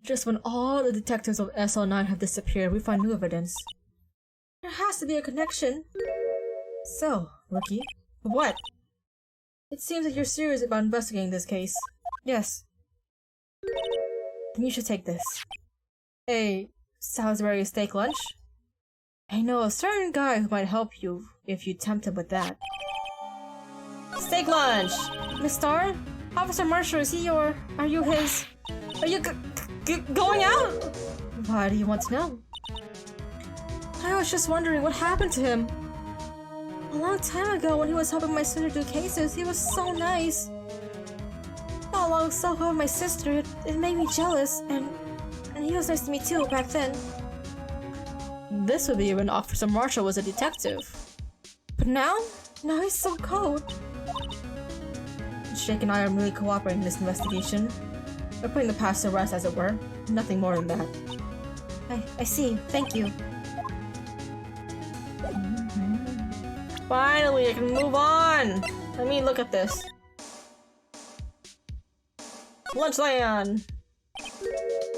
Just when all the detectives of SL9 have disappeared, we find new evidence. There has to be a connection. So, Rookie. What? It seems that you're serious about investigating this case. Yes. Then you should take this. A Salisbury steak lunch? I know a certain guy who might help you if you tempt him with that. Steak lunch! Miss Starr? Officer Marshall, is he your... Are you his... Are you going out? Why do you want to know? I was just wondering what happened to him. A long time ago when he was helping my sister do cases, he was so nice. Not long so well with my sister, it made me jealous, and he was nice to me too back then. This would be when Officer Marshall was a detective. But now he's so cold. Jake and I are really cooperating in this investigation. We're putting the past to rest, as it were. Nothing more than that. I see. Thank you. Finally, I can move on! Let me look at this. Lunchland!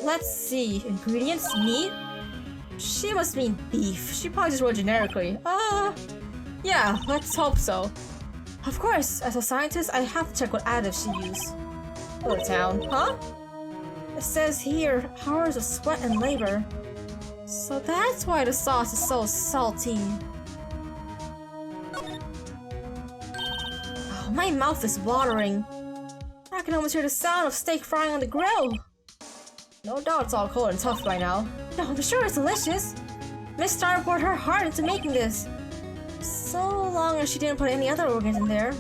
Let's see. Ingredients? Meat? She must mean beef. She probably just wrote generically. Yeah, let's hope so. Of course, as a scientist, I have to check what additives she used. Go to town, huh? It says here, hours of sweat and labor. So that's why the sauce is so salty. Oh, my mouth is watering. I can almost hear the sound of steak frying on the grill. No doubt it's all cold and tough by now. No, I'm sure it's delicious. Miss Starr poured her heart into making this. So long as she didn't put any other organs in there.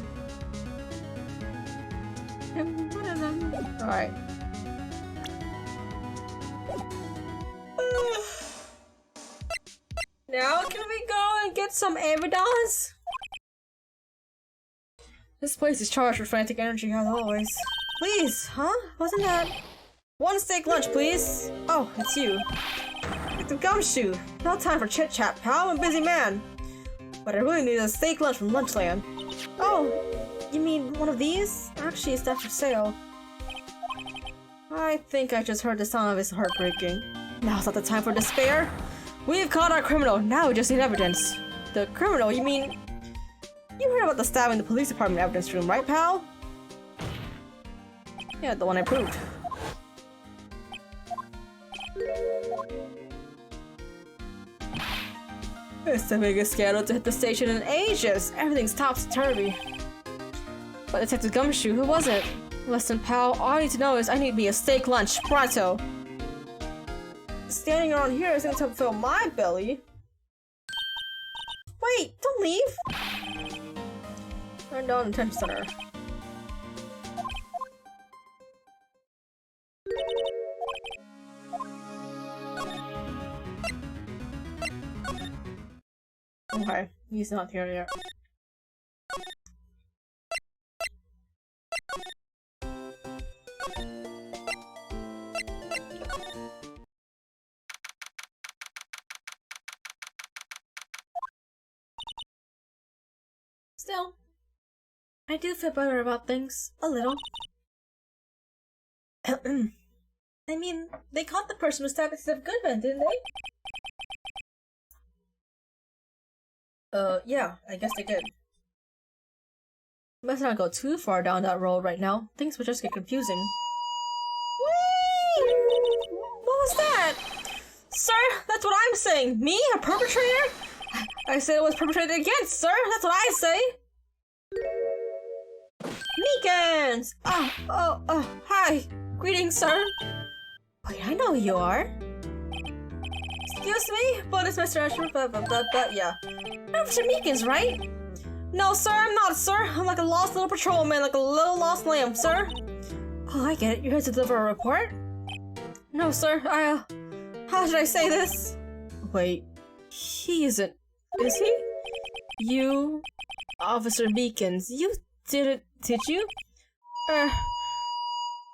Alright. Now can we go and get some evidence? This place is charged with frantic energy as always. Please, huh? Wasn't that... One steak lunch, please. Oh, it's you. It's a gumshoe. No time for chit-chat, pal. I'm a busy man. But I really need a steak lunch from Lunchland. Oh, you mean one of these? Actually, it's not for sale. I think I just heard the sound of his heart breaking. Now's not the time for despair. We've caught our criminal. Now we just need evidence. The criminal? You mean... You heard about the stabbing in the police department evidence room, right, pal? Yeah, the one I proved. It's the biggest scandal to hit the station in ages. Everything's topsy-turvy. But Detective Gumshoe, who was it? Listen, pal, all I need to know is I need me a steak lunch, pronto. Standing around here isn't to fill my belly. Wait, don't leave. Turn down attention center. Okay, he's not here yet. Still, I do feel better about things. A little. I mean, they caught the person who stabbed Steve Goodman, didn't they? Yeah, I guess they did. Let's not go too far down that road right now. Things would just get confusing. Whee! What was that? Sir, that's what I'm saying. Me? A perpetrator? I said it was perpetrated against, sir. That's what I say. Meekins! Hi. Greetings, sir. Wait, I know who you are. Excuse me? But it's Mr. Ashford, but yeah. Officer Meekins, right? No, sir, I'm not, sir. I'm like a lost little patrolman, like a little lost lamb, sir. Oh, I get it. You're here to deliver a report? No, sir. How should I say this? Wait, he isn't. Is he? You, Officer Meekins, you did it, did you?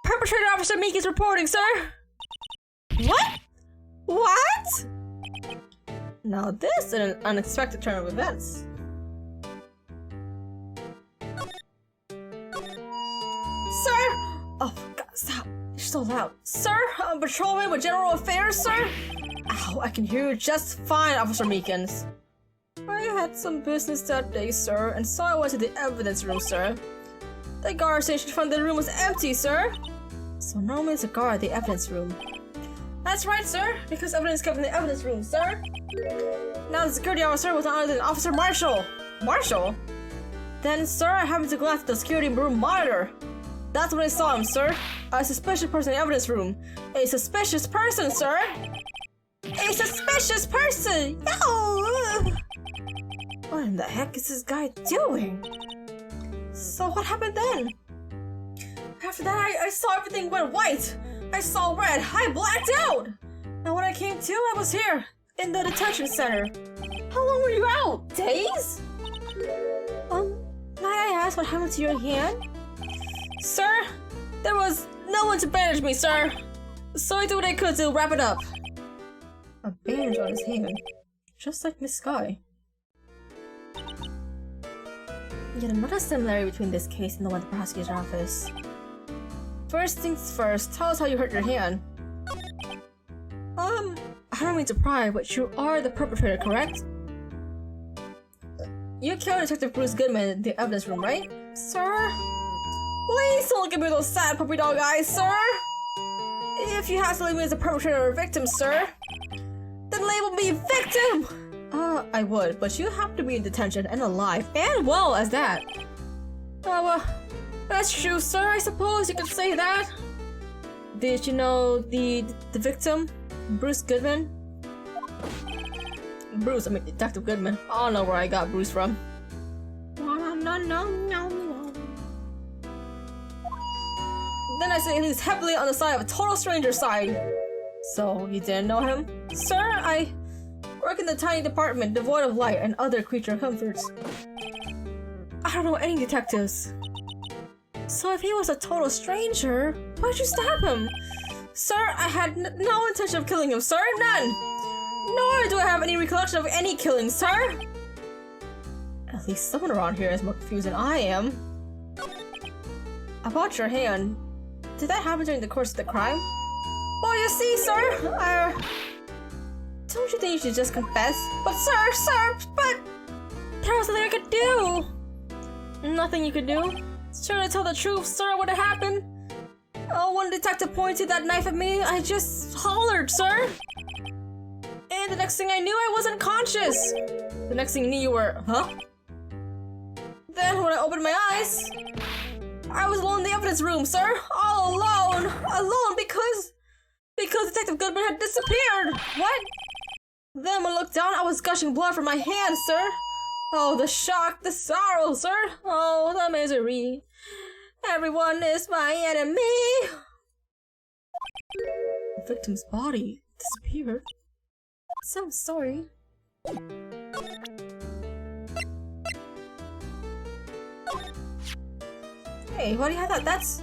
Perpetrator Officer Meekins reporting, sir! What? What? Now this is an unexpected turn of events. Sir! Oh, God, stop. You're so loud. Sir, I'm a patrolman with general affairs, sir? Ow, I can hear you just fine, Officer Meekins. I had some business that day, sir, and so I went to the evidence room, sir. The guard station in front of the room was empty, sir. So normally there's a guard at the evidence room. That's right, sir, because evidence kept in the evidence room, sir. Now the security officer was none other than Officer Marshall. Marshall? Then, sir, I happened to glance at the security room monitor. That's when I saw him, sir. A suspicious person in the evidence room. A suspicious person, sir. A suspicious person! Yo! What in the heck is this guy doing? So what happened then? After that, I saw everything went white. I saw red. I blacked out. And when I came to, I was here, in the detention center. How long were you out? Days? Might I ask what happened to your hand? Sir, there was no one to bandage me, sir. So I did what I could to wrap it up. A bandage on his hand, just like Miss Sky. Yet another similarity between this case and the one at the prosecutor's office. First things first, tell us how you hurt your hand. I don't mean to pry, but you are the perpetrator, correct? You killed Detective Bruce Goodman in the evidence room, right? Sir? Please don't look at me with those sad puppy dog eyes, sir! If you have to label me as a perpetrator or victim, sir, then label me victim! I would, but you have to be in detention and alive, and well as that. That's true, sir. I suppose you could say that. Did you know the victim, Bruce Goodman? Bruce, I mean Detective Goodman. I don't know where I got Bruce from. Then I say he's heavily on the side of a total stranger's side. So you didn't know him, sir? I work in the tiny department devoid of light and other creature comforts. I don't know any detectives. So if he was a total stranger, why'd you stab him? Sir, I had no intention of killing him, sir. None! Nor do I have any recollection of any killing, sir! At least someone around here is more confused than I am. About your hand, did that happen during the course of the crime? Well, you see, sir, don't you think you should just confess? But but there was nothing I could do! Nothing you could do? Sure, to tell the truth, sir, what had happened? Oh, when the detective pointed that knife at me, I just hollered, sir! And the next thing I knew, I wasn't conscious! The next thing you knew, you were, huh? Then, when I opened my eyes, I was alone in the evidence room, sir! All alone! Alone because Detective Goodman had disappeared! What? Then when I looked down, I was gushing blood from my hand, sir! Oh, the shock, the sorrow, sir! Oh, the misery! Everyone is my enemy! The victim's body disappeared. So sorry. Hey, why do you have that? That's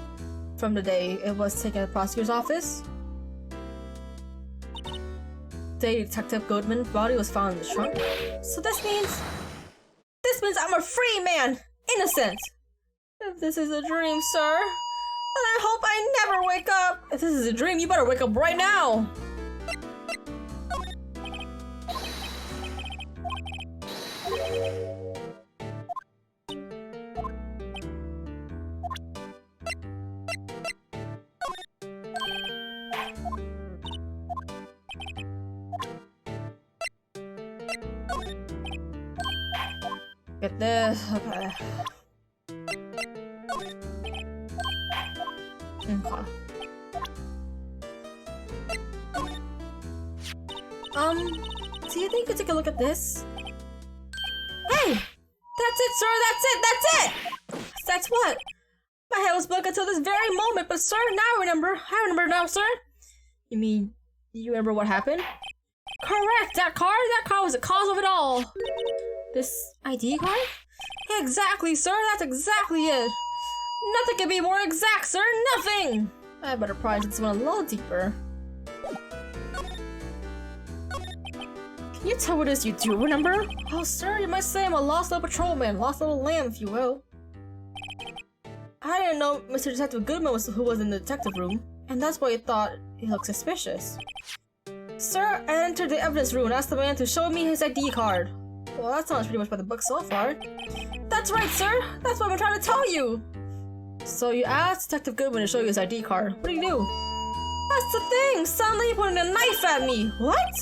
from the day it was taken to the prosecutor's office. The day Detective Goodman's body was found in the trunk. So this means I'm a free man! Innocent! If this is a dream, sir, then I hope I never wake up! If this is a dream, you better wake up right now! Get this, okay. Do you think you could take a look at this? Hey! That's it, sir! That's it! That's it! That's what? My head was blank until this very moment, but sir, now I remember. I remember now, sir. You mean, you remember what happened? Correct! That car was the cause of it all! This ID card? Exactly, sir! That's exactly it! Nothing can be more exact, sir! Nothing! I better probably just went a little deeper. Can you tell what it is you do remember? Oh, sir, you might say I'm a lost little patrolman, lost little lamb, if you will. I didn't know Mr. Detective Goodman was who was in the detective room, and that's why I thought he looked suspicious. Sir, I entered the evidence room and asked the man to show me his ID card. Well, that sounds pretty much by the book so far. That's right, sir! That's what I'm trying to tell you! So you asked Detective Goodman to show you his ID card. What do you do? That's the thing! Suddenly he pointed a knife at me! What?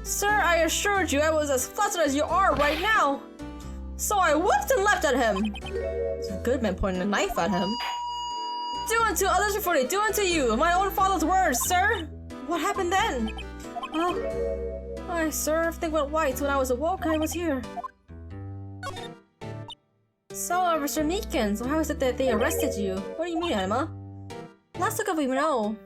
Sir, I assured you I was as flustered as you are right now! So I whooped and leapt at him! So Goodman pointed a knife at him. Do unto others before they do unto you! My own father's words, sir! What happened then? Well, sir, everything went white when I was awoke and I was here. So, Officer Meekins, how is it that they arrested you? What do you mean, Emma? Let's look at what we know.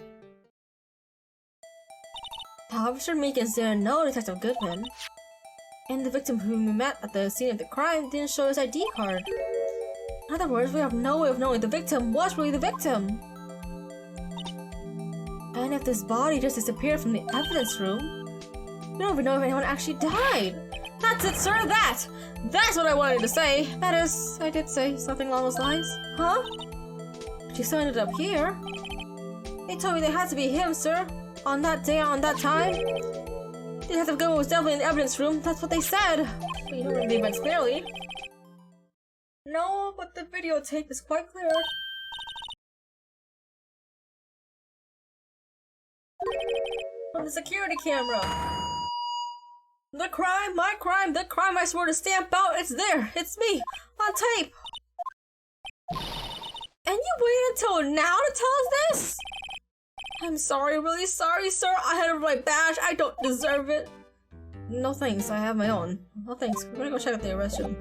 Officer Meekins didn't know Detective Goodman. And the victim whom we met at the scene of the crime didn't show his ID card. In other words, we have no way of knowing the victim was really the victim. And if this body just disappeared from the evidence room, we don't even know if anyone actually died. That's it, sir, That's what I wanted to say. That is, I did say something along those lines. Huh? But you still ended up here. They told me they had to be him, sir. On that day, on that time. Detective Goodman was definitely in the evidence room. That's what they said. But you don't remember the events clearly. No, but the videotape is quite clear. On the security camera. The crime, my crime, the crime I swore to stamp out, it's there, it's me, on tape. And you waited until now to tell us this? I'm sorry, really sorry, sir. I had my badge, I don't deserve it. No thanks, I have my own. No thanks, we're gonna go check out the arrest room.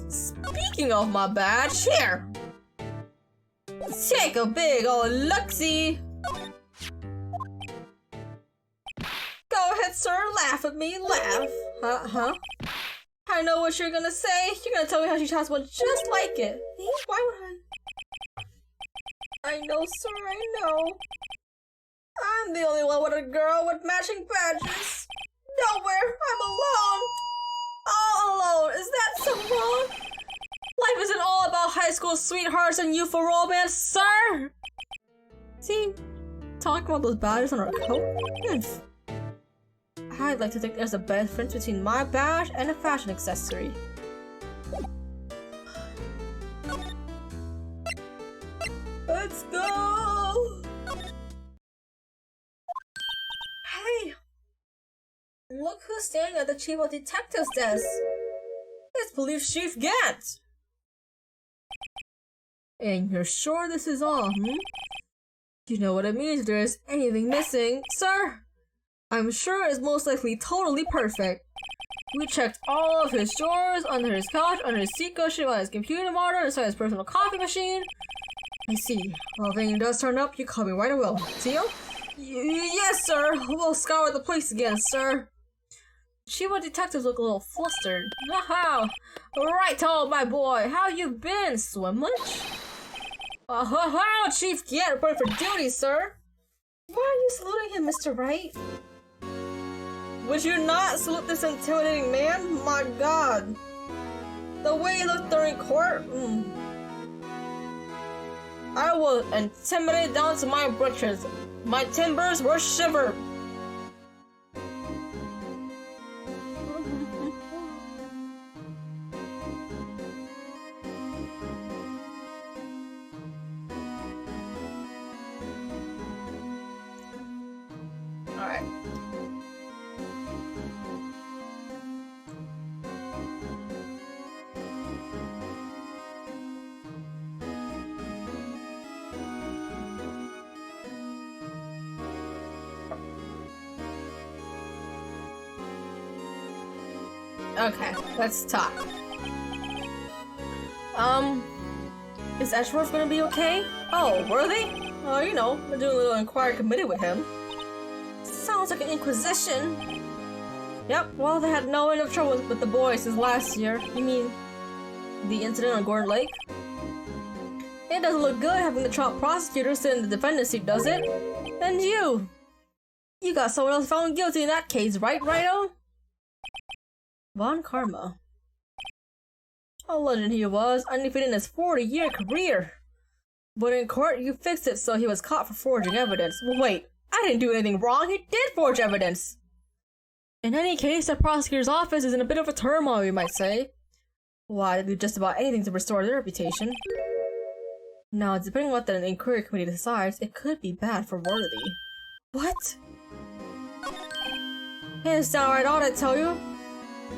Speaking of my badge, here! Take a big ol' look-see. Go ahead, sir, laugh at me, laugh. Huh? I know what you're gonna say. You're gonna tell me how she has one just like it. Why would I know, sir, I know. I'm the only one with a girl with matching badges. Nowhere, I'm alone. All alone, is that so wrong? Life isn't all about high school sweethearts and youthful romance, sir. See, talking about those badges on our coat? I'd like to think there's a difference between my badge and a fashion accessory. Let's go! Hey! Look who's standing at the Chief of Detectives desk! It's Police Chief Gant! And you're sure this is all, You know what it means if there's anything missing, sir? I'm sure it's most likely totally perfect. We checked all of his drawers, under his couch, under his seat cushion, on his computer monitor, inside his personal coffee machine. I see. Well, if anything does turn up, you call me right away. Deal? Yes, sir. We'll scour the place again, sir. Chief of Detectives look a little flustered. Aha! Right, oh my boy. How you been? Swim much? Chief Gant, reporting for duty, sir. Why are you saluting him, Mr. Wright? Would you not salute this intimidating man? My god. The way he looked during court? I was intimidated down to my britches. My timbers were shivered. Alright. Okay, let's talk. Is Ashworth gonna be okay? Oh, Worthy? Oh, you know, we're doing a little inquiry committee with him. Sounds like an inquisition. Yep, well, they had no end of trouble with the boys since last year. You mean the incident on Gordon Lake? It doesn't look good having the trial prosecutor sit in the defendant's seat, does it? And you! You got someone else found guilty in that case, right, Righto? Von Karma. A legend he was, undefeated in his 40-year career. But in court, you fixed it so he was caught for forging evidence. Well, wait, I didn't do anything wrong, he did forge evidence! In any case, the prosecutor's office is in a bit of a turmoil, you might say. Why, they do just about anything to restore their reputation. Now, depending on what the inquiry committee decides, it could be bad for Worthy. What? It's downright odd, I tell you.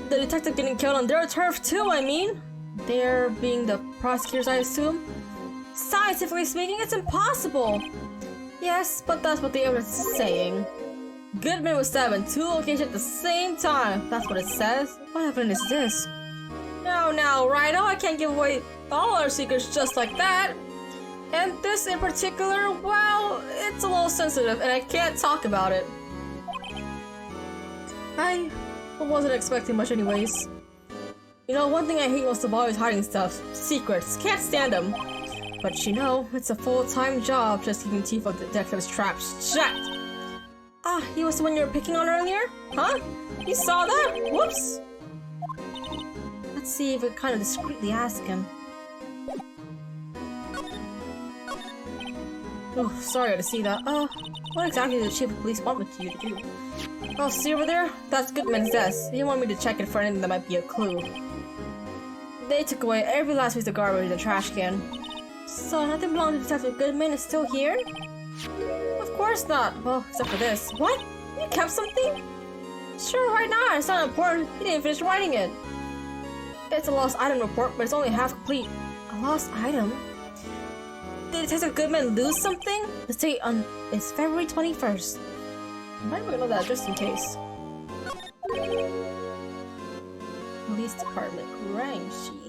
The detective getting killed on their turf too, I mean. They're being the prosecutors, I assume. Scientifically speaking, it's impossible. Yes, but that's what the evidence is saying. Goodman was stabbed in 2 locations at the same time. That's what it says. What evidence is this? Now, Rhino, I can't give away all our secrets just like that. And this in particular, well, it's a little sensitive and I can't talk about it. I wasn't expecting much anyways. You know, one thing I hate most of all is hiding stuff. Secrets. Can't stand them. But you know, it's a full-time job just keeping teeth of detectives trapped shut. Ah, he was the one you were picking on earlier? Huh? You saw that? Whoops! Let's see if we kind of discreetly ask him. Oh, sorry to see that. What exactly did the chief of police want with you to do? Oh, see over there? That's Goodman's desk. He wanted me to check it for anything that might be a clue. They took away every last piece of garbage in the trash can. So nothing belonging to Detective Goodman is still here? Of course not. Well, except for this. What? You kept something? Sure, why not? It's not important. He didn't finish writing it. It's a lost item report, but it's only half complete. A lost item? Did Detective Goodman lose something? The date is February 21st. I might want to know that just in case. Police Department crime scene.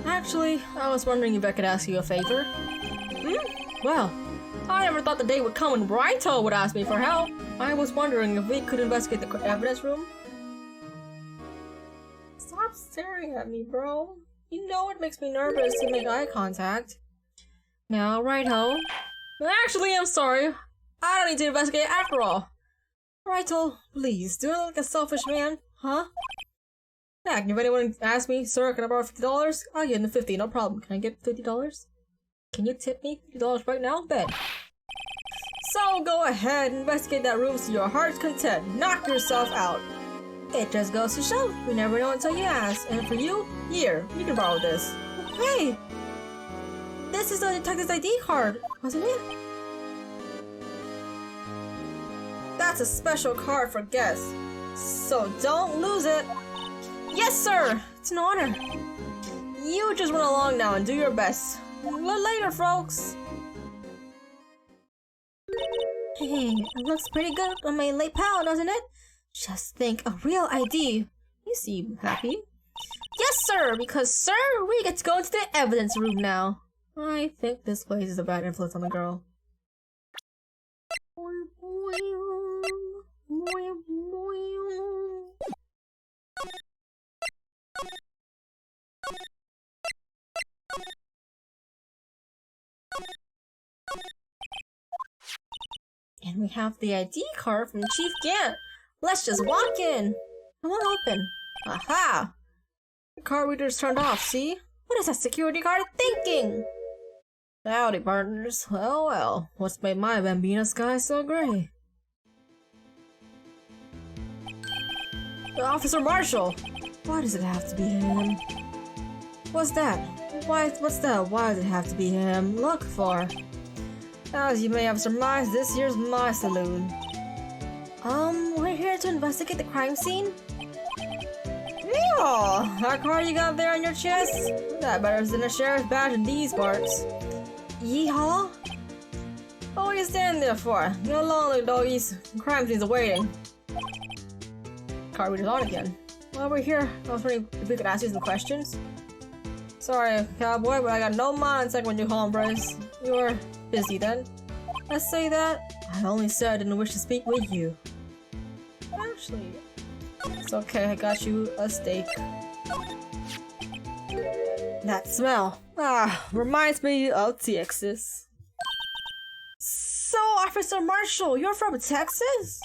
Actually, I was wondering if I could ask you a favor. Well, I never thought the day would come when Righto would ask me for help. I was wondering if we could investigate the evidence room. Stop staring at me, bro. You know it makes me nervous to make eye contact. Now, Righto. Actually, I'm sorry. I don't need to investigate after all. Righto, please, do I look like a selfish man? Huh? Heck, if anyone asks me, sir, can I borrow $50? I'll give them $50, no problem. Can I get $50? Can you tip me $50 right now? Bet. So go ahead, investigate that room to your heart's content. Knock yourself out. It just goes to show, you never know until you ask. And for you, here, you can borrow this. Hey! This is the detective's ID card, wasn't it? That's a special card for guests. So don't lose it. Yes, sir! It's an honor. You just run along now and do your best. Later, folks. Hey, it looks pretty good on my late pal, doesn't it? Just think, a real ID. You seem happy. Yes, sir, because, sir, we get to go into the evidence room now. I think this place is a bad influence on the girl. And we have the ID card from Chief Gant. Let's just walk in. Come on, open. Aha! The card reader's turned off, see? What is that security guard thinking? Howdy, partners. Well, what's made my Bambina sky so gray? Officer Marshall! Why does it have to be him? What's that? What's that? Why does it have to be him? Look for. As you may have surmised, this here's my saloon. We're here to investigate the crime scene? Oh, that card you got there on your chest? That better than a sheriff's badge in these parts. Yeehaw! What are you standing there for? Get along, little doggies. Crime scene's awaiting. Card reader's on again. While we're here, I was wondering if we could ask you some questions. Sorry, cowboy, but I got no mind second when you hombres. You're busy then. Let's say that. I only said I didn't wish to speak with you. Actually, it's okay, I got you a steak. That smell. Reminds me of Texas. So, Officer Marshall, you're from Texas?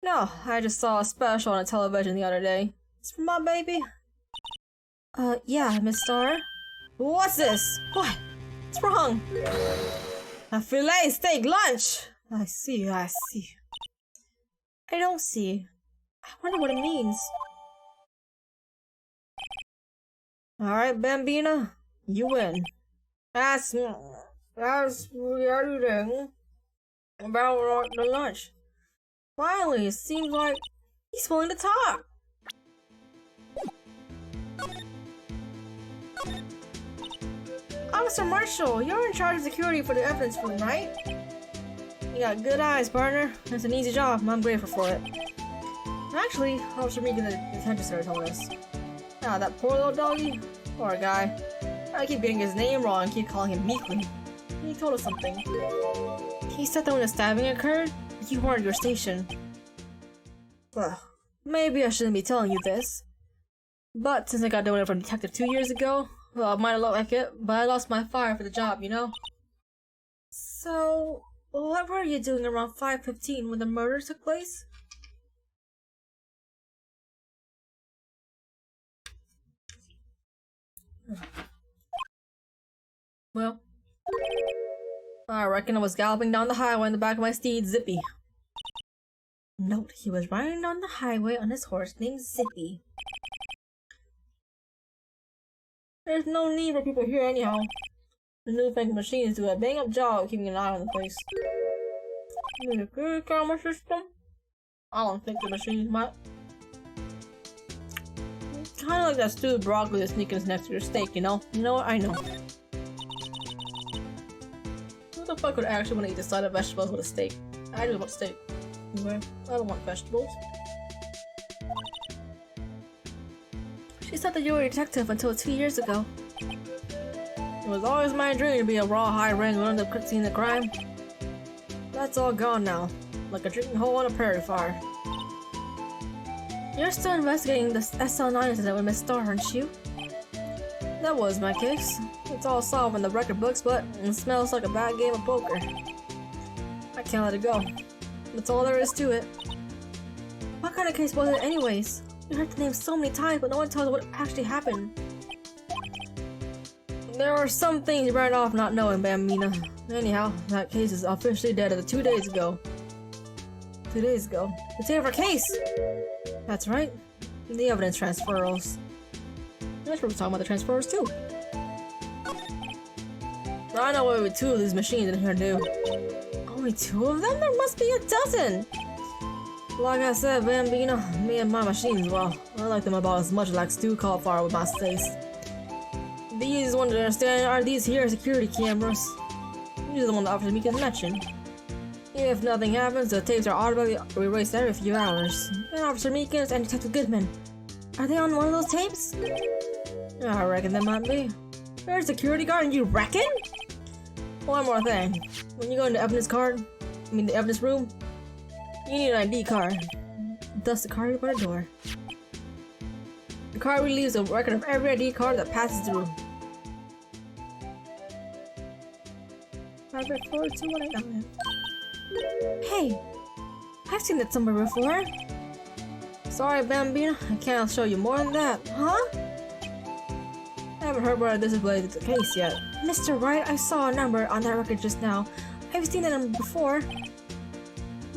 No, I just saw a special on television the other day. It's for my baby. Yeah, Miss Star. What's this? What? What's wrong? A filet steak lunch! I see. I don't see. I wonder what it means. Alright, Bambina. You win. That's everything about the lunch. Finally, it seems like he's willing to talk. Officer Marshall, you're in charge of security for the evidence room, right? You got good eyes, partner. It's an easy job, and I'm grateful for it. Actually, Officer Meek in the detention center told us. That poor little doggy. Poor guy. I keep getting his name wrong and keep calling him Meekly. He told us something. He said that when the stabbing occurred, you weren't at your station. Well, maybe I shouldn't be telling you this. But since I got demoted from detective 2 years ago, well, it might have looked like it, but I lost my fire for the job, you know? So, what were you doing around 5:15 when the murder took place? Well, I reckon I was galloping down the highway on the back of my steed, Zippy. Note, he was riding down the highway on his horse named Zippy. There's no need for people here anyhow. The newfangled machines do a bang-up job of keeping an eye on the place. With a good camera system? I don't think the machines might. Kinda like that stewed broccoli that's sneaking next to your steak, you know? You know what? I know. Who the fuck would actually want to eat the side of vegetables with a steak? I just want steak. Anyway, I don't want vegetables. She said that you were a detective until 2 years ago. It was always my dream to be a raw high-rank and end up seeing the crime. That's all gone now, like a drinking hole on a prairie fire. You're still investigating the SL9 incident with Miss Star, aren't you? That was my case. It's all solved in the record books, but it smells like a bad game of poker. I can't let it go. That's all there is to it. What kind of case was it anyways? We heard the name so many times, but no one tells us what actually happened. There are some things you better off not knowing, Bambina. Anyhow, that case is officially dead 2 days ago. 2 days ago. It's a different case! That's right. The evidence transfers. That's what we're talking about, the transfers too. I know what 2 of these machines in here do. Only 2 of them? There must be a dozen! Like I said, Bambina, me and my machines, well, I like them about as much like Stu Cauliflower with my face. These ones to understand are these here security cameras. These are the ones that Officer Meekins mentioned. If nothing happens, the tapes are automatically erased every few hours. And Officer Meekins and Detective Goodman. Are they on one of those tapes? I reckon they might be. You're a security guard and you reckon? One more thing. When you go into the evidence room, you need an ID card. Thus the card by the door. The card relieves a record of every ID card that passes through. 54219. Hey! I've seen that somewhere before. Sorry, Bambina, I can't show you more than that. Huh? I haven't heard whether this is related to the case yet. Mr. Wright, I saw a number on that record just now. I've seen that number before.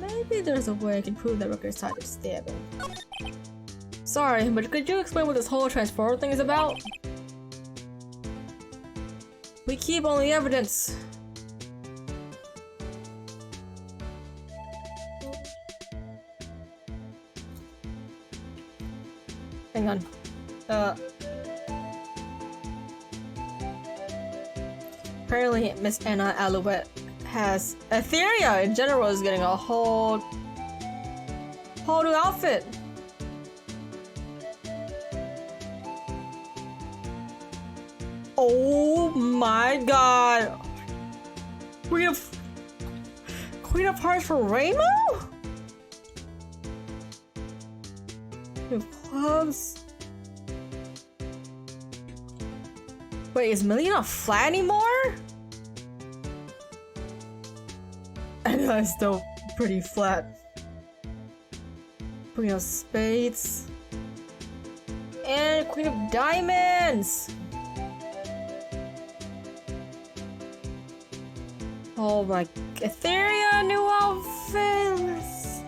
Maybe there's a way I can prove that record is tied to stabbing. Sorry, but could you explain what this whole transfer thing is about? We keep only evidence. Hang on. Apparently, Miss Anna Alouette has Etheria in general is getting a whole new outfit. Oh my god! Queen of Hearts for Rainbow? Queen of Clubs. Wait, is Millie not flat anymore? I know it's still pretty flat. Queen of Spades. And Queen of Diamonds! Oh my, Etheria, new outfits!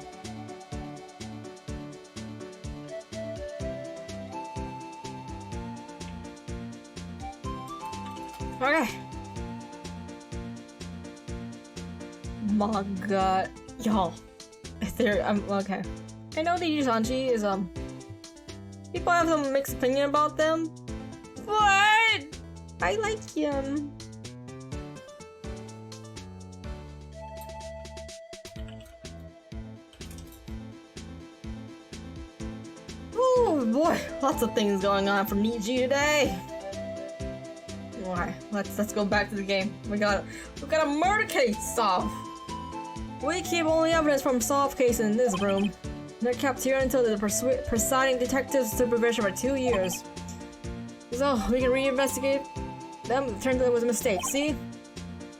Okay. My god. Y'all. Etheria, okay. I know the Yusanji is, people have some mixed opinion about them, but I like him. Oh boy, lots of things going on for Niji today. Alright, let's go back to the game. We got a murder case solved. We keep only evidence from solved cases in this room. They're kept here until the presiding detective's supervision for 2 years. So we can reinvestigate them. It turns out it was a mistake. See?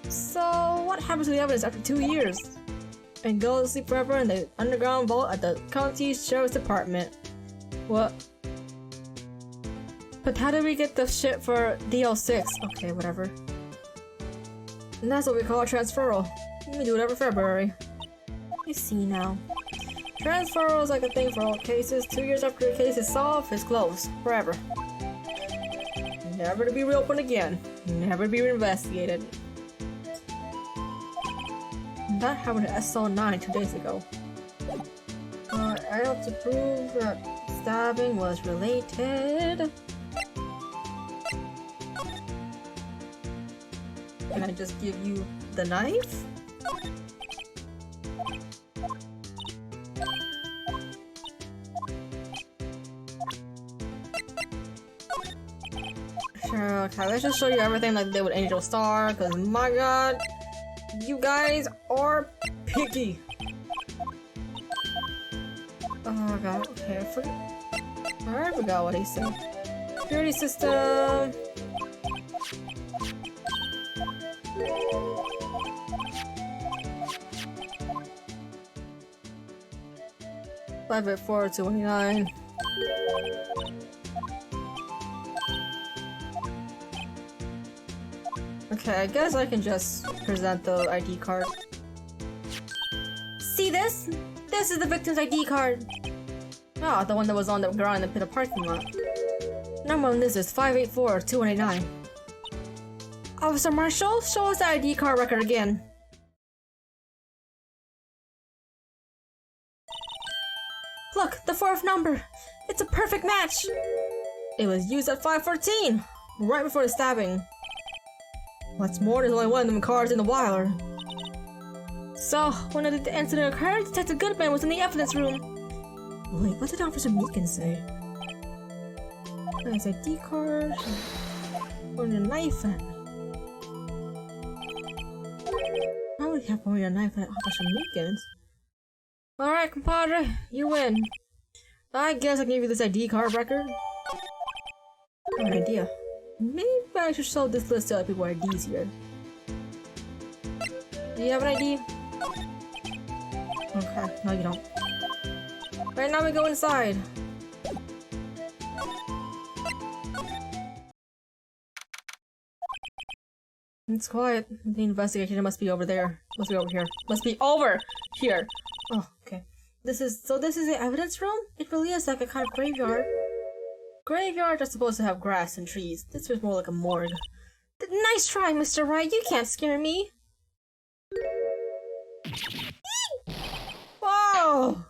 So what happens to the evidence after 2 years? And go to sleep forever in the underground vault at the county sheriff's department. What? But how did we get the shit for DL6? Okay, whatever. And that's what we call a transferal. We do it every February. You see now. Transferal is like a thing for all cases. 2 years after a case is solved, it's closed. Forever. Never to be reopened again. Never to be reinvestigated. And that happened to SL9 2 days ago. I have to prove that stabbing was related. Can I just give you the knife? Sure, okay, let's just show you everything like they did with Angel Star, because my god, you guys are picky. Oh god, okay, I forgot what he said. Security system. Five at 429. Okay, I guess I can just present the ID card. See this? This is the victim's ID card. Ah, the one that was on the ground in the parking lot. Number on this is 584-2189. Officer Marshall, show us the ID card record again. Look, the fourth number. It's a perfect match. It was used at 5:14, right before the stabbing. What's more, there's only one of them cars in the wilder. So, when the incident occurred, Detective Goodman was in the evidence room. Wait, what did Officer Meekin say? Nice ID card. Pointing a knife at me. Why would he have pointed a knife at Officer Meekin's? Alright, compadre, you win. I guess I can give you this ID card record. I have an idea. Maybe I should show this list to other people IDs here. Do you have an ID? Okay, no you don't. Right now we go inside. It's quiet. The investigation must be over there. Must be over here. Must be over here. Oh, okay. This is the evidence room? It really is like a kind of graveyard. Graveyards are supposed to have grass and trees. This was more like a morgue. Nice try, Mr. Wright. You can't scare me. Whoa!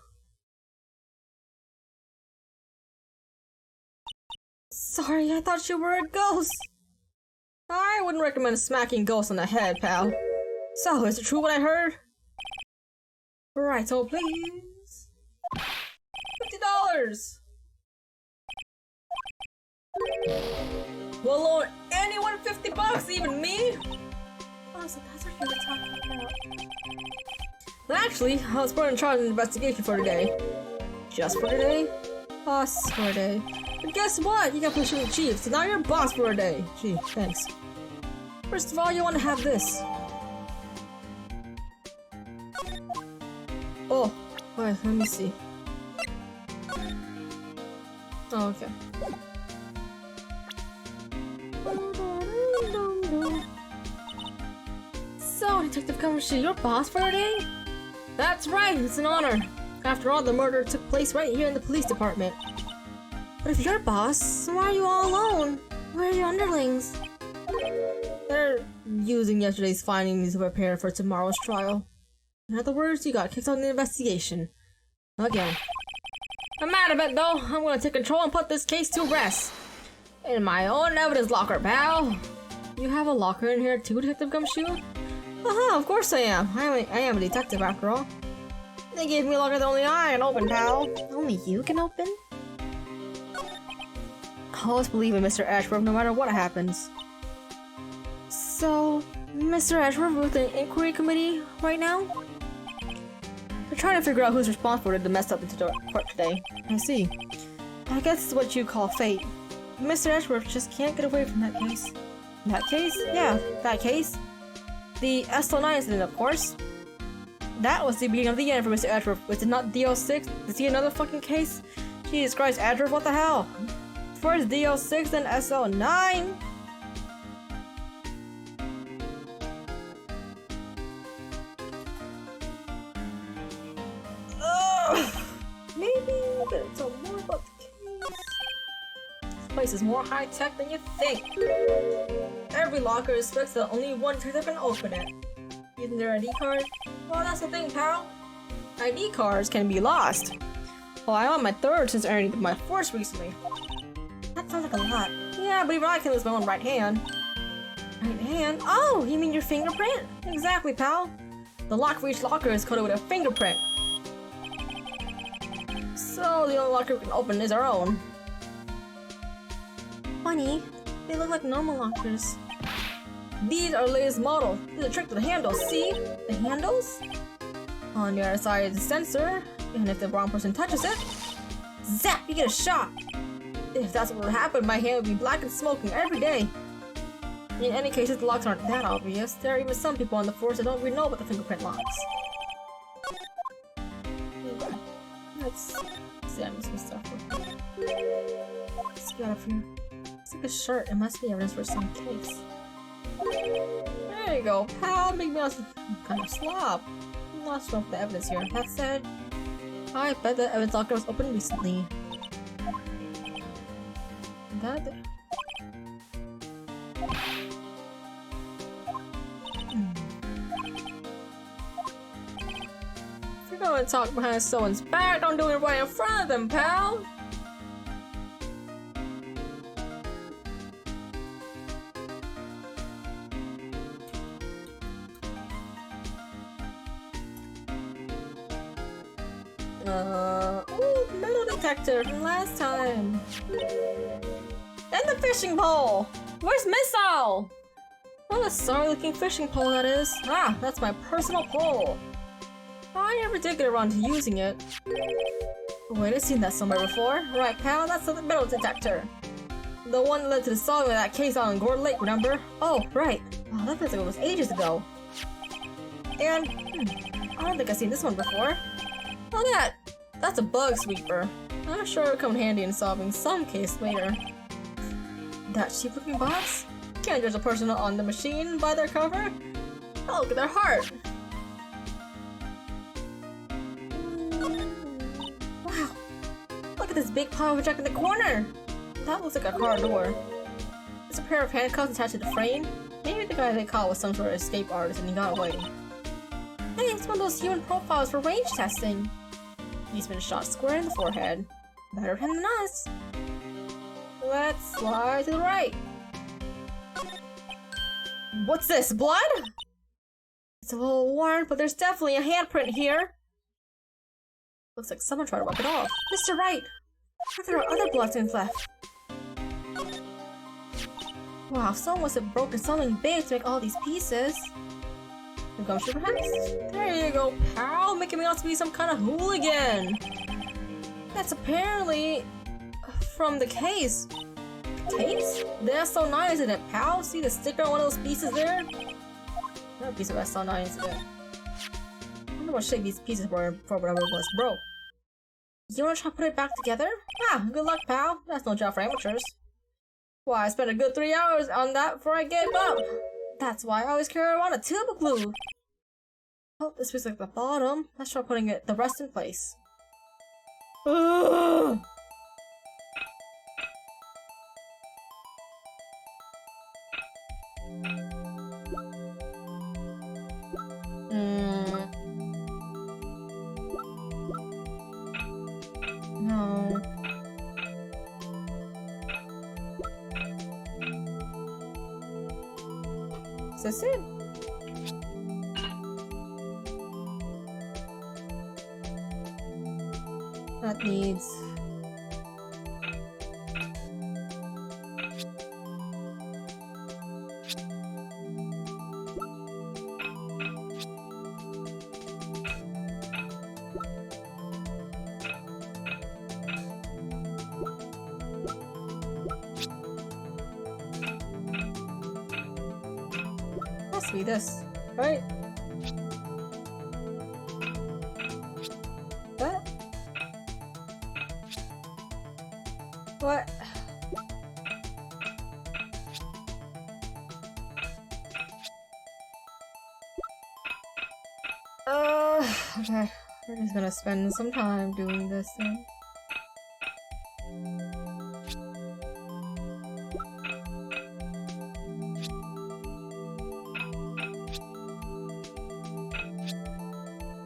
Sorry, I thought you were a ghost. I wouldn't recommend smacking ghosts on the head, pal. So, is it true what I heard? Right, so please. $50! We'll loan anyone $50, even me? Oh, so that's what you were talking about. Actually, I was put in charge of an investigation for today. Just for today? Boss for a day. But guess what? You got pushed to the chief, so now you're boss for a day. Gee, thanks. First of all, you want to have this. Oh, wait, let me see. Oh, okay. So, Detective Gumshoe, you're boss for a day? That's right, it's an honor. After all, the murder took place right here in the police department. But if you're boss, why are you all alone? Where are your underlings? They're using yesterday's findings to prepare for tomorrow's trial. In other words, you got kicked out of the investigation. Again. I'm mad about it though. I'm gonna take control and put this case to rest. In my own evidence locker, pal. You have a locker in here too, Detective Gumshoe? Of course I am. I am a detective after all. They gave me a locker that only I can open, pal. Only you can open? I always believe in Mr. Ashworth no matter what happens. So, Mr. Ashworth with an inquiry committee right now? They're trying to figure out who's responsible for the mess up into the court today. I see. I guess it's what you call fate. Mr. Ashworth just can't get away from that case. That case? Yeah, that case. The SL9 incident, of course. That was the beginning of the end for Mr. Ashworth. Was it not DL6? Is he another fucking case? Jesus Christ, Ashworth, what the hell? First DL6, then SL9? Maybe we better tell more about the case. This place is more high-tech than you think. Every locker expects that only one detective can open it. Using their ID card? Well, that's the thing, pal. ID cards can be lost. Well, I'm on my third since earning my fourth recently. That sounds like a lot. Yeah, but even I can lose my own right hand. Right hand? Oh, you mean your fingerprint? Exactly, pal. The lock for each locker is coded with a fingerprint. So the only locker we can open is our own. Funny, they look like normal lockers. These are the latest model. There's a trick to the handles, see? The handles? On the other side is the sensor, and if the wrong person touches it, zap, you get a shot. If that's what would happen, my hand would be black and smoking every day. In any case, the locks aren't that obvious. There are even some people on the force that don't really know about the fingerprint locks. Let's examine some stuff. Let's get up here. It's like a shirt. It must be evidence for some case. There you go, pal. Make me look kind of slob. I'm not sure of the evidence here. That said, I bet the evidence locker was opened recently. That. If you're gonna talk behind someone's back, don't do it right in front of them, pal. Ooh, metal detector from last time. And the fishing pole! Where's Missile? What a sorry looking fishing pole that is. Ah, that's my personal pole. I never did get around to using it. Wait, I've seen that somewhere before. Right, pal, that's the metal detector. The one that led to the solving of that case out on Gore Lake, remember? Oh, right. Oh, that feels like it was ages ago. And, I don't think I've seen this one before. Look at that! That's a bug sweeper. I'm sure it'll come handy in solving some case later. That cheap looking box? Can't judge a person on the machine by their cover. Oh, look at their heart! Wow! Look at this big pile of junk in the corner! That looks like a car door. There's a pair of handcuffs attached to the frame. Maybe the guy they caught was some sort of escape artist and he got away. Hey, it's one of those human profiles for range testing. He's been shot square in the forehead. Better him than us. Let's slide to the right. What's this? Blood? It's a little worn, but there's definitely a handprint here. Looks like someone tried to wipe it off. Mr. Wright! What if there are other bloodstains left? Wow, someone must have broken something big to make all these pieces. The gumshoe perhaps? There you go, pal, making me out to be some kind of hooligan. That's apparently from the case. Case? The SO9 isn't it, pal? See the sticker on one of those pieces there? Another piece of SO9 isn't it? I wonder what shape these pieces were for whatever it was broke. You wanna try to put it back together? Ah, good luck, pal. That's no job for amateurs. Why, I spent a good 3 hours on that before I gave up. That's why I always carry around a tube of glue. Oh, this looks like the bottom. Let's try putting the rest in place. Ugh. No. Is this it? That needs... Must be this, right? What? What? Okay. We're just gonna spend some time doing this thing.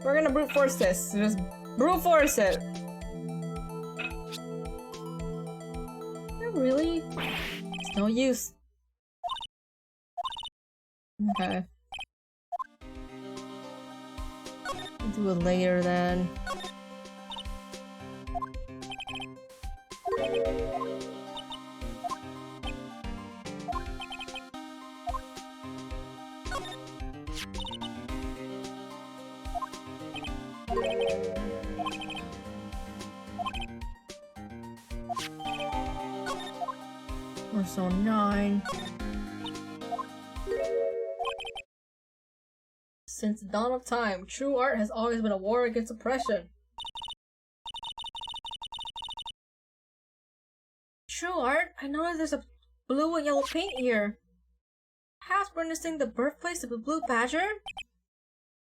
We're gonna brute force this. Just brute force it. Really? It's no use. Okay. Do it later then. We're so 9. Since the dawn of time, true art has always been a war against oppression. True art? I noticed there's a blue and yellow paint here. Perhaps witnessing the birthplace of the blue badger?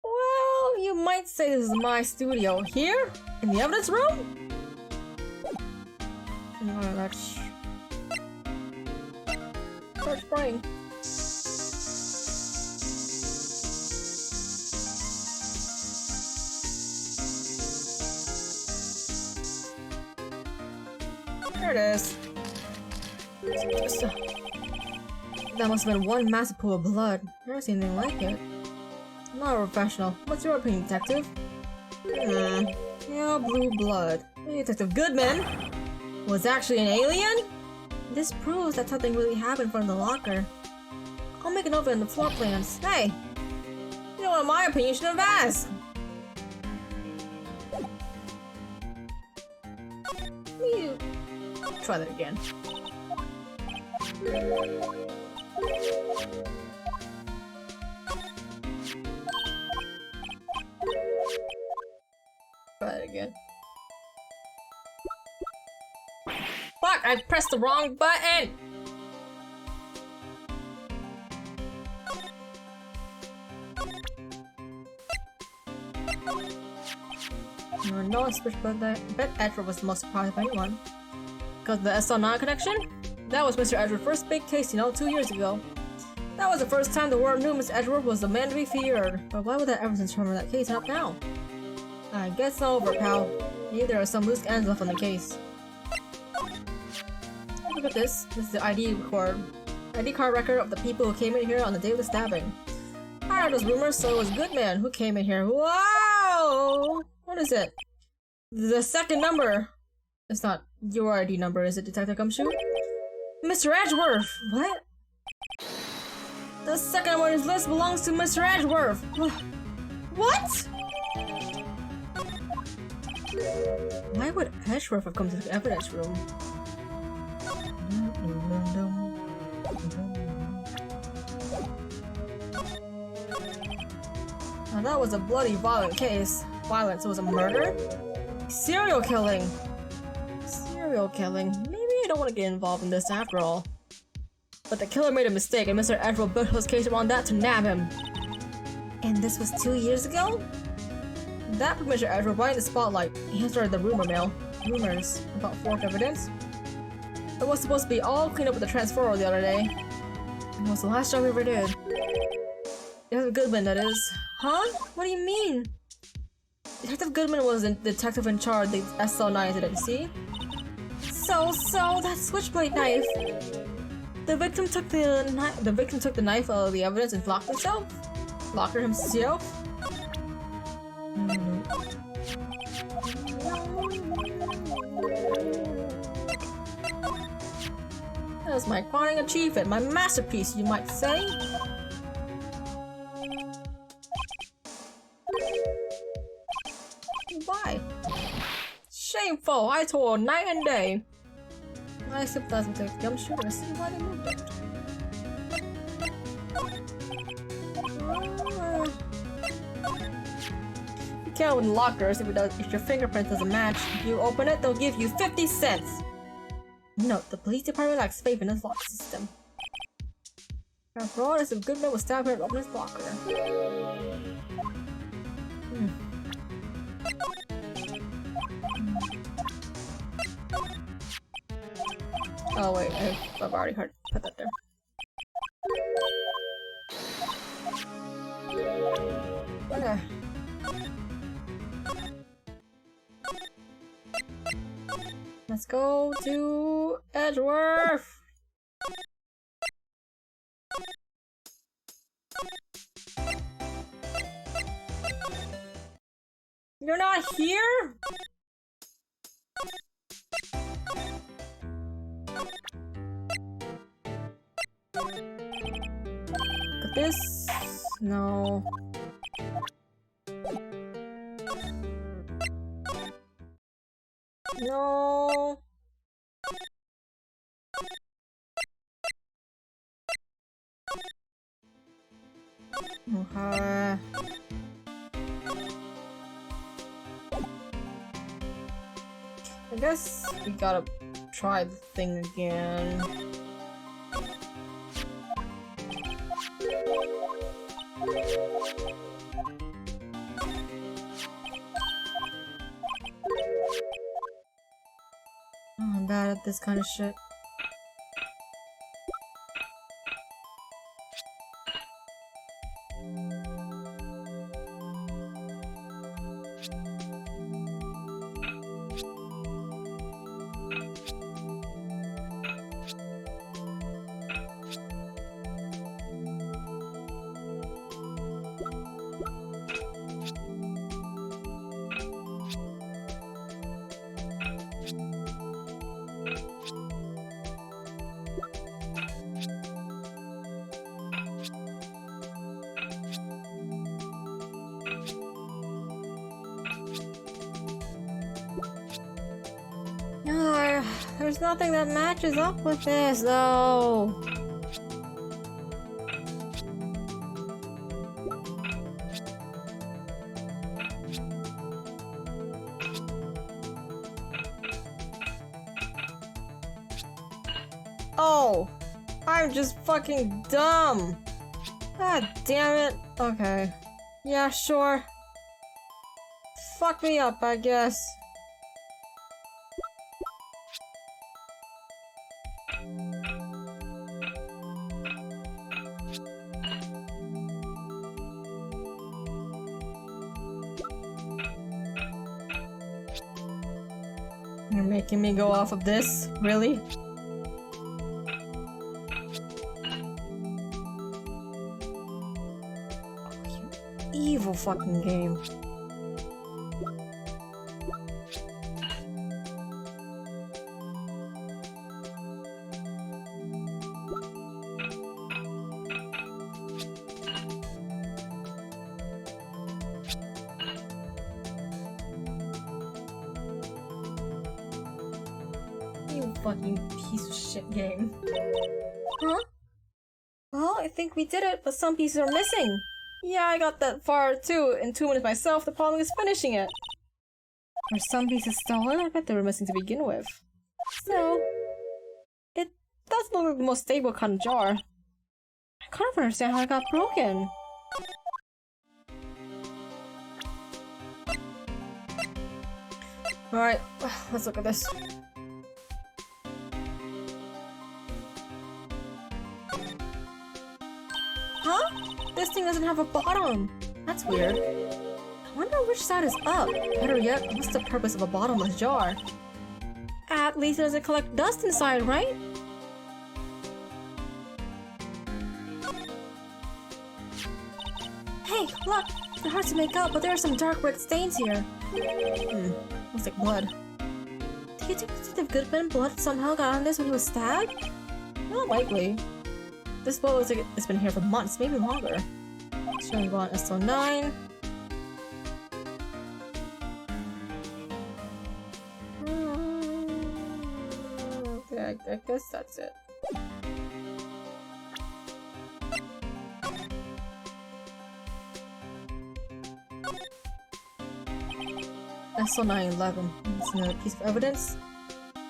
Well, you might say this is my studio. Here? In the evidence room? Oh, that's... Start spraying. There it is. That must have been one massive pool of blood. Never seen anything like it. I'm not a professional. What's your opinion, detective? Yeah, blue blood. Hey, Detective Goodman was actually an alien? This proves that something really happened in front of the locker. I'll make a note of it in the floor plans. Hey! You know what, in my opinion, you should have asked! You... Try that again. Try that again. Fuck! I pressed the wrong button! No one switched, but I bet Edward was the most surprised by anyone. Because the SO9 connection? That was Mr. Edward's first big case, 2 years ago. That was the first time the world knew Mr. Edward was the man to be feared. But why would that ever determine that case up now? I guess it's over, pal. Maybe there are some loose ends left on the case. Look at this. This is the ID card record of the people who came in here on the day of the stabbing. I heard those rumors, so it was Goodman who came in here. Wow! What is it? The second number. It's not your ID number, is it, Detective Gumshoe? Mr. Edgeworth! What? The second number on his list belongs to Mr. Edgeworth! What? Why would Edgeworth have come to the evidence room? Now that was a bloody violent case. Violence was a murder? Serial killing! Serial killing? Maybe I don't want to get involved in this after all. But the killer made a mistake and Mr. Edgeworth built his case around that to nab him. And this was 2 years ago? That put Mr. Edgeworth right in the spotlight. He started the rumors about forged evidence. It was supposed to be all cleaned up with the transfer the other day. It was the last job we ever did. Detective Goodman, that is. Huh? What do you mean? Detective Goodman was the detective in charge of the SL9 incident, see? So, that switchblade knife. The victim took the knife out of the evidence and locked himself? Locked himself? That was my crowning achievement, my masterpiece, you might say. Why? Shameful! I told her night and day. I sympathize with the Gumshoe and see why they moved it. You can't open lockers if your fingerprint doesn't match. If you open it, they'll give you 50 cents. Note, the police department lacks faith in this lock system. After all, if Goodman was stabbed here and opened his locker. Oh wait, I've already put that there. Okay. Let's go to Edgeworth! You're not here? Look at this. No. No. Okay. I guess we gotta try the thing again. Oh, I'm bad at this kind of shit. There's nothing that matches up with this, though. Oh, I'm just fucking dumb. God damn it. Okay. Yeah, sure. Fuck me up, I guess. You're making me go off of this? Really? evil fucking game. You fucking piece of shit game. Huh? Well, I think we did it, but some pieces are missing. Yeah, I got that far too in 2 minutes myself. The problem is finishing it. Are some pieces stolen? I bet they were missing to begin with. So, it does look like the most stable kind of jar. I kind of understand how it got broken. Alright, let's look at this. Huh? This thing doesn't have a bottom. That's weird. I wonder which side is up. Better yet, what's the purpose of a bottomless jar? At least it doesn't collect dust inside, right? Hey, look! They're hard to make out, but there are some dark red stains here. Looks like blood. Do you think Detective Goodman blood somehow got on this when he was stabbed? Not likely. This boat looks like it's been here for months, maybe longer. Showing go on SO9. Okay, I guess that's it. SO911. That's another piece of evidence.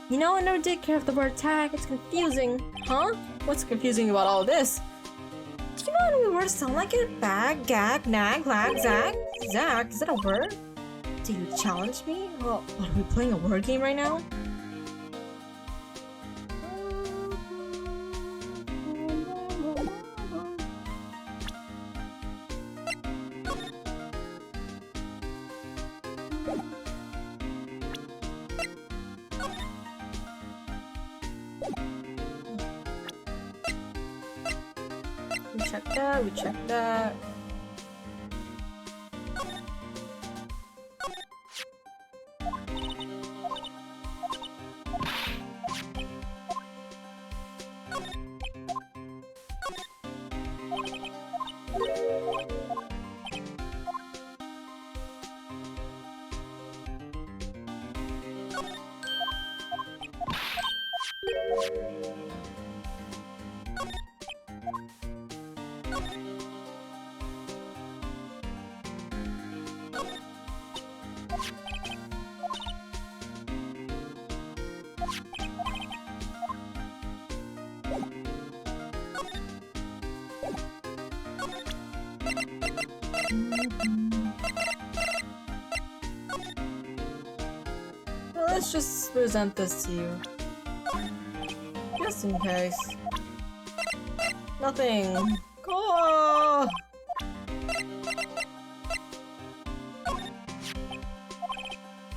You know, I never did care for the word tag. It's confusing. Huh? What's confusing about all this? Do you know any words sound like it? Bag, gag, nag, lag, zag? Zag? Is that a word? Do you challenge me? Well, what, are we playing a word game right now? We check that. Well, let's just present this to you. Just in case. Nothing. Cool.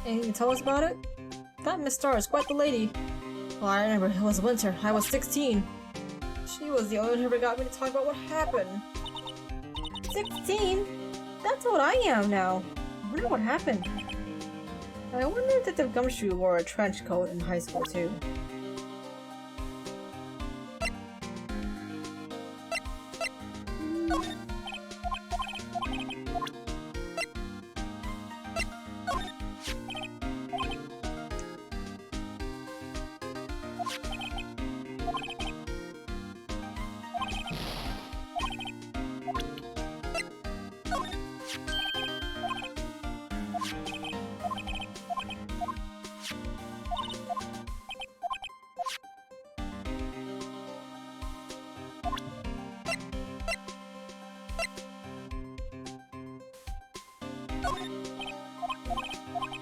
Anything to tell us about it? That Miss Star is quite the lady. Well, I remember it was winter. I was 16. She was the only one who ever got me to talk about what happened. 16? That's what I am now. I wonder what happened. I wonder if Detective Gumshoe wore a trench coat in high school too.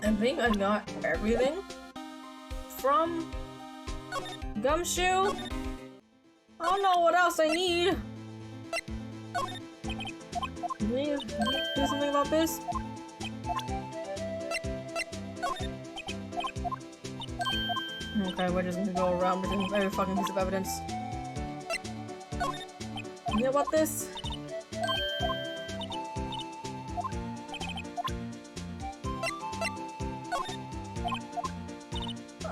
I think I got everything from Gumshoe. I don't know what else I need. Do we need to do something about this? Okay, we're just gonna go around with every fucking piece of evidence. You know about this?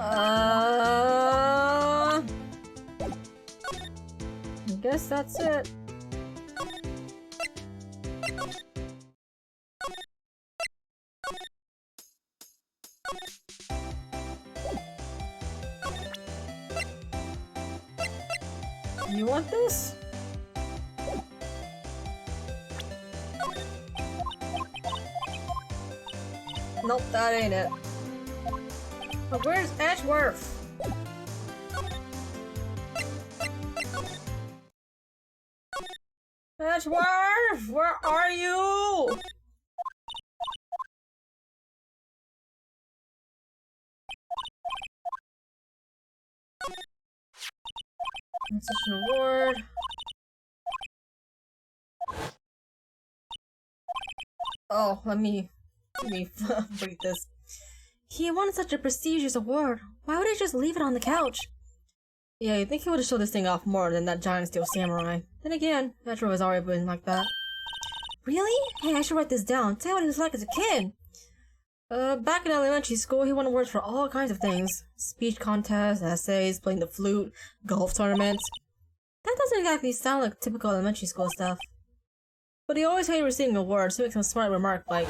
I guess that's it. You want this? Nope, that ain't it. But where's Edgeworth? Edgeworth, where are you? It's such an award. Oh, let me break this. He won such a prestigious award. Why would he just leave it on the couch? Yeah, you'd think he would have showed this thing off more than that giant steel samurai. Then again, Metro has already been like that. Really? Hey, I should write this down. Tell you what he was like as a kid. Back in elementary school, he won awards for all kinds of things. Speech contests, essays, playing the flute, golf tournaments. That doesn't exactly sound like typical elementary school stuff. But he always hated receiving awards, so he makes a smart remark like,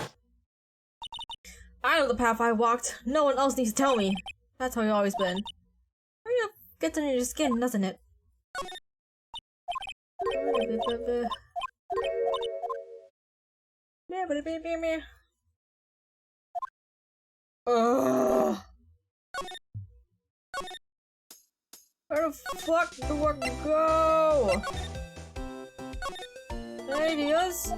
I know the path I walked. No one else needs to tell me. That's how he always been. You know, gets under your skin, doesn't it? Ugh. Where the fuck do I go? There he is.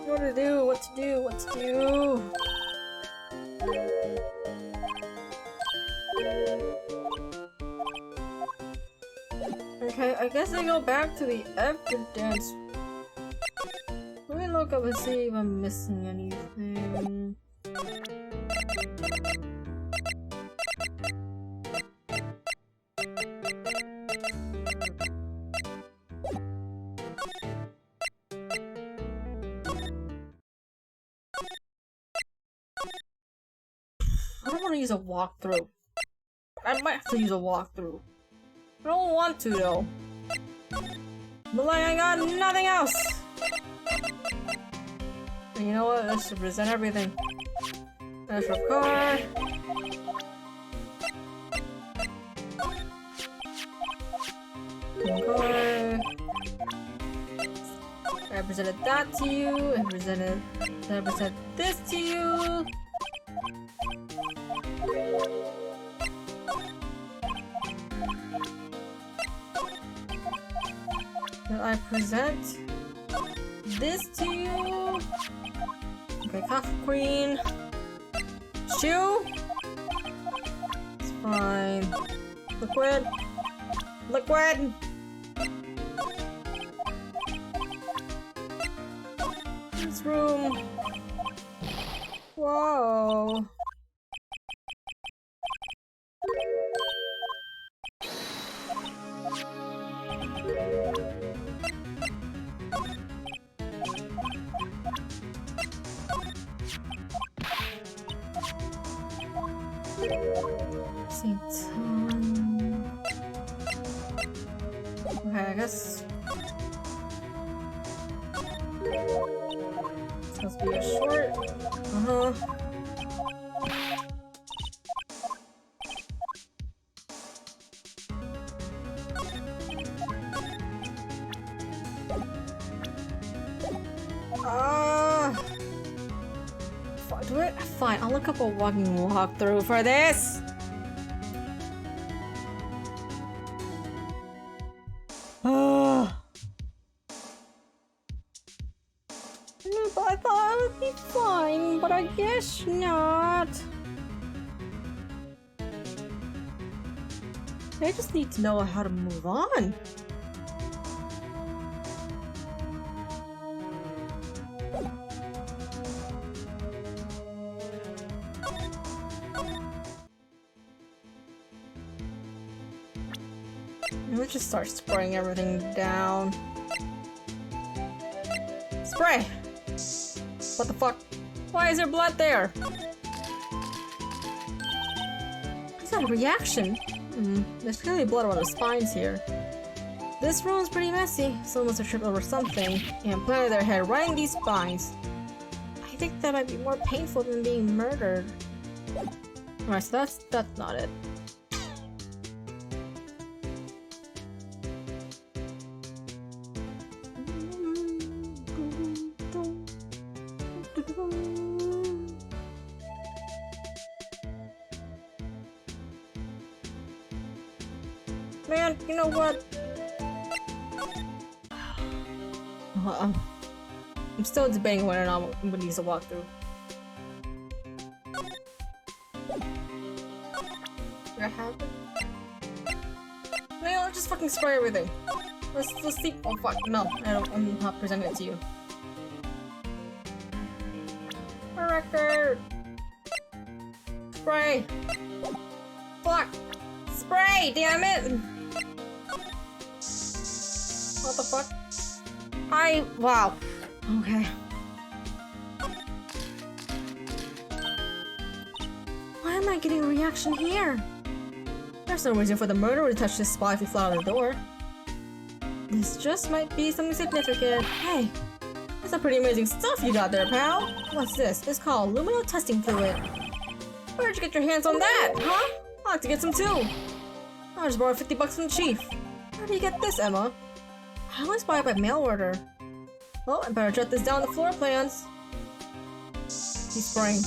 What to do? What to do? What to do? Okay, I guess I go back to the evidence. Let me look up and see if I'm missing anything. I don't want to use a walkthrough. I might have to use a walkthrough. I don't want to though. But like I got nothing else. And you know what? Let's represent everything. That's your car. Car. I presented that to you. I presented this to you. I present this to you. Okay, coffee queen. Shoe. It's fine. Liquid. Liquid. This room. Whoa. Okay, I guess it's supposed to be a short. Do it? Fine, I'll look up a walking walkthrough for this. No, but I thought I would be fine, but I guess not. I just need to know how to move on. Let's just start spraying everything down. Spray! What the fuck? Why is there blood there? Is that a reaction? There's clearly blood on the spines here. This room's pretty messy. Someone must have tripped over something and planted their head right in these spines. I think that might be more painful than being murdered. Alright, so that's not it. Man, you know what? I'm still debating whether or not we need to walk through. What happened? No, just fucking spray everything. Let's see. Oh fuck, no, I'm not presenting it to you. A record. Spray. Fuck. Spray, damn it. What the fuck? Wow. Okay. Why am I getting a reaction here? There's no reason for the murderer to touch this spot if he fell out of the door. This just might be something significant. Hey, that's some pretty amazing stuff you got there, pal. What's this? It's called luminol testing fluid. Where'd you get your hands on that, huh? I'd like to get some too. I just borrowed 50 bucks from the chief. Where do you get this, Emma? I always buy it by mail order. Well, I better jot this down on the floor plans. He's spraying.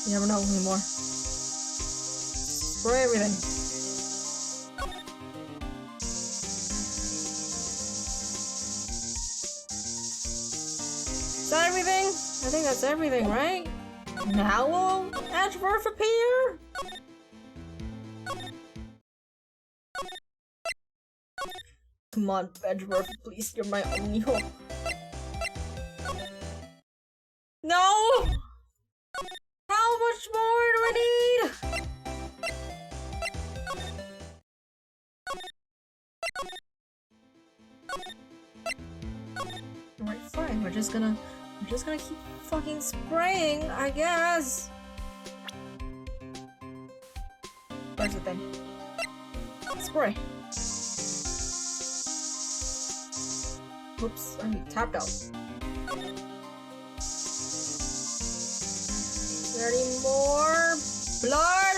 You never know anymore. Spray everything. Is that everything? I think that's everything, right? Now will Edgeworth appear? Come on, Edgeworth, please, you're my only hope. No! How much more do I need? Alright, fine, we're just gonna keep fucking spraying, I guess. Where's the thing? Spray. Oops, I'm tapped out. Is there any more blood?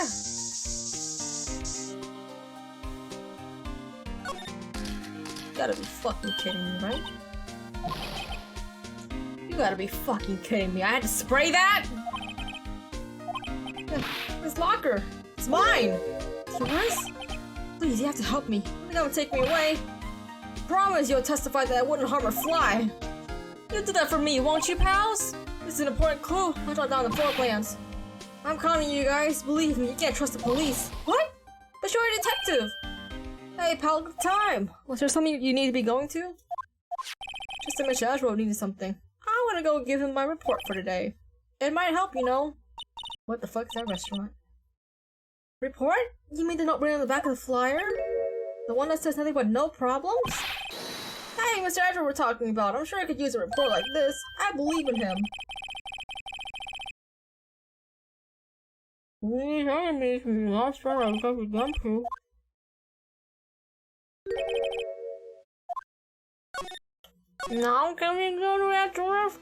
You gotta be fucking kidding me, right? You gotta be fucking kidding me. I had to spray that? This locker. It's mine. It's yours? Please, you have to help me. You're gonna take me away. Promise you'll testify that I wouldn't harm a fly. You'll do that for me, won't you, pals? This is an important clue. I'll jot down the floor plans. I'm counting you guys. Believe me, you can't trust the police. What? But you're a detective. Hey, pal, good time. Was there something you need to be going to? Just to mention Ashrow needed something. I want to go give him my report for today. It might help, you know. What the fuck is that restaurant? Report? You mean the note written on the back of the flyer? The one that says nothing but no problems? Hey, Mr. Edward we're talking about. I'm sure I could use a report like this. I believe in him. These enemies we lost from our recovery gun crew. Now can we go to that roof?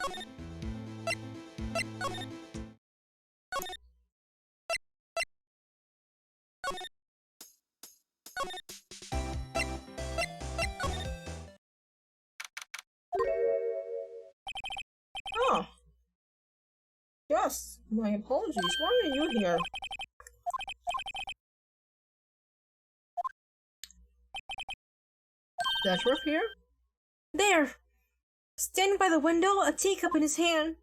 Oh. Yes, my apologies. Why are you here? That's Ruff here? There! Standing by the window, a teacup in his hand.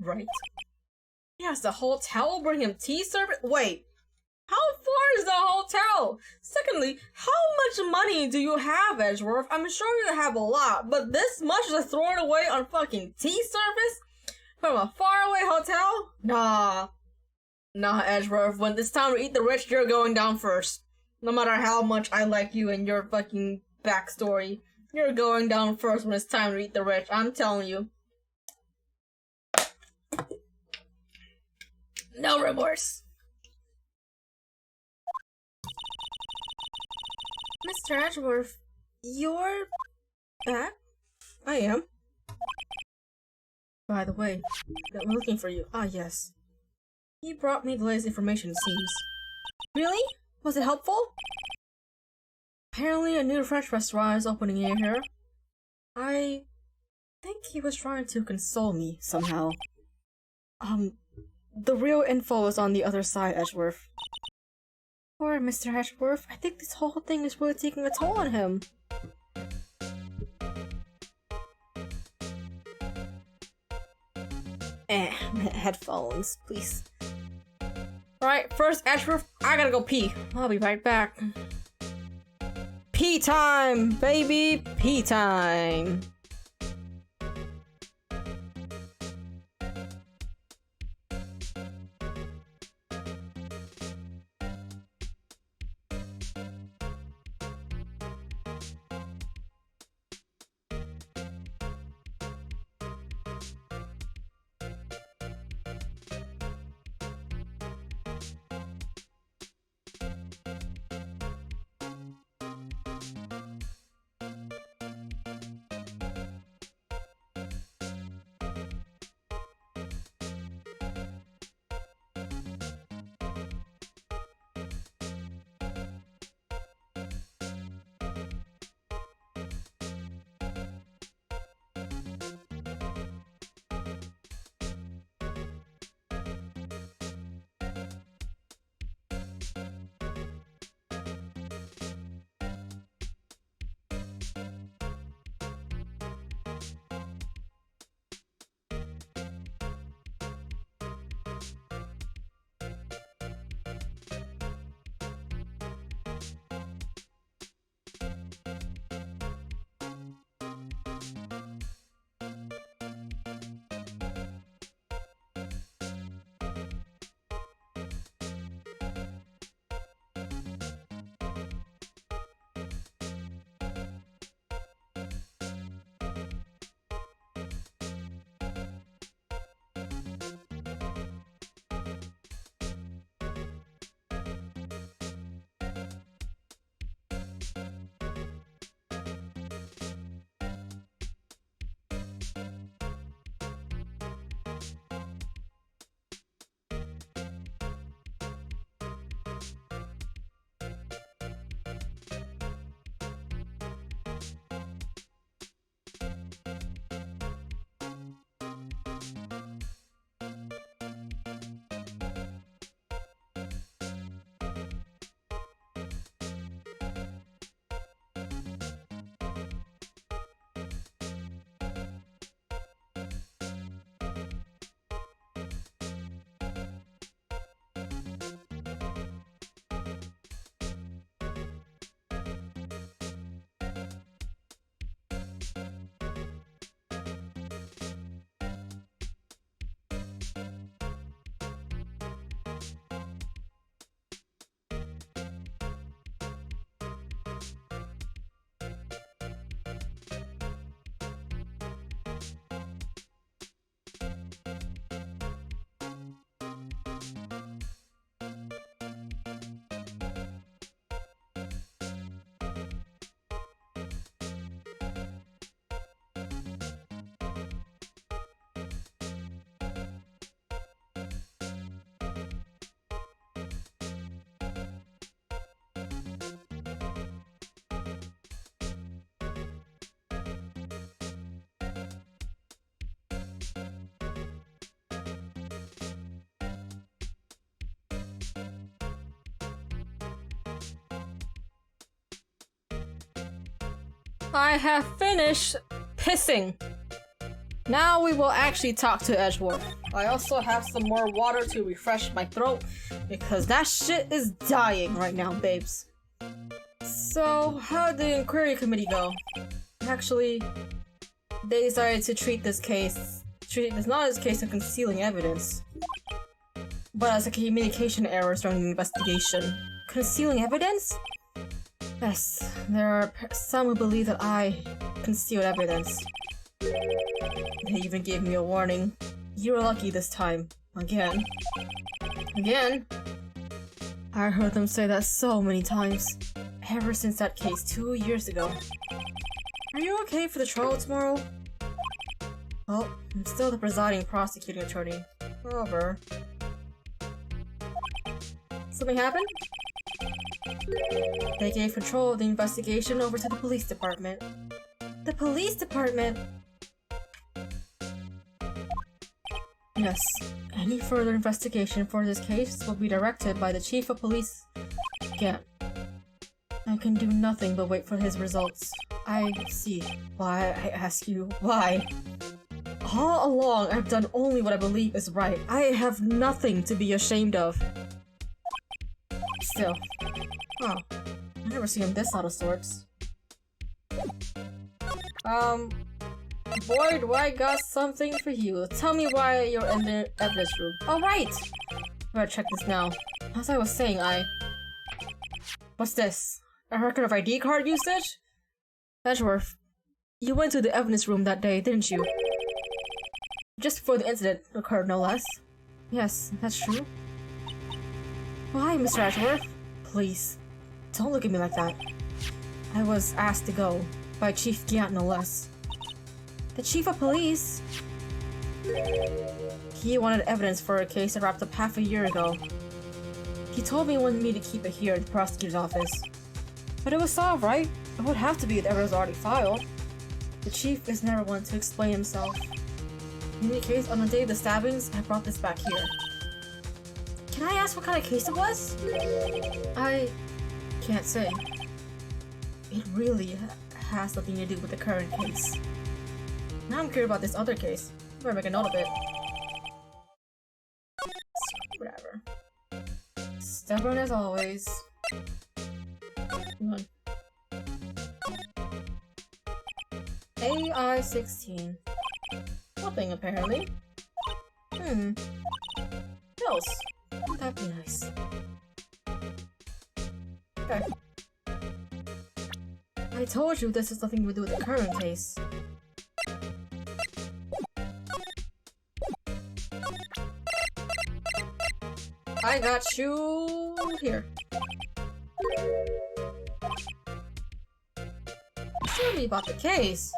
Right. Yes, the hotel will bring him tea service. Wait, how far is the hotel? Secondly, how much money do you have, Edgeworth? I'm sure you have a lot, but this much to throw it away on fucking tea service? From a faraway hotel? Nah. Nah, Edgeworth, when it's time to eat the rich, you're going down first. No matter how much I like you and your fucking backstory, you're going down first when it's time to eat the rich, I'm telling you. No remorse. Mr. Edgeworth, you're back? I am. By the way, that we're looking for you. Ah, yes. He brought me the latest information, it seems. Really? Was it helpful? Apparently a new French restaurant is opening near here. I think he was trying to console me somehow. The real info is on the other side, Edgeworth. Poor Mr. Edgeworth, I think this whole thing is really taking a toll on him. Headphones, please. Alright, first, Edgeworth, I gotta go pee. I'll be right back. Pee time, baby! Pee time! I have finished pissing. Now we will actually talk to Edgeworth. I also have some more water to refresh my throat because that shit is dying right now, babes. So, how did the inquiry committee go? Actually, they decided to treat this not as a case of concealing evidence, but as a communication error during the investigation. Concealing evidence? Yes, there are some who believe that I concealed evidence. They even gave me a warning. You were lucky this time. Again. Again? I heard them say that so many times. Ever since that case 2 years ago. Are you okay for the trial tomorrow? Well, I'm still the presiding prosecuting attorney. However... Something happened? They gave control of the investigation over to the police department. The police department? Yes. Any further investigation for this case will be directed by the chief of police. Again. I can do nothing but wait for his results. I see. Why, I ask you, why? All along, I've done only what I believe is right. I have nothing to be ashamed of. Still. Oh. I've never seen him this out of sorts. Boy, do I got something for you. Tell me why you're in the evidence room. Oh, right! Better check this now. As I was saying, What's this? A record of ID card usage? Edgeworth, you went to the evidence room that day, didn't you? Just before the incident occurred, no less. Yes, that's true. Why, Mr. Edgeworth? Please, don't look at me like that. I was asked to go, by Chief Giant, no less. The Chief of Police? He wanted evidence for a case that wrapped up half a year ago. He told me he wanted me to keep it here at the prosecutor's office. But it was solved, right? It would have to be if it was already filed. The chief is never one to explain himself. In any case, on the day of the stabbings, I brought this back here. Can I ask what kind of case it was? I can't say. It really has nothing to do with the current case. Now I'm curious about this other case. Better make a note of it. Whatever. Stubborn as always. Come on. AI-16. Nothing, apparently. Pills. That'd be nice. Okay. I told you this has nothing to do with the current case. I got you here. Tell me about the case.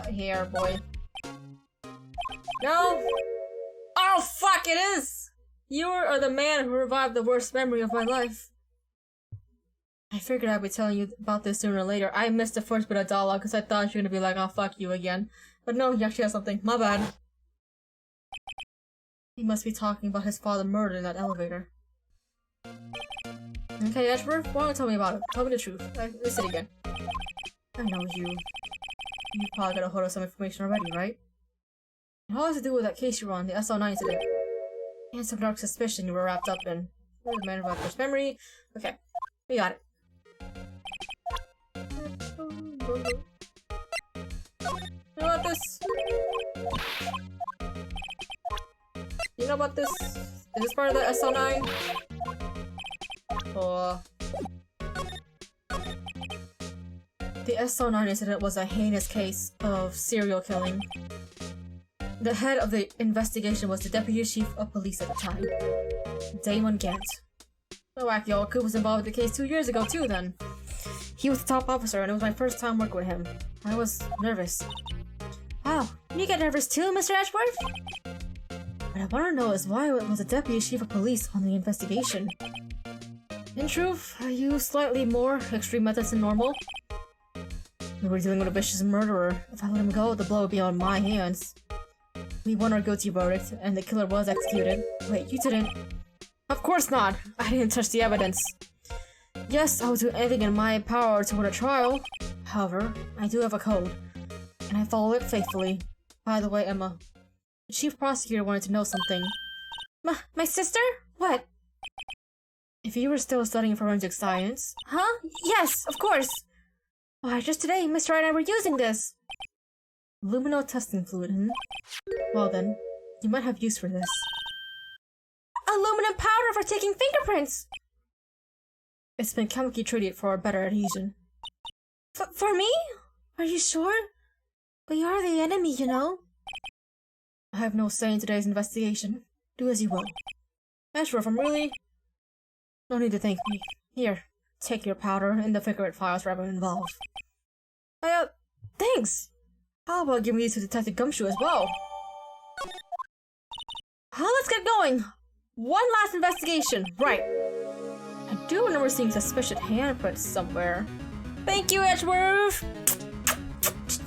Here, boy. No! Oh, fuck, it is! You are the man who revived the worst memory of my life. I figured I'd be telling you about this sooner or later. I missed the first bit of dialogue because I thought you were gonna be like, oh, fuck you again. But no, he actually has something. My bad. He must be talking about his father murdered in that elevator. Okay, Edgeworth, why don't you tell me about it? Tell me the truth. Listen again. I know you. You probably got a hold of some information already, right? It all has to do with that case you were on, the SL9 incident. And some dark suspicion you were wrapped up in. Where's the man about first memory? Okay, we got it. You know about this? You know about this? Is this part of the SL9? Oh. The SL9 incident was a heinous case of serial killing. The head of the investigation was the deputy chief of police at the time, Damon Gant. The wacky old coot was involved with the case 2 years ago too then. He was the top officer and it was my first time working with him. I was nervous. Wow, you get nervous too, Mr. Edgeworth? What I want to know is why it was the deputy chief of police on the investigation. In truth, I used slightly more extreme methods than normal. We were dealing with a vicious murderer. If I let him go, the blow would be on my hands. We won our guilty verdict, and the killer was executed. Wait, you didn't? Of course not! I didn't touch the evidence. Yes, I will do anything in my power to win a trial. However, I do have a code, and I follow it faithfully. By the way, Emma, the chief prosecutor wanted to know something. My sister? What? If you were still studying forensic science... Huh? Yes, of course! Why, just today, Mr. Wright and I were using this! Lumino testing fluid, Well then, you might have use for this. Aluminum powder for taking fingerprints! It's been chemically treated for better adhesion. For me? Are you sure? We are the enemy, you know. I have no say in today's investigation. Do as you will. Ashworth, I'm really... No need to thank me. Here, take your powder and the fingerprint files for everyone involved. Thanks! How about giving these to Detective Gumshoe as well? Let's get going! One last investigation, right. I do remember seeing suspicious handprints somewhere. Thank you, Edgeworth!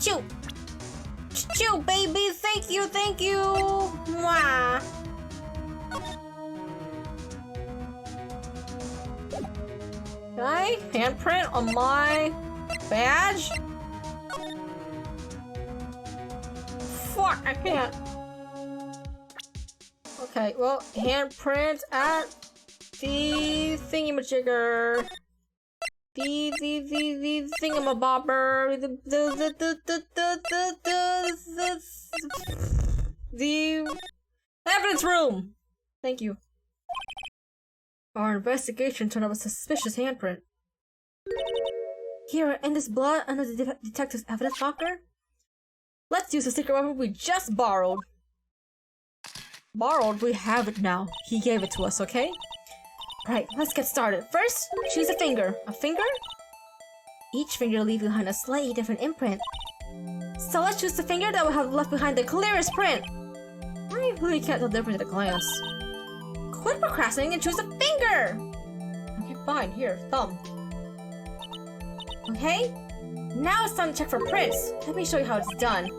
Choo! Choo, baby! Thank you, thank you! Mwah! Okay, handprint on my badge? Fuck, I can't. Okay, well, handprint at the thingamajigger. The thingamabobber. The evidence room! Thank you. Our investigation turned up a suspicious handprint. Here, in this blood under the detective's evidence locker? Let's use the secret weapon we just borrowed. Borrowed? We have it now. He gave it to us, okay? Right, let's get started. First, choose a finger. A finger? Each finger leaves behind a slightly different imprint. So let's choose the finger that will have left behind the clearest print. I really can't tell the difference at a glance. Quit procrastinating and choose a finger! Okay, fine. Here, thumb. Okay? Now it's time to check for prints. Let me show you how it's done.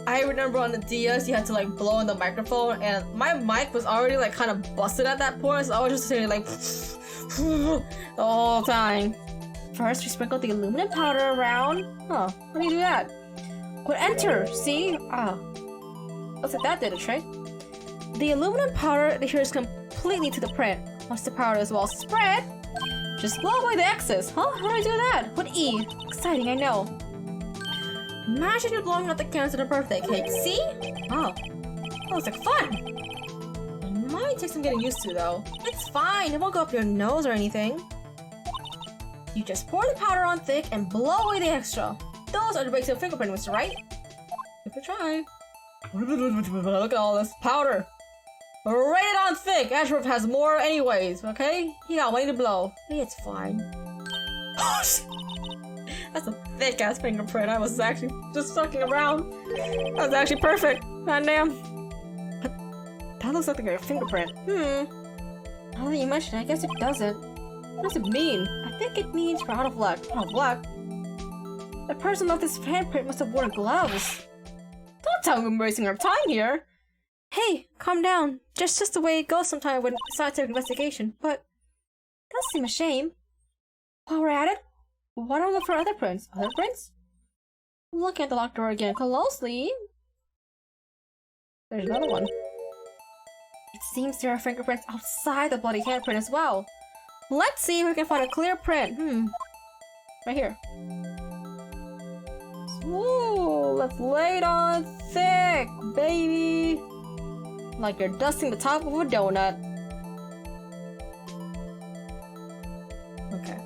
I remember on the DS you had to like blow in the microphone and my mic was already like kind of busted at that point, so I was just sitting like the whole time. First we sprinkle the aluminum powder around. Huh, how do you do that? Put enter, see? Looks like that did a trick. The aluminum powder adheres completely to the print. Once the powder is well spread, just blow away the excess. Huh? How do I do that? With E. Exciting, I know. Imagine you're blowing out the candles in a birthday cake. See? Oh. That looks like fun. It might take some getting used to, though. It's fine. It won't go up your nose or anything. You just pour the powder on thick and blow away the extra. Those are the basic fingerprint, Mr. Wright. Give it a try. Look at all this powder. Rate it on thick. Ashworth has more anyways, okay? He got money to blow. It's fine. That's a thick-ass fingerprint. I was actually just fucking around. That was actually perfect. God damn. But that looks like a fingerprint. Now that you mention it, I guess it doesn't. What does it mean? I think it means we're out of luck. Out of luck? The person of this handprint must have worn gloves. Don't tell me we're wasting our time here. Hey, calm down. Just the way it goes sometimes with scientific investigation, but it does seem a shame. While we're at it, why don't we look for other prints? Other prints? Look at the locked door again closely. There's another one. It seems there are fingerprints outside the bloody handprint as well. Let's see if we can find a clear print. Right here. Ooh, let's lay it on thick, baby. Like you're dusting the top of a donut. Okay.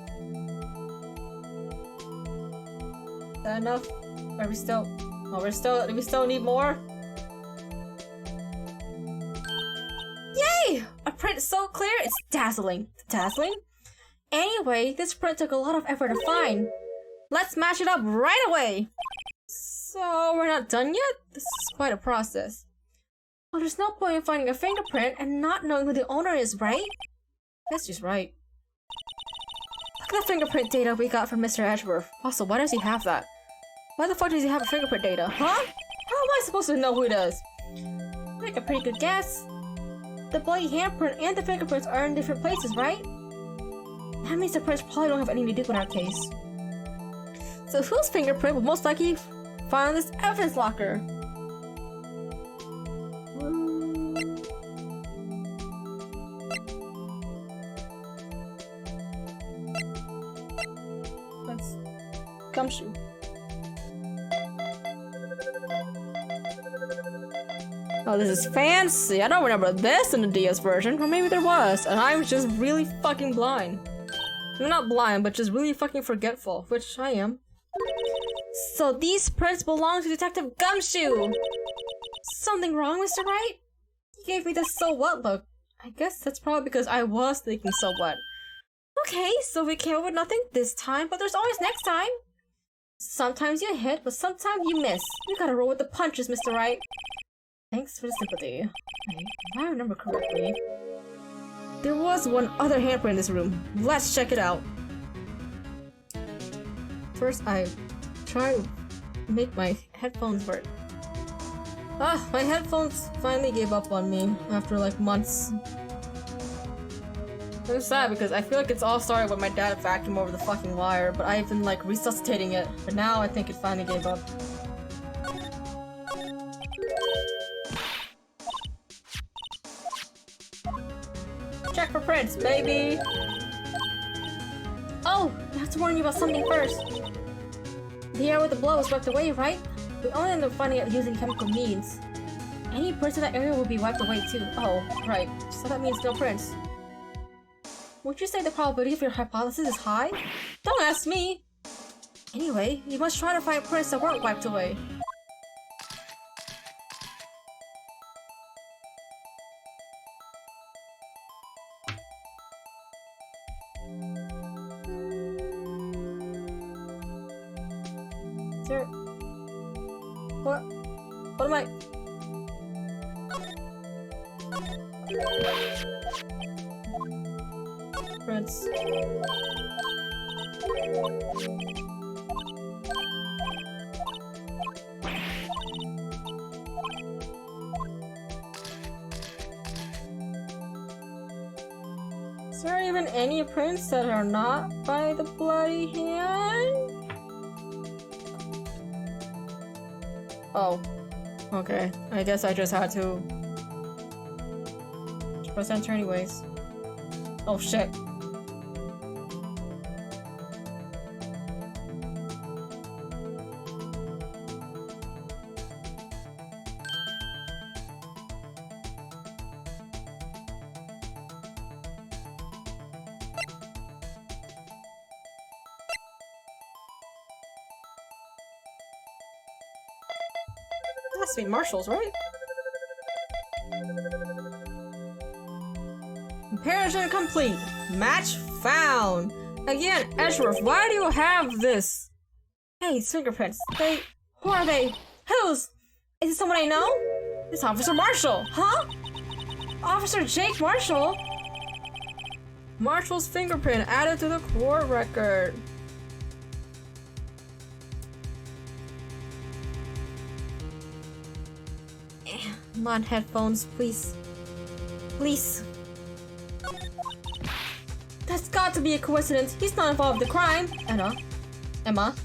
Is that enough? Are we still... Oh, do we still need more? Yay! A print is so clear, it's dazzling. Dazzling? Anyway, this print took a lot of effort to find. Let's match it up right away! So, we're not done yet? This is quite a process. Well, there's no point in finding a fingerprint and not knowing who the owner is, right? That's just right. Look at the fingerprint data we got from Mr. Edgeworth. Also, why does he have that? Why the fuck does he have a fingerprint data, huh? How am I supposed to know who it is? Make a pretty good guess. The bloody handprint and the fingerprints are in different places, right? That means the prints probably don't have anything to do with our case. So whose fingerprint will most likely find this evidence locker? Let's Gumshoe. Oh, this is fancy. I don't remember this in the DS version. Or maybe there was, and I'm just really fucking blind. I'm not blind, but just really fucking forgetful, which I am. So these prints belong to Detective Gumshoe! Something wrong, Mr. Wright? He gave me this so what look. I guess that's probably because I was thinking so what. Okay, so we came up with nothing this time, but there's always next time. Sometimes you hit, but sometimes you miss. You gotta roll with the punches, Mr. Wright. Thanks for the sympathy. Wait, if I remember correctly, there was one other handprint in this room. Let's check it out. First, I try to make my headphones work. Ah, my headphones finally gave up on me after like months. I'm sad because I feel like it's all started when my dad vacuumed over the fucking wire, but I've been like resuscitating it, but now I think it finally gave up. Check for prints, baby! Oh, I have to warn you about something first. The area where the blood was wiped away, right? We only ended up finding it using chemical means. Any prints in that area will be wiped away too. Oh, right. So that means no prints. Would you say the probability of your hypothesis is high? Don't ask me! Anyway, you must try to find prints that weren't wiped away. Sir? What am I? Prints. Is there even any prints that are not by the bloody hand? Oh. Okay. I guess I just had to press enter anyways. Oh shit. That's be Marshall's, right? Comparison complete. Match found. Again, Edgeworth, why do you have this? Hey, it's fingerprints. Who are they? Whose? Is it someone I know? It's Officer Marshall. Huh? Officer Jake Marshall? Marshall's fingerprint added to the court record. Come on, headphones, please. Please. That's got to be a coincidence. He's not involved in the crime. Emma.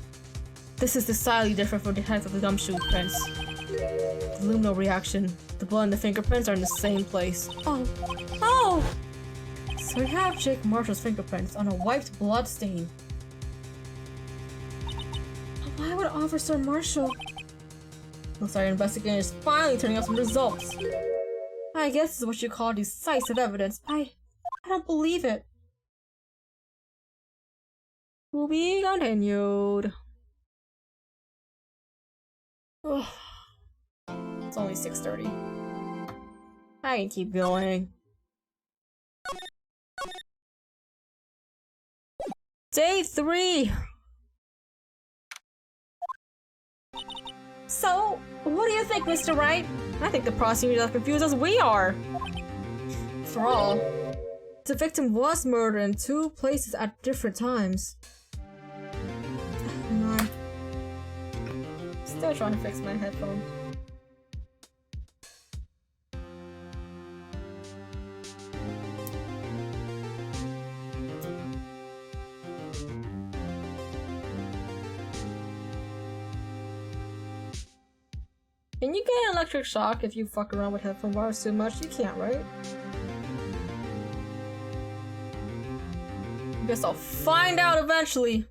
This is decidedly different from the heads of the gumshoe prints. The lumino reaction. The blood and the fingerprints are in the same place. Oh! So we have Jake Marshall's fingerprints on a wiped blood stain. Why would Officer Marshall? Looks like our investigator is finally turning up some results. I guess this is what you call decisive evidence. I don't believe it. To be continued. Ugh. It's only 6:30. I can keep going. Day 3. So, what do you think, Mr. Wright? I think the prosecutor is as confused as we are. For all, the victim was murdered in 2 places at different times. No. Still trying to fix my headphones. Can you get an electric shock if you fuck around with headphone wires too much? You can't, right? Guess I'll find out eventually.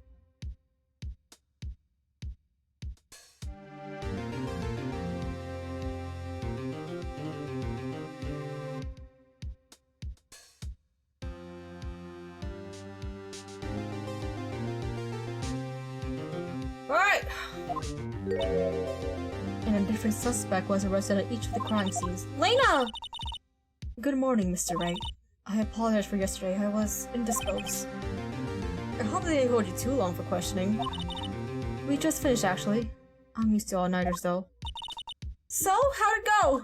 And a different suspect was arrested at each of the crime scenes. Lena! Good morning, Mr. Wright. I apologize for yesterday. I was indisposed. I hope they didn't hold you too long for questioning. We just finished, actually. I'm used to all-nighters, though. So, how'd it go?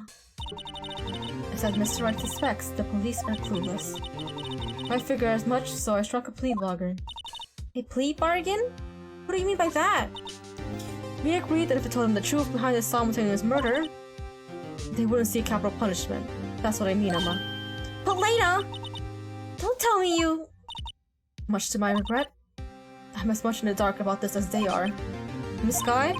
As Mr. Wright suspects, the police are clueless. I figured as much, so I struck a plea bargain. A plea bargain? What do you mean by that? We agreed that if I told them the truth behind the simultaneous murder, they wouldn't see capital punishment. That's what I mean, Emma. But Lena! Don't tell me you... Much to my regret, I'm as much in the dark about this as they are. Miss Sky?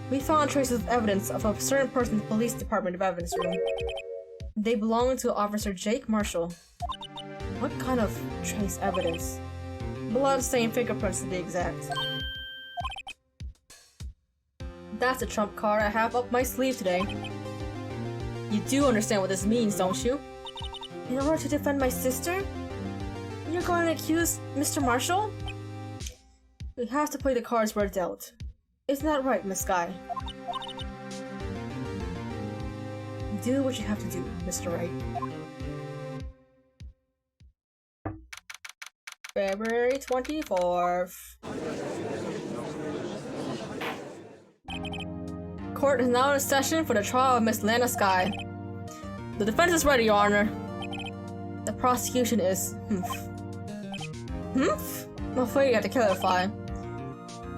We found traces of evidence of a certain person in the police department of evidence room. They belong to Officer Jake Marshall. What kind of trace evidence? Blood-stained fingerprints to be exact. That's a trump card I have up my sleeve today. You do understand what this means, don't you? In order to defend my sister? You're going to accuse Mr. Marshall? We have to play the cards we're dealt. Isn't that right, Miss Sky? Do what you have to do, Mr. Wright. February 24th. Court is now in session for the trial of Miss Lana Sky. The defense is ready, Your Honor. The prosecution is... I'm afraid you have to clarify.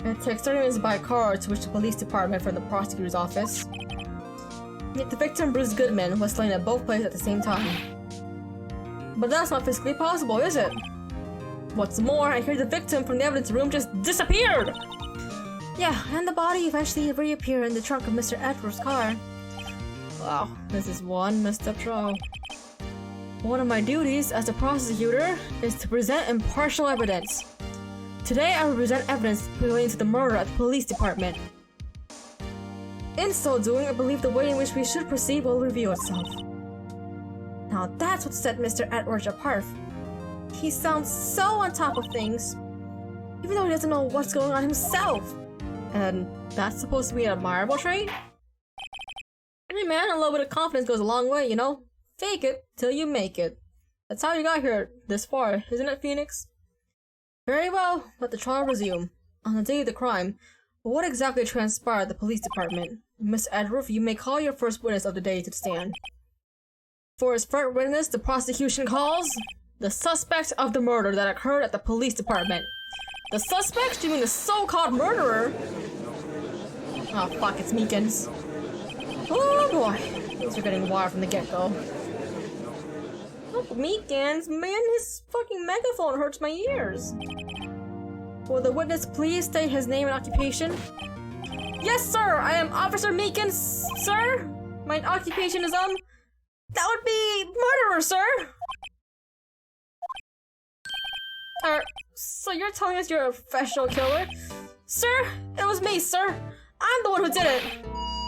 It takes 30 minutes by car to reach the police department from the prosecutor's office. Yet the victim, Bruce Goodman, was slain at both places at the same time. But that's not physically possible, is it? What's more, I hear the victim from the evidence room just disappeared! Yeah, and the body eventually reappeared in the trunk of Mr. Edwards' car. Wow, this is one messed up trial. One of my duties as a prosecutor is to present impartial evidence. Today I will present evidence relating to the murder at the police department. In so doing, I believe the way in which we should proceed will reveal itself. Now that's what set Mr. Edwards apart. He sounds so on top of things, even though he doesn't know what's going on himself. And that's supposed to be an admirable trait? Every man in love with confidence goes a long way, you know? Fake it till you make it. That's how you got here this far, isn't it, Phoenix? Very well, let the trial resume. On the day of the crime, what exactly transpired at the police department? Miss Edworth, you may call your first witness of the day to the stand. For his first witness, the prosecution calls the suspect of the murder that occurred at the police department. The suspect? You mean the so-called murderer? Oh fuck, it's Meekins. Oh boy, things are getting wild from the get-go. Oh, Meekins, man, his fucking megaphone hurts my ears. Will the witness please state his name and occupation? Yes, sir, I am Officer Meekins, sir. My occupation is, that would be murderer, sir. So you're telling us you're a professional killer? Sir, it was me, sir. I'm the one who did it.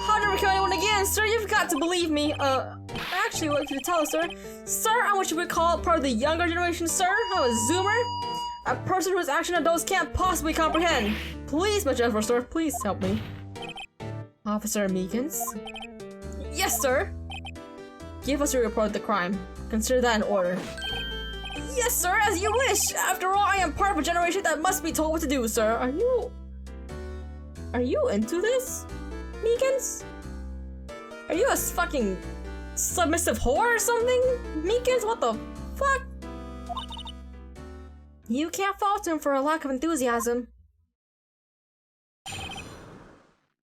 I'll never kill anyone again, sir. You've got to believe me. Actually, what could you tell us, sir? Sir, I'm what you would call part of the younger generation, sir. I'm a zoomer. A person whose action adults can't possibly comprehend. Please, my gentleman, sir. Please help me. Officer Meekins? Yes, sir. Give us your report of the crime. Consider that in order. Yes, sir, as you wish. After all, I am part of a generation that must be told what to do, sir. Are you into this, Meekins? Are you a fucking submissive whore or something? Meekins, what the fuck? You can't fault him for a lack of enthusiasm.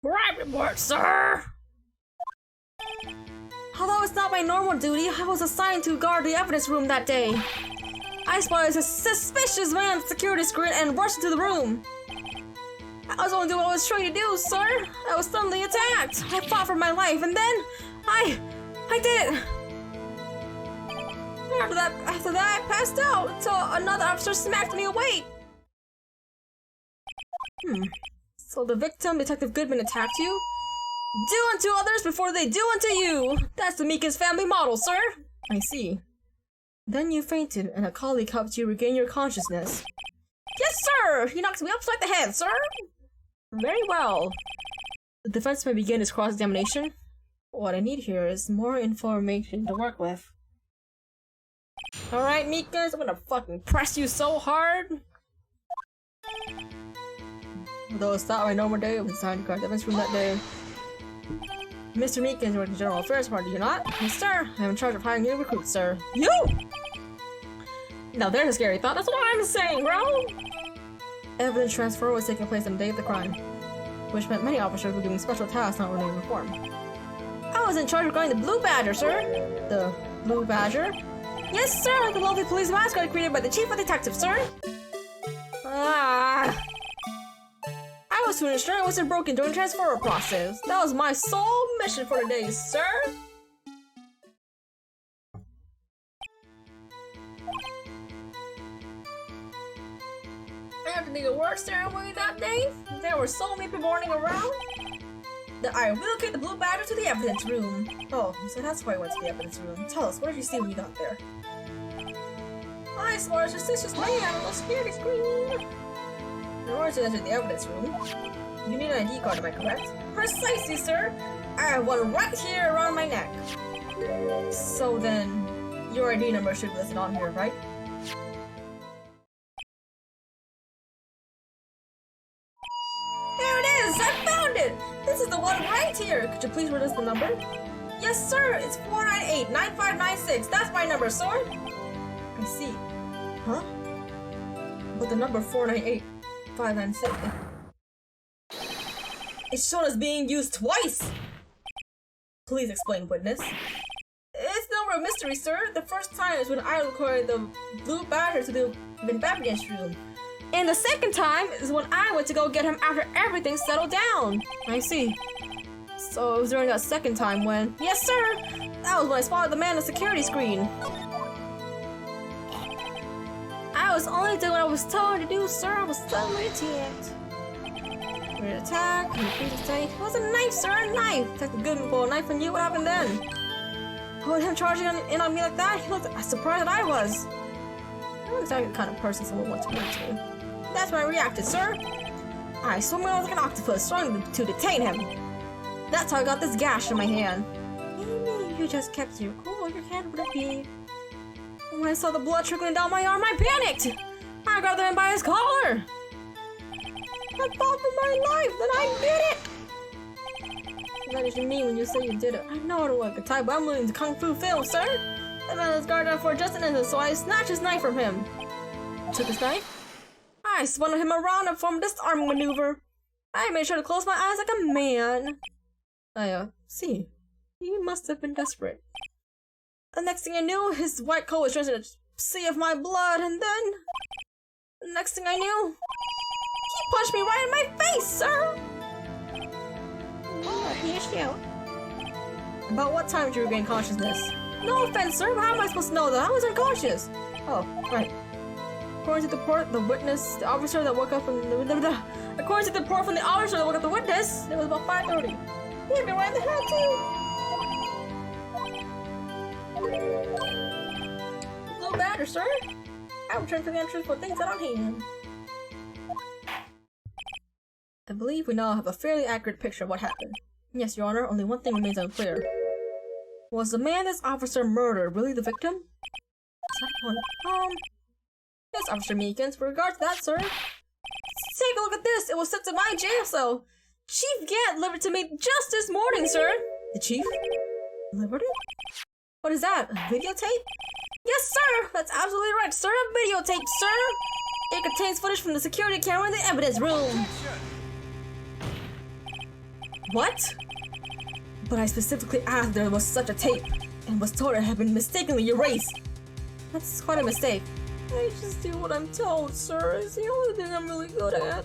Right report, sir! Although it's not my normal duty, I was assigned to guard the evidence room that day. I spotted a suspicious man at the security screen and rushed into the room. I was only doing what I was trying to do, sir. I was suddenly attacked. I fought for my life, and then I did it. After that, I passed out until another officer smacked me awake. So the victim, Detective Goodman, attacked you? Do unto others before they do unto you. That's the Meekins family model, sir. I see. Then you fainted, and a colleague helped you regain your consciousness. Yes, sir! He knocked me upside the head, sir! Very well. defense may begin his cross-examination. What I need here is more information to work with. Alright, Mikas, I'm gonna fucking press you so hard! Although it's not my normal day, it was assigned to guard the defense room that day. Mr. Meekins, you work in the General Affairs Part, do you not? Yes, sir. I'm in charge of hiring new recruits, sir. You! Now there's a scary thought. That's what I'm saying, bro! Evidence transfer was taking place on the day of the crime, which meant many officers were doing special tasks not related to reform. I was in charge of guarding the Blue Badger, sir. The Blue Badger? Yes, sir! The lovely police mascot created by the chief of detectives, sir! Ah! I was to ensure it wasn't broken during the transfer process. That was my sole mission for the day, sir! After the award ceremony that day, there were so many people running around that I relocated the Blue Badger to the evidence room. Oh, so that's why I went to the evidence room. Tell us, what did you see when you got there? I saw a suspicious man on the security screen. In order to enter the evidence room, you need an ID card, am I correct? Precisely, sir! I have one right here around my neck. So then, your ID number should be listed on here, right? There it is! I found it! This is the one right here! Could you please read us the number? Yes, sir! It's 498-9596! That's my number, sir! I see. Huh? But the number 498-596... It's shown as being used twice! Please explain, witness. It's no real mystery, sir. The first time is when I recorded the Blue Badger to the Babbitt's room. And the second time is when I went to go get him after everything settled down. I see. So it was during that second time when... Yes, sir! That was when I spotted the man on the security screen. I was only doing what I was told to do, sir. I was so idiot. Ready to attack, please say. It was a knife, sir, a knife! Detective Goodman pulled a knife on you, what happened then? With him charging in on me like that, he looked as surprised that I was. I'm not exactly the kind of person someone wants to run to. That's when I reacted, sir. I swung around like an octopus, trying to detain him. That's how I got this gash in my hand. Maybe you just kept your cool, your hand would have been. When I saw the blood trickling down my arm, I panicked! I grabbed the man by his collar! I fought for my life, then I did it! What does you mean when you say you did it? I know it was a type, but I'm willing to kung fu film, sir! That man was guarded for just an instant, so I snatched his knife from him. I took his knife. I spun him around and formed this arm maneuver. I made sure to close my eyes like a man. I see. He must have been desperate. The next thing I knew, his white coat was drenched in a sea of my blood, and then... The next thing I knew... He punched me right in my face, sir! Oh, here's you. About what time did you regain consciousness? No offense, sir, but how am I supposed to know that? I was unconscious. Oh, right. According to the report, the witness, the officer that woke up from the... According to the report from the officer that woke up the witness, it was about 5:30. He had been right in the head, too. Blue Badger, sir. I returned for the entrance for things that on hand. I believe we now have a fairly accurate picture of what happened. Yes, Your Honor, only one thing remains unclear. Was the man this officer murdered really the victim? Yes, Officer Meekins, with regard to that, sir. Take a look at this! It was sent to my jail cell! Chief Gant delivered to me just this morning, sir! The chief? Delivered it? What is that? A videotape? Yes, sir! That's absolutely right, sir! A videotape, sir! It contains footage from the security camera in the evidence room! What? But I specifically asked if there was such a tape, and was told it had been mistakenly erased. That's quite a mistake. I just do what I'm told, sir. It's the only thing I'm really good at.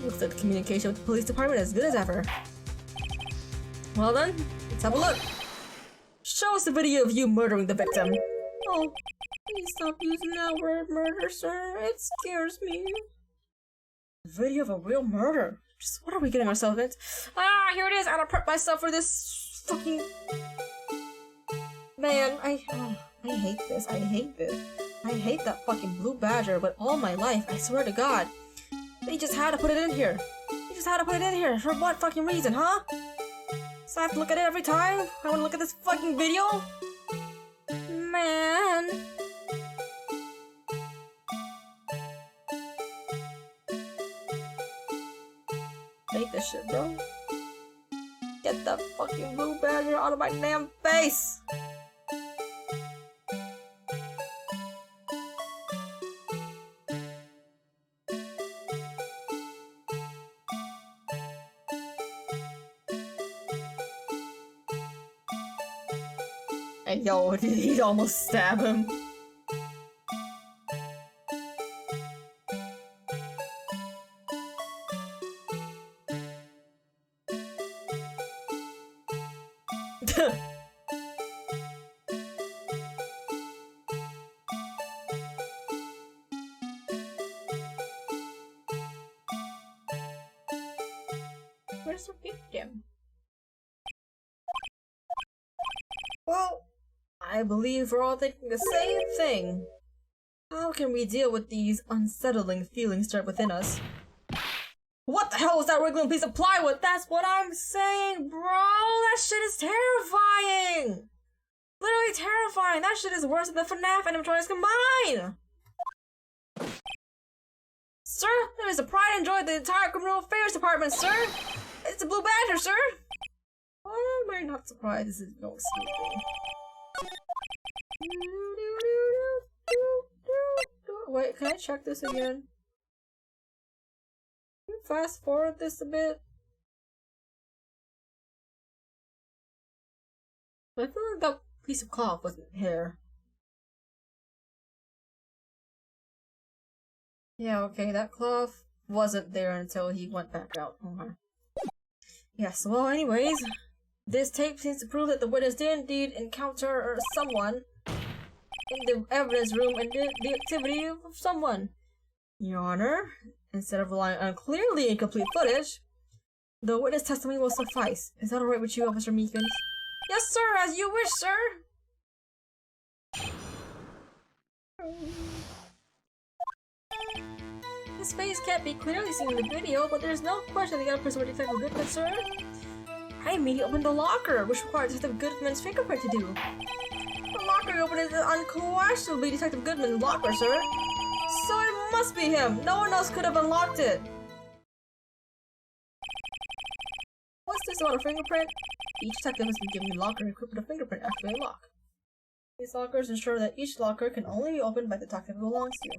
Looks like the communication with the police department is as good as ever. Well then, let's have a look. Show us a video of you murdering the victim. Oh, please stop using that word murder, sir. It scares me. A video of a real murder? Just what are we getting ourselves into? Ah, here it is. I gotta prep myself for this fucking... Man, I hate this. I hate this. I hate that fucking Blue Badger, but all my life, I swear to God. They just had to put it in here. They just had to put it in here. For what fucking reason, huh? So I have to look at it every time? I wanna look at this fucking video? Man. Hate this shit, bro. Get that fucking blue badger out of my damn face! And yo, did he almost stab him? Where's the victim? Well, I believe we're all thinking the same thing. How can we deal with these unsettling feelings trapped within us? What the hell was that wriggling piece of plywood? That's what I'm saying, bro! That shit is terrifying! Literally terrifying! That shit is worse than the FNAF animatronics combined! Sir, that is a pride and joy of the entire criminal affairs department, sir! It's a blue badger, sir! Why am I not surprised this is going smoothly? Wait, can I check this again? Can you fast forward this a bit? I feel like that piece of cloth wasn't here. Yeah, okay, that cloth wasn't there until he went back out. Okay. Yes, well, anyways, this tape seems to prove that the witness did indeed encounter someone in the evidence room and did the activity of someone. Your Honor, instead of relying on clearly incomplete footage, the witness testimony will suffice. Is that alright with you, Officer Meekins? Yes, sir, as you wish, sir! His face can't be clearly seen in the video, but there's no question the other person was Detective Goodman, sir. I immediately opened the locker, which required Detective Goodman's fingerprint to do. The locker you opened is unquestionably Detective Goodman's locker, sir. So it must be him. No one else could have unlocked it. What's this about a fingerprint? Each detective has been given a locker equipped with a fingerprint activated lock. These lockers ensure that each locker can only be opened by the detective it belongs to.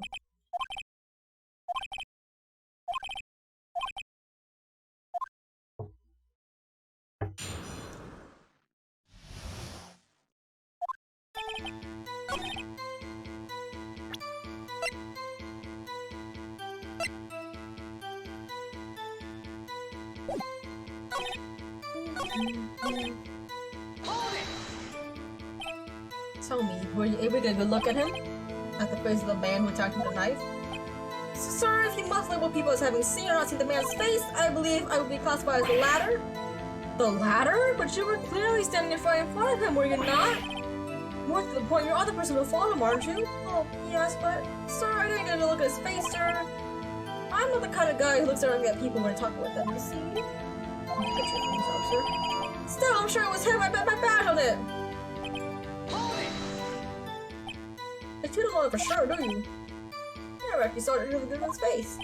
Tell me, were you able to get a good look at him? At the face of the man who attacked him with a knife? So, sir, if you must label people as having seen or not seen the man's face, I believe I would be classified as the latter. The latter? But you were clearly standing in front of him, were you not? More to the point, you're the person who followed him, aren't you? Oh, yes, but, sir, I didn't get a look at his face, sir. I'm not the kind of guy who looks around at people when I talk with them, you see? Still, I'm sure it was him. I bet my badge on it. But you don't know it for sure, do you? I reckon you saw it really good in his face.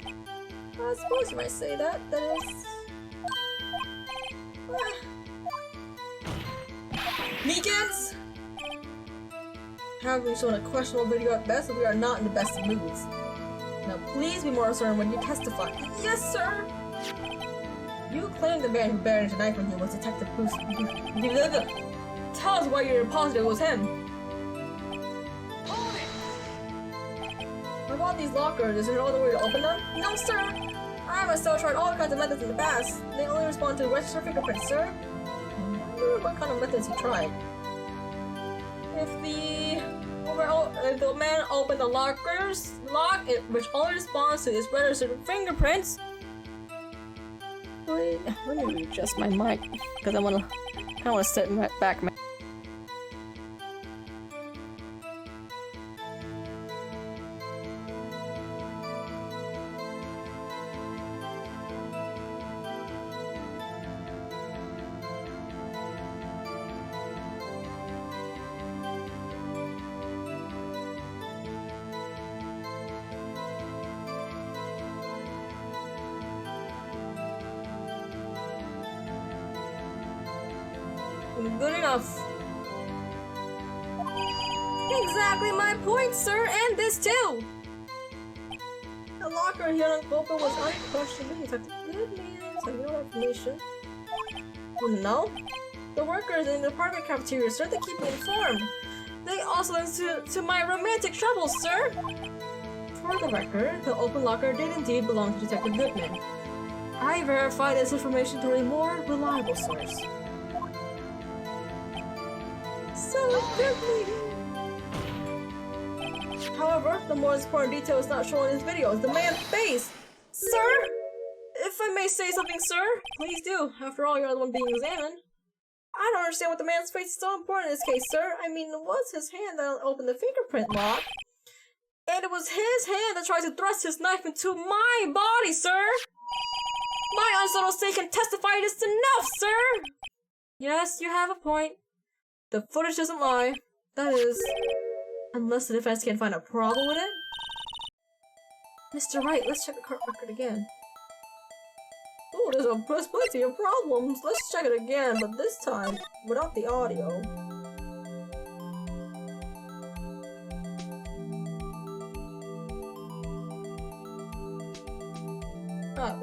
I suppose you might say that. That is... Meekins! Having shown a questionable video at best, we are not in the best of moods. Now please be more certain when you testify. Yes, sir! You claim the man who buried the knife on you was Detective Bruce. Tell us why you're positive it was him. About these lockers, is there no other way to open them? No, sir! I myself tried all kinds of methods in the past. They only respond to registered fingerprints, sir. I wonder what kind of methods he tried. If the man opened the lock, which only responds to his registered fingerprints. Wait, let me adjust my mic because I want to sit back. Good enough. Exactly my point, sir, and this too! The locker here on Copa was unquestionably detected. Good news, I know information. No? The workers in the apartment cafeteria started to keep me informed. They also listened to my romantic troubles, sir! For the record, the open locker did indeed belong to Detective Goodman. I verified this information through a more reliable source. So quickly! However, the most important detail is not shown in this video is the man's face! Sir? If I may say something, sir, please do. After all, you're the one being examined. I don't understand what the man's face is so important in this case, sir. I mean, it was his hand that opened the fingerprint lock. And it was his hand that tried to thrust his knife into my body, sir! My unsettled state can testify this enough, sir! Yes, you have a point. The footage doesn't lie. That is, unless the defense can find a problem with it. Mr. Wright, let's check the court record again. Oh, there's plenty of problems. Let's check it again, but this time without the audio.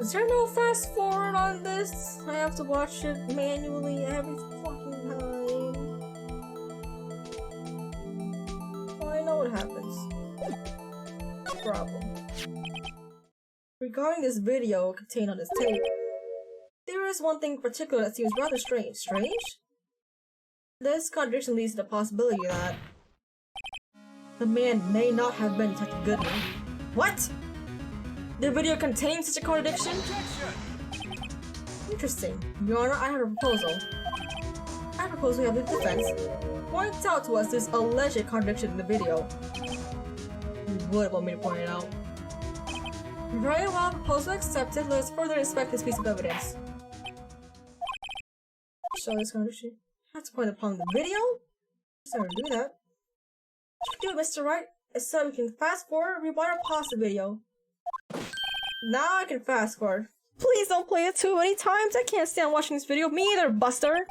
Is there no fast forward on this? I have to watch it manually every fucking time. Oh, I know what happens. Problem. Regarding this video contained on this tape, there is one thing in particular that seems rather strange. Strange? This contradiction leads to the possibility that the man may not have been Detective Goodman. What? The video contains such a contradiction? Interesting. Your Honor, I have a proposal. I propose we have the defense point out to us this alleged contradiction in the video. You would want me to point it out. Very well, proposal accepted. Let us further inspect this piece of evidence. Show this contradiction. I have to point upon the video? I'm sorry to do that. What you do, Mr. Wright? So we can fast forward, rewind, or pause the video. Now I can fast forward. Please don't play it too many times. I can't stand watching this video. Me either, Buster.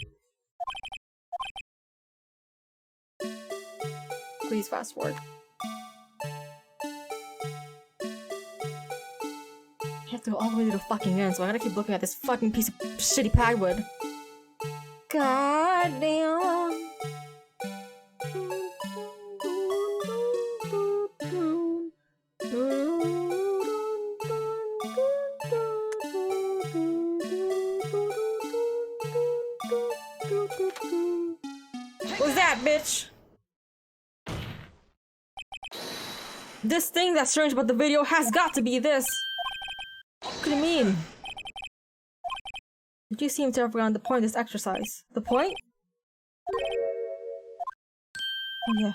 Please fast forward. I have to go all the way to the fucking end, so I gotta keep looking at this fucking piece of shitty plywood. God damn. What's that, bitch? This thing that's strange about the video has got to be this. What do you mean? Did you seem to have forgotten the point of this exercise? The point? Oh, yeah.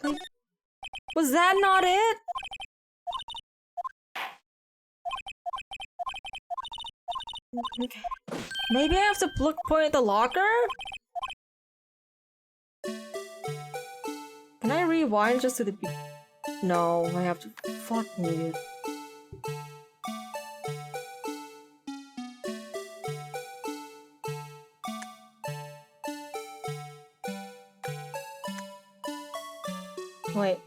Wait. Was that not it? Okay. Maybe I have to point at the locker? Can I rewind just to the No, I have to. Fuck me. Wait.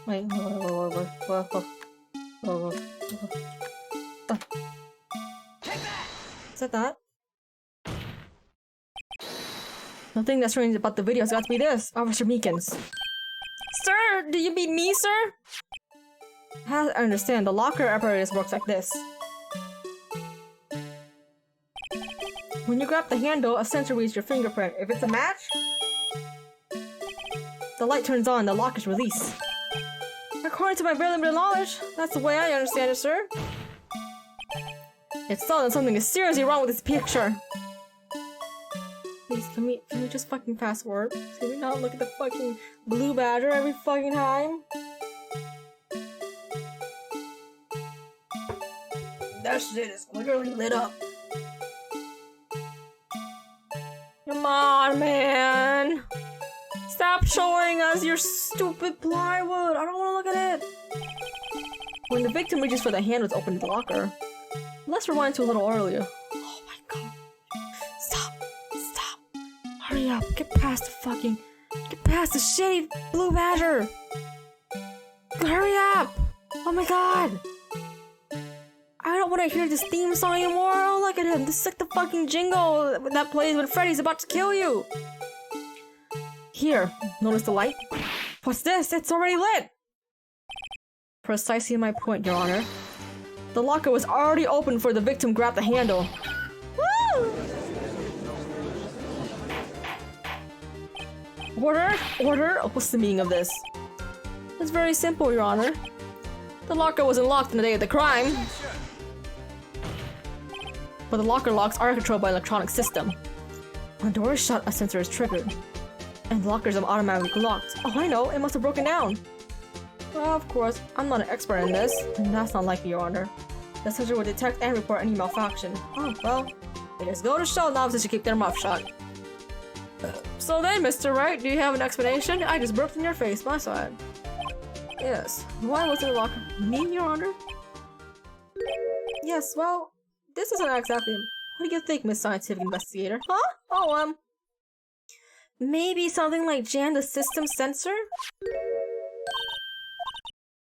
Wait, Is that? Nothing that's strange about the video has got to be this. Officer Meekins. Sir, do you mean me, sir? I understand. The locker apparatus works like this. When you grab the handle, a sensor reads your fingerprint. If it's a match, the light turns on, the lock is released. According to my very limited knowledge, that's the way I understand it, sir. It's thought that something is seriously wrong with this picture. Please, can we just fucking fast forward? Can we not look at the fucking blue badger every fucking time? That shit is literally lit up. Come on, man. Stop showing us your stupid plywood. I don't want to look at it. When the victim reaches for the handle to open the locker. Let's rewind to a little earlier. Oh my god. Stop. Stop. Hurry up. Get past the shitty blue badger. Hurry up. Oh my god. I don't want to hear this theme song anymore. Oh, look at him. This is like the fucking jingle that plays when Freddy's about to kill you. Here, notice the light? What's this? It's already lit! Precisely my point, Your Honor. The locker was already open for the victim grab the handle. Woo! Order? Order? What's the meaning of this? It's very simple, Your Honor. The locker wasn't locked on the day of the crime. But the locker locks are controlled by an electronic system. When the door is shut, a sensor is triggered. And the lockers are automatically locked. Oh, I know, it must have broken down. Well, of course, I'm not an expert in this, and that's not likely, Your Honor. The sensor will detect and report any malfunction. Oh, well, it just go to show novices should keep their mouth shut. So then, Mr. Wright, do you have an explanation? I just burped in your face, my side. Yes. Why was it a locker? Me, Your Honor? Yes, well, this isn't exactly... What do you think, Miss Scientific Investigator? Huh? Oh, maybe something like jam the system sensor?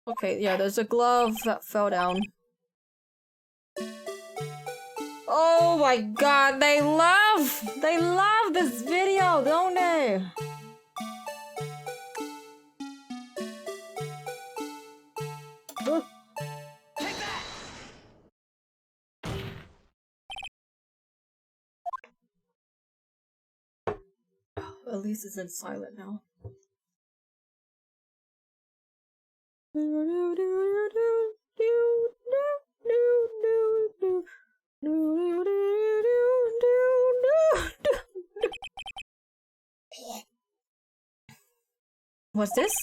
Okay, yeah, there's a glove that fell down. Oh my god, they love this video, don't they? Ugh. At least it's in silent now. What's this?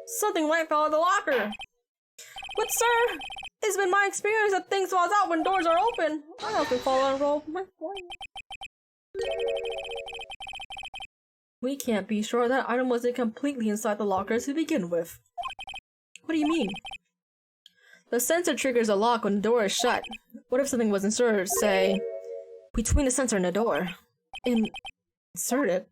Something might fall out of the locker. But sir, it's been my experience that things fall out when doors are open. I often fall out and roll my phone. We can't be sure that item wasn't completely inside the locker to begin with. What do you mean? The sensor triggers a lock when the door is shut. What if something was inserted, say, between the sensor and the door? Inserted?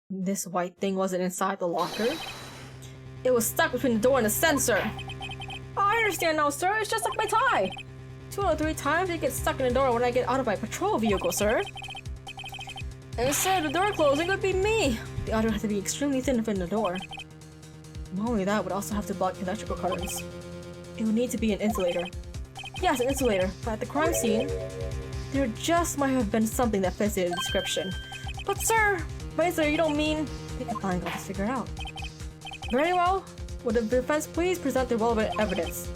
This white thing wasn't inside the locker. It was stuck between the door and the sensor. Oh, I understand now, sir. It's just like my tie. 2 or 3 times it gets stuck in the door when I get out of my patrol vehicle, sir. And instead of the door closing would be me. The outer has to be extremely thin to fit in the door. Not only that, would also have to block electrical currents. It would need to be an insulator. Yes, an insulator. But at the crime scene, there just might have been something that fits the description. But sir, by insulator you don't mean... We can finally got this figured out. Very well. Would the defense please present the relevant evidence?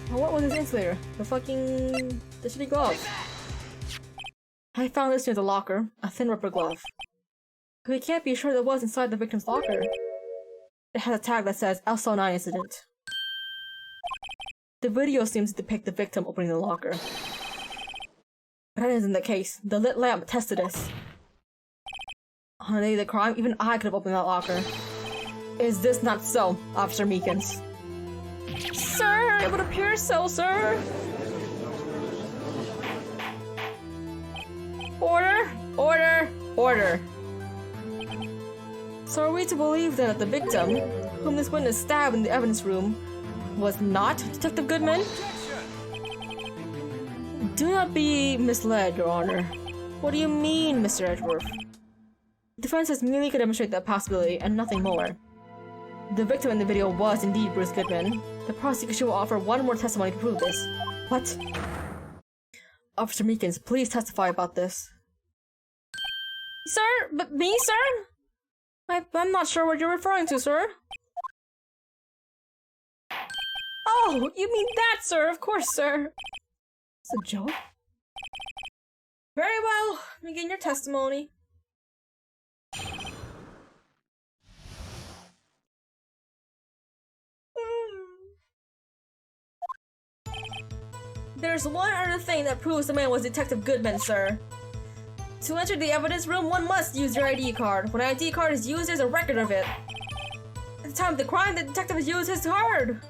Well, what was this insulator? The shitty glove. I found this near the locker. A thin rubber glove. But we can't be sure that it was inside the victim's locker. It has a tag that says LSO9 incident. The video seems to depict the victim opening the locker. But that isn't the case. The lit lamp attested this. On the day of the crime, even I could have opened that locker. Is this not so, Officer Meekins? Sir, it would appear so, sir. Order, order, order. So are we to believe then that the victim, whom this witness stabbed in the evidence room, was not Detective Goodman? Do not be misled, Your Honor. What do you mean, Mr. Edgeworth? The defense has merely to demonstrate that possibility and nothing more. The victim in the video was indeed Bruce Goodman. The prosecution will offer one more testimony to prove this. What? Officer Meekins, please testify about this. Sir? But me, sir? I'm not sure what you're referring to, sir. Oh, you mean that, sir? Of course, sir. It's a joke? Very well. Begin your testimony. There's one other thing that proves the man was Detective Goodman, sir. To enter the evidence room, one must use your ID card. When an ID card is used, there's a record of it. At the time of the crime, the detective has used his card.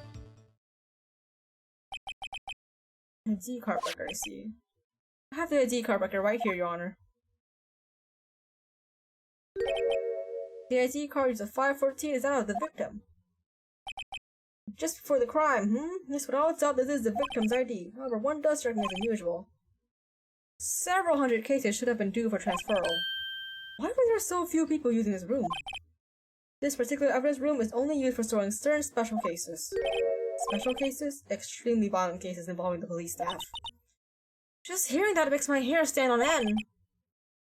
ID card record, I see. I have the ID card record right here, Your Honor. The ID card is a 514 is that of the victim. Just before the crime, Yes, without doubt, this is the victim's ID. However, one does strike me as unusual. Several hundred cases should have been due for transferal. Why were there so few people using this room? This particular evidence room is only used for storing certain special cases. Special cases? Extremely violent cases involving the police staff. Just hearing that makes my hair stand on end.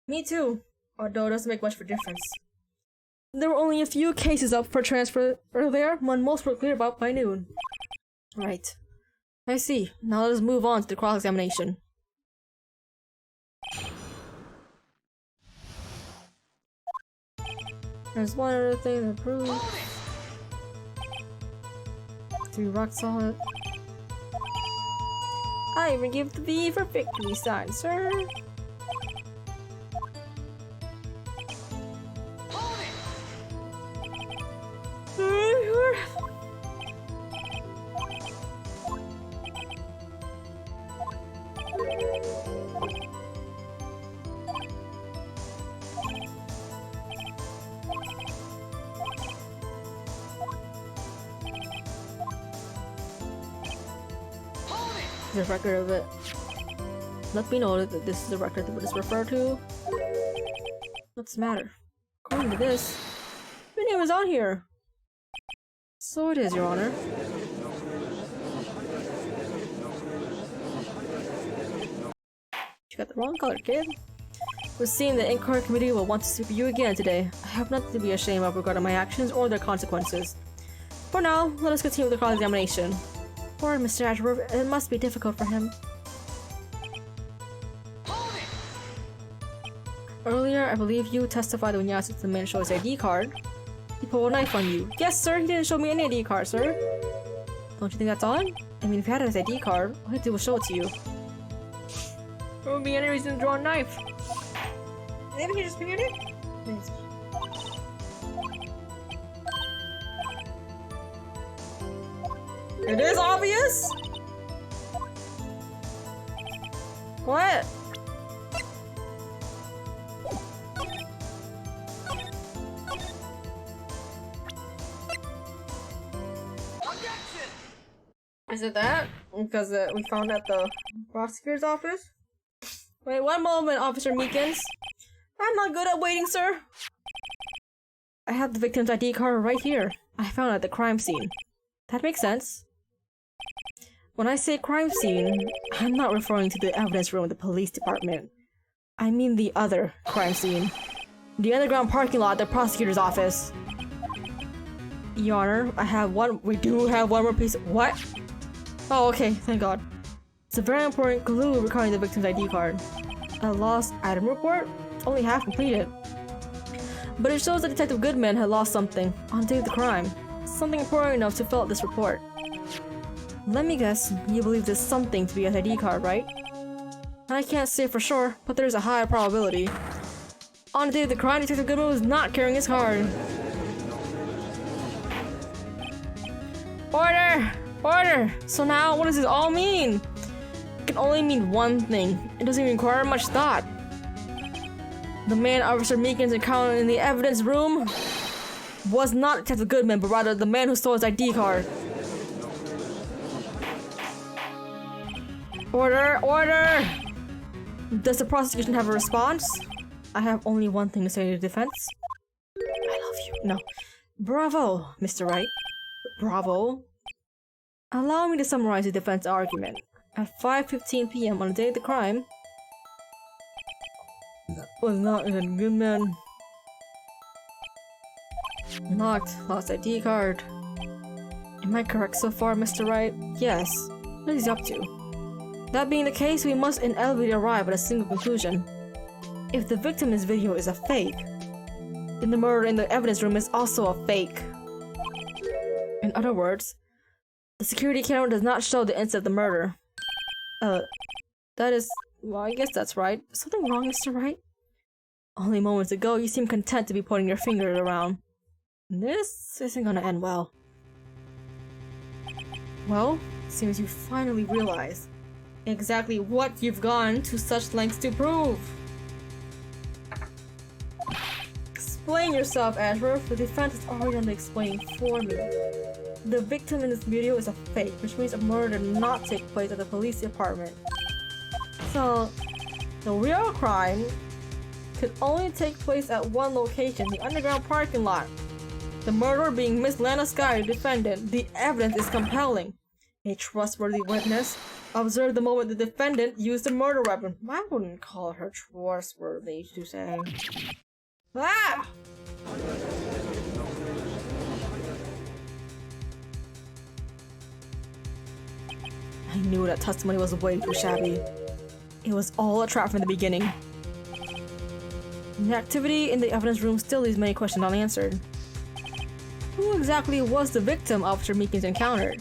Me too, although it doesn't make much of a difference. There were only a few cases up for transfer earlier, when most were clear about by noon. Right. I see. Now let us move on to the cross-examination. There's one other thing to prove. To be rock solid. I even give the V for victory sign, sir. The record of it. Let me know that this is the record that it's referred to. What's the matter? According to this, your name is on here. So it is, Your Honor. You got the wrong color, kid. We're seeing the Inquiry Committee will want to speak to you again today. I have nothing to be ashamed of regarding my actions or their consequences. For now, let us continue with the cross-examination. Poor Mr. Ashworth, it must be difficult for him. Earlier, I believe you testified when you asked the man to show his ID card. He pulled a knife on you. Yes, sir, he didn't show me any ID card, sir. Don't you think that's odd? I mean, if you had his ID card, all he did was show it to you. There would be any reason to draw a knife. Maybe he just figured it? Thanks. It is obvious? What? Is it that? Because we found at the prosecutor's office? Wait, one moment, Officer Meekins. I'm not good at waiting, sir. I have the victim's ID card right here. I found it at the crime scene. That makes sense. When I say crime scene, I'm not referring to the evidence room of the police department. I mean the other crime scene. The underground parking lot at the prosecutor's office. Your Honor, we do have one more piece. What? Oh, okay, thank God. It's a very important clue regarding the victim's ID card. A lost item report? Only half completed. But it shows that Detective Goodman had lost something on the day of the crime. Something important enough to fill out this report. Let me guess, you believe this something to be an ID card, right? I can't say for sure, but there's a high probability. On the day of the crime, Detective Goodman was not carrying his card. Order! Order! So now, what does this all mean? It can only mean one thing. It doesn't even require much thought. The man Officer Meekins encountered in the evidence room was not Detective Goodman, but rather the man who stole his ID card. Order! Order! Does the prosecution have a response? I have only one thing to say to the defense. I love you. No. Bravo, Mr. Wright. Bravo. Allow me to summarize the defense argument. At 5:15 p.m. on the day of the crime, was not a good man. Lost ID card. Am I correct so far, Mr. Wright? Yes. What is he up to? That being the case, we must inevitably arrive at a single conclusion. If the victim's video is a fake, then the murder in the evidence room is also a fake. In other words, the security camera does not show the instant of the murder. That is... well, I guess that's right. Something wrong, Mr. Wright? Only moments ago, you seemed content to be pointing your finger around. This isn't gonna end well. Well, seems you finally realize exactly what you've gone to such lengths to prove. Explain yourself, Ashworth. The defense has already done the explaining for me. The victim in this video is a fake, which means a murder did not take place at the police department. So, the real crime could only take place at one location, the underground parking lot. The murderer being Miss Lana Sky, the defendant. The evidence is compelling. A trustworthy witness observed the moment the defendant used the murder weapon. I wouldn't call her trustworthy, to say. Ah! I knew that testimony was way too shabby. It was all a trap from the beginning. The activity in the evidence room still leaves many questions unanswered. Who exactly was the victim Officer Meekins encountered?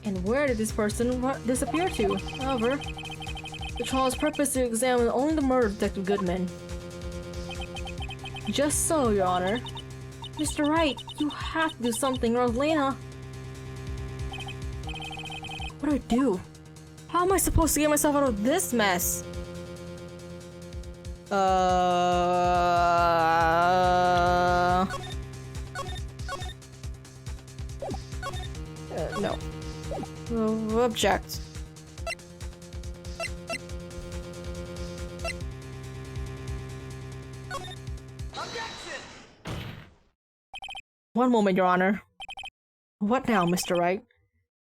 And where did this person disappear to? However, the trial's purpose is to examine only the murder of Detective Goodman. Just so, Your Honor. Mr. Wright, you have to do something or else Lena... What do I do? How am I supposed to get myself out of this mess? No. Object. Objection! One moment, Your Honor. What now, Mr. Wright?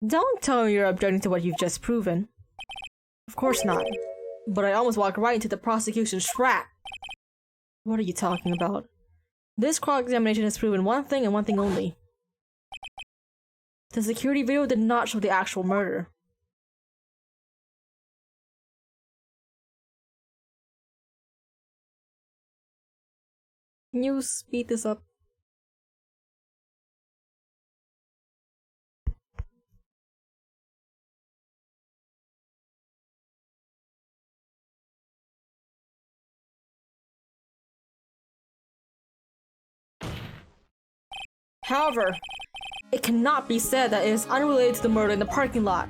Don't tell me you're objecting to what you've just proven. Of course not. But I almost walked right into the prosecution's trap. What are you talking about? This cross-examination has proven one thing and one thing only. The security video did not show the actual murder. Can you speed this up? However, it cannot be said that it is unrelated to the murder in the parking lot.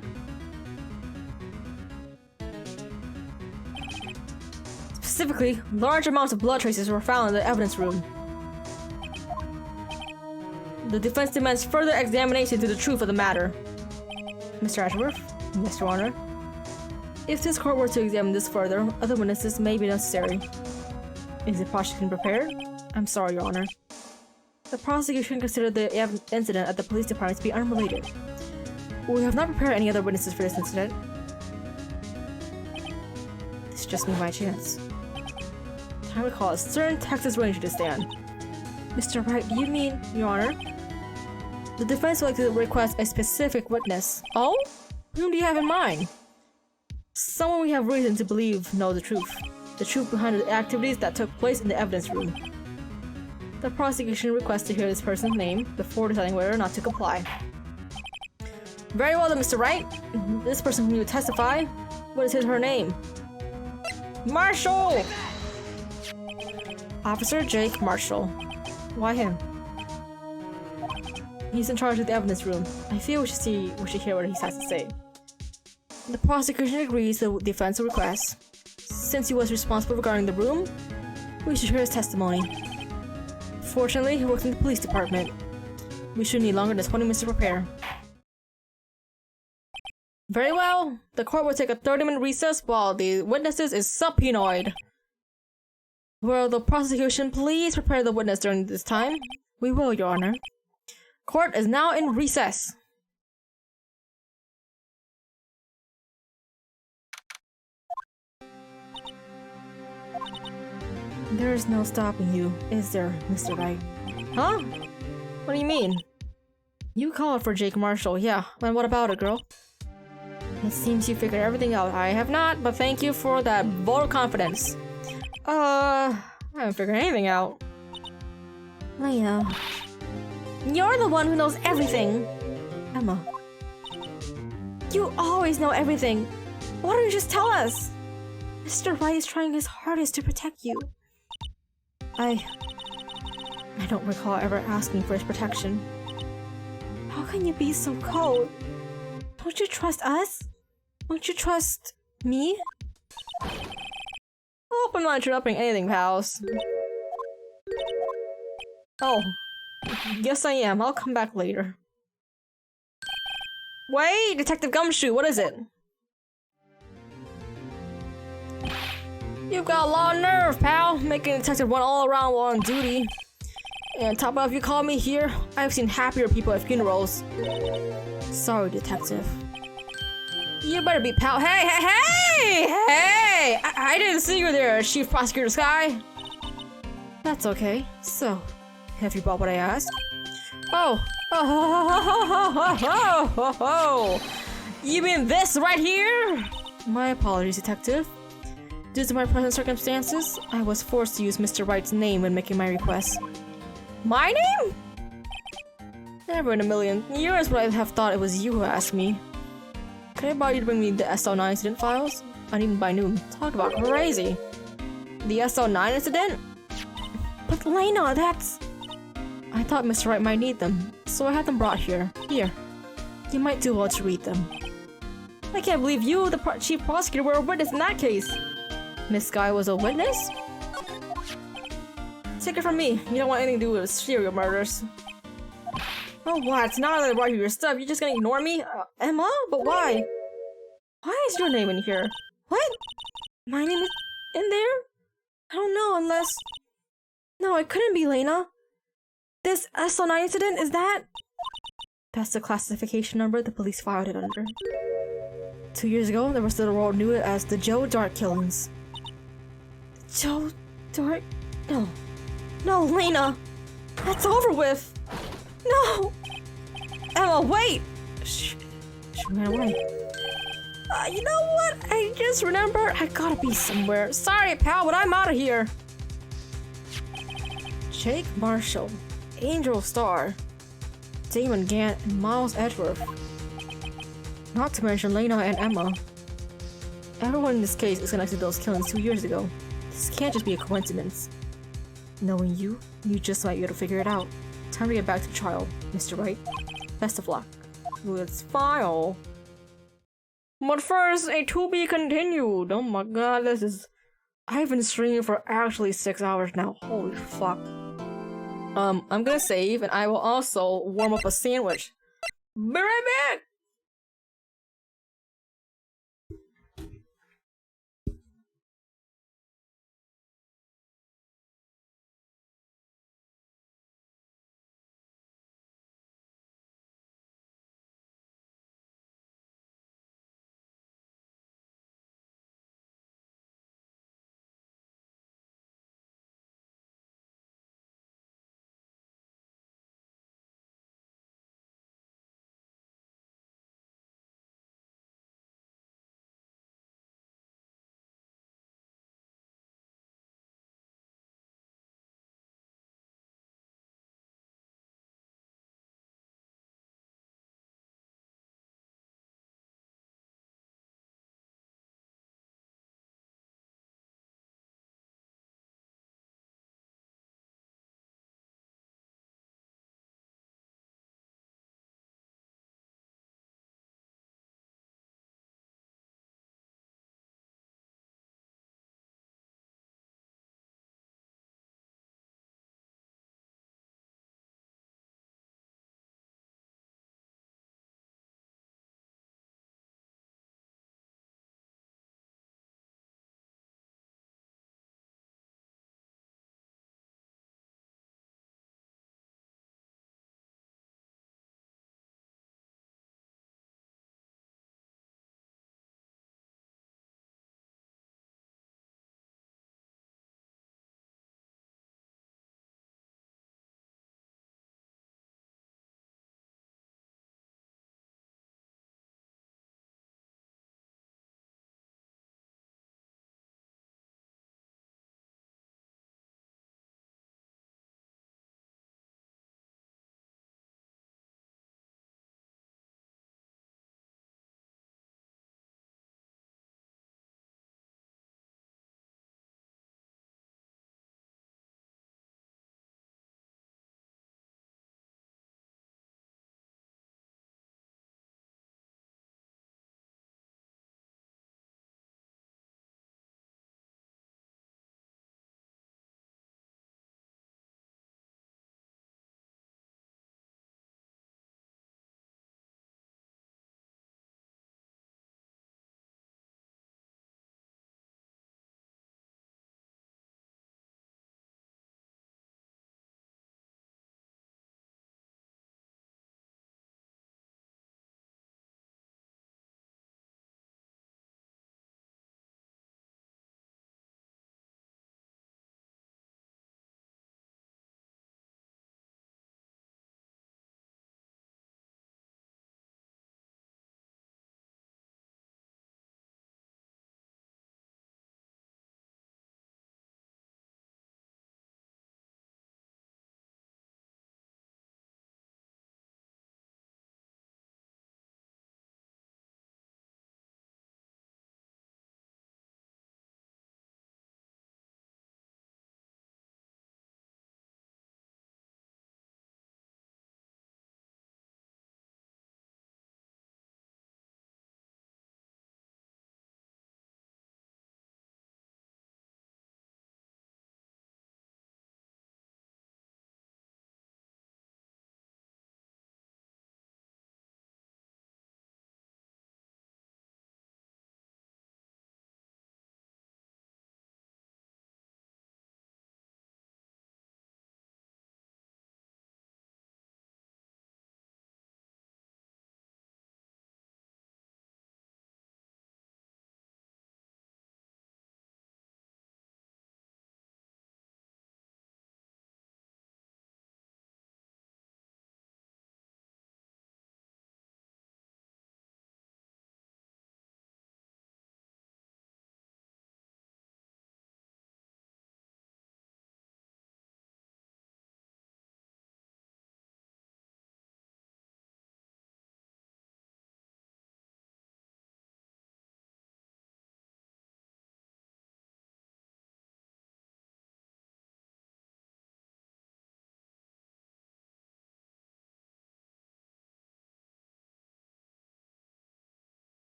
Specifically, large amounts of blood traces were found in the evidence room. The defense demands further examination to the truth of the matter. Mr. Ashworth, yes, Your Honor. If this court were to examine this further, other witnesses may be necessary. Is the prosecution prepared? I'm sorry, Your Honor. The prosecution considered the incident at the police department to be unrelated. We have not prepared any other witnesses for this incident. This just me my chance. Time to call a certain Texas Ranger to stand. Mr. Wright, do you mean, Your Honor? The defense would like to request a specific witness. Oh? Whom do you have in mind? Someone we have reason to believe knows the truth. The truth behind the activities that took place in the evidence room. The prosecution requests to hear this person's name before deciding whether or not to comply. Very well then, Mr. Wright. This person whom you testify, what is his or her name? Marshall! Officer Jake Marshall. Why him? He's in charge of the evidence room. I feel we should hear what he has to say. The prosecution agrees to the defense request. Since he was responsible regarding the room, we should hear his testimony. Fortunately, he works in the police department. We should need longer than 20 minutes to prepare. Very well. The court will take a 30-minute recess while the witnesses is subpoenaed. Will the prosecution please prepare the witness during this time? We will, Your Honor. Court is now in recess. There's no stopping you, is there, Mr. Wright? Huh? What do you mean? You called for Jake Marshall, yeah. And what about it, girl? It seems you figured everything out. I have not, but thank you for that vote of confidence. I haven't figured anything out. Lena. You're the one who knows everything! Emma. You always know everything! Why don't you just tell us? Mr. Wright is trying his hardest to protect you. I don't recall ever asking for his protection. How can you be so cold? Don't you trust us? Won't you trust me? Hope I'm not interrupting anything, pals. Oh. Yes, I am. I'll come back later. Wait! Detective Gumshoe, what is it? You've got a lot of nerve, pal! Making a detective run all around while on duty. And top off, you call me here? I've seen happier people at funerals. Sorry, detective. You better be pal. Hey, hey, hey! Hey! I didn't see you there, Chief Prosecutor Sky. That's okay. So, have you bought what I asked? Oh. You mean this right here? My apologies, detective. Due to my present circumstances, I was forced to use Mr. Wright's name when making my request. My name? Never in a million years would I have thought it was you who asked me. Could I borrow you to bring me the SL9 incident files? I need them by noon. Talk about crazy. The SL9 incident? But Lena, that's... I thought Mr. Wright might need them, so I had them brought here. Here. You might do well to read them. I can't believe you, the chief prosecutor, were a witness in that case. Miss Sky was a witness? Take it from me. You don't want anything to do with serial murders. Oh, what? Now that I brought you your stuff, you're just gonna ignore me? Emma? But why? Why is your name in here? What? My name is in there? I don't know, unless... No, it couldn't be Lena. This SL9 incident, is that? That's the classification number the police filed it under. 2 years ago, the rest of the world knew it as the Joe Dart killings. Joe Dart? No. No, Lena! That's over with! No! Emma, wait! She ran away. You know what? I just remembered I gotta be somewhere. Sorry, pal, but I'm out of here. Jake Marshall, Angel Starr, Damon Gant, and Miles Edgeworth. Not to mention Lena and Emma. Everyone in this case is connected to those killings 2 years ago. This can't just be a coincidence. Knowing you, you just might be able to figure it out. Time to get back to trial, Mr. Wright. Best of luck. Let's file. But first, a to be continued. Oh my god, this is... I've been streaming for actually 6 hours now. Holy fuck. I'm gonna save, and I will also warm up a sandwich. Be right back!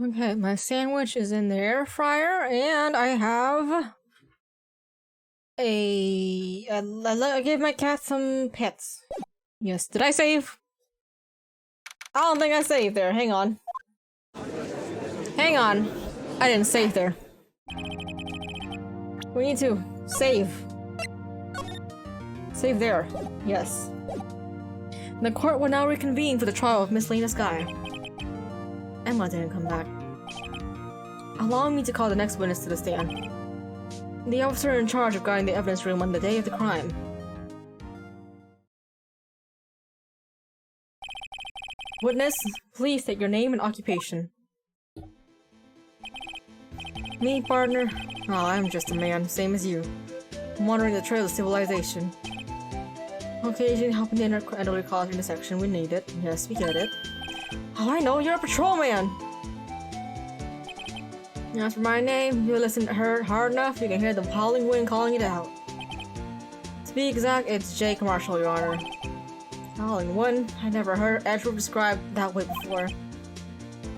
Okay, my sandwich is in the air fryer, and I have I gave my cat some pets. Yes, did I save? I don't think I saved there. Hang on. Hang on. I didn't save there. We need to save. Save there. Yes. The court will now reconvene for the trial of Miss Lena Sky. Emma didn't come back. Allow me to call the next witness to the stand. The officer in charge of guarding the evidence room on the day of the crime. Witness, please state your name and occupation. Me, partner? Oh, I'm just a man, same as you. I'm wandering the trail of civilization. Occasionally helping the elderly cause intersection when needed. Yes, we get it. Oh, I know, you're a patrolman! As for my name, you listen to her hard enough, you can hear the howling wind calling it out. To be exact, it's Jake Marshall, Your Honor. Howling wind? I never heard Edgewood described that way before.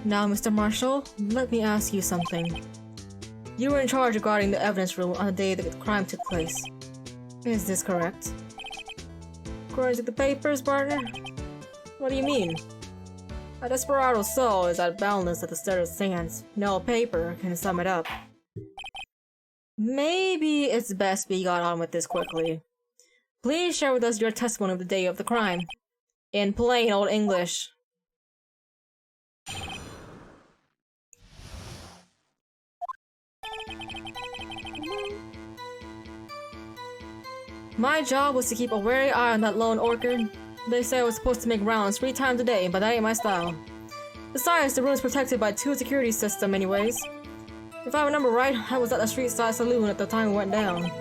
Now, Mr. Marshall, let me ask you something. You were in charge of guarding the evidence room on the day the crime took place. Is this correct? According to the papers, partner? What do you mean? A desperado's soul is at boundless at the start of sands. No paper can sum it up. Maybe it's best we got on with this quickly. Please share with us your testimony of the day of the crime. In plain old English. My job was to keep a wary eye on that lone orchid. They say I was supposed to make rounds 3 times a day, but that ain't my style. Besides, the room's protected by 2 security systems anyways. If I remember right, I was at the street side saloon at the time it went down.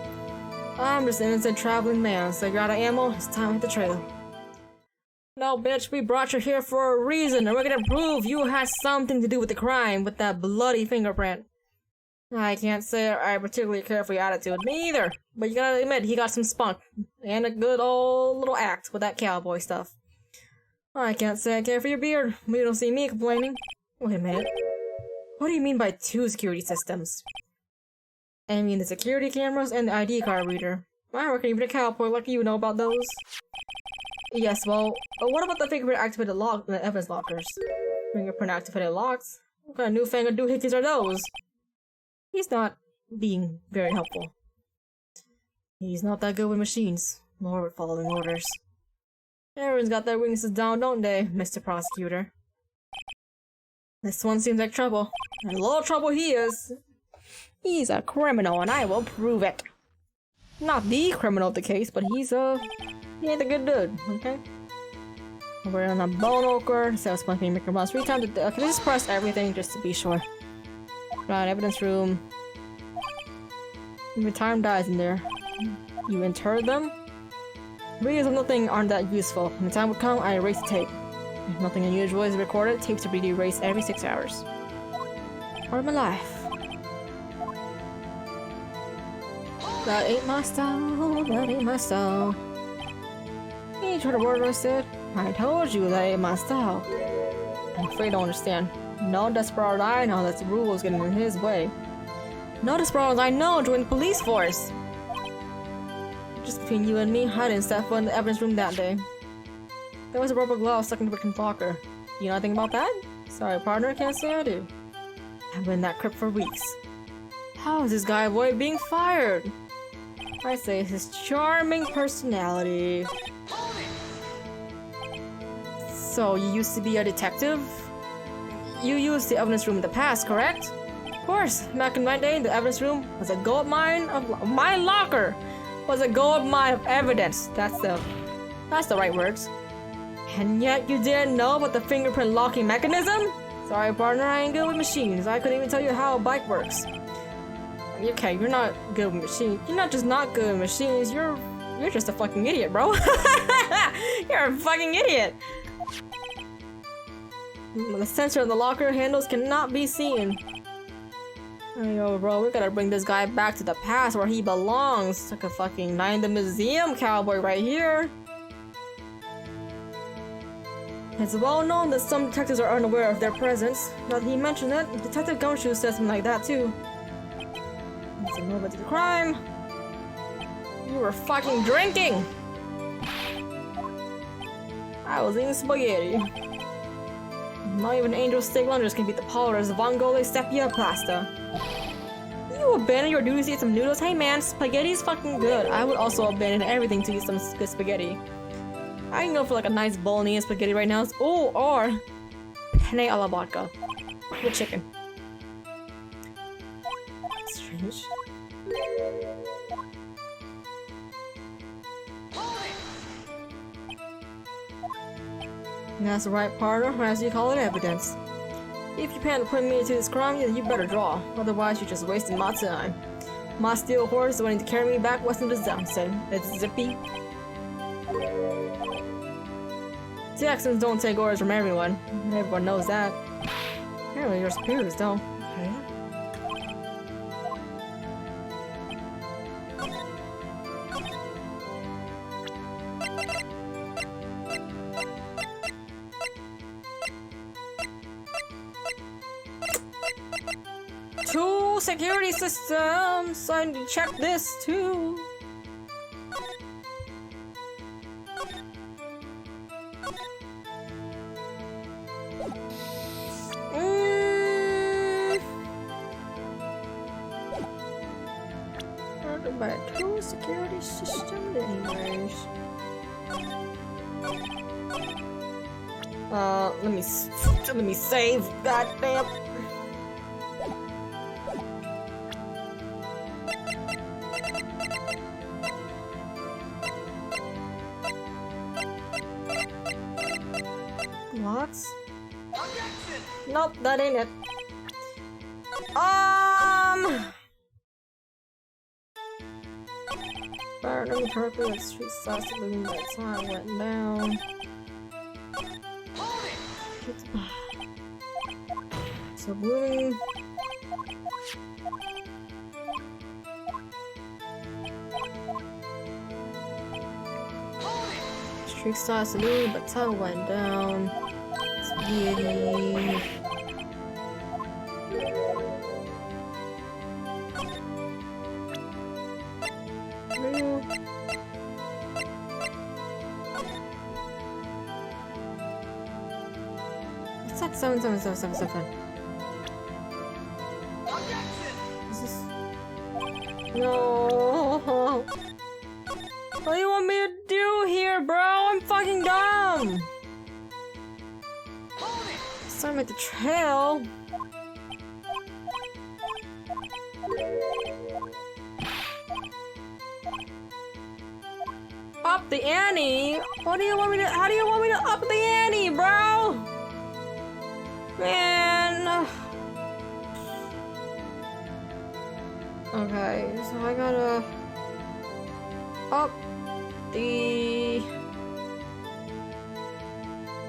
I'm just an innocent traveling man, so you're out of ammo, it's time to hit the trail. No, bitch, we brought you here for a reason, and we're gonna prove you had something to do with the crime with that bloody fingerprint. I can't say I particularly care for your attitude, me either, but you gotta admit he got some spunk, and a good old little act with that cowboy stuff. I can't say I care for your beard, but you don't see me complaining. Wait a minute. What do you mean by 2 security systems? I mean the security cameras and the ID card reader. I reckon even a cowboy like you know about those. Yes, well, but what about the fingerprint activated lock in the evidence lockers? Fingerprint activated locks? What kind of newfangled doohickeys are those? He's not being very helpful. He's not that good with machines, nor with following orders. Everyone's got their weaknesses down, don't they, Mr. Prosecutor? This one seems like trouble. And a little trouble he is. He's a criminal, and I will prove it. Not the criminal of the case, but he ain't a good dude, okay? We're on a bone ochre, so it's supposed to be making rounds 3 times a day. Okay, let's just press everything just to be sure. Right, evidence room. Every time dies in there. You inter them? Videos of nothing aren't that useful. When the time would come, I erase the tape. If nothing unusual is recorded, tapes will be erased every 6 hours. Part of my life. That ain't my style, that ain't my style. You ain't heard a word I said? I told you that ain't my style. I'm afraid you don't understand. No desperado I know that the rule is getting in his way. No desperados I know joined the police force. Just between you and me, I didn't step foot in the evidence room that day. There was a rubber glove stuck in the victim's locker. You know anything about that? Sorry, partner, can't say I do. I've been in that crypt for weeks. How is this guy avoid being fired? I say it's his charming personality. So, you used to be a detective? You used the evidence room in the past, correct? Of course, back in my day, the evidence room was a gold mine of my locker was a gold mine of evidence. That's the right words. And yet you didn't know about the fingerprint locking mechanism? Sorry, partner, I ain't good with machines. I couldn't even tell you how a bike works. Okay, you're not good with machines. You're not just not good with machines. You're just a fucking idiot, bro. You're a fucking idiot. The sensor on the locker handles cannot be seen. Yo, bro, we gotta bring this guy back to the past where he belongs. Like a fucking Night in the Museum cowboy right here. It's well known that some detectives are unaware of their presence. Now that he mentioned it, Detective Gumshoe says something like that too. Let's move into the crime. You were fucking drinking! I was eating spaghetti. Not even angel steak lunches can beat the Pollard's Vongole Sepia pasta. You abandon your duties to eat some noodles? Hey man, spaghetti's fucking good. I would also abandon everything to eat some good spaghetti. I can go for like a nice bolognese spaghetti right now. Oh, or penne alla vodka with chicken. Strange. That's the right partner, or as you call it, evidence. If you plan to put me into this crime, then you better draw. Otherwise, you're just wasting my time. My steel horse is waiting to carry me back west into Zamson. It's zippy. Texans don't take orders from everyone. Everyone knows that. Apparently, your superiors don't. Okay. Two security systems. I need to check this too. By two security systems, anyways. Let me save. Goddamn. What? Nope, that ain't it. Fire number correctly at street sauce living by the time went down. So blooming. Street sauce living by the time went down. Spaghetti. What's that? 77777. Is this? No. What do you want me to do here, bro? I'm fucking dumb. Start at the trail. Up the ante? What do you want me to? How do you want me to up the ante, bro? Man. Okay, so I gotta up the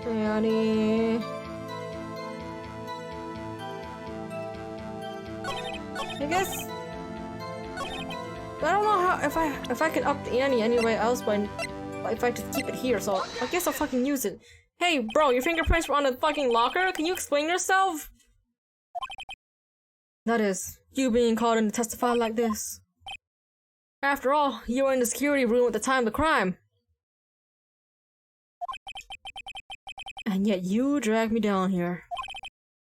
ante. I guess. I don't know how if I can up the ante anywhere else, but if I just keep it here, so I guess I'll fucking use it. Hey, bro, your fingerprints were on the fucking locker. Can you explain yourself? That is, you being called in to testify like this. After all, you were in the security room at the time of the crime. And yet you dragged me down here.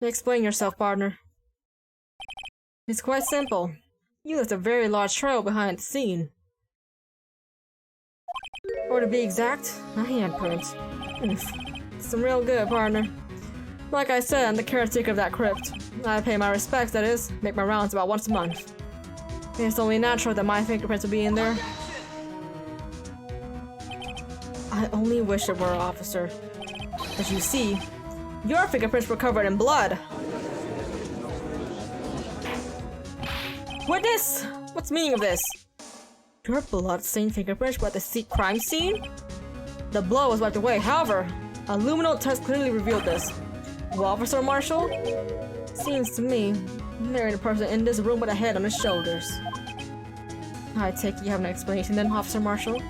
Explain yourself, partner. It's quite simple. You left a very large trail behind the scene. Or to be exact, a handprint. Some real good, partner. Like I said, I'm the caretaker of that crypt. I pay my respects, that is, make my rounds about once a month. It's only natural that my fingerprints would be in there. I only wish it were, officer. As you see, your fingerprints were covered in blood. Witness! What's the meaning of this? Your blood-stained fingerprints were at the crime scene? The blood was wiped away, however, a luminal test clearly revealed this. Well, Officer Marshall? Seems to me, there ain't a person in this room with a head on his shoulders. I take it you have an explanation then, Officer Marshall?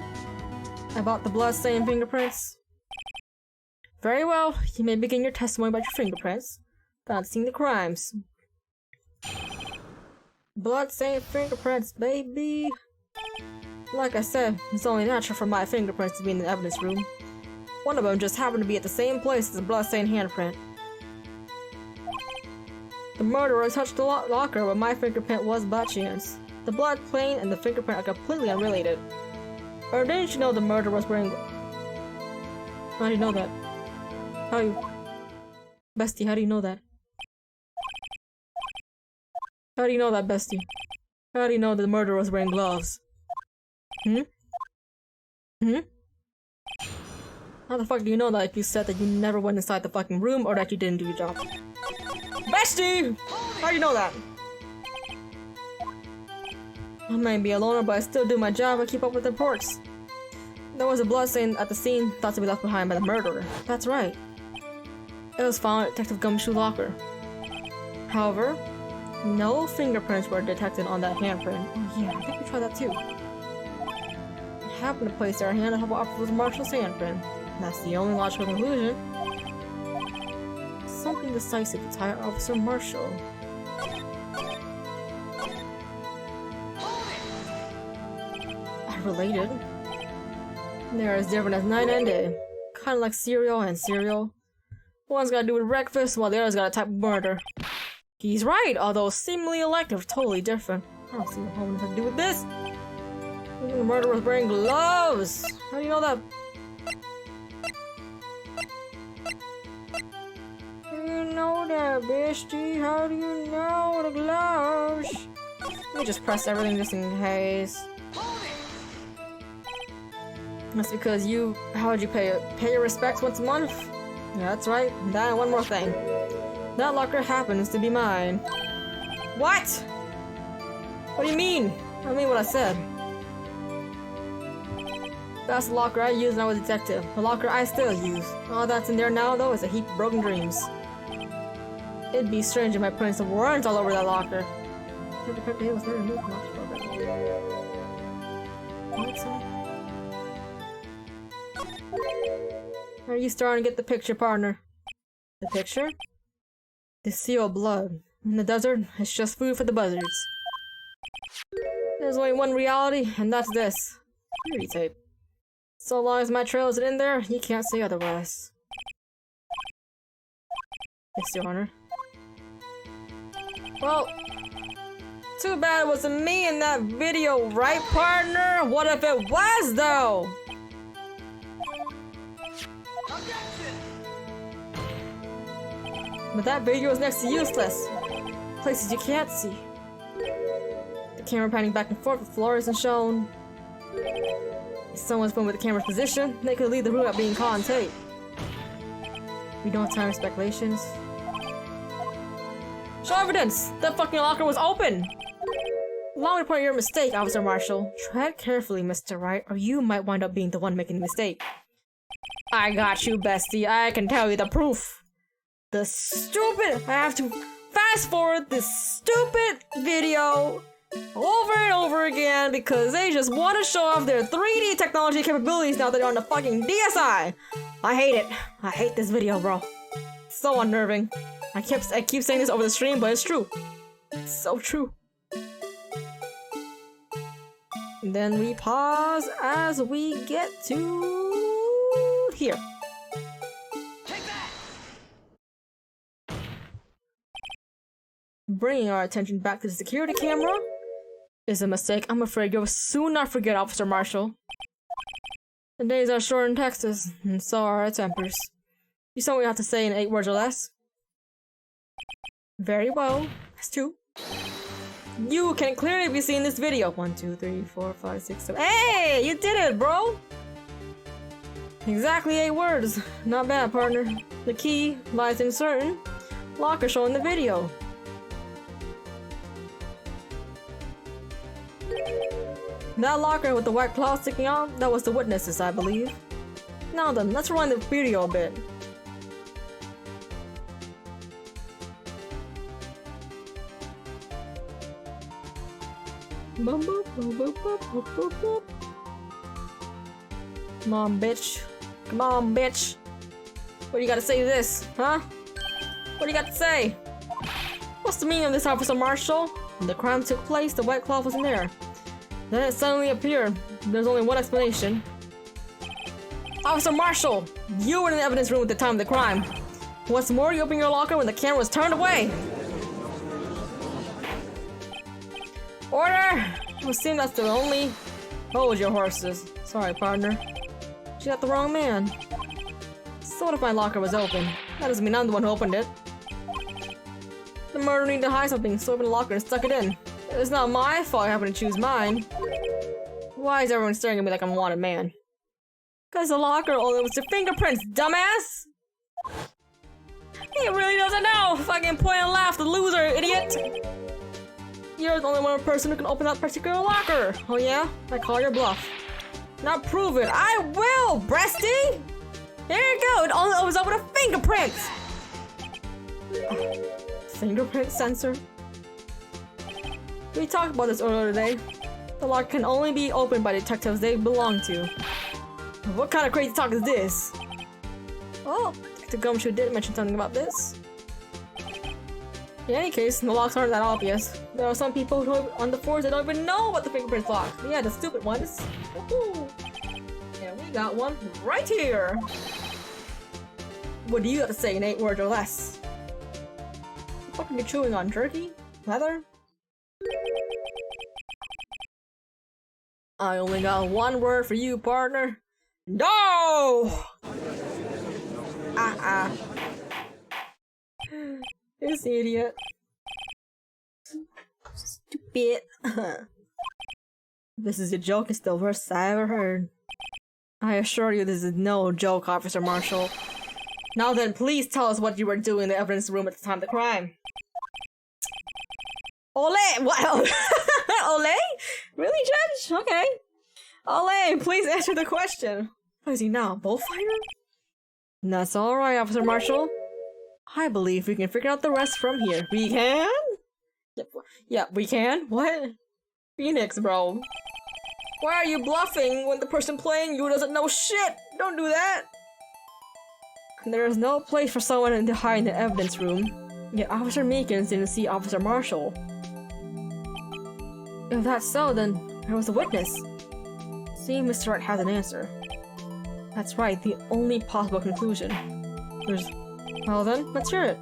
About the blood-stained fingerprints? Very well, you may begin your testimony about your fingerprints. Found seeing the crimes. Blood-stained fingerprints, baby! Like I said, it's only natural for my fingerprints to be in the evidence room. One of them just happened to be at the same place as the blood-stained handprint. The murderer touched the locker where my fingerprint was by chance. The blood plane and the fingerprint are completely unrelated. Or didn't you know the murderer was wearing... How do you know that? How do you... Bestie, how do you know that? How do you know that, Bestie? How do you know the murderer was wearing gloves? Hmm? Hmm? How the fuck do you know that if you said that you never went inside the fucking room or that you didn't do your job? Bestie! How do you know that? I might be a loner, but I still do my job and keep up with the reports. There was a blood stain at the scene thought to be left behind by the murderer. That's right. It was found at Detective Gumshoe locker. However, no fingerprints were detected on that handprint. Oh yeah, I think we tried that too. I happened to place our hand on top of Officer Marshall's handprint. That's the only logical conclusion. Something decisive to tie Officer Marshall. Are related? They're as different as night and day. Kinda like cereal and cereal. One's got to do with breakfast, while the other's got a type of murder. He's right, although seemingly elective, totally different. I don't see what home has to do with this. The murderer was wearing gloves! How do you know that? How do you know that, bestie? How do you know the gloves? Let me just press everything just in case. That's because you... How would you pay it? Pay your respects once a month? Yeah, that's right. That and one more thing. That locker happens to be mine. What? What do you mean? I mean what I said. That's the locker I used when I was a detective. The locker I still use. All that's in there now, though, is a heap of broken dreams. It'd be strange if my prints weren't all over that locker. Are you starting to get the picture, partner? The picture? The sea of blood. In the desert, it's just food for the buzzards. There's only one reality, and that's this. Purity tape. So long as my trail is in there, you can't say otherwise. Yes, Your Honor. Well, too bad it wasn't me in that video, right, partner? What if it was, though? But that video is next to useless. Places you can't see. The camera panning back and forth, the floor isn't shown. If someone's filming with the camera's position, they could leave the room without being caught on tape. We don't have time for speculations. Show evidence! That fucking locker was open! Allow me to point out your mistake, Officer Marshall. Tread carefully, Mr. Wright, or you might wind up being the one making the mistake. I got you, bestie. I can tell you the proof. The stupid... I have to fast forward this stupid video over and over again because they just want to show off their 3D technology capabilities now that they're on the fucking DSi. I hate it. I hate this video, bro. It's so unnerving. I keep saying this over the stream, but it's true. It's so true. And then we pause as we get to here. Bringing our attention back to the security camera is a mistake I'm afraid you'll soon not forget, Officer Marshall. The days are short in Texas, and so are our tempers. You saw what you have to say in 8 words or less. Very well. That's 2. You can clearly be seen in this video. 1, 2, 3, 4, 5, 6, 7. Hey! You did it, bro! Exactly 8 words. Not bad, partner. The key lies in certain locker shown in the video. That locker with the white cloth sticking out, that was the witnesses, I believe. Now then, let's rewind the video a bit. Come on, bitch. Come on, bitch. What do you gotta say to this, huh? What do you got to say? What's the meaning of this, Officer Marshall? When the crime took place, the white cloth wasn't there. Then it suddenly appeared. There's only one explanation. Officer Marshall, you were in the evidence room at the time of the crime. What's more, you opened your locker when the camera was turned away. Order! It would seem that's the only... Hold your horses. Sorry, partner. You got the wrong man. So what if my locker was open? That doesn't mean I'm the one who opened it. The murderer needed to hide something, so opened the locker and stuck it in. It's not my fault I happened to choose mine. Why is everyone staring at me like I'm a wanted man? Because the locker only was your fingerprints, dumbass! He really doesn't know! Fucking point and laugh, the loser, idiot! You're the only one person who can open that particular locker! Oh yeah? I call your bluff. Now prove it! I will, breasty! Here you go! It only opens up with a fingerprint! Fingerprint sensor? We talked about this earlier today. The lock can only be opened by detectives they belong to. What kind of crazy talk is this? Oh, Detective Gumshoe did mention something about this. In any case, the locks aren't that obvious. There are some people who on the force that don't even know about the fingerprint lock. Yeah, the stupid ones. And we got one right here. What do you have to say in 8 words or less? What are you chewing on? Jerky? Leather? I only got one word for you, partner. No! This idiot. Stupid. This is a joke, it's the worst I ever heard. I assure you this is no joke, Officer Marshall. Now then, please tell us what you were doing in the evidence room at the time of the crime. Ole! What? Ole? Really, Judge? Okay. Ole, please answer the question. What is he now, bullfighter? That's alright, Officer Marshall. I believe we can figure out the rest from here. We can? Yeah, we can? What? Phoenix, bro. Why are you bluffing when the person playing you doesn't know shit? Don't do that. There is no place for someone to hide in the evidence room. Yet Officer Meekins didn't see Officer Marshall. If that's so, then there was a witness. See, Mr. Wright has an answer. That's right, the only possible conclusion. Well then, let's hear it.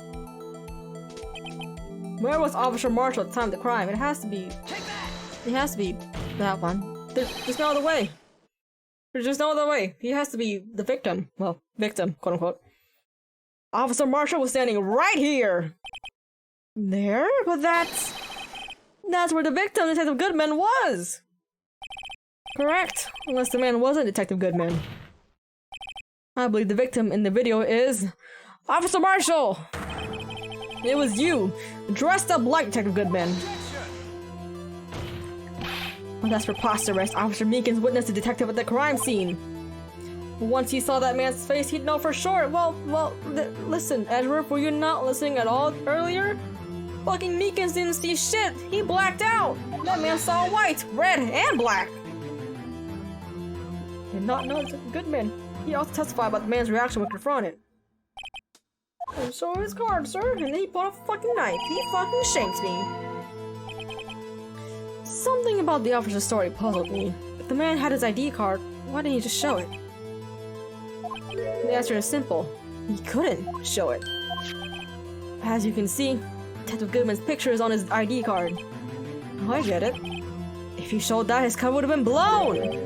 Where was Officer Marshall at the time of the crime? It has to be that one. There's no other way. There's just no other way. He has to be the victim. Well, victim, quote unquote. Officer Marshall was standing right here! There? But that's where the victim, Detective Goodman, was! Correct. Unless the man wasn't Detective Goodman. I believe the victim in the video is... Officer Marshall! It was you, dressed up like Detective Goodman. Well, that's preposterous. Officer Meekins witnessed the detective at the crime scene. Once he saw that man's face, he'd know for sure. Well, listen, Edward, were you not listening at all earlier? Fucking Meekins didn't see shit. He blacked out. That man saw white, red, and black. Did not know Detective Goodman. He also testified about the man's reaction when confronted. And so his card, sir, and then he pulled a fucking knife. He fucking shanked me. Something about the officer's story puzzled me. If the man had his ID card, why didn't he just show it? The answer is simple. He couldn't show it. As you can see, Detective Goodman's picture is on his ID card. Oh, I get it. If he showed that, his cover would have been blown!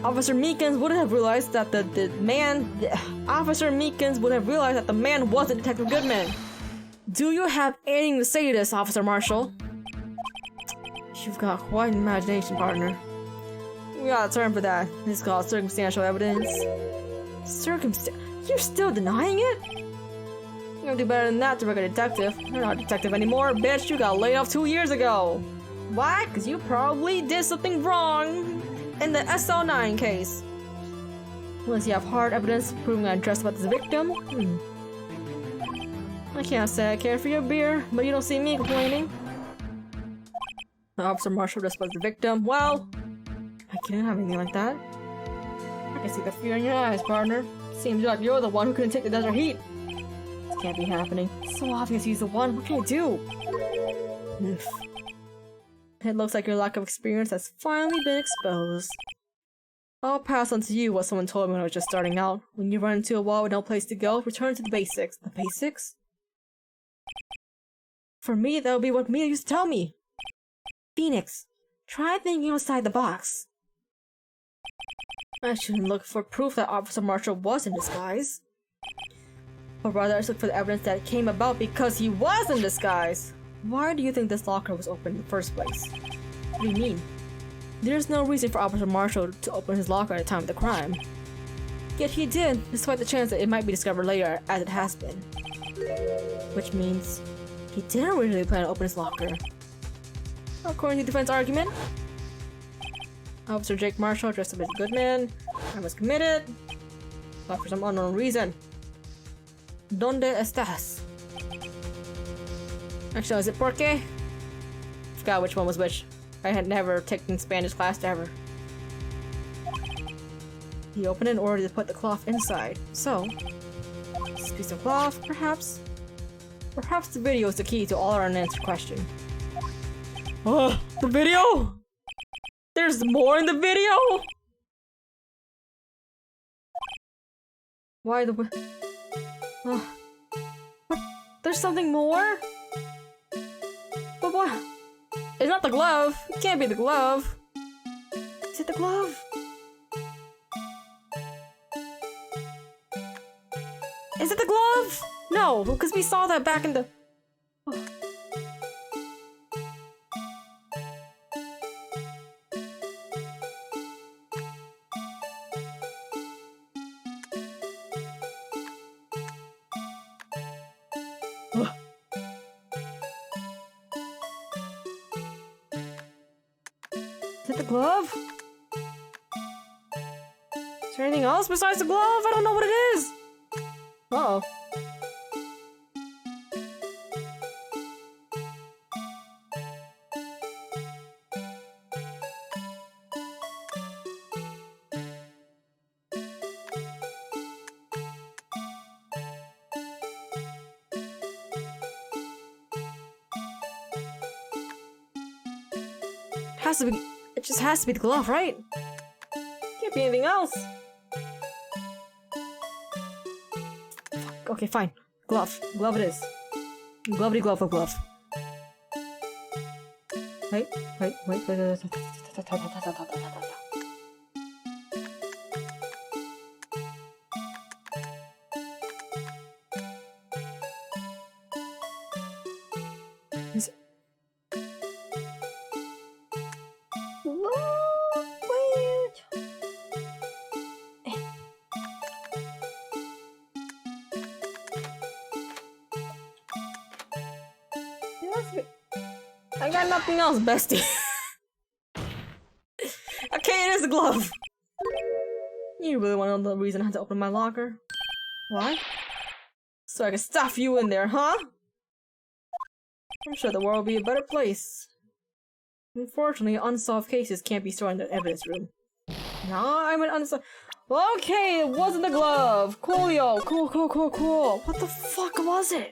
Officer Meekins would have realized that Officer Meekins would have realized that the man wasn't Detective Goodman. Do you have anything to say to this, Officer Marshall? You've got quite an imagination, partner. We got a term for that. This is called circumstantial evidence. You're still denying it? You're gonna do better than that to work a detective. You're not a detective anymore, bitch. You got laid off 2 years ago. Why? Because you probably did something wrong in the SL9 case. Unless you have hard evidence proving I dressed about this victim. I can't say I care for your beer, but you don't see me complaining. Officer Marshall dressed about the victim. Well, I can't have anything like that. I can see the fear in your eyes, partner. Seems like you're the one who couldn't take the desert heat. This can't be happening. It's so obvious he's the one. What can I do? Oof. It looks like your lack of experience has finally been exposed. I'll pass on to you what someone told me when I was just starting out. When you run into a wall with no place to go, return to the basics. The basics? For me, that would be what Mia used to tell me. Phoenix, try thinking outside the box. I shouldn't look for proof that Officer Marshall was in disguise. But rather I should look for the evidence that it came about because he was in disguise. Why do you think this locker was open in the first place? What do you mean? There's no reason for Officer Marshall to open his locker at the time of the crime. Yet he did, despite the chance that it might be discovered later, as it has been. Which means he didn't originally plan to open his locker. According to the defense argument, Officer Jake Marshall dressed up as a good man, and was committed, but for some unknown reason. ¿Dónde estás? Actually, is it porque? Forgot which one was which. I had never taken Spanish class ever. He opened it in order to put the cloth inside. So, this piece of cloth, perhaps? Perhaps the video is the key to all our unanswered questions. Oh, the video? There's more in the video? Why the... what? There's something more? But what? It's not the glove. It can't be the glove. Is it the glove? Is it the glove? No, because we saw that back in the... Oh. Is it the glove? Is there anything else besides the glove? I don't know what it is. Uh-oh. Has to be. It just has to be the glove, right? Can't be anything else. Fuck. Okay, fine. Glove. Glove it is. Glovety glove of glove. Wait. Is it? I got nothing else, bestie. Okay, it is the glove. You really want to know the reason I had to open my locker? Why? So I can stuff you in there, huh? I'm sure the world will be a better place. Unfortunately, unsolved cases can't be stored in the evidence room. No, I'm an unsolved... Okay, it wasn't the glove! Coolio! Cool. What the fuck was it?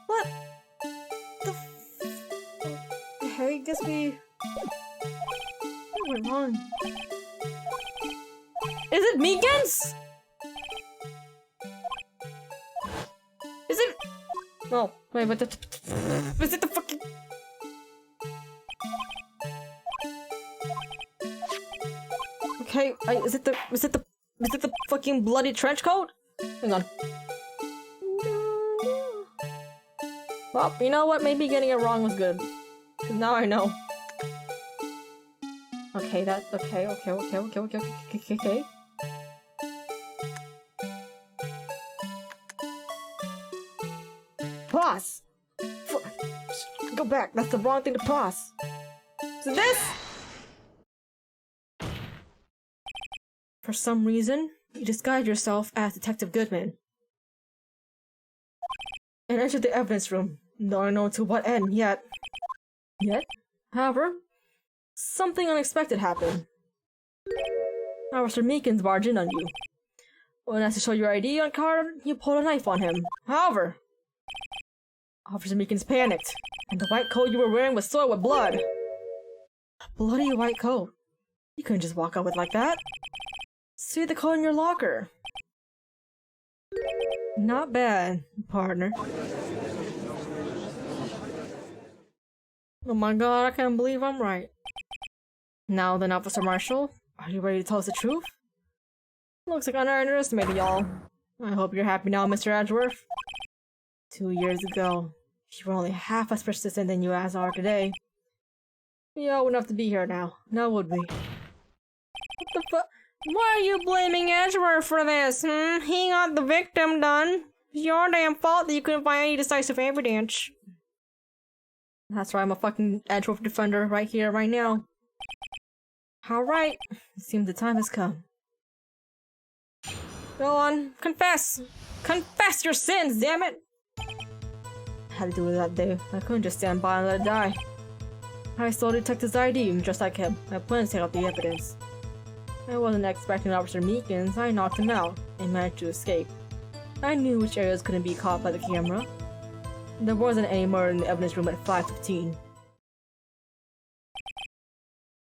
What? Okay, guess we... What went wrong? Is it Megan's? Is it... No, wait, but is it the fucking... Okay, is it the fucking bloody trench coat? Hang on. Well, you know what? Maybe getting it wrong was good. Cause now I know. Okay, okay. Pause! Go back, that's the wrong thing to pause. So this? For some reason, you disguised yourself as Detective Goodman. And entered the evidence room. Don't know to what end yet. However, something unexpected happened. Officer Meekins barged in on you. When asked to show your ID on card, you pulled a knife on him. However, Officer Meekins panicked, and the white coat you were wearing was soiled with blood. A bloody white coat. You couldn't just walk out with like that. See the coat in your locker. Not bad, partner. Oh my god, I can't believe I'm right. Now then, Officer Marshall, are you ready to tell us the truth? Looks like I underestimated y'all. I hope you're happy now, Mr. Edgeworth. 2 years ago, you were only half as persistent than you guys are today. We all wouldn't have to be here now would we? What the fuck? Why are you blaming Edgeworth for this, He got the victim done. It's your damn fault that you couldn't find any decisive evidence. That's why I'm a fucking Edgeworth defender right here, right now. Alright, it seems the time has come. Go on, confess! Confess your sins, damn it! I had to do it that day. I couldn't just stand by and let it die. I stole the detective's ID, just like him. I planned to take out the evidence. I wasn't expecting Officer Meekins. I knocked him out and managed to escape. I knew which areas couldn't be caught by the camera. There wasn't any murder in the evidence room at 5:15.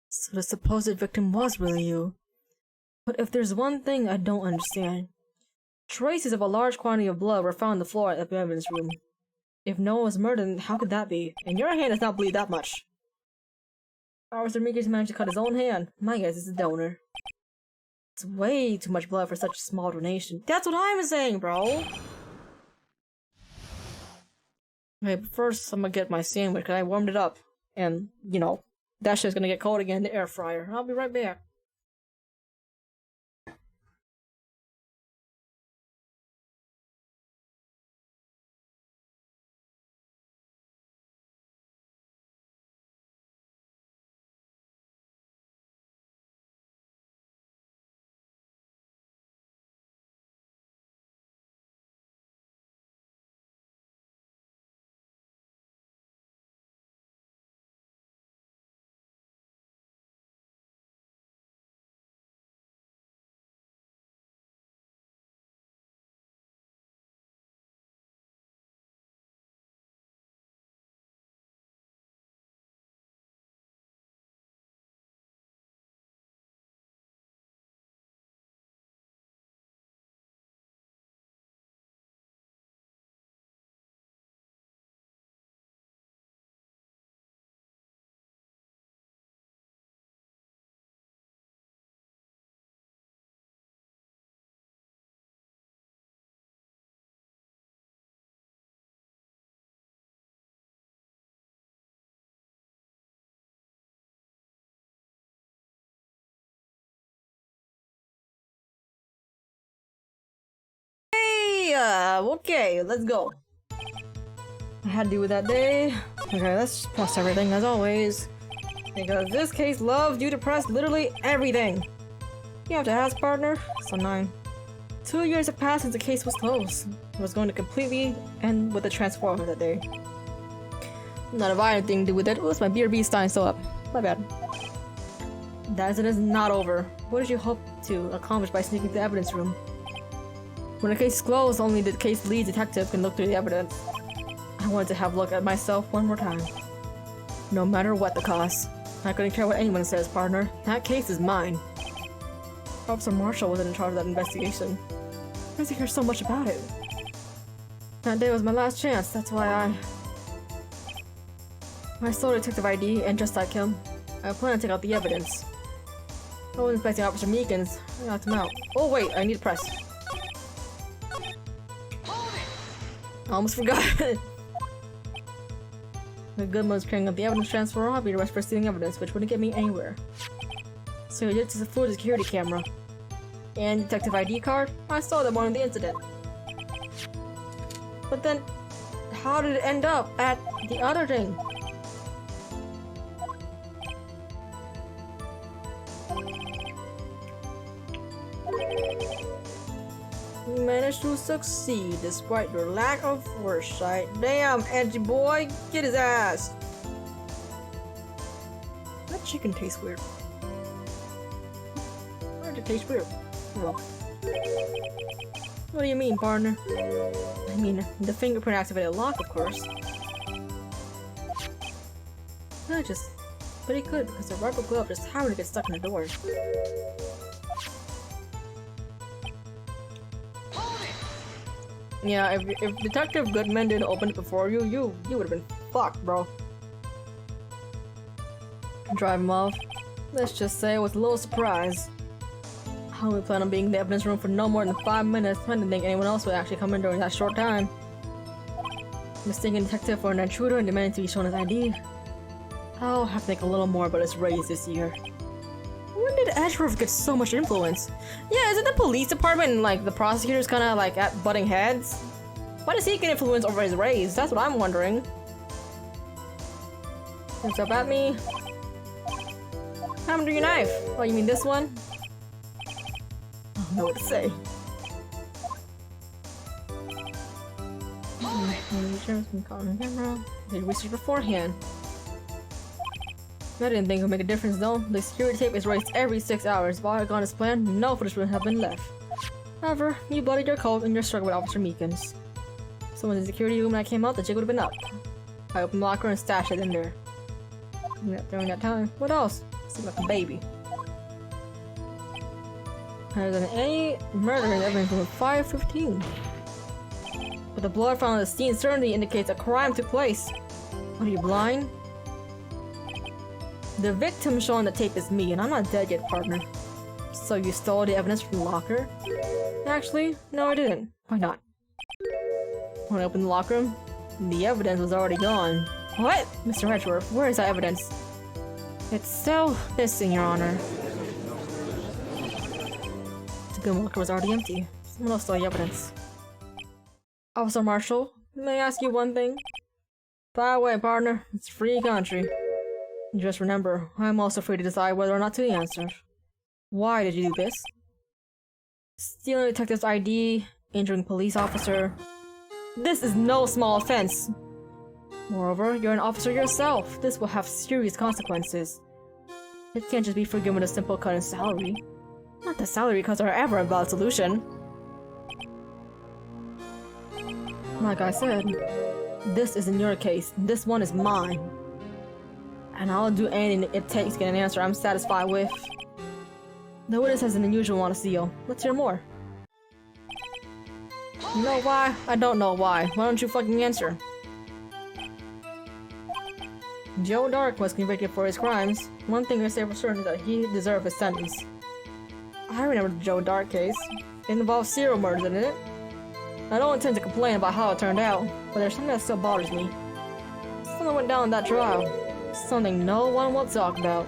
So the supposed victim was really you. But if there's one thing I don't understand, traces of a large quantity of blood were found on the floor at the evidence room. If no one was murdered, then how could that be? And your hand does not bleed that much. Officer Meekins managed to cut his own hand. My guess is a donor. It's way too much blood for such a small donation. That's what I'm saying, bro! Okay, but first I'm gonna get my sandwich because I warmed it up. And, you know, that shit's gonna get cold again in the air fryer. I'll be right back. Okay, let's go. I had to do with that day. Okay, let's press everything as always. Because this case loves you to press literally everything. You have to ask, partner. So 9. 2 years have passed since the case was closed. It was going to completely end with the transformer that day. Not a violent thing to do with it. Oops, my BRB stein still up. My bad. That is not over. What did you hope to accomplish by sneaking to the evidence room? When the case is closed, only the case lead detective can look through the evidence. I wanted to have a look at myself one more time. No matter what the cost. I couldn't care what anyone says, partner. That case is mine. Officer Marshall wasn't in charge of that investigation. I had to hear so much about it. That day was my last chance, that's why I stole Detective ID, and just like him, I plan to take out the evidence. I wasn't expecting Officer Meekins. I knocked him out. Oh wait, I need to press. I almost forgot. The good one's carrying up the evidence transfer. I'll be the rest for stealing evidence, which wouldn't get me anywhere. So it's a full security camera. And detective ID card? I saw that one in the incident. But then, how did it end up at the other thing? You managed to succeed despite your lack of foresight. Damn, edgy boy, get his ass! That chicken tastes weird. Why does it taste weird? Oh. What do you mean, partner? I mean, the fingerprint activated lock, of course. But he could, because the rubber glove just happened to get stuck in the door. Yeah, if Detective Goodman didn't open it before you would have been fucked, bro. Drive him off. Let's just say I was a little surprised. I only plan on being in the evidence room for no more than 5 minutes. I didn't think anyone else would actually come in during that short time. Mistaking detective for an intruder and demanding to be shown his ID. I'll have to think a little more about his raise this year. When did Edgeworth get so much influence? Yeah, isn't the police department and like the prosecutors kind of like at butting heads? Why does he get influence over his raise? That's what I'm wondering. What's up at me? What happened to your knife? Oh, you mean this one? I don't know what to say. Did research beforehand. I didn't think it would make a difference though. The security tape is raised every 6 hours. If all had gone as planned, no footage would have been left. However, you bloodied your coat and you're struck with Officer Meekins. So when the security room and I came out, the jig would have been up. I opened the locker and stashed it in there. During that time, what else? Seemed like a baby. There isn't any murder in evidence room 515. But the blood found on the scene certainly indicates a crime took place. Are you blind? The victim shown on the tape is me, and I'm not dead yet, partner. So you stole the evidence from the locker? Actually, no I didn't. Why not? When I opened the locker room, the evidence was already gone. What? Mr. Edgeworth, where is that evidence? It's still missing, Your Honor. The gun locker was already empty. Someone else stole the evidence. Officer Marshall, may I ask you one thing? By the way, partner, it's a free country. Just remember, I'm also free to decide whether or not to answer. Why did you do this? Stealing a detective's ID, injuring a police officer. This is no small offense. Moreover, you're an officer yourself. This will have serious consequences. It can't just be forgiven with a simple cut in salary. Not that salary cuts are ever a valid solution. Like I said, this isn't your case. This one is mine. And I'll do anything it takes to get an answer I'm satisfied with. The witness has an unusual one to seal. Let's hear more. You know why? I don't know why. Why don't you fucking answer? Joe Dark was convicted for his crimes. One thing I say for certain is that he deserved his sentence. I remember the Joe Dark case. It involved serial murders, didn't it? I don't intend to complain about how it turned out, but there's something that still bothers me. Something went down in that trial. Something no one will talk about.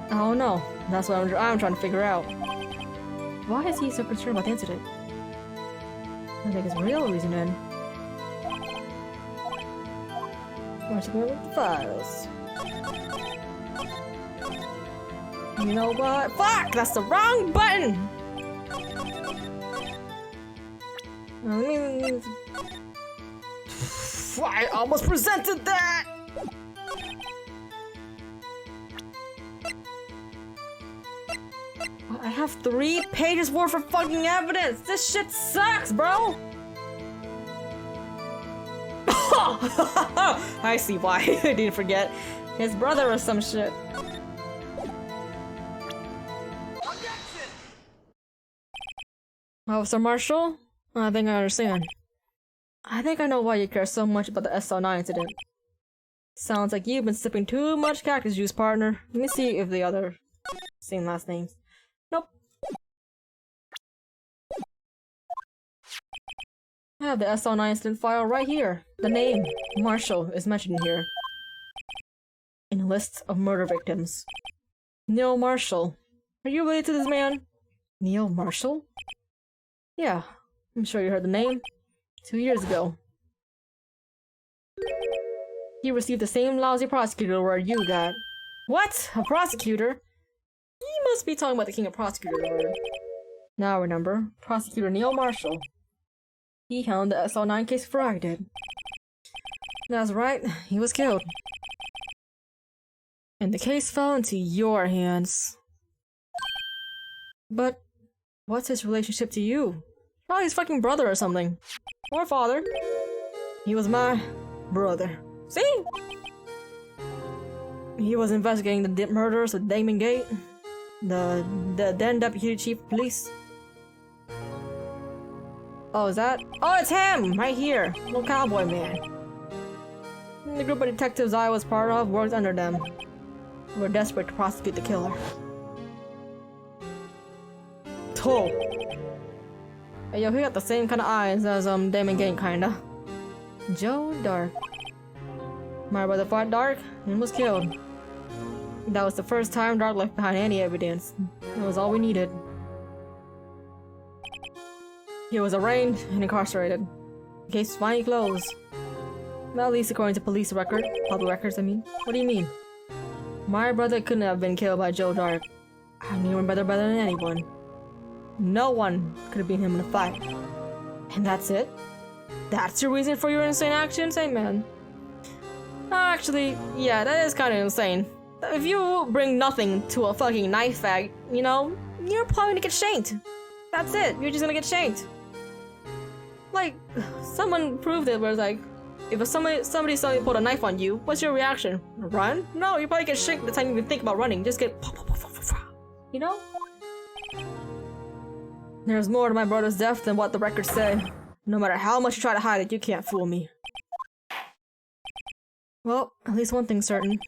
I don't know. That's what I'm trying to figure out. Why is he so concerned about the incident? I think his real reason then. Where's going with the files? You know what? Fuck! That's the wrong button! I almost presented that! I have 3 pages worth of fucking evidence! This shit sucks, bro! I see why. I didn't forget. His brother or some shit. Objection! Officer Marshall? I think I understand. I think I know why you care so much about the SL9 incident. Sounds like you've been sipping too much cactus juice, partner. Let me see if the other same last names. Nope. I have the SL9 incident file right here. The name, Marshall, is mentioned here. In a list of murder victims. Neil Marshall. Are you related to this man? Neil Marshall? Yeah, I'm sure you heard the name. 2 years ago. He received the same lousy prosecutor award you got. What? A prosecutor? He must be talking about the King of Prosecutors award. Now I remember. Prosecutor Neil Marshall. He handled the SL9 case before I did. That's right, he was killed. And the case fell into your hands. But what's his relationship to you? Probably his fucking brother or something. Or father. He was my brother. See? He was investigating the murders of Damon Gate, the then deputy chief of police. Oh, is that? Oh, it's him! Right here! Little cowboy man. The group of detectives I was part of worked under them. We were desperate to prosecute the killer. Oh. Hey, yo, he got the same kind of eyes as Damon Gate, kinda. Joe Dark. My brother fought Dark and was killed. That was the first time Dark left behind any evidence. That was all we needed. He was arraigned and incarcerated. The case was finally closed. Well, at least according to public records, I mean. What do you mean? My brother couldn't have been killed by Joe Dark. I knew my brother better than anyone. No one could have beat him in a fight. And that's it? That's your reason for your insane actions? Hey, man. Actually, yeah, that is kind of insane. If you bring nothing to a fucking knife fight, you know, you're probably gonna get shanked. That's it. You're just gonna get shanked. Like, someone proved it where it's like, if somebody suddenly pulled a knife on you, what's your reaction? Run? No, you probably get shanked the time you even think about running. Just get... You know? There's more to my brother's death than what the records say. No matter how much you try to hide it, you can't fool me. Well, at least one thing's certain.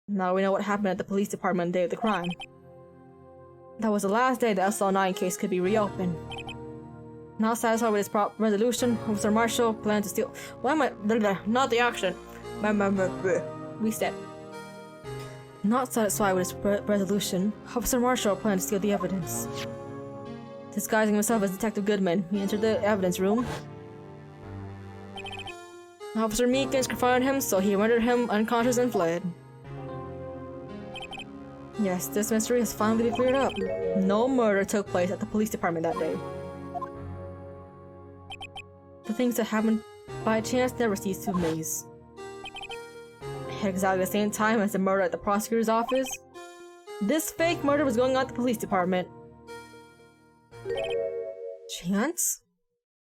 Now we know what happened at the police department the day of the crime. That was the last day the SL9 case could be reopened. Not satisfied with his resolution, Officer Marshall planned to steal— Why am I— not the action. Reset. Not satisfied with his resolution, Officer Marshall planned to steal the evidence. Disguising himself as Detective Goodman, he entered the evidence room. Officer Meekins confronted him, so he rendered him unconscious and fled. Yes, this mystery has finally been cleared up. No murder took place at the police department that day. The things that happened by chance never cease to amaze. At exactly the same time as the murder at the prosecutor's office, this fake murder was going on at the police department. Chance?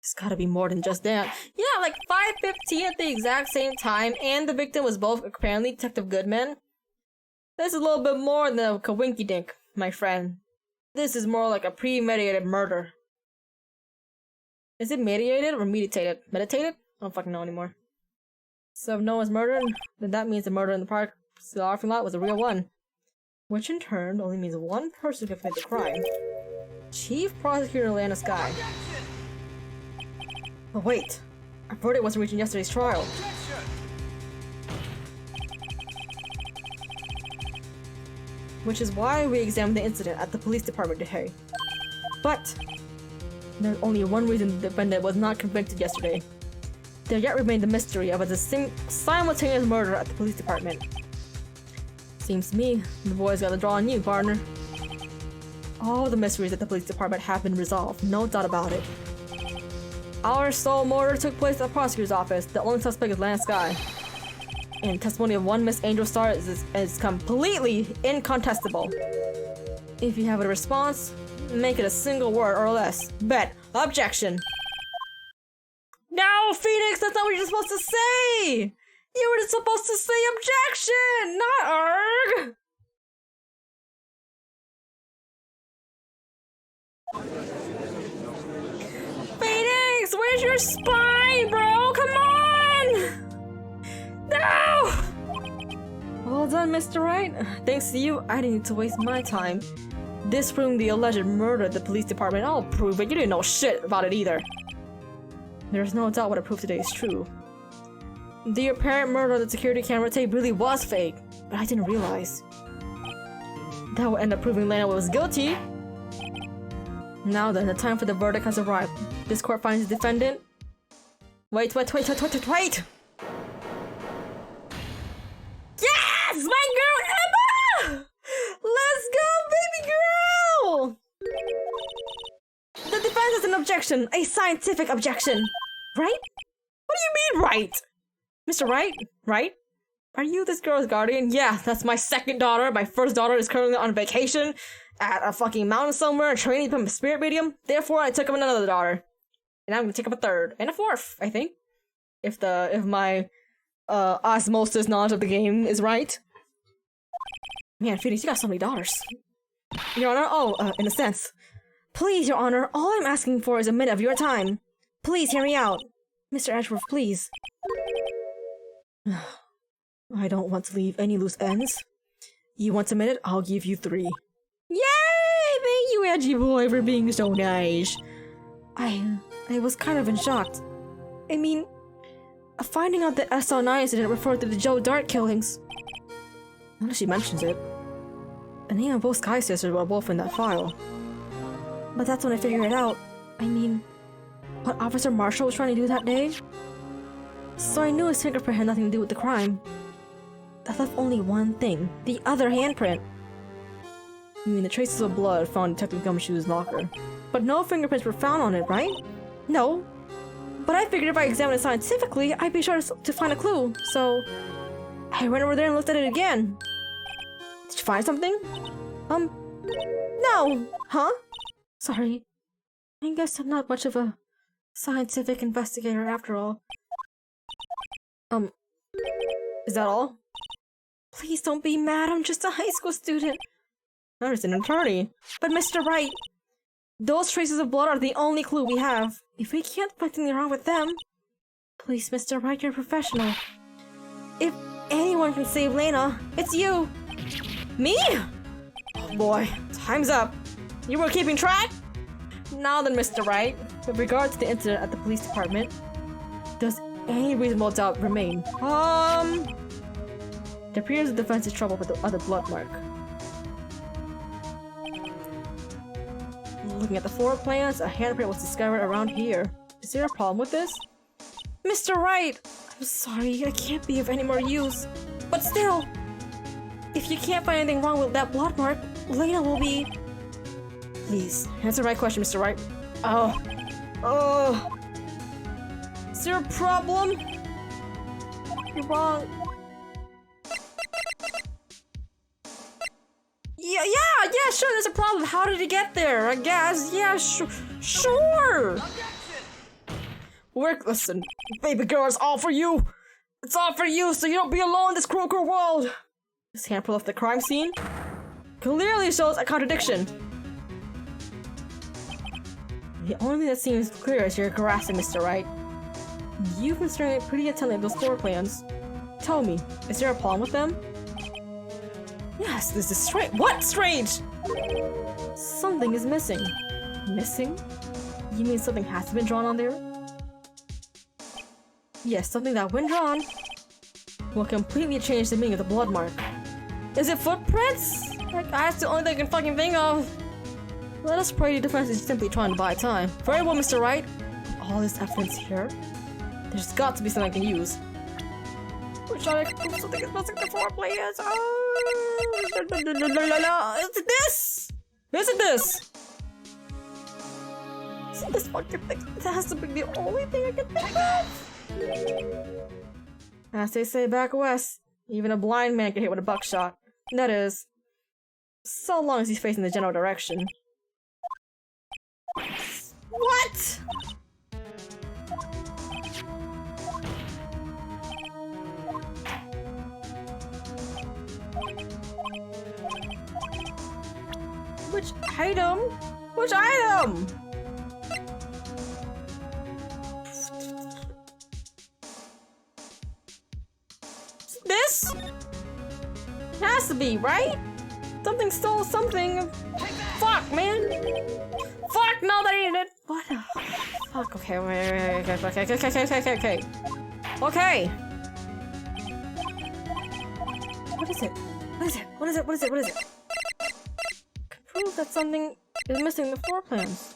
It's gotta be more than just that. Yeah, like 5:15 at the exact same time, and the victim was both apparently Detective Goodman. This is a little bit more than a kawinky-dink, my friend. This is more like a premeditated murder. Is it meditated or meditated? Meditated? I don't fucking know anymore. So if no one's murdered, then that means the murder in the parking lot was a real one. Which in turn only means one person could commit the crime. Chief Prosecutor Atlanta Sky. But wait, our verdict wasn't reaching yesterday's trial. Which is why we examined the incident at the police department today. But there's only one reason the defendant was not convicted yesterday. There yet remained the mystery of a simultaneous murder at the police department. Seems to me, the boys got the draw on you, partner. All the mysteries at the police department have been resolved, no doubt about it. Our sole murder took place at the prosecutor's office. The only suspect is Lance Sky. And testimony of one Miss Angel Star is completely incontestable. If you have a response, make it a single word or less. Bet. Objection. No, Phoenix, that's not what you're supposed to say! You were supposed to say objection, not arg! Phoenix, where's your spine, bro? Come on! No! Well done, Mr. Wright. Thanks to you, I didn't need to waste my time disproving the alleged murder at the police department. I'll prove it. You didn't know shit about it either. There's no doubt what I proved today is true. The apparent murder of the security camera tape really was fake, but I didn't realize. That would end up proving Lana was guilty. Now then, the time for the verdict has arrived. This court finds the defendant. Wait! Yes! My girl Emma! Let's go, baby girl! The defense has an objection, a scientific objection. Right? What do you mean, right? Mr. Wright? Right? Are you this girl's guardian? Yeah, that's my second daughter. My first daughter is currently on vacation at a fucking mountain somewhere, training from a spirit medium. Therefore, I took him another daughter. And I'm gonna take up a third and a fourth, I think. If my osmosis knowledge of the game is right. Man, Phineas, you got so many daughters. Your Honor, in a sense. Please, Your Honor, all I'm asking for is a minute of your time. Please hear me out. Mr. Ashworth, please. I don't want to leave any loose ends. You want a minute? I'll give you 3. Yay! Thank you, Edgy Boy, for being so nice. I was kind of in shock. I mean, finding out the SL9 incident referred to the Joe Dart killings. Now that she mentions it, the name of both Sky Sisters were both in that file. But that's when I figured it out. I mean, what Officer Marshall was trying to do that day? So I knew his fingerprint had nothing to do with the crime. That left only one thing. The other handprint. You mean the traces of blood found in Detective Gumshoe's locker. But no fingerprints were found on it, right? No. But I figured if I examined it scientifically, I'd be sure to find a clue. So I went over there and looked at it again. Did you find something? No. Huh? Sorry. I guess I'm not much of a scientific investigator after all. Is that all? Please don't be mad, I'm just a high school student. I'm just an attorney. But Mr. Wright, those traces of blood are the only clue we have. If we can't find anything wrong with them, please, Mr. Wright, you're a professional. If anyone can save Lena, it's you. Me? Oh boy, time's up. You were keeping track? Now then, Mr. Wright, with regard to the incident at the police department, does any reasonable doubt remain? It appears the defense is troubled with the other blood mark. Looking at the floor plans, a handprint was discovered around here. Is there a problem with this? Mr. Wright! I'm sorry, I can't be of any more use. But still, if you can't find anything wrong with that blood mark, Lena will be... Please, answer my question, Mr. Wright. Is there a problem? You're wrong. Yeah, sure, there's a problem. How did he get there? I guess. Yeah, sure. Listen, baby girl, it's all for you. It's all for you, so you don't be alone in this cruel world. This handprint off the crime scene clearly shows a contradiction. The only thing that seems clear is you're harassing Mr. Wright. You've been staring pretty intently at those floor plans. Tell me, is there a problem with them? Yes, this is strange. What strange? Something is missing. Missing? You mean something has been drawn on there? Yes, something that when drawn will completely change the meaning of the blood mark. Is it footprints? Like, that's the only thing I can fucking think of. Let us pray the defense is simply trying to buy time. Very well, Mr. Wright. All this evidence here, there's got to be something I can use. Wish I could prove something is missing the floor plans. Is it this? Is it this? Is it this fucking thing? That has to be the only thing I can think of. As they say back west, even a blind man can hit with a buckshot. That is, so long as he's facing the general direction. What? Which item? Which item? This? It has to be, right? Something stole something. Fuck, man. Fuck, no, that ain't it. What the fuck? Okay, wait, okay. Okay. What is it? What is it? Can prove that something is missing in the floor plans.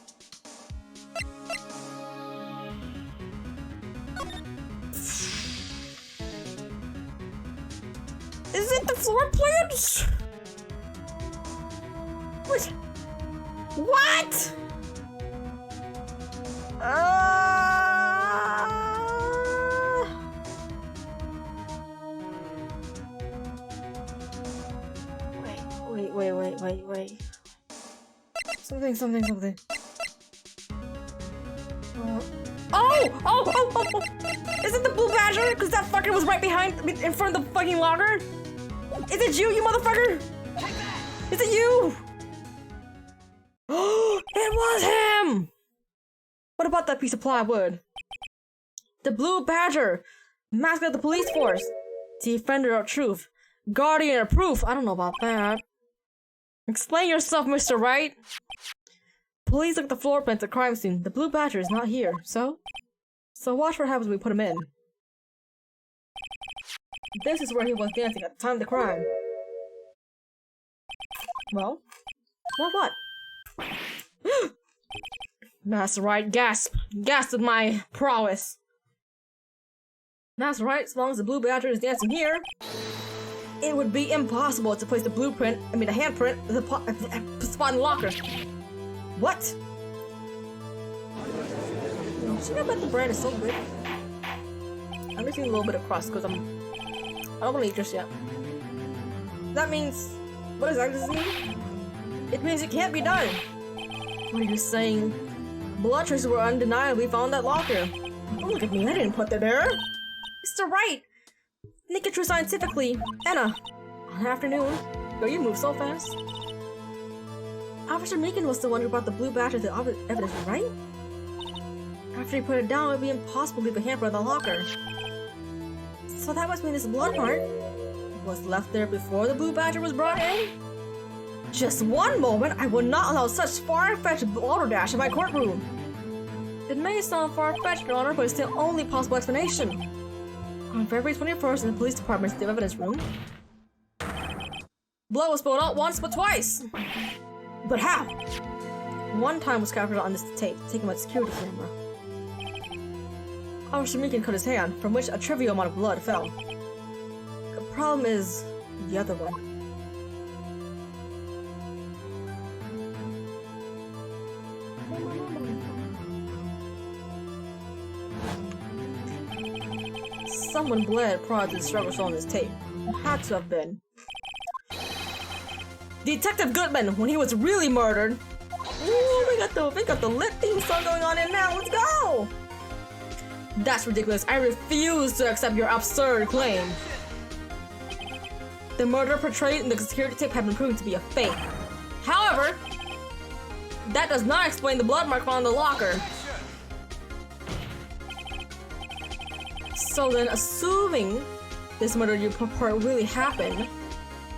Is it the floor plans? What? Wait. Something. Oh! Is it the blue badger? Because that fucker was right in front of the fucking locker? Is it you motherfucker? Is it you? It was him! What about that piece of plywood? The blue badger! Mascot of the police force! Defender of truth! Guardian of proof! I don't know about that. Explain yourself, Mr. Wright! Police look at the floor plan at the crime scene. The blue badger is not here, so watch what happens when we put him in. This is where he was dancing at the time of the crime. Well? What? That's right, gasp! Gasp at my prowess! That's right, as long as the blue badger is dancing here, it would be impossible to place the handprint, the spot in the locker. What? Should I bet the bread is so good? I'm missing a little bit of crust because I don't want to eat just yet. That means, what exactly does this mean? It means it can't be done. What are you saying? Blood traces were undeniably found in that locker. Don't look at me, I didn't put that there. Mr. Wright! Naked true scientifically. Anna, on afternoon. Girl, you move so fast. Officer Meekin was the one who brought the blue badge to the evidence, right? After he put it down, it would be impossible to leave a hamper in the locker. So that must mean this blood mark was left there before the blue badger was brought in? Just one moment, I will not allow such far-fetched balderdash in my courtroom. It may sound far-fetched, Your Honor, but it's the only possible explanation. On February 21st in the police department's evidence room, blood was spilled out once but twice. But how? One time was captured on this tape, taken by the security camera. Officer Meekin cut his hand, from which a trivial amount of blood fell. The problem is the other one. Someone bled prior to the struggle shown on this tape. It had to have been Detective Goodman when he was really murdered. Ooh, we got the lit theme song going on in now. Let's go! That's ridiculous. I refuse to accept your absurd claim. The murder portrayed in the security tape had been proven to be a fake. However, that does not explain the blood mark found in the locker. So then, assuming this murder you purport really happened,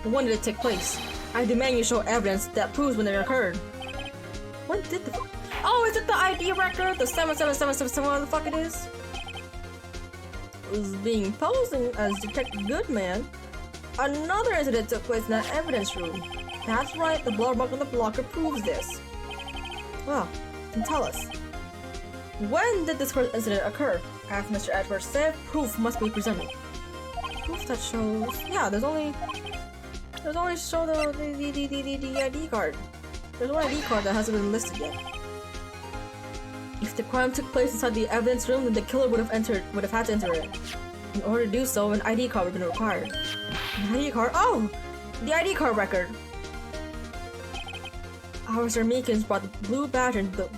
when did it take place? I demand you show evidence that proves when it occurred. When did the... Oh, is it the ID record? The 77777, whatever the fuck it is? It was being posing as Detective Goodman. Another incident took place in that evidence room. That's right, the blood mark on the blocker proves this. Well, then tell us. When did this first incident occur? As Mr. Edwards said, proof must be presented. Proof that shows... Yeah, there's only show the ID card. There's no ID card that hasn't been listed yet. If the crime took place inside the evidence room, then the killer would have had to enter it. In order to do so, an ID card would have been required. An ID card? Oh! The ID card record! Officer Meekins brought the blue badge into the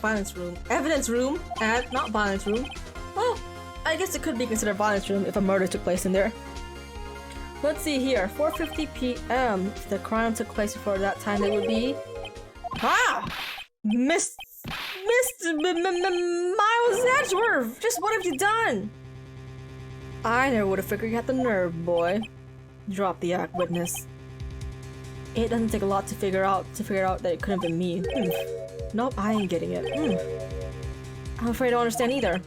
evidence room, and not violence room. Well, I guess it could be considered violence room if a murder took place in there. Let's see here, 4:50 p.m. If the crime took place before that time, it would be... Ah! Miles Edgeworth! Just what have you done? I never would have figured you had the nerve, boy. Drop the act, witness. It doesn't take a lot to figure out that it couldn't have been me. Nope, I ain't getting it. I'm afraid I don't understand either.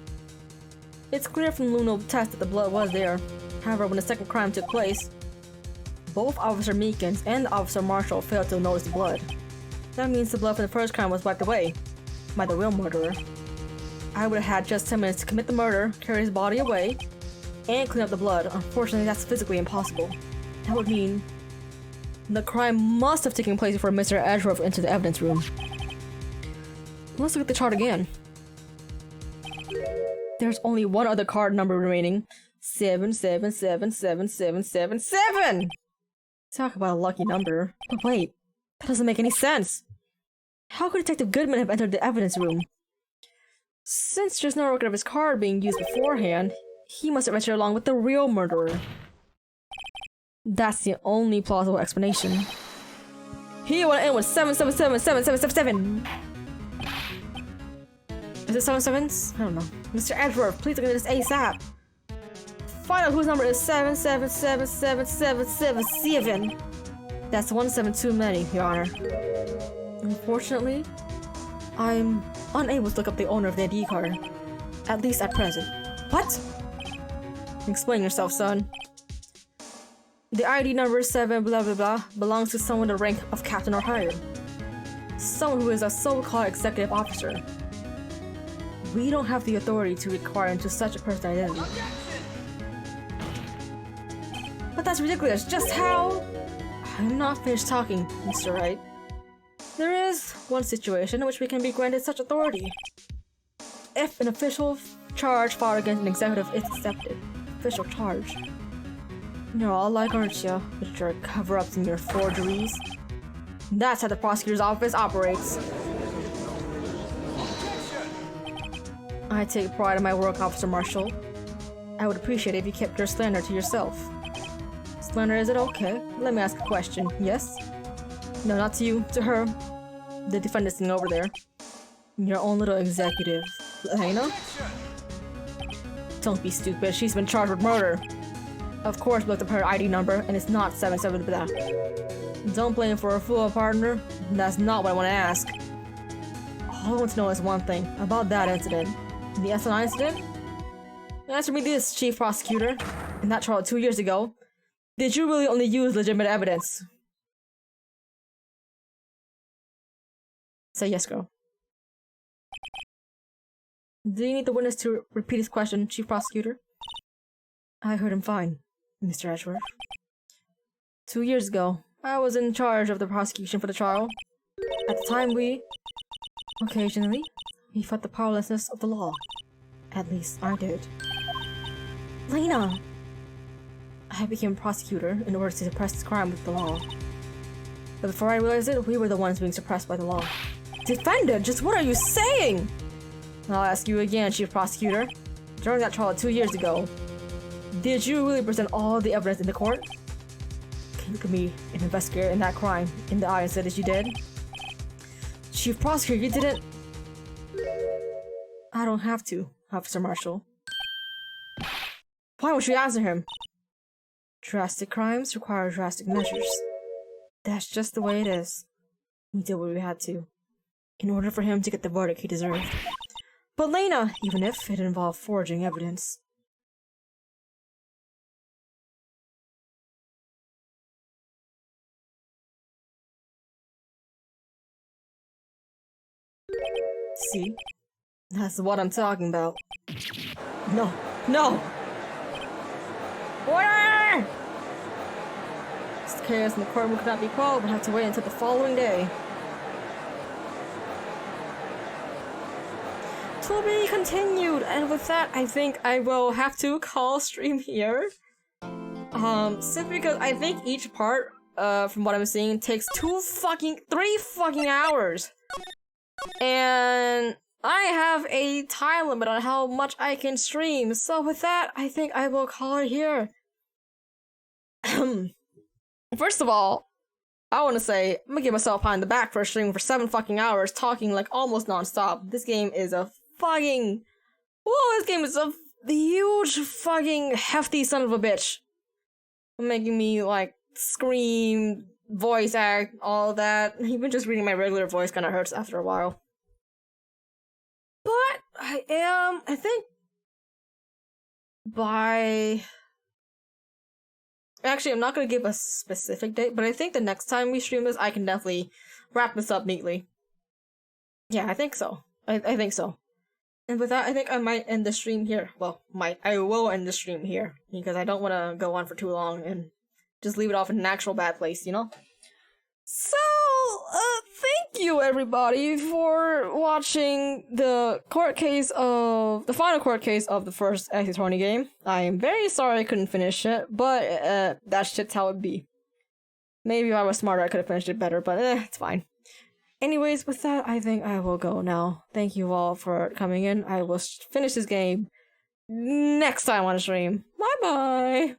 It's clear from the luminal test that the blood was there. However, when the second crime took place, both Officer Meekins and Officer Marshall failed to notice the blood. That means the blood from the first crime was wiped away by the real murderer. I would have had just 10 minutes to commit the murder, carry his body away, and clean up the blood. Unfortunately, that's physically impossible. That would mean the crime must have taken place before Mr. Edgeworth entered the evidence room. Let's look at the chart again. There's only one other card number remaining. 77777777! Talk about a lucky number. But wait, that doesn't make any sense. How could Detective Goodman have entered the evidence room? Since there's no record of his card being used beforehand, he must have entered along with the real murderer. That's the only plausible explanation. He went in with 7777777. Is it 7 7s? I don't know. Mr. Edward, please look at this ASAP. Find out whose number is 7777777. That's 17 too many, Your Honor. Unfortunately, I'm unable to look up the owner of the ID card. At least at present. What? Explain yourself, son. The ID number 7 blah blah blah belongs to someone the rank of captain or higher. Someone who is a so-called executive officer. We don't have the authority to require into such a person's identity. But that's ridiculous. Just how? I'm not finished talking, Mr. Wright. There is one situation in which we can be granted such authority. If an official charge filed against an executive is accepted. Official charge. You're all like, aren't you? With your cover-ups and your forgeries. That's how the prosecutor's office operates. I take pride in my work, Officer Marshall. I would appreciate it if you kept your slander to yourself. Slander, is it okay? Let me ask a question. Yes? No, not to you. To her. The defendant's sitting over there. Your own little executive. Elena? Don't be stupid. She's been charged with murder. Of course, we looked up her ID number, and it's not 77 blah. Don't blame for a fool, partner. That's not what I want to ask. All I want to know is one thing about that incident. The SNI incident? Answer me this, Chief Prosecutor. In that trial 2 years ago, did you really only use legitimate evidence? Say yes, girl. Do you need the witness to repeat his question, Chief Prosecutor? I heard him fine, Mr. Edgeworth. 2 years ago, I was in charge of the prosecution for the trial. At the time occasionally, we felt the powerlessness of the law. At least I did. Lena! I became prosecutor in order to suppress this crime with the law. But before I realized it, we were the ones being suppressed by the law. Defendant, just what are you saying? I'll ask you again, Chief Prosecutor. During that trial 2 years ago, did you really present all the evidence in the court? Can you look at me, an investigator in that crime, in the eye and say that you did? Chief Prosecutor, you didn't... I don't have to, Officer Marshall. Why won't you answer him? Drastic crimes require drastic measures. That's just the way it is. We did what we had to, in order for him to get the verdict he deserved. But Lena, even if it involved forging evidence. See? That's what I'm talking about. No! No! Order! This chaos in the courtroom could not be quelled, but have to wait until the following day. To be continued, and with that, I think I will have to call stream here. Simply because I think each part, from what I'm seeing, takes 3 fucking hours. And I have a time limit on how much I can stream, so with that, I think I will call it here. First of all, I want to say, I'm gonna give myself a pat on the back for streaming for 7 fucking hours, talking like almost non-stop. This game is a fucking... Whoa, this game is a huge fucking hefty son of a bitch. Making me, like, scream, voice act, all that. Even just reading my regular voice kinda hurts after a while. But I think by... Actually, I'm not gonna give a specific date, but I think the next time we stream this, I can definitely wrap this up neatly. Yeah, I think so. I think so. And with that, I think I might end the stream here. Well, I will end the stream here, because I don't want to go on for too long and just leave it off in an actual bad place, you know? So, thank you everybody for watching the final court case of the first Ace Attorney game. I am very sorry I couldn't finish it, but that's just how it be. Maybe if I was smarter I could have finished it better, but it's fine. Anyways, with that, I think I will go now. Thank you all for coming in. I will finish this game next time on stream. Bye bye!